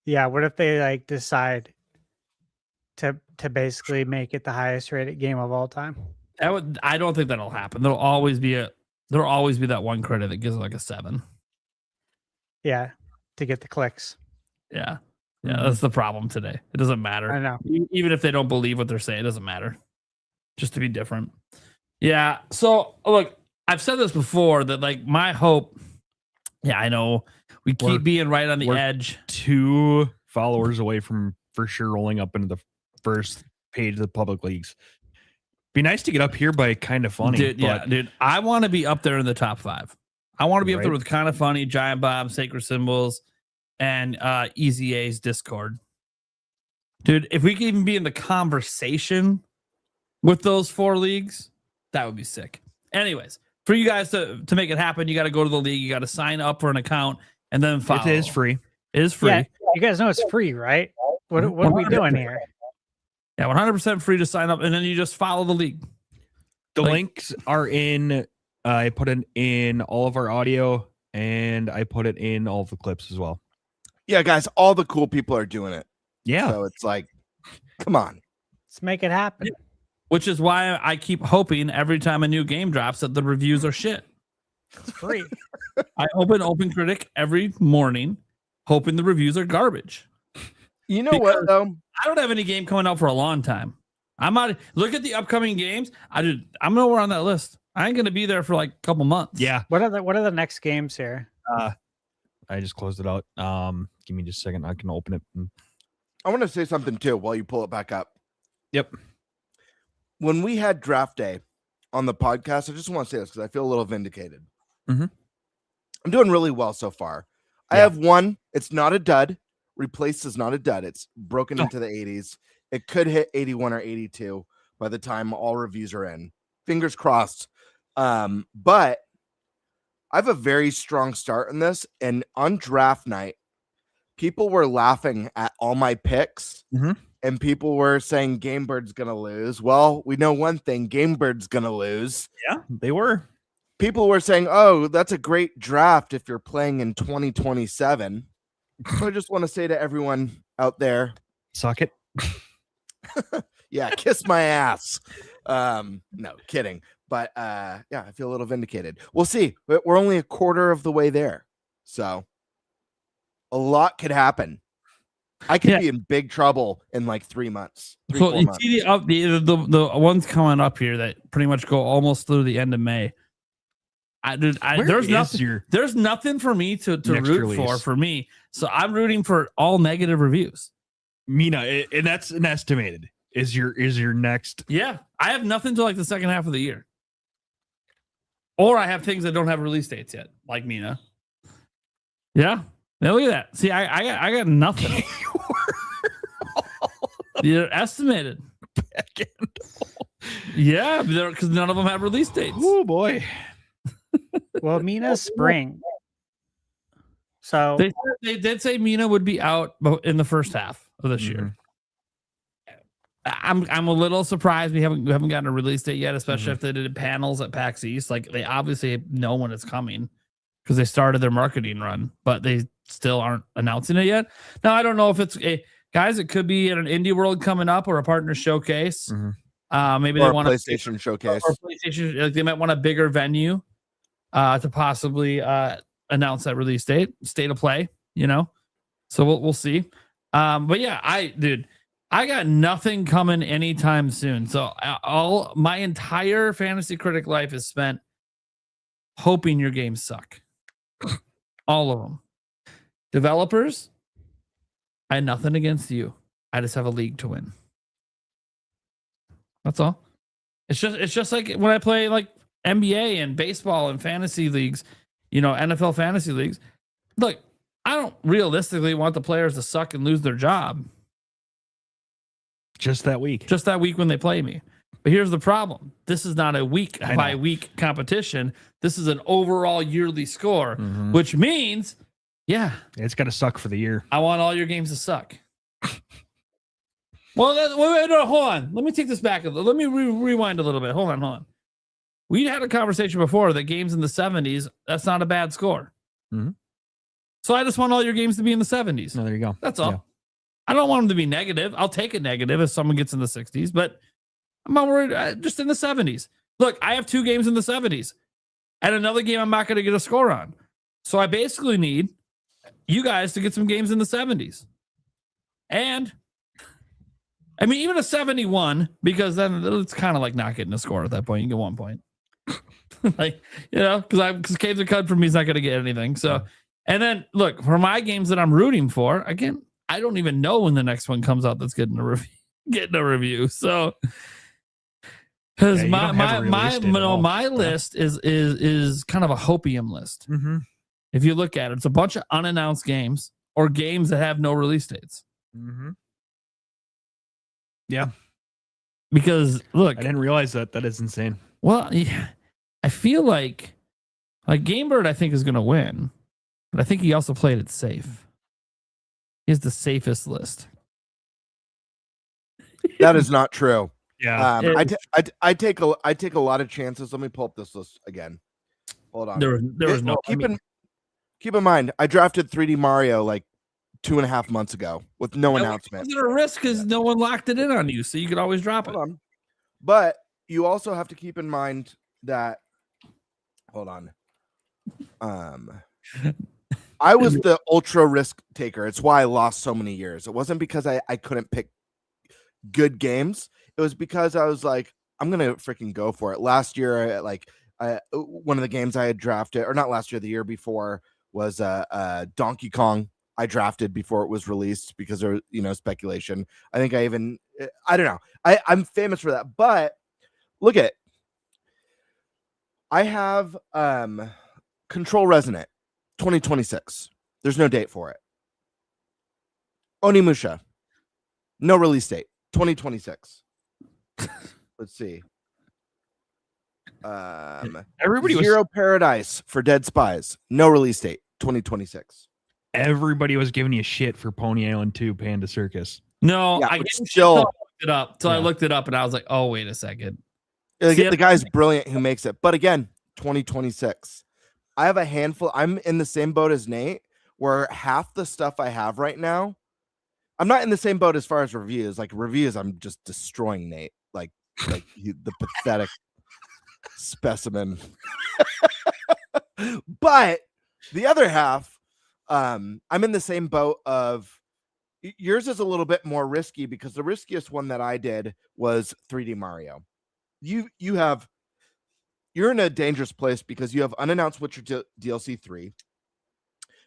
Yeah. What if they like decide to basically make it the highest rated game of all time? I don't think that'll happen. There'll always be that one critic that gives it like a 7. Yeah, to get the clicks. Yeah. Yeah, that's the problem today. It doesn't matter. I know. Even if they don't believe what they're saying, it doesn't matter. Just to be different. Yeah. So look, I've said this before that like my hope. Yeah, I know we keep being right on the edge. 2 followers away from for sure rolling up into the first page of the public leagues. Be nice to get up here by kind of funny. Dude. I want to be up there in the top 5. I want to be up there with kind of funny, Giant Bomb, Sacred Symbols, and Easy A's Discord. Dude, if we could even be in the conversation with those 4 leagues, that would be sick. Anyways, for you guys to make it happen, you got to go to the league. You got to sign up for an account and then follow. It is free. It is free. Yeah, you guys know it's free, right? What are we doing here? Yeah, 100% free to sign up, and then you just follow the league. The links are in. I put it in all of our audio, and I put it in all of the clips as well. Yeah, guys, all the cool people are doing it. Yeah. So it's like, come on. Let's make it happen. Yeah. Which is why I keep hoping every time a new game drops that the reviews are shit. It's free. I open Critic every morning, hoping the reviews are garbage. You know what, though? I don't have any game coming out for a long time. I'm out. Look at the upcoming games. I'm nowhere on that list. I ain't gonna be there for like a couple months. Yeah. What are the next games here? I just closed it out. Give me just a second. I can open it. I want to say something too while you pull it back up. Yep. When we had draft day on the podcast, I just want to say this because I feel a little vindicated. Mm-hmm. I'm doing really well so far. I have one. It's not a dud. Replaced is not a dud. It's broken into the 80s. It could hit 81 or 82 by the time all reviews are in. Fingers crossed. But I have a very strong start in this. And on draft night, people were laughing at all my picks. Mm-hmm. And people were saying Gamebird's going to lose. Well, we know one thing. Gamebird's going to lose. Yeah, they were. People were saying, oh, that's a great draft if you're playing in 2027. So I just want to say to everyone out there, suck it. Yeah, kiss my ass. No, kidding. But yeah, I feel a little vindicated. We'll see. We're only a quarter of the way there. So a lot could happen. I could be in big trouble in like 3 months. So you see the ones coming up here that pretty much go almost through the end of May. There's nothing for me to root for me. So I'm rooting for all negative reviews. Mina, and that's an estimated. Is your next? Yeah, I have nothing till like the second half of the year, or I have things that don't have release dates yet, like Mina. Yeah, now look at that. See, I got nothing. You're estimated. Yeah, because none of them have release dates. Oh boy. Well, Mina's spring. So they did say Mina would be out in the first half of this year. I'm a little surprised we haven't gotten a release date yet, especially if they did panels at PAX East. Like they obviously know when it's coming because they started their marketing run, but they still aren't announcing it yet. Now I don't know if it's guys. It could be at an Indie World coming up or a partner showcase. Maybe they want a PlayStation showcase. Or PlayStation. Like they might want a bigger venue to possibly announce that release date, state of play. You know, so we'll see. But yeah, I got nothing coming anytime soon. So all my entire Fantasy Critic life is spent hoping your games suck. All of them. Developers, I had nothing against you. I just have a league to win. That's all. It's just like when I play like NBA and baseball and fantasy leagues, you know, NFL fantasy leagues. Look, I don't realistically want the players to suck and lose their job. Just that week when they play me. But here's the problem. This is not a week by week competition. This is an overall yearly score, which means, yeah, it's got to suck for the year. I want all your games to suck. Well, hold on. Let me take this back. Let me rewind a little bit. Hold on. We had a conversation before that games in the 70s, that's not a bad score. So I just want all your games to be in the 70s. Oh, there you go. That's all. Yeah. I don't want them to be negative. I'll take a negative if someone gets in the 60s, but I'm not worried. Just in the 70s. Look, I have 2 games in the 70s and another game I'm not going to get a score on. So I basically need you guys to get some games in the 70s. And I mean, even a 71, because then it's kind of like not getting a score at that point. You get 1 point. Like, because Caves and Cud for me is not going to get anything. So, and then look, for my games that I'm rooting for, again, I don't even know when the next one comes out that's getting a review. So, because my list is kind of a hopium list. Mm-hmm. If you look at it, it's a bunch of unannounced games or games that have no release dates. Mm-hmm. Yeah. Because look, I didn't realize that. That is insane. Well, yeah, I feel like Gamebird, I think, is going to win, but I think he also played it safe. He has the safest list. That is not true. Yeah. I take a lot of chances. Let me pull up this list again. Hold on. There was no. Keep in mind, I drafted 3D Mario like 2.5 months ago with no announcement. It was a risk because no one locked it in on you, so you could always drop it. Hold on. But you also have to keep in mind that. Hold on. I was the ultra risk taker. It's why I lost so many years. It wasn't because I couldn't pick good games. It was because I was like, I'm gonna freaking go for it. Last year, one of the games I had drafted, or not last year, the year before, was Donkey Kong. I drafted before it was released because there was, speculation. I think I don't know. I'm famous for that. But look at it. I have Control Resonant 2026. There's no date for it. Onimusha. No release date. 2026. Let's see. Everybody Zero Paradise for Dead Spies. No release date. 2026. Everybody was giving you shit for Pony Island 2 Panda Circus. No, Yeah, I still looked it up. So I looked it up and I was like, oh, wait a second. The guy's brilliant who makes it. But again, 2026. I have a handful. I'm in the same boat as Nate, where half the stuff I have right now, I'm not in the same boat as far as reviews. Like reviews, I'm just destroying Nate. Like the pathetic specimen. But the other half, I'm in the same boat of yours is a little bit more risky because the riskiest one that I did was 3D Mario. You're in a dangerous place because you have unannounced Witcher DLC 3.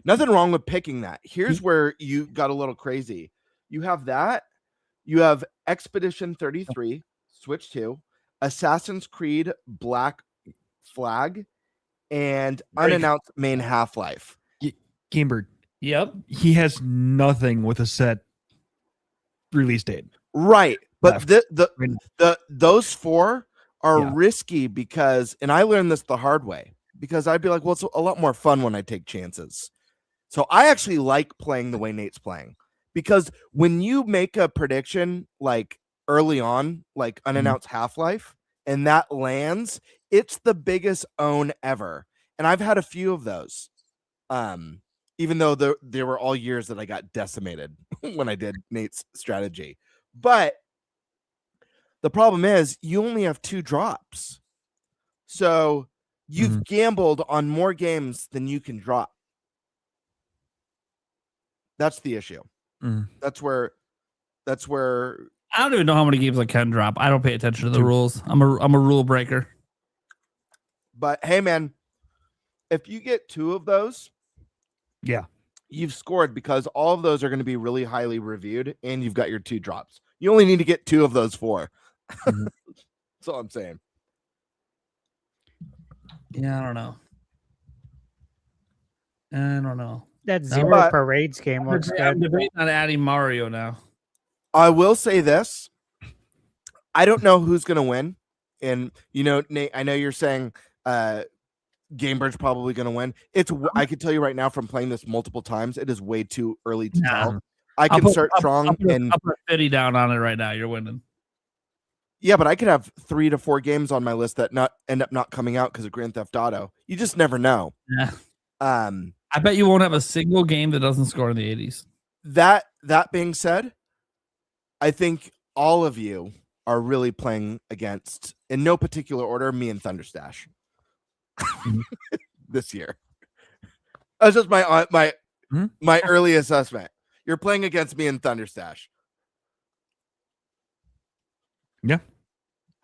Nothing wrong with picking that. Here's where you got a little crazy. You have that. You have Expedition 33, Switch 2, Assassin's Creed Black Flag, and unannounced main Half-Life. Gamebird. Yep. He has nothing with a set release date. Right. But those four are risky because, and I learned this the hard way, because I'd be like, well, it's a lot more fun when I take chances. So I actually like playing the way Nate's playing, because when you make a prediction like early on, like unannounced Half-Life, and that lands, it's the biggest own ever. And I've had a few of those. Even though there were all years that I got decimated when I did Nate's strategy. But the problem is you only have 2 drops. So you've gambled on more games than you can drop. That's the issue. That's where I don't even know how many games I can drop. I don't pay attention to the rules. I'm a rule breaker. But hey, man, if you get 2 of those, you've scored, because all of those are going to be really highly reviewed, and you've got your 2 drops. You only need to get 2 of those 4. That's all I'm saying. Yeah, I don't know. That Zero Parades game looks good. I'm debating on adding Mario now. I will say this. I don't know who's going to win. And, Nate, I know you're saying Gamebird's probably going to win. I can tell you right now from playing this multiple times, it is way too early to tell. I can start strong. I'll put 50 down on it right now. You're winning. Yeah, but I could have 3 to 4 games on my list that end up not coming out because of Grand Theft Auto. You just never know. Yeah. I bet you won't have a single game that doesn't score in the 80s. That being said, I think all of you are really playing against, in no particular order, me and Thunderstash this year. That's just my early assessment. You're playing against me in Thunderstash. Yeah.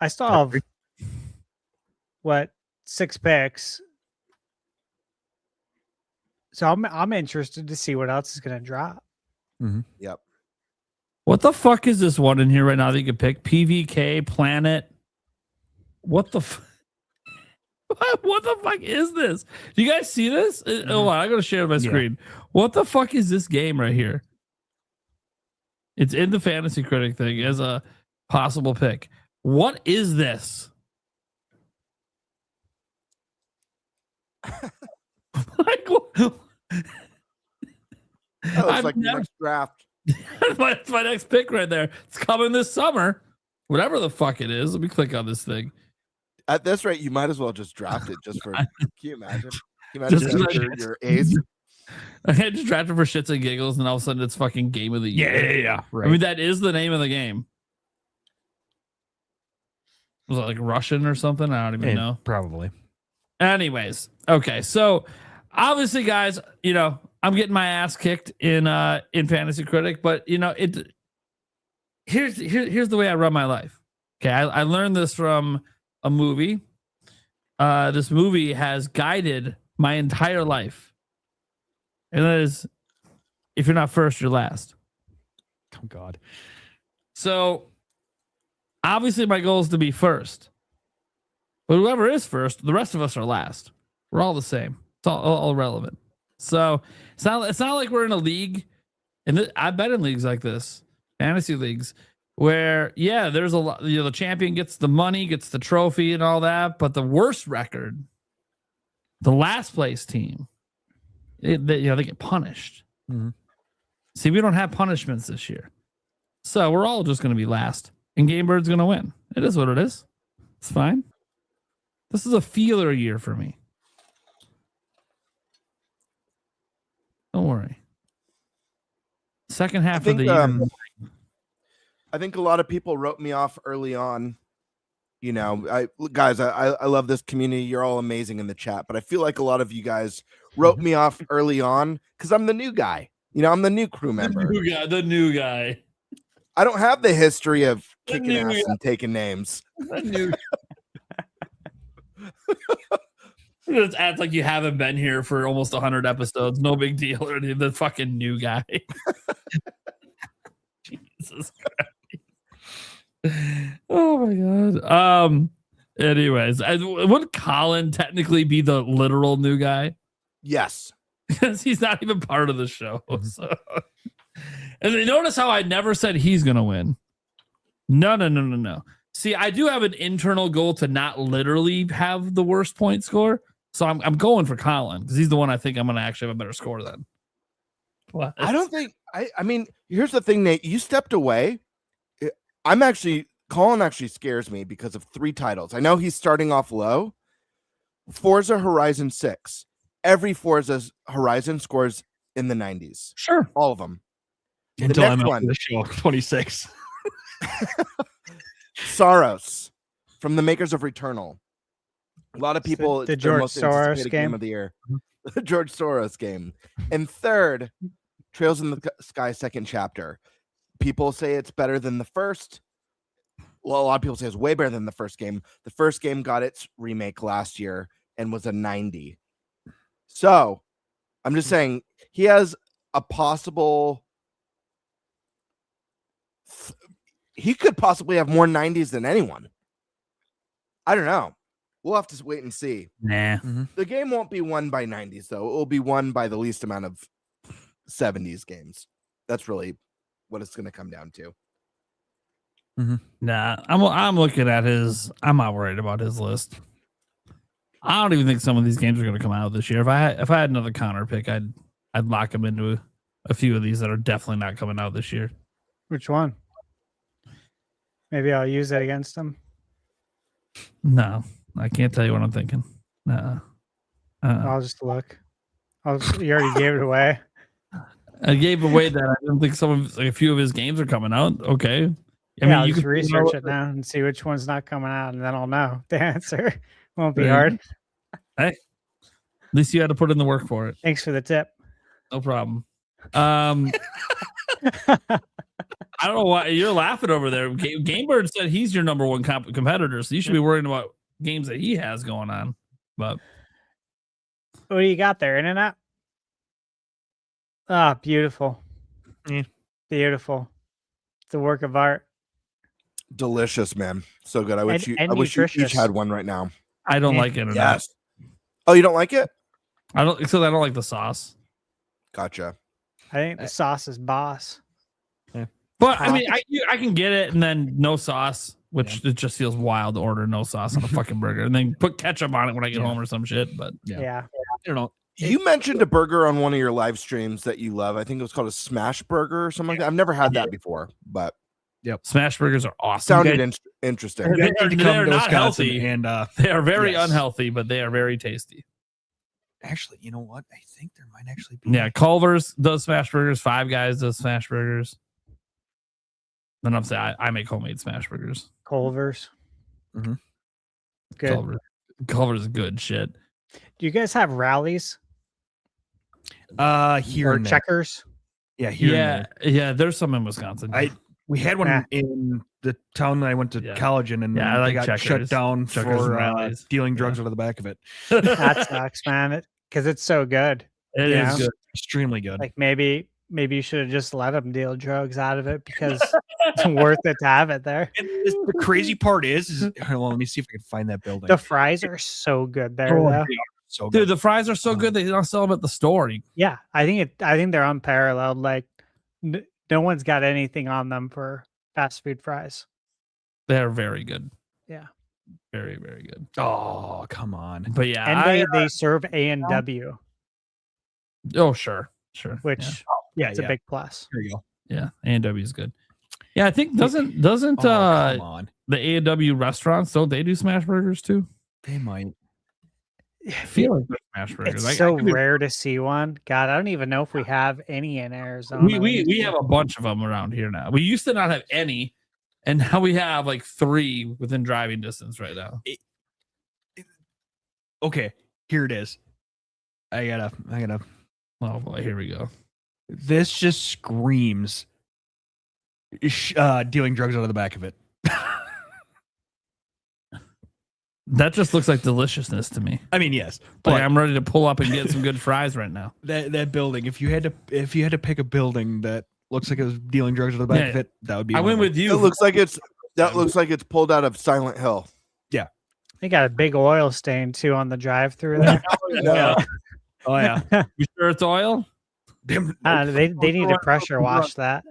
I still have what 6 picks. So I'm interested to see what else is going to drop. Mm-hmm. Yep. What the fuck is this one in here right now that you can pick? PVK, Planet. What the what the fuck is this? Do you guys see this? Oh, I gotta share my screen. What the fuck is this game right here? It's in the Fantasy Critic thing as a possible pick. What is this? Like, That looks like the next draft. That's my next pick right there. It's coming this summer. Whatever the fuck it is. Let me click on this thing. At this rate, you might as well just draft it just for. Can you imagine? Can you imagine Just your ace? I had to draft it for shits and giggles, and all of a sudden it's fucking game of the year. Yeah. Right. I mean, that is the name of the game. Was it like Russian or something? I don't even know. Probably. Anyways, okay. So obviously, guys, you know, I'm getting my ass kicked in Fantasy Critic, but you know, here's the way I run my life. Okay, I learned this from a movie. This movie has guided my entire life, and that is, if you're not first, you're last. Oh God. So obviously, my goal is to be first, but whoever is first, the rest of us are last. We're all the same. It's all relevant. So it's not like we're in a league, and I've been in leagues like this, fantasy leagues, where there's a lot. You know, the champion gets the money, gets the trophy, and all that. But the worst record, the last place team, they get punished. Mm-hmm. See, we don't have punishments this year, so we're all just going to be last, and Game Bird's going to win. It is what it is. It's fine. This is a feeler year for me. Don't worry. Second half of the year. I think a lot of people wrote me off early on. You know, I love this community. You're all amazing in the chat, but I feel like a lot of you guys wrote me off early on because I'm the new guy. You know, I'm the new crew member. The new guy. I don't have the history of kicking ass and taking names. Just act like you haven't been here for almost 100 episodes. No big deal. Or the fucking new guy. Jesus Christ. Oh my God. Anyways, would Colin technically be the literal new guy? Yes. Because he's not even part of the show. So. And then notice how I never said he's gonna win. No. See, I do have an internal goal to not literally have the worst point score. So I'm going for Colin because he's the one I think I'm going to actually have a better score than. What? I don't think I mean, here's the thing, Nate. You stepped away. Colin actually scares me because of 3 titles. I know he's starting off low. Forza Horizon 6. Every Forza Horizon scores in the 90s. Sure. All of them. Until I'm on the show 26. Soros from the makers of Returnal. A lot of people, the George Soros game of the year. The George Soros game. And third, Trails in the Sky second chapter. People say it's better than the first. Well, a lot of people say it's way better than the first game. The first game got its remake last year and was a 90. So I'm just saying he has a possible. He could possibly have more 90s than anyone. I don't know. We'll have to wait and see. Nah. Mm-hmm. The game won't be won by 90s, though. It will be won by the least amount of 70s games. That's really what it's going to come down to. Mm-hmm. Nah, I'm looking at his. I'm not worried about his list. I don't even think some of these games are going to come out this year. If I had another counter pick, I'd lock him into a few of these that are definitely not coming out this year. Which one? Maybe I'll use that against him. No, I can't tell you what I'm thinking. No. I'll just look. You already gave it away. I gave away that I don't think a few of his games are coming out. Okay. I'll just research it now and see which one's not coming out, and then I'll know the answer. Won't be hard. Hey, at least you had to put in the work for it. Thanks for the tip. No problem. I don't know why you're laughing over there. Gamebird said he's your number one competitor, so you should be worrying about games that he has going on. But what do you got there? Internet? Ah, beautiful. Yeah. Beautiful. It's a work of art. Delicious, man. So good. I wish you nutritious. each had one right now. I don't like it. Yes. Oh, you don't like it? I don't like the sauce. Gotcha. I think the sauce is boss. But I mean, I can get it, and then no sauce, which it just feels wild to order no sauce on a fucking burger, and then put ketchup on it when I get home or some shit. But Yeah. I don't know. You mentioned a burger on one of your live streams that you love. I think it was called a smash burger or something like that. I've never had that before, but smash burgers are awesome. Sounded interesting. They're not healthy, and they are very unhealthy, but they are very tasty. Actually, you know what? I think there might actually be. Yeah, Culver's does smash burgers. Five Guys does smash burgers. Then I'm saying I make homemade smash burgers. Culver's. Mm-hmm. Good. Culver's is good shit. Do you guys have rallies? Here or and there. checkers? Yeah, here and there. Yeah. There's some in Wisconsin. We had one in the town that I went to college in, and I like they got checkers. shut down Checkers for dealing drugs out of the back of it. That sucks, man. Because it's so good. It is good. Extremely good. Like maybe you should have just let them deal drugs out of it because it's worth it to have it there. And the crazy part is hold on, let me see if I can find that building. The fries are so good there, though. So good. Dude, the fries are so good they don't sell them at the store. Yeah, I think they're unparalleled. Like no one's got anything on them for fast food fries. They're very good. Yeah, very very good. Oh, come on. But yeah, and they serve A&W. Oh sure, Which it's a big plus. There you go. Yeah, A&W is good. Yeah, I think doesn't come on. the A&W restaurants, don't they do smash burgers too? They might. I feel like they're smash burgers. It's so rare to see one. God, I don't even know if we have any in Arizona. We have a bunch of them around here now. We used to not have any, and now we have like 3 within driving distance right now. Okay, here it is. I gotta. Oh boy, here we go. This just screams dealing drugs out of the back of it. That just looks like deliciousness to me. I mean, yes, but but I'm ready to pull up and get some good fries right now. That building, if you had to pick a building that looks like it was dealing drugs out of the back of it, that would be. I went with you. It looks like it's pulled out of Silent Hill. Yeah, they got a big oil stain too on the drive-through there. Yeah. Oh yeah. You sure it's oil? They need to pressure wash that.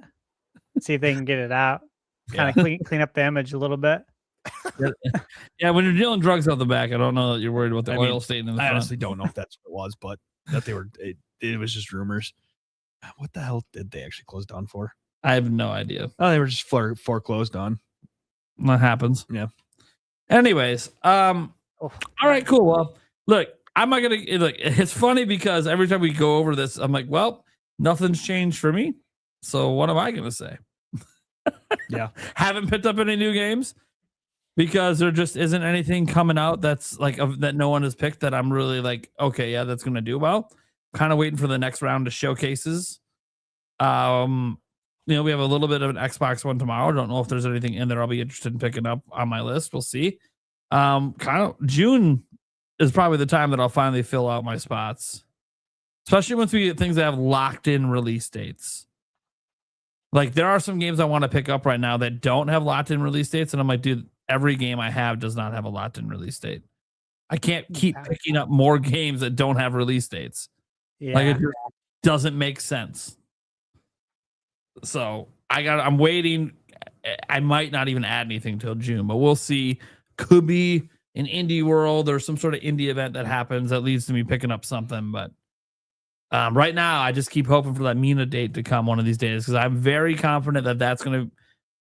See if they can get it out. Kind of clean up the image a little bit. Yeah, when you're dealing drugs out the back, I don't know that you're worried about the oil stain in the I front. honestly don't know if that's what it was, but that they were. It was just rumors. What the hell did they actually close down for? I have no idea. Oh, they were just foreclosed on. That happens. Yeah. Anyways, all right, cool. Well, look, I'm not gonna look. It's funny because every time we go over this, I'm like, well, nothing's changed for me. So what am I gonna say? Yeah. Haven't picked up any new games because there just isn't anything coming out that's like that no one has picked that I'm really like, okay, yeah, that's gonna do well. Kind of waiting for the next round of showcases. We have a little bit of an Xbox One tomorrow. Don't know if there's anything in there I'll be interested in picking up on my list. We'll see. Kind of June is probably the time that I'll finally fill out my spots, especially once we get things that have locked in release dates. Like there are some games I want to pick up right now that don't have locked in release dates, and I'm like, dude, every game I have does not have a locked in release date. I can't keep picking up more games that don't have release dates. Yeah. Like it just doesn't make sense. So I'm waiting. I might not even add anything till June, but we'll see. Could be an indie world or some sort of indie event that happens that leads to me picking up something. But right now, I just keep hoping for that Mina date to come one of these days because I'm very confident that that's going to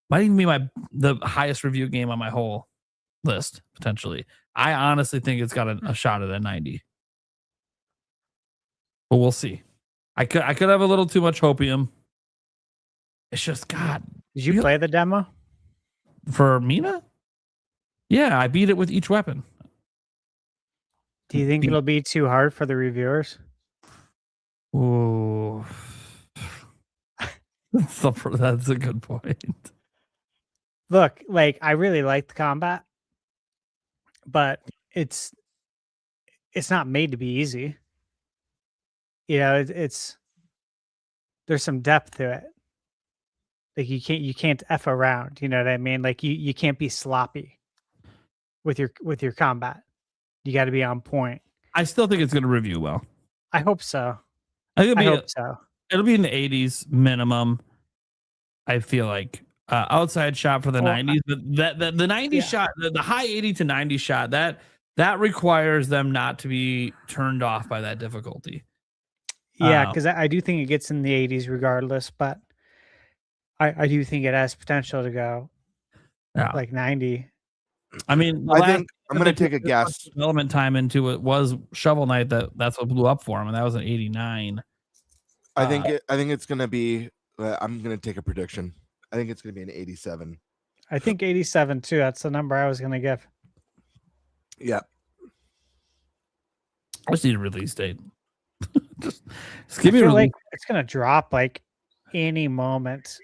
might even be the highest review game on my whole list potentially. I honestly think it's got a shot at a 90, but we'll see. I could have a little too much hopium. It's just God. Did you play the demo for Mina? Yeah, I beat it with each weapon. Do you think it'll be too hard for the reviewers? Ooh. That's a good point. Look, like I really like the combat, but it's not made to be easy. You know, it's there's some depth to it. Like you can't F around, you know what I mean? Like you can't be sloppy with your combat. You got to be on point. I still think it's going to review well. I hope so. I hope so. It'll be in the 80s minimum. I feel like outside shot for the 90s, but the 90s shot, the high 80 to 90 shot, that requires them not to be turned off by that difficulty. Yeah, because I do think it gets in the 80s regardless, but I do think it has potential to go like 90. I mean, I think I'm going to take a guess. Development time into it was Shovel Knight. That's what blew up for him, and that was in '89. I think it's going to be. I'm going to take a prediction. I think it's going to be an 87. I think 87 too. That's the number I was going to give. Yeah. I just need a release date. just give me like it's going to drop like any moment.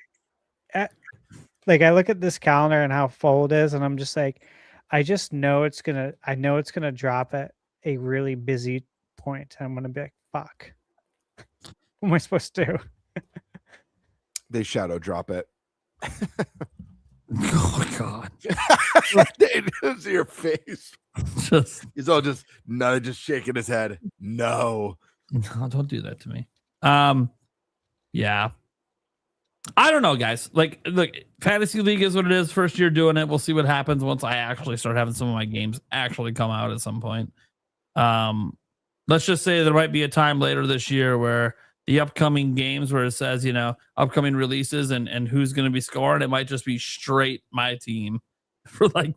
Like I look at this calendar and how full it is, and I'm just like, I know it's gonna drop at a really busy point. I'm gonna be like, fuck. What am I supposed to do? They shadow drop it. Oh God. See your face. He's all just shaking his head. No, don't do that to me. Yeah. I don't know, guys. Like, look, Fantasy League is what it is. First year doing it. We'll see what happens once I actually start having some of my games actually come out at some point. Let's just say there might be a time later this year where the upcoming games where it says, you know, upcoming releases and who's going to be scoring, it might just be straight my team for like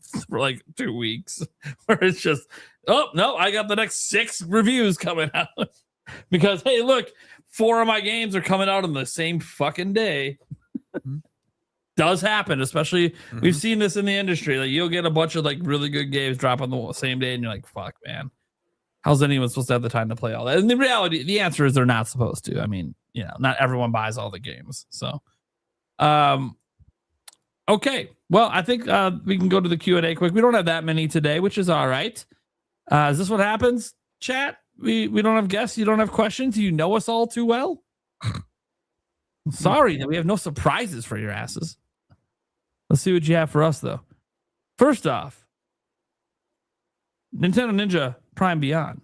2 weeks where it's just, oh, no, I got the next 6 reviews coming out because, hey, look, 4 of my games are coming out on the same fucking day. Does happen, especially we've seen this in the industry. Like you'll get a bunch of like really good games drop on the same day, and you're like, "Fuck, man, how's anyone supposed to have the time to play all that?" And the reality, the answer is they're not supposed to. I mean, you know, not everyone buys all the games. So, okay, well, I think we can go to the Q&A quick. We don't have that many today, which is all right. Is this what happens, chat? We don't have guests. You don't have questions. You know us all too well. Sorry that we have no surprises for your asses. Let's see what you have for us, though. First off, Nintendo Ninja Prime Beyond.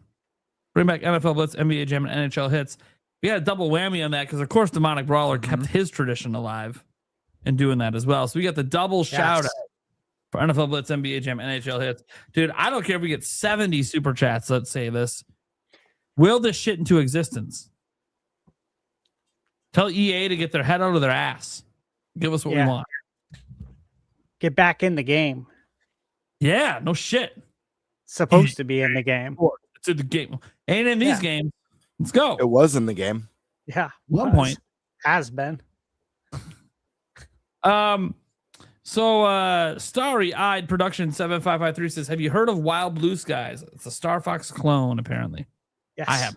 Bring back NFL Blitz, NBA Jam, and NHL hits. We got a double whammy on that because, of course, Demonic Brawler kept his tradition alive and doing that as well. So we got the double shout out for NFL Blitz, NBA Jam, NHL hits. Dude, I don't care if we get 70 super chats. Let's say this. Will this shit into existence? Tell EA to get their head out of their ass. Give us what we want. Get back in the game. Yeah, no shit. Supposed to be in the game. It's in the game. Ain't in these games. Let's go. It was in the game. Yeah. One point. Has been. So Starry-Eyed Production 7553 says, have you heard of Wild Blue Skies? It's a Star Fox clone, apparently. Yes. I have.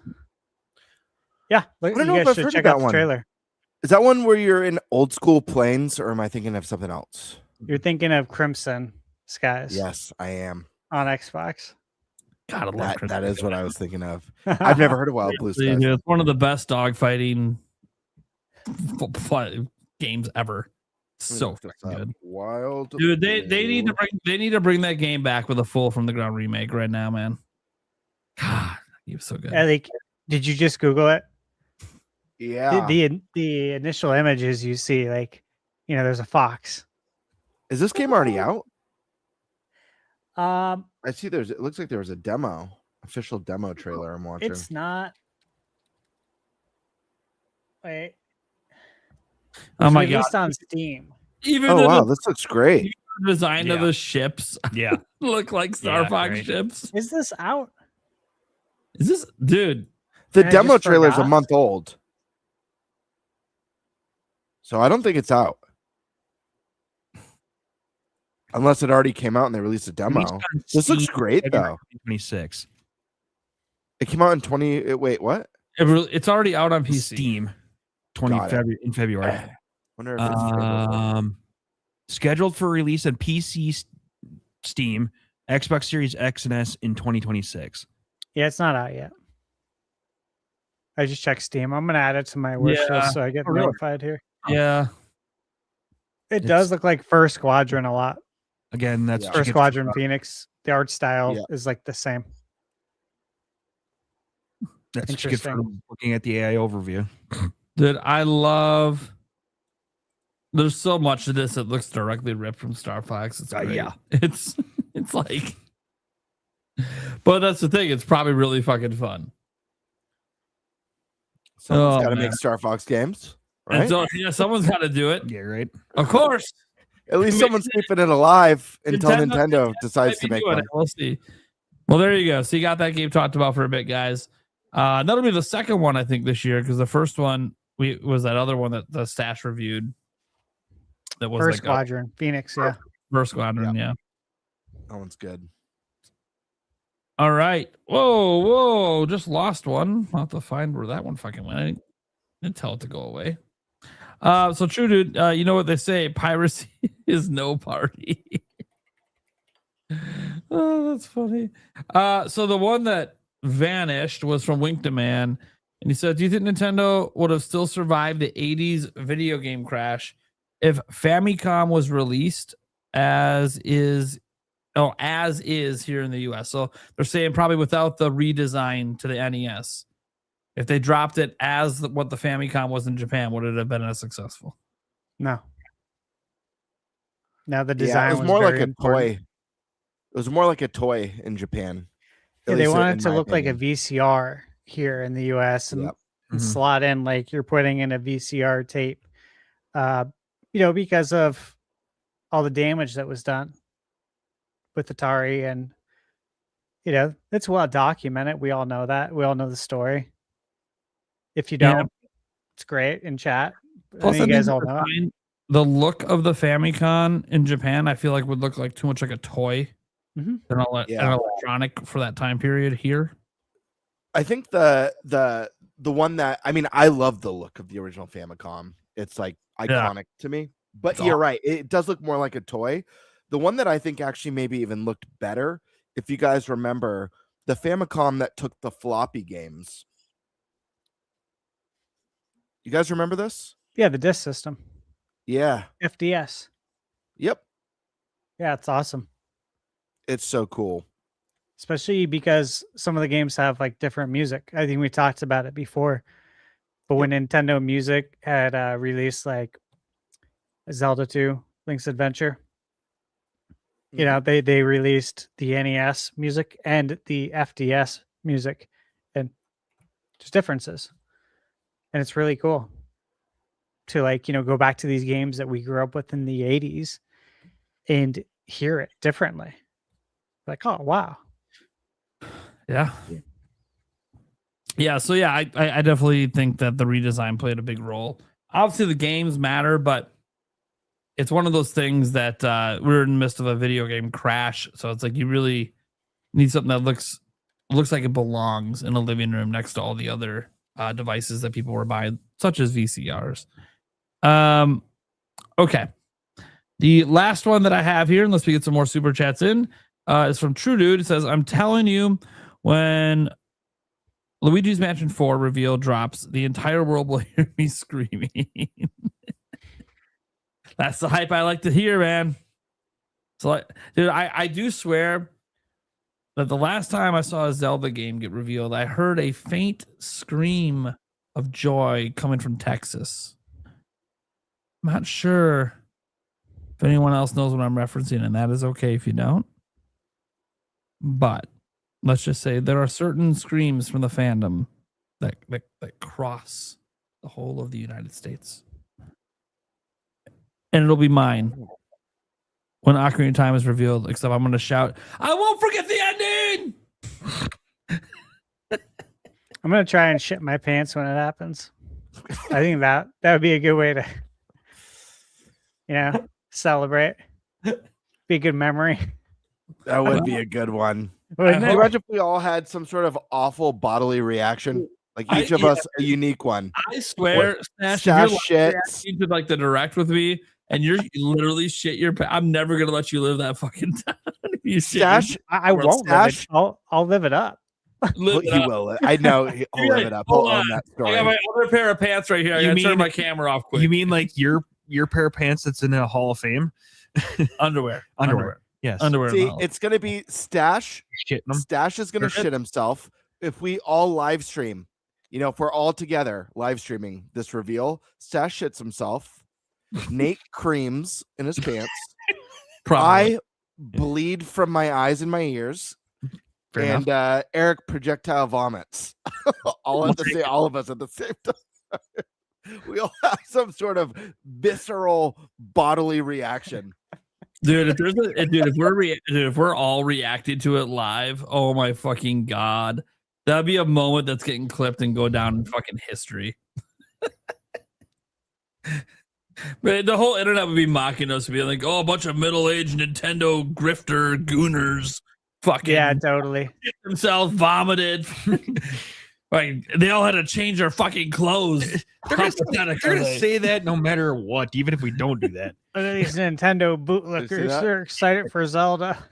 Yeah. I don't know if I've heard check of out that the one. trailer. Is that one where you're in old school planes, or am I thinking of something else? You're thinking of Crimson Skies. Yes, I am. On Xbox. God, I love Crimson. That is what I was thinking of. I've never heard of Wild Blue Skies. It's one of the best dogfighting games ever. So good. Wild. Dude, they need to bring that game back with a full from the ground remake right now, man. God, it was so good. Like, did you just Google it? Yeah. The initial images you see, like, you know, there's a fox. Is this game already out? I see it looks like there was a official demo trailer I'm watching. It's not. Wait. Oh my God. God. On Steam. Even this looks great. Design of the ships. Yeah. Look like Star Fox ships. Is this out? Is this, dude? The demo trailer is a month old. So I don't think it's out. Unless it already came out and they released a demo. This looks great though. 26. It came out in 20. Wait, what? It's already out on PC. Steam. In February. Wonder if it's scheduled for release on PC, Steam, Xbox Series X and S in 2026. Yeah, it's not out yet. I just checked Steam. I'm gonna add it to my wish list so I get notified here. Yeah. It does look like First Squadron a lot. Again, that's First Squadron Phoenix. The art style is like the same. That's what you get for looking at the AI overview. Dude, there's so much of this that looks directly ripped from Star Fox. It's great. It's like, but that's the thing. It's probably really fucking fun. Someone's got to make Star Fox games, right? So, someone's got to do it. Yeah, right. Of course. At least someone's keeping it alive until Nintendo decides to make one. We'll see. Well, there you go. So you got that game talked about for a bit, guys. That'll be the second one, I think, this year, because the first one was that other one that the Stash reviewed. That was First Squadron, Phoenix, yeah. First Squadron, yeah. That one's good. All right. Whoa. Just lost one. I'll have to find where that one fucking went. I didn't tell it to go away. So true, dude. You know what they say? Piracy is no party. Oh, that's funny. So the one that vanished was from Wink Demand, and he said, "Do you think Nintendo would have still survived the '80s video game crash if Famicom was released as is here in the US?" So they're saying probably without the redesign to the NES. If they dropped it as what the Famicom was in Japan, would it have been as successful? No. Now the design it was more like a toy. It was more like a toy in Japan. Yeah, they wanted to look like a VCR here in the US and slot in like you're putting in a VCR tape. Because of all the damage that was done with Atari, and it's well documented. We all know that. We all know the story. If you don't, it's great in chat. Plus, you guys all know it. The look of the Famicom in Japan, I feel like would look like too much like a toy. An electronic for that time period here. I think the one that I love the look of the original Famicom. It's like iconic to me. But you're right, it does look more like a toy. The one that I think actually maybe even looked better, if you guys remember, the Famicom that took the floppy games. You guys remember this? Yeah, the disc system. Yeah. FDS. Yep. Yeah, it's awesome. It's so cool. Especially because some of the games have like different music. I think we talked about it before. But when Nintendo Music had released like Zelda 2, Link's Adventure, they released the NES music and the FDS music, and just differences. And it's really cool to go back to these games that we grew up with in the 80s and hear it differently. Like, oh, wow. Yeah. So I definitely think that the redesign played a big role. Obviously the games matter, but it's one of those things that we're in the midst of a video game crash. So it's like you really need something that looks like it belongs in a living room next to all the other devices that people were buying, such as VCRs. Okay. The last one that I have here, unless we get some more super chats in, is from True Dude. It says, "I'm telling you, when Luigi's Mansion 4 reveal drops, the entire world will hear me screaming." That's the hype I like to hear, man. So, dude, I do swear that the last time I saw a Zelda game get revealed, I heard a faint scream of joy coming from Texas. I'm not sure if anyone else knows what I'm referencing, and that is okay if you don't. But let's just say there are certain screams from the fandom that cross the whole of the United States. And it'll be mine when Ocarina of Time is revealed, except I'm going to shout, "I won't forget the ending!" I'm going to try and shit my pants when it happens. I think that would be a good way to, celebrate. Be a good memory. That would be a good one. Imagine if we all had some sort of awful bodily reaction. Like each of us a unique one. I swear, Stash, if you're reacting to like the direct with me and you literally shit your pants, I'm never gonna let you live that fucking time. You Stash, I won't live it. I'll live it up. He will. I know. He'll live it up. He'll own that story. I got my other pair of pants right here. I gotta turn my camera off quick. You mean like your pair of pants that's in a Hall of Fame? Underwear. Yes. Underwear. See, it's gonna be Stash. Stash is gonna shit himself if we all live stream. You know, if we're all together live streaming this reveal, Stash shits himself. Nate creams in his pants. I bleed from my eyes and my ears. Fair and Eric projectile vomits. All of us at the same time. We all have some sort of visceral bodily reaction. Dude, if we're all reacting to it live, oh my fucking god. That'd be a moment that's getting clipped and go down in fucking history. But the whole internet would be mocking us, being like, "Oh, a bunch of middle-aged Nintendo grifter gooners, fucking totally themselves vomited." Like they all had to change their fucking clothes. They're gonna say that no matter what, even if we don't do that. Look at these Nintendo bootlickers. They're excited for Zelda.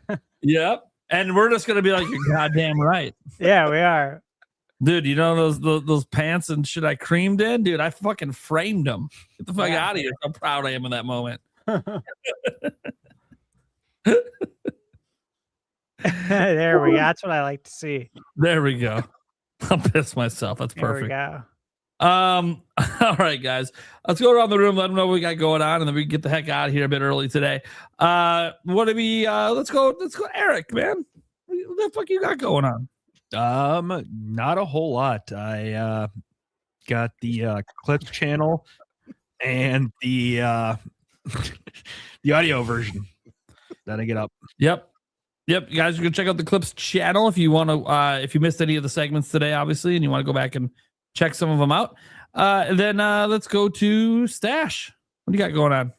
Yep. And we're just gonna be like, "You're goddamn right." Yeah, we are. Dude, you know those pants and shit I creamed in? Dude, I fucking framed them. Get the fuck out of here. How proud I am in that moment. There we go. That's what I like to see. There we go. I'll piss myself. That's perfect. There we go. All right, guys. Let's go around the room, let them know what we got going on, and then we can get the heck out of here a bit early today. What do we let's go, Eric, man. What the fuck you got going on? Not a whole lot. I got the clip channel and the the audio version that I get up. Yep. You guys are gonna check out the Clips channel if you want to. If you missed any of the segments today, obviously, and you want to go back and check some of them out. And then let's go to Stash. What do you got going on?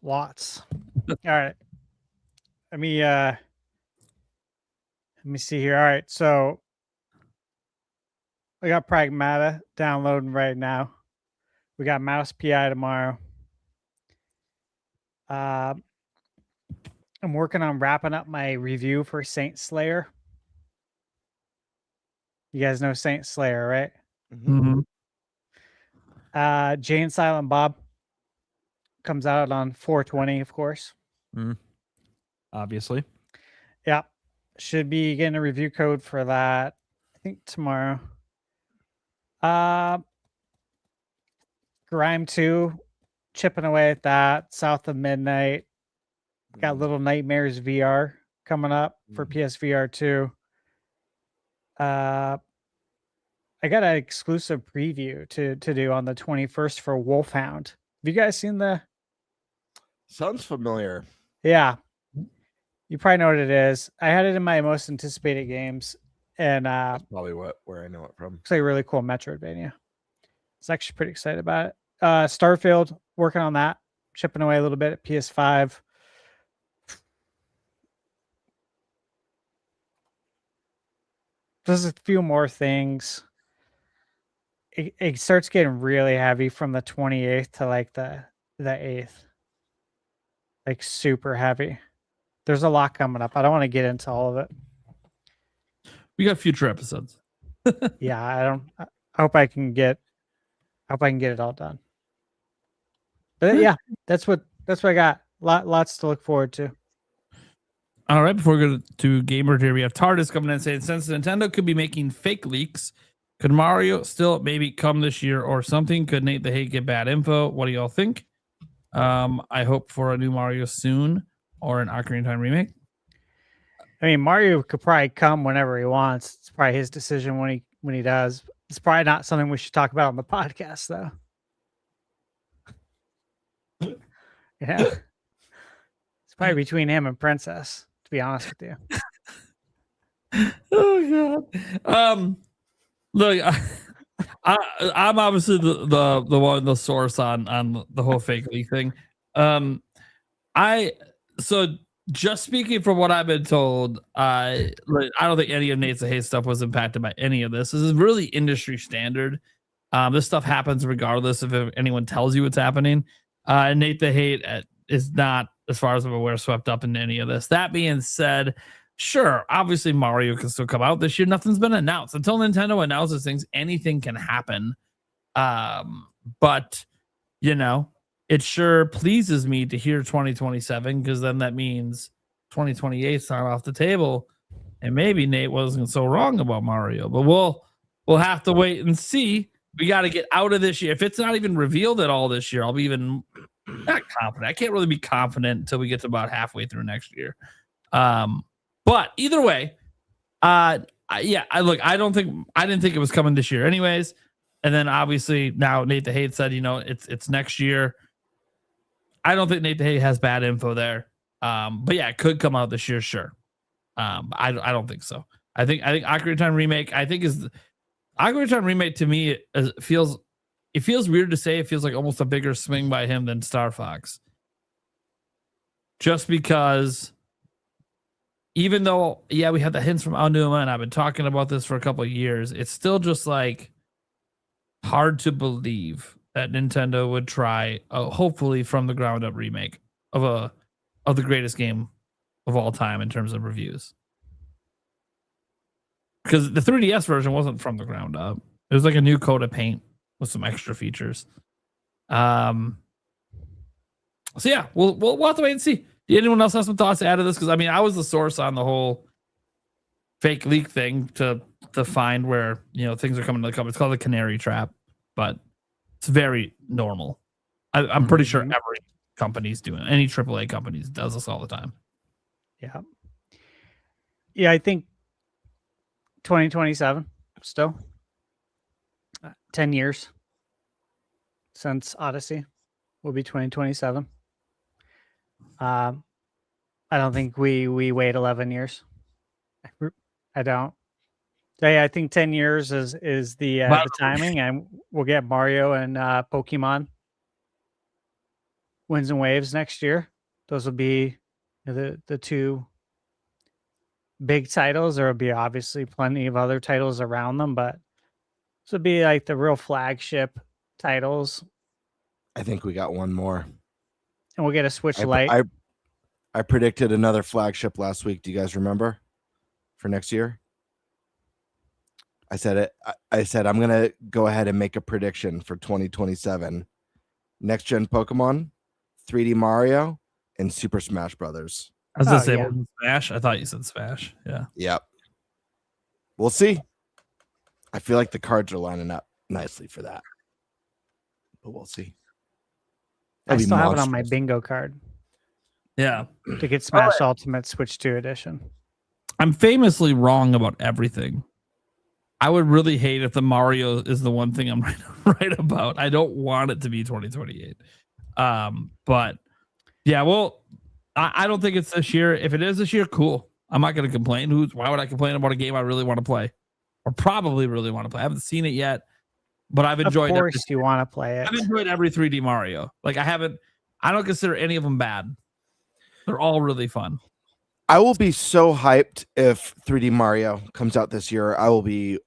Lots. All right. Let me see here. All right, so I got Pragmata downloading right now. We got Mouse PI tomorrow. I'm working on wrapping up my review for Saint Slayer. You guys know Saint Slayer, right? Mm-hmm. Jane Silent Bob comes out on 4/20, of course. Obviously. Yeah. Should be getting a review code for that, I think tomorrow. Grime 2, chipping away at that. South of Midnight. Got Little Nightmares VR coming up for PSVR 2. I got an exclusive preview to do on the 21st for Wolfhound. Have you guys seen the? Sounds familiar. Yeah. You probably know what it is. I had it in my most anticipated games, and that's probably where I know it from. It's like a really cool Metroidvania. It's actually pretty excited about it. Starfield, working on that, chipping away a little bit at PS5. There's a few more things. It starts getting really heavy from the 28th to like the 8th. Like super heavy. There's a lot coming up. I don't want to get into all of it. We got future episodes. Yeah, I hope I can get it all done. But yeah, that's what I got. Lots to look forward to. All right, before we go to Gamer here, we have TARDIS coming in saying, since Nintendo could be making fake leaks, could Mario still maybe come this year or something? Could Nate the Hate get bad info? What do y'all think? I hope for a new Mario soon or an Ocarina of Time remake. I mean, Mario could probably come whenever he wants. It's probably his decision when he does. It's probably not something we should talk about on the podcast, though. Yeah. It's probably between him and Princess, to be honest with you. Oh god. Look, I'm obviously the one, the source on the whole fake leak thing. So just speaking from what I've been told, I don't think any of Nate's hate stuff was impacted by any of this. This is really industry standard. This stuff happens regardless if anyone tells you it's happening. Nate the Hate is not, as far as I'm aware, swept up in any of this. That being said, sure, obviously Mario can still come out this year. Nothing's been announced. Until Nintendo announces things, anything can happen. But, you know, it sure pleases me to hear 2027, because then that means 2028 is not off the table. And maybe Nate wasn't so wrong about Mario. But we'll have to wait and see. We got to get out of this year. If it's not even revealed at all this year, I'll be even not confident. I can't really be confident until we get to about halfway through next year. But either way, I didn't think it was coming this year anyways. And then obviously now Nate the Hate said, you know, it's next year. I don't think Nate the Hate has bad info there. But yeah, it could come out this year, sure. I don't think so. I think Ocarina of Time remake, Ocarina of Time remake to me feels weird to say. It feels like almost a bigger swing by him than Star Fox. Just because, even though, yeah, we had the hints from Aonuma, and I've been talking about this for a couple of years, it's still just like hard to believe that Nintendo would try hopefully from the ground up remake of the greatest game of all time in terms of reviews. Because the 3DS version wasn't from the ground up. It was like a new coat of paint with some extra features. So yeah, we'll have to wait and see. Did anyone else have some thoughts to add to this? Because I mean, I was the source on the whole fake leak thing to find where, you know, things are coming to the company. It's called the Canary Trap, but it's very normal. I'm pretty sure every company's doing it. Any AAA companies does this all the time. Yeah. Yeah, I think 2027 still. 10 years since Odyssey will be 2027. I don't think we wait 11 years. I don't. So yeah, I think 10 years is the timing, and we'll get Mario and Pokemon Winds and Waves next year. Those will be the two big titles. There will be obviously plenty of other titles around them, but this would be like the real flagship titles. I think we got one more. And we'll get a Switch Lite. I predicted another flagship last week. Do you guys remember? For next year? I said it. I said I'm gonna go ahead and make a prediction for 2027. Next gen Pokemon, 3D Mario, and Super Smash Brothers. I was gonna say Smash. I thought you said Smash. Yeah. Yep. We'll see. I feel like the cards are lining up nicely for that. But we'll see. I still have it on my bingo card. Yeah. To get Smash Ultimate Switch 2 edition. I'm famously wrong about everything. I would really hate if the Mario is the one thing I'm right about. I don't want it to be 2028. But yeah, well, I don't think it's this year. If it is this year, cool. I'm not going to complain. Why would I complain about a game I really want to play? Or probably really want to play. I haven't seen it yet, but I've enjoyed it. Of course you want to play it. I've enjoyed every 3D Mario. Like I don't consider any of them bad. They're all really fun. I will be so hyped if 3D Mario comes out this year. I will be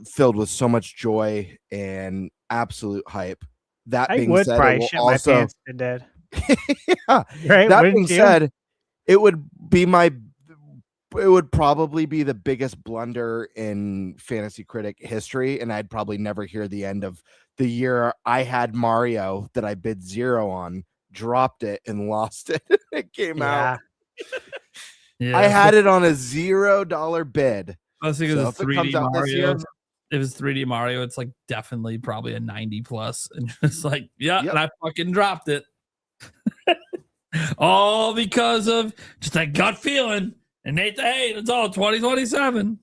filled with so much joy and absolute hype. That being said, probably shit my pants if it did. Yeah. Right? That being said, it would probably be the biggest blunder in Fantasy Critic history, and I'd probably never hear the end of the year I had Mario that I bid 0 on, dropped it, and lost it. It came out. Yeah, I had it on a $0 bid. I was thinking if 3D Mario. If it's 3D Mario, it's like definitely probably a 90 plus, and just like and I fucking dropped it. All because of just that gut feeling. And Nate the Hate, it's all 2027.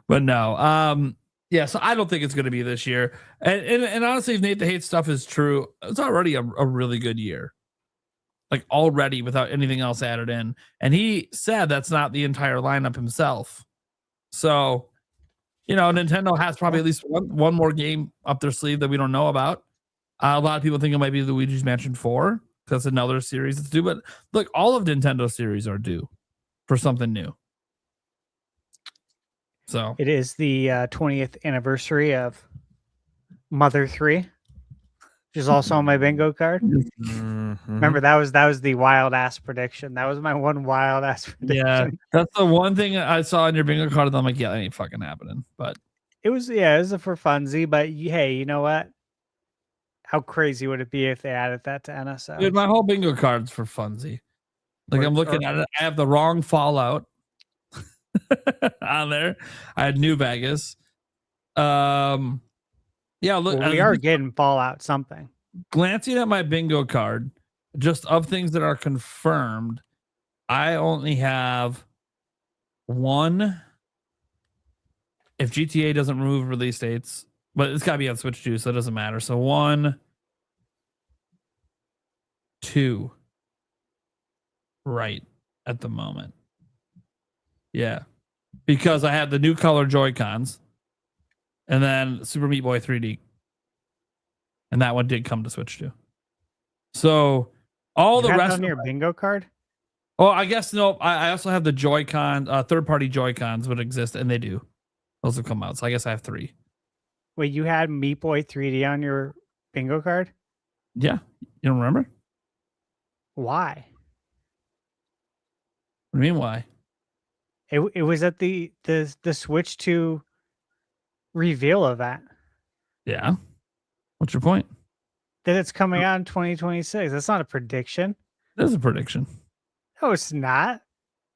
But no, so I don't think it's going to be this year. And honestly, if Nate the Hate stuff is true, it's already a really good year. Like already without anything else added in. And he said that's not the entire lineup himself. So, you know, Nintendo has probably at least one more game up their sleeve that we don't know about. A lot of people think it might be Luigi's Mansion 4 That's another series that's due. But look, all of Nintendo series are due for something new. So it is the 20th anniversary of Mother 3, which is also on my bingo card. Remember, that was the wild ass prediction. That was my one wild ass prediction. Yeah, that's the one thing I saw in your bingo card. And I'm like, yeah, that ain't fucking happening. But it was a for funsy. But hey, you know what? How crazy would it be if they added that to NSO? Dude, my whole bingo card's for funsy. Like I'm looking at it, I have the wrong Fallout on there. I had New Vegas. Yeah, look, well, we are getting Fallout something. Glancing at my bingo card, just of things that are confirmed, I only have one. If GTA doesn't remove release dates, but it's got to be on Switch too, so it doesn't matter. So 1, 2, right at the moment. Yeah, because I had the new color Joy-Cons, and then Super Meat Boy 3D, and that one did come to Switch too. So all the rest on your bingo card. Oh, I guess no. I also have the Joy-Con, third-party Joy-Cons would exist, and they do. Those have come out. So I guess I have 3. Wait, you had Meat Boy 3D on your bingo card? Yeah. You don't remember? Why? What do you mean why? It was at the Switch 2 reveal event. Yeah. What's your point? That it's coming out in 2026. That's not a prediction. That is a prediction. No, it's not.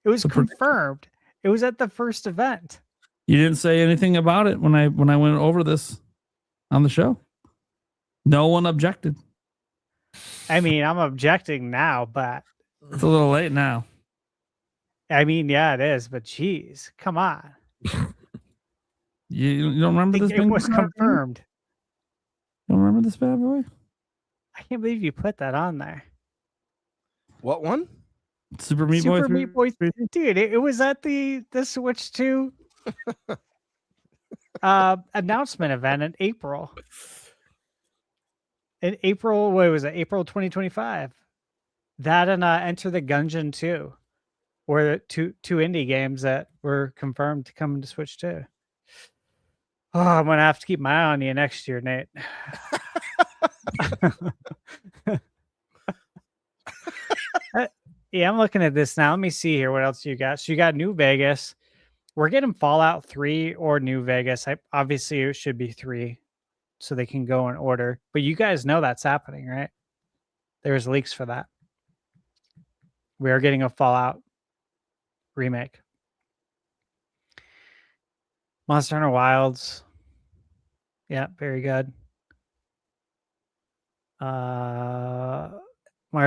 It was confirmed. It was at the first event. You didn't say anything about it when I went over this on the show. No one objected. I mean, I'm objecting now, but it's a little late now. I mean, yeah, it is, but geez, come on. You don't remember this? It was confirmed. You don't remember this bad boy? I can't believe you put that on there. What one? Super Meat Boy 3? Meat Boy 3. Dude, it was at the Switch 2 announcement event in April. In April, what was it? April 2025. That and Enter the Gungeon 2 were two indie games that were confirmed to come to Switch 2. Oh, I'm gonna have to keep my eye on you next year, Nate. Yeah, I'm looking at this now. Let me see here. What else you got? So you got New Vegas. We're getting Fallout 3 or New Vegas. Obviously, it should be 3, so they can go in order. But you guys know that's happening, right? There's leaks for that. We are getting a Fallout remake. Monster Hunter Wilds. Yeah, very good. Mario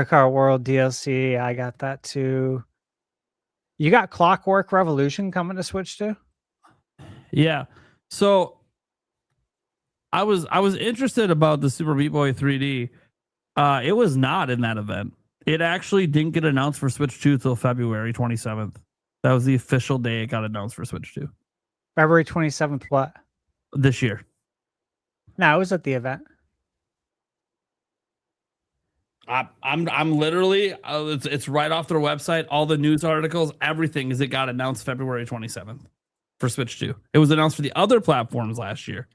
Kart World DLC. I got that too. You got Clockwork Revolution coming to Switch too? Yeah. So I was interested about the Super Meat Boy 3D. It was not in that event. It actually didn't get announced for Switch 2 till February 27th. That was the official day it got announced for Switch 2. February 27th, what? This year. No, it was at the event. I'm literally it's right off their website. All the news articles, everything is it got announced February 27th for Switch 2. It was announced for the other platforms last year,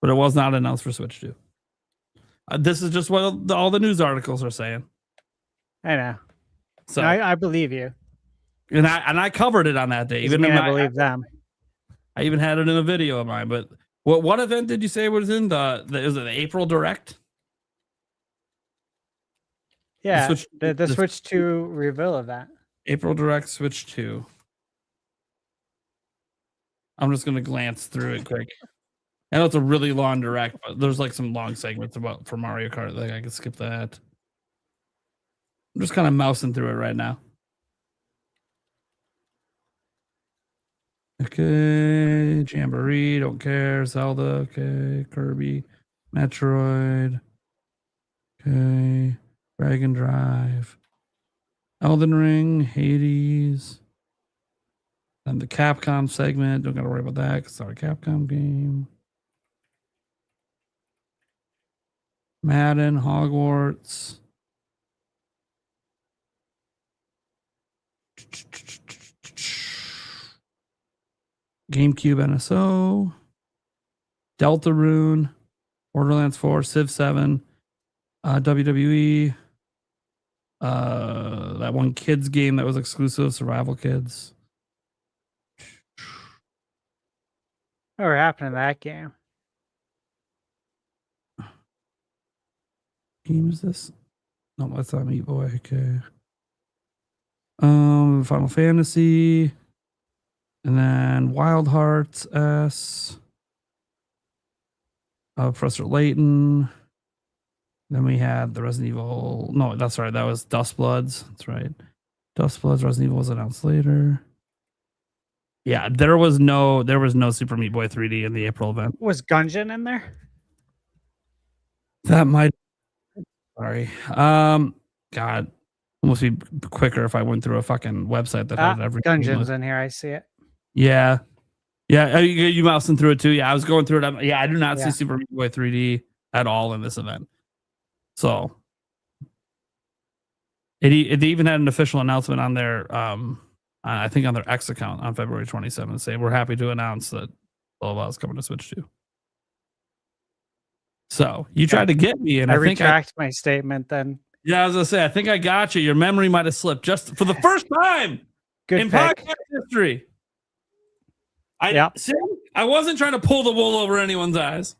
but it was not announced for Switch 2. This is just what all the news articles are saying. I know. So no, I believe you, and I covered it on that day. Even I believe them. I even had it in a video of mine. But what event did you say was in is it the April Direct? Yeah, the Switch 2 reveal event. April Direct Switch 2. I'm just gonna glance through it quick. I know it's a really long direct, but there's like some long segments for Mario Kart. Like I can skip that. I'm just kind of mousing through it right now. Okay, Jamboree, don't care. Zelda, okay. Kirby, Metroid, okay. Dragon Drive, Elden Ring, Hades, and the Capcom segment. Don't gotta worry about that because it's not a Capcom game. Madden, Hogwarts, GameCube NSO, Deltarune, Borderlands 4, Civ 7, WWE, that one kids game that was exclusive, Survival Kids. What happened to that game? Game is this? No, that's not Meat Boy. Okay. Final Fantasy, and then Wild Hearts S. Professor Layton. Then we had the Resident Evil. No, that's right. That was Dust Bloods. That's right. Dust Bloods. Resident Evil was announced later. Yeah, there was no Super Meat Boy 3D in the April event. Was Gungeon in there? That might. Sorry. God, almost be quicker if I went through a fucking website that had every Gungeon's in here. I see it. Yeah. Yeah. You mousing through it too? Yeah, I was going through it. Yeah, I do not see Super Meat Boy 3D at all in this event. So it even had an official announcement on their I think on their X account on February 27th, saying we're happy to announce that blah blah is coming to Switch 2. So you tried to get me, and I retract my statement then. Yeah, I was gonna say, I think I got you. Your memory might have slipped just for the first time in podcast history. See, I wasn't trying to pull the wool over anyone's eyes.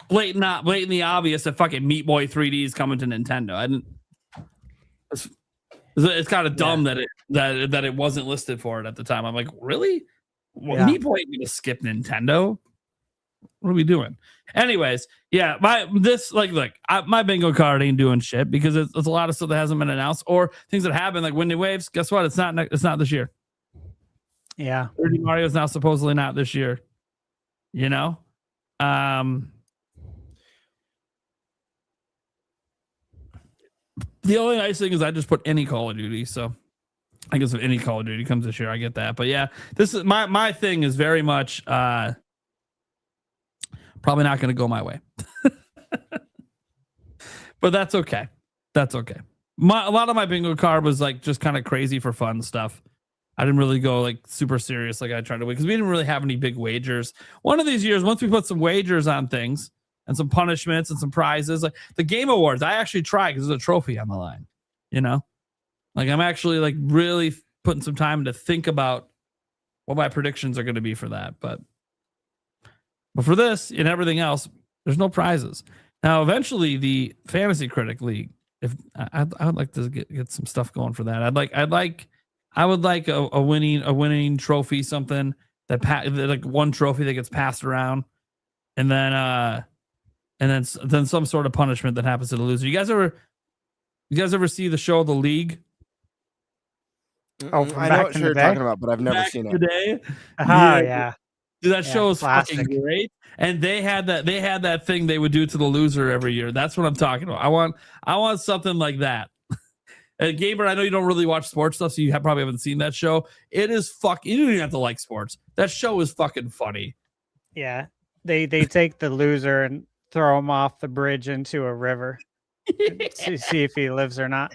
Blatantly obvious that fucking Meat Boy 3D is coming to Nintendo. It's kind of dumb that it wasn't listed for it at the time. I'm like, really? Well, Meat Boy ain't gonna skip Nintendo. What are we doing? Anyways, yeah, my bingo card ain't doing shit because it's a lot of stuff that hasn't been announced or things that happen like Windy Waves. Guess what? It's not this year. Yeah, 3D Mario is now supposedly not this year. You know, the only nice thing is I just put any Call of Duty. So I guess if any Call of Duty comes this year, I get that. But yeah, this is my thing is very much probably not going to go my way. But that's okay. That's okay. A lot of my bingo card was like just kind of crazy for fun stuff. I didn't really go like super serious like I tried to win because we didn't really have any big wagers. One of these years, once we put some wagers on things and some punishments and some prizes, like the Game Awards, I actually tried because there's a trophy on the line. You know, like I'm actually like really putting some time to think about what my predictions are going to be for that. But for this and everything else, there's no prizes. Now, eventually, the Fantasy Critic League. If I would like to get some stuff going for that. I would like a winning trophy, something that like one trophy that gets passed around, and then some sort of punishment that happens to the loser. You guys ever see the show The League? Oh, I know what you're talking about, but I've never seen it. Yeah. Dude, that show is fucking great. And they had that thing they would do to the loser every year. That's what I'm talking about. I want something like that. And Gamer, I know you don't really watch sports stuff, so you probably haven't seen that show. It is you don't even have to like sports. That show is fucking funny. Yeah. They take the loser and throw him off the bridge into a river. To see if he lives or not.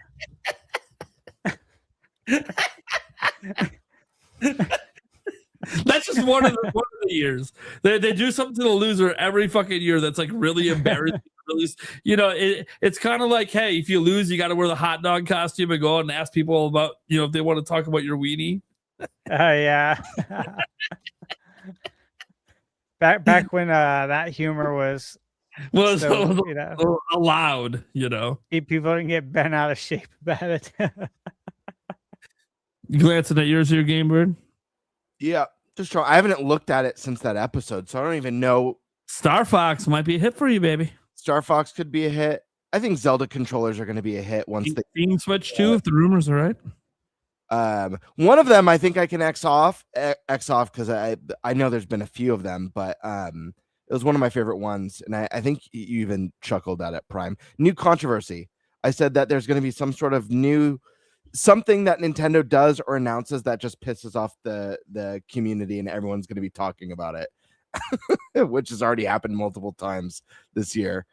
That's just one of the years. They do something to the loser every fucking year that's like really embarrassing. You know, it's kind of like, hey, if you lose, you got to wear the hot dog costume and go out and ask people about, you know, if they want to talk about your weenie. Yeah. back when that humor was allowed, you know. People didn't get bent out of shape about it. You glancing at yours here, Game Bird? Yeah, just try. I haven't looked at it since that episode, so I don't even know. Star Fox might be a hit for you, baby. Star Fox could be a hit. I think Zelda controllers are going to be a hit once they Team Switch too, if the rumors are right. One of them I think I can X off because I know there's been a few of them, but it was one of my favorite ones, and I think you even chuckled at it, Prime. New controversy. I said that there's going to be some sort of new something that Nintendo does or announces that just pisses off the community, and everyone's going to be talking about it, which has already happened multiple times this year.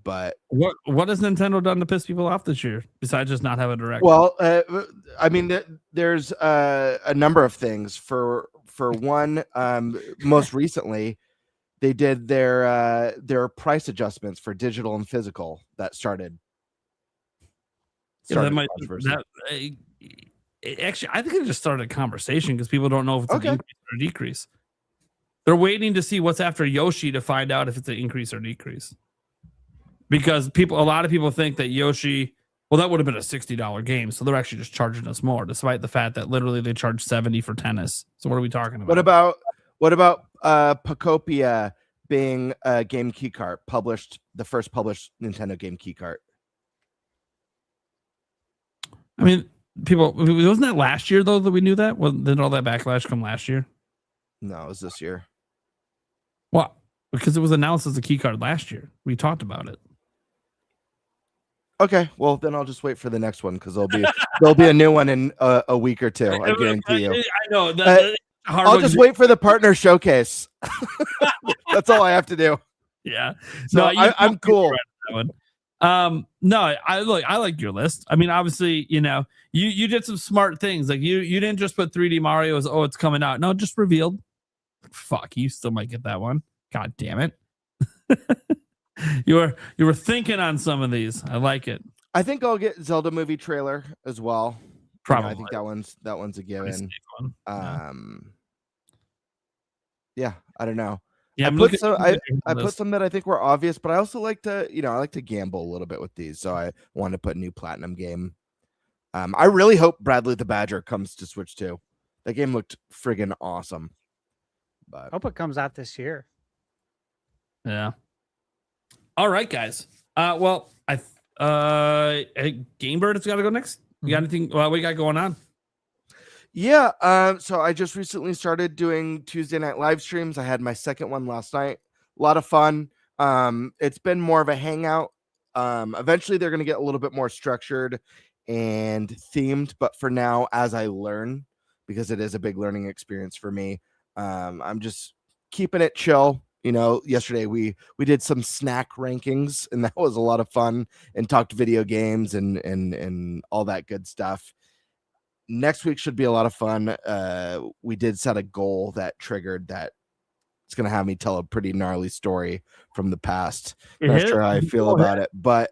But what has Nintendo done to piss people off this year besides just not have a direct? Well, I mean, there's a number of things. For one, most recently, they did their price adjustments for digital and physical that started. Actually, I think it just started a conversation because people don't know if it's an increase or a decrease. They're waiting to see what's after Yoshi to find out if it's an increase or decrease. Because a lot of people think that Yoshi, well, that would have been a $60 game, so they're actually just charging us more, despite the fact that literally they charge $70 for tennis. So what are we talking about? What about Pocopia being a game key cart, the first published Nintendo game key cart? I mean, wasn't that last year though that we knew that? Well, did all that backlash come last year? No, it was this year. Well, because it was announced as a key card last year. We talked about it. Okay, well then I'll just wait for the next one because there'll be a new one in a week or two. I guarantee you. I know. I'll just wait for the partner showcase. That's all I have to do. Yeah. So I'm cool. No, I like your list. I mean, obviously, you did some smart things. Like you didn't just put 3D Mario as it's coming out. No, just revealed. Fuck, you still might get that one. God damn it. You were thinking on some of these. I like it. I think I'll get Zelda movie trailer as well. Probably. I think that one's a given. Yeah, I don't know. Yeah, I put some that I think were obvious, but I also like to gamble a little bit with these. So I wanted to put a new Platinum game. I really hope Bradley the Badger comes to Switch 2. That game looked friggin' awesome. But hope it comes out this year. Yeah. All right, guys. Well, Gamebird has got to go next. You got anything? Well, what you got going on? Yeah. So I just recently started doing Tuesday night live streams. I had my second one last night. A lot of fun. It's been more of a hangout. Eventually they're going to get a little bit more structured and themed, but for now, as I learn, because it is a big learning experience for me, I'm just keeping it chill. Yesterday we did some snack rankings, and that was a lot of fun, and talked video games and all that good stuff. Next week should be a lot of fun. We did set a goal that triggered that. It's going to have me tell a pretty gnarly story from the past. Not sure how I feel about it, but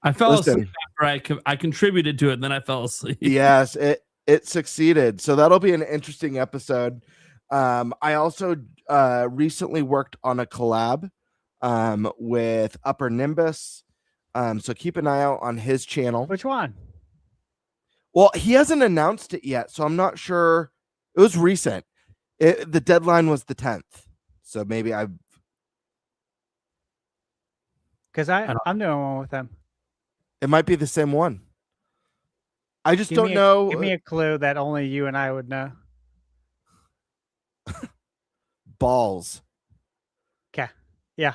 I fell asleep after I contributed to it, and then I fell asleep. Yes, it succeeded. So that'll be an interesting episode. I also recently worked on a collab with Upper Nimbus. So keep an eye out on his channel. Which one? Well, he hasn't announced it yet, so I'm not sure. It was recent. The deadline was the 10th. So maybe because I'm doing one with him. It might be the same one. I just don't know. Give me a clue that only you and I would know. Balls. Okay. Yeah.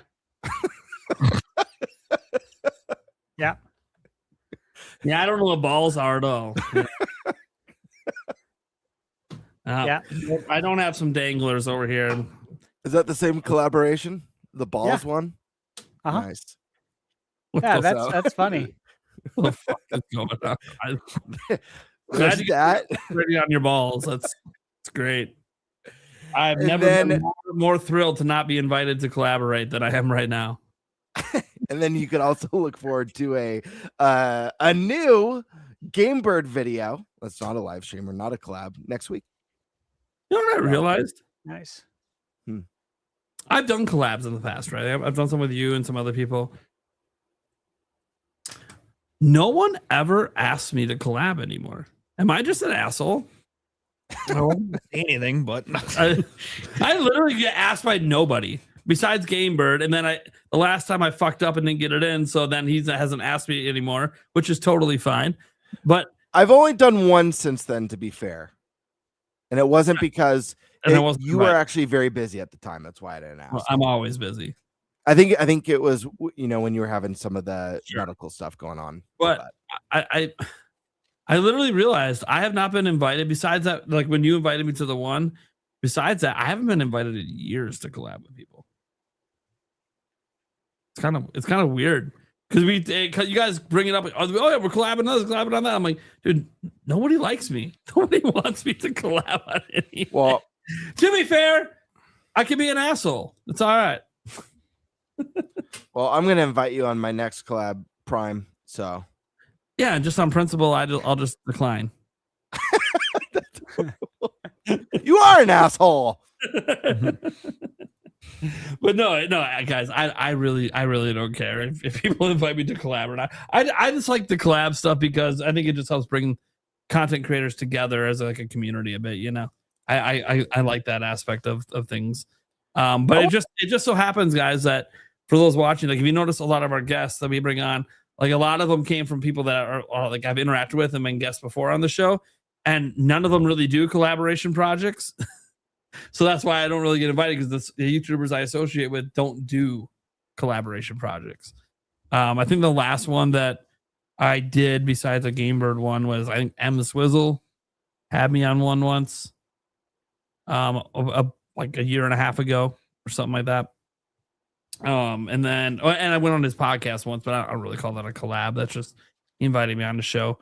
Yeah. Yeah, I don't know what balls are at all. Yeah. I don't have some danglers over here. Is that the same collaboration? The balls one? Uh-huh. Nice. Yeah, that's funny. What the fuck is going on? Glad that ready on your balls. That's great. I've never been more thrilled to not be invited to collaborate than I am right now. And then you could also look forward to a new Gamebird video. That's not a live stream or not a collab next week. You know what I realized? Nice. I've done collabs in the past, right? I've done some with you and some other people. No one ever asks me to collab anymore. Am I just an asshole? I don't say anything, but I literally get asked by nobody besides Gamebird, and then the last time I fucked up and didn't get it in, so then he hasn't asked me anymore, which is totally fine. But I've only done one since then, to be fair, and it wasn't because you were actually very busy at the time. That's why I didn't ask. Well, I'm always busy. I think it was when you were having some of the medical stuff going on. But I literally realized I have not been invited. Besides that, like when you invited me to the one, besides that, I haven't been invited in years to collab with people. It's kind of weird because you guys bring it up. Oh yeah, we're collabing on that. I'm like, dude, nobody likes me. Nobody wants me to collab on anything. Well, to be fair, I can be an asshole. It's all right. Well, I'm gonna invite you on my next collab, Prime. So yeah, just on principle, I'll just decline. You are an asshole. But no, guys, I really don't care if people invite me to collab or not. I just like the collab stuff because I think it just helps bring content creators together as like a community a bit. You know, I like that aspect of things. But it just so happens, guys, that for those watching, like if you notice a lot of our guests that we bring on, like a lot of them came from people that are like I've interacted with and been guests before on the show, and none of them really do collaboration projects. So that's why I don't really get invited because the YouTubers I associate with don't do collaboration projects. I think the last one that I did besides the Game Bird one was I think M the Swizzle had me on one once, like a year and a half ago or something like that. And I went on his podcast once, but I don't really call that a collab. That's just he invited me on the show.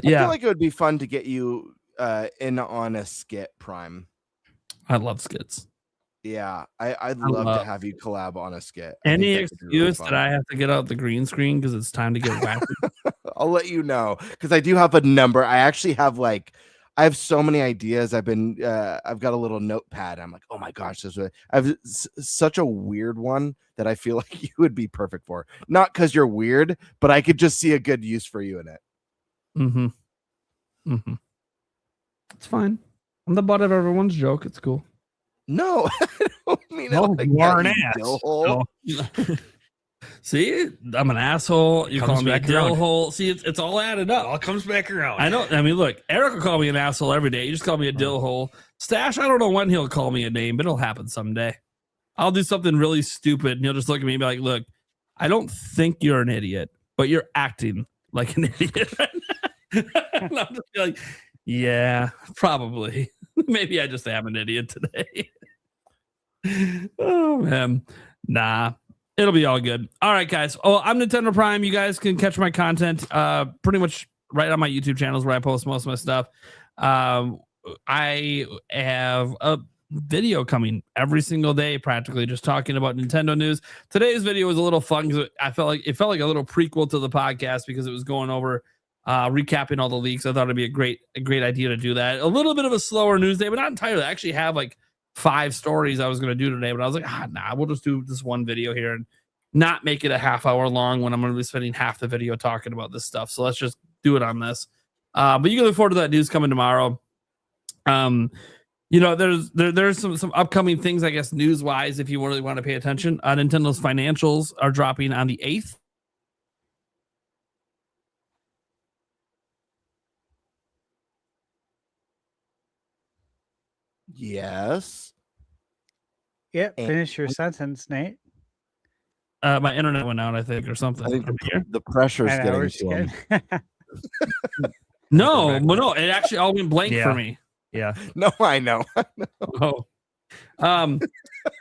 Yeah, I feel like it would be fun to get you in on a skit, Prime. I love skits. Yeah, I'd love to have you collab on a skit. Any excuse that I have to get out the green screen because it's time to get wacky. I'll let you know because I do have a number. I actually have I have so many ideas. I've got a little notepad. I'm like, oh my gosh, I have such a weird one that I feel like you would be perfect for. Not because you're weird, but I could just see a good use for you in it. It's fine. I'm the butt of everyone's joke. It's cool. No, I don't mean you are an ass. No. See, I'm an asshole. You call me a dill hole. See, it's all added up. All comes back around. I know. I mean, look, Eric will call me an asshole every day. You just call me a dill hole. Stash, I don't know when he'll call me a name, but it'll happen someday. I'll do something really stupid, and he'll just look at me and be like, look, I don't think you're an idiot, but you're acting like an idiot right now. And I'll just be like, yeah, probably. Maybe I just am an idiot today. Oh, man. Nah. It'll be all good. All right, guys. Oh, I'm Nintendo Prime. You guys can catch my content pretty much right on my YouTube channels where I post most of my stuff. I have a video coming every single day, practically just talking about Nintendo news. Today's video was a little fun because it felt like a little prequel to the podcast because it was going over recapping all the leaks. I thought it'd be a great idea to do that. A little bit of a slower news day, but not entirely. I actually have like 5 stories I was going to do today, but I was like, we'll just do this one video here and not make it a half hour long when I'm going to be spending half the video talking about this stuff. So let's just do it on this. But you can look forward to that news coming tomorrow. There's some upcoming things, I guess, news wise, if you really want to pay attention. Nintendo's financials are dropping on the 8th. Yes. Yep. Finish your sentence, Nate. My internet went out, I think, or something. I think the pressure's getting to him. No, it actually all went blank for me. Yeah. No, I know. Oh.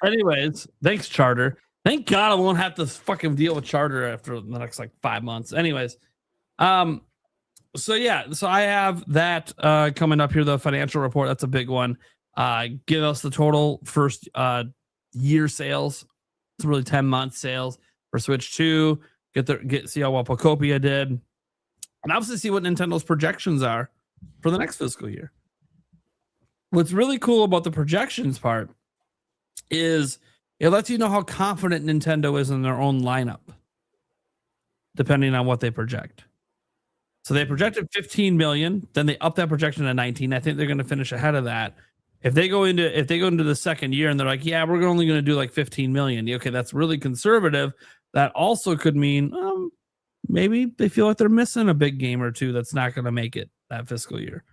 Anyways, thanks, Charter. Thank God I won't have to fucking deal with Charter after the next 5 months. Anyways, so I have that coming up here, the financial report. That's a big one. Give us the total first year sales. It's really 10-month sales for Switch 2. See how well Pocopia did, and obviously see what Nintendo's projections are for the next fiscal year. What's really cool about the projections part is it lets you know how confident Nintendo is in their own lineup, depending on what they project. So they projected 15 million, then they upped that projection to 19. I think they're going to finish ahead of that. If they go into the second year and they're like, yeah, we're only going to do 15 million. Okay, that's really conservative. That also could mean maybe they feel like they're missing a big game or two that's not going to make it that fiscal year.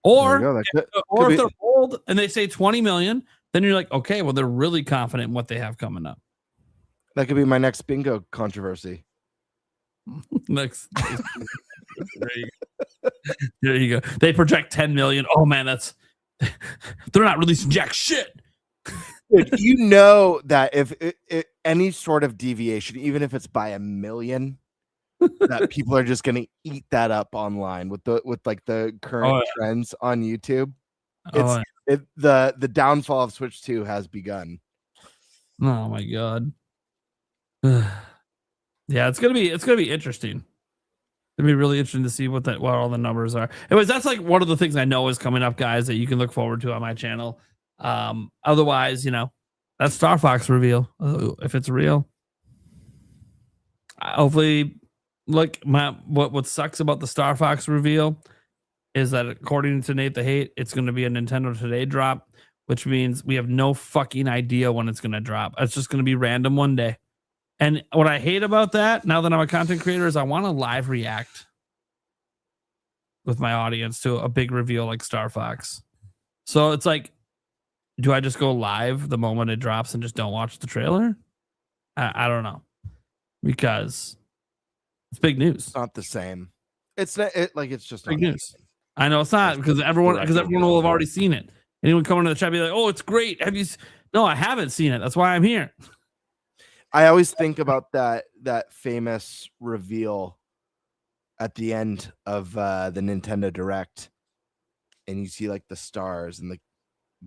Or if they're old and they say 20 million, then you're like, okay, well, they're really confident in what they have coming up. That could be my next bingo controversy. There you go. They project 10 million. Oh man, they're not releasing jack shit. Dude, you know that if any sort of deviation, even if it's by a million, that people are just going to eat that up online with like the current trends on YouTube. The downfall of Switch 2 has begun. Oh my god. Yeah, it's gonna be interesting. It'll be really interesting to see what all the numbers are. Anyways, that's like one of the things I know is coming up, guys, that you can look forward to on my channel. Otherwise, that Star Fox reveal, if it's real, hopefully, look, what sucks about the Star Fox reveal is that according to Nate the Hate, it's going to be a Nintendo Today drop, which means we have no fucking idea when it's going to drop. It's just going to be random one day. And what I hate about that, now that I'm a content creator, is I want to live react with my audience to a big reveal like Star Fox. So it's like, do I just go live the moment it drops and just don't watch the trailer? I don't know, because it's big news. It's not the same. It's not it's just big news. I know it's not, because everyone will have already seen it. Anyone coming to the chat be like, "Oh, it's great." Have you? No, I haven't seen it. That's why I'm here. I always think about that famous reveal at the end of the Nintendo Direct, and you see like the stars and the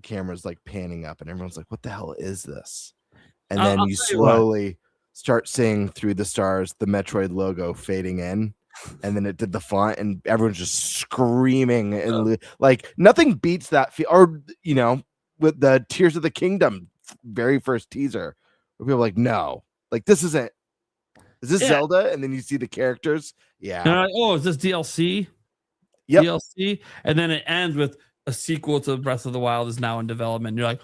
camera's like panning up, and everyone's like, "What the hell is this?" And then you slowly start seeing through the stars the Metroid logo fading in, and then it did the font, and everyone's just screaming, and like nothing beats that feel. Or with the Tears of the Kingdom very first teaser, where people are like, no, like this isn't. Is this Zelda? And then you see the characters. Yeah. Like, oh, is this DLC? Yep. DLC, and then it ends with a sequel to Breath of the Wild is now in development. You're like,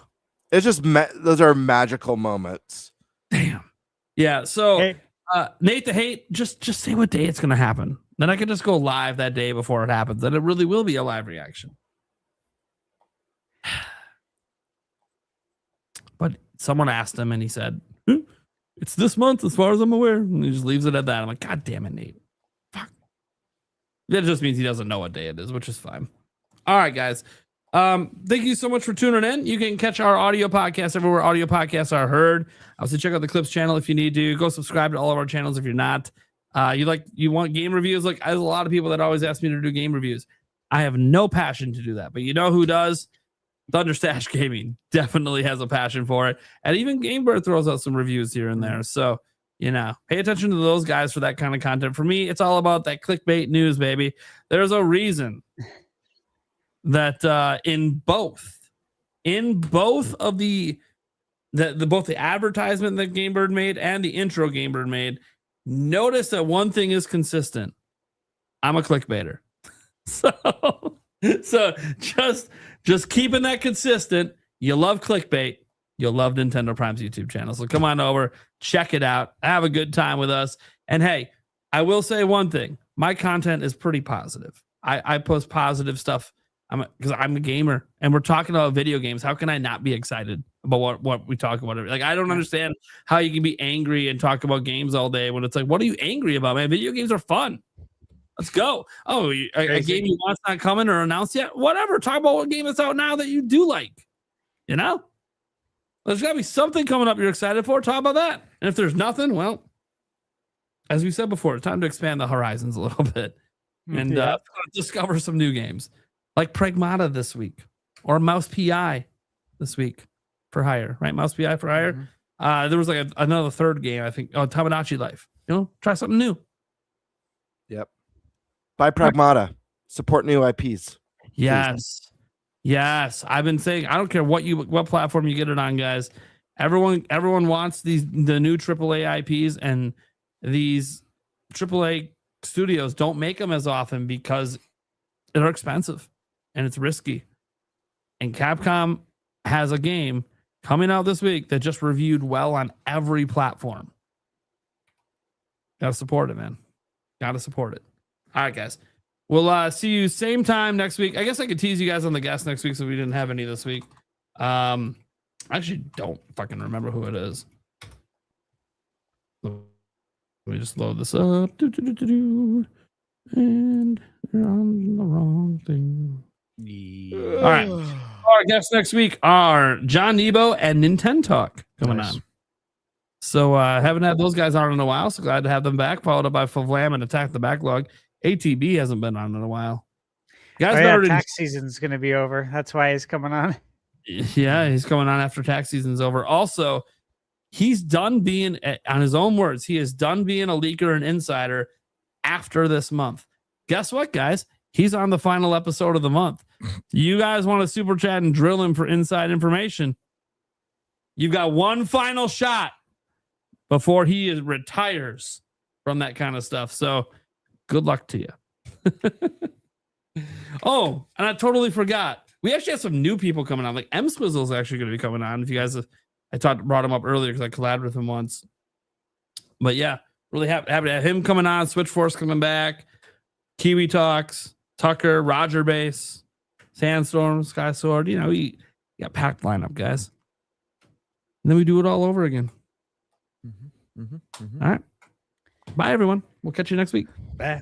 it's just those are magical moments. Damn. Yeah. So Nate the Hate, just say what day it's gonna happen. Then I can just go live that day before it happens. Then it really will be a live reaction. But someone asked him, and he said, "It's this month, as far as I'm aware." And he just leaves it at that. I'm like, God damn it, Nate. Fuck. That just means he doesn't know what day it is, which is fine. All right, guys. Thank you so much for tuning in. You can catch our audio podcast everywhere audio podcasts are heard. Also, check out the Clips channel if you need to. Go subscribe to all of our channels if you're not. You want game reviews? Like, there's a lot of people that always ask me to do game reviews. I have no passion to do that, but you know who does? Thunderstash Gaming definitely has a passion for it, and even GameBird throws out some reviews here and there. So pay attention to those guys for that kind of content. For me, it's all about that clickbait news, baby. There's a reason that in both of the both the advertisement that GameBird made and the intro GameBird made, notice that one thing is consistent. I'm a clickbaiter. So just keeping that consistent. You love clickbait, you'll love Nintendo Prime's YouTube channel. So come on over, check it out, have a good time with us. And hey, I will say one thing: my content is pretty positive. I post positive stuff. Because I'm a gamer, and we're talking about video games. How can I not be excited about what we talk about? Like, I don't understand how you can be angry and talk about games all day when it's like, what are you angry about, man? Video games are fun. Let's go. Oh, a game you want's not coming or announced yet? Whatever. Talk about what game is out now that you do like. There's got to be something coming up you're excited for. Talk about that. And if there's nothing, well, as we said before, it's time to expand the horizons a little bit and discover some new games. Like Pragmata this week, or Mouse PI this week for hire, right? Mouse PI for hire. Mm-hmm. There was like another third game, I think. Oh, Tamagotchi Life. Try something new. Yep. Buy Pragmata. Support new IPs. Yes. Yes. I've been saying, I don't care what platform you get it on, guys. Everyone wants the new AAA IPs, and these AAA studios don't make them as often because they're expensive. And it's risky. And Capcom has a game coming out this week that just reviewed well on every platform. Gotta support it, man. Gotta support it. All right, guys. We'll see you same time next week. I guess I could tease you guys on the guest next week, so we didn't have any this week. I actually don't fucking remember who it is. Let me just load this up. And you're on the wrong thing. Yeah. All right. our guests next week are John Nebo and Nintendo Talk coming on. So haven't had those guys on in a while, so glad to have them back, followed up by Favlam and Attack the Backlog. ATB hasn't been on in a while. Guys, tax season's going to be over. That's why he's coming on. Yeah, he's coming on after tax season's over. Also, he's done being, on his own words, he is done being a leaker and insider after this month. Guess what, guys? He's on the final episode of the month. You guys want to super chat and drill him for inside information? You've got one final shot before he retires from that kind of stuff. So good luck to you. Oh, and I totally forgot. We actually have some new people coming on. Like M Swizzle's actually going to be coming on. If you guys, brought him up earlier because I collabed with him once. But yeah, really happy to have him coming on. Switchforce coming back. Kiwi Talks, Tucker, Roger Base, Sandstorm, Sky Sword. You know, we got packed lineup, guys. And then we do it all over again. All right. Bye, everyone. We'll catch you next week. Bye.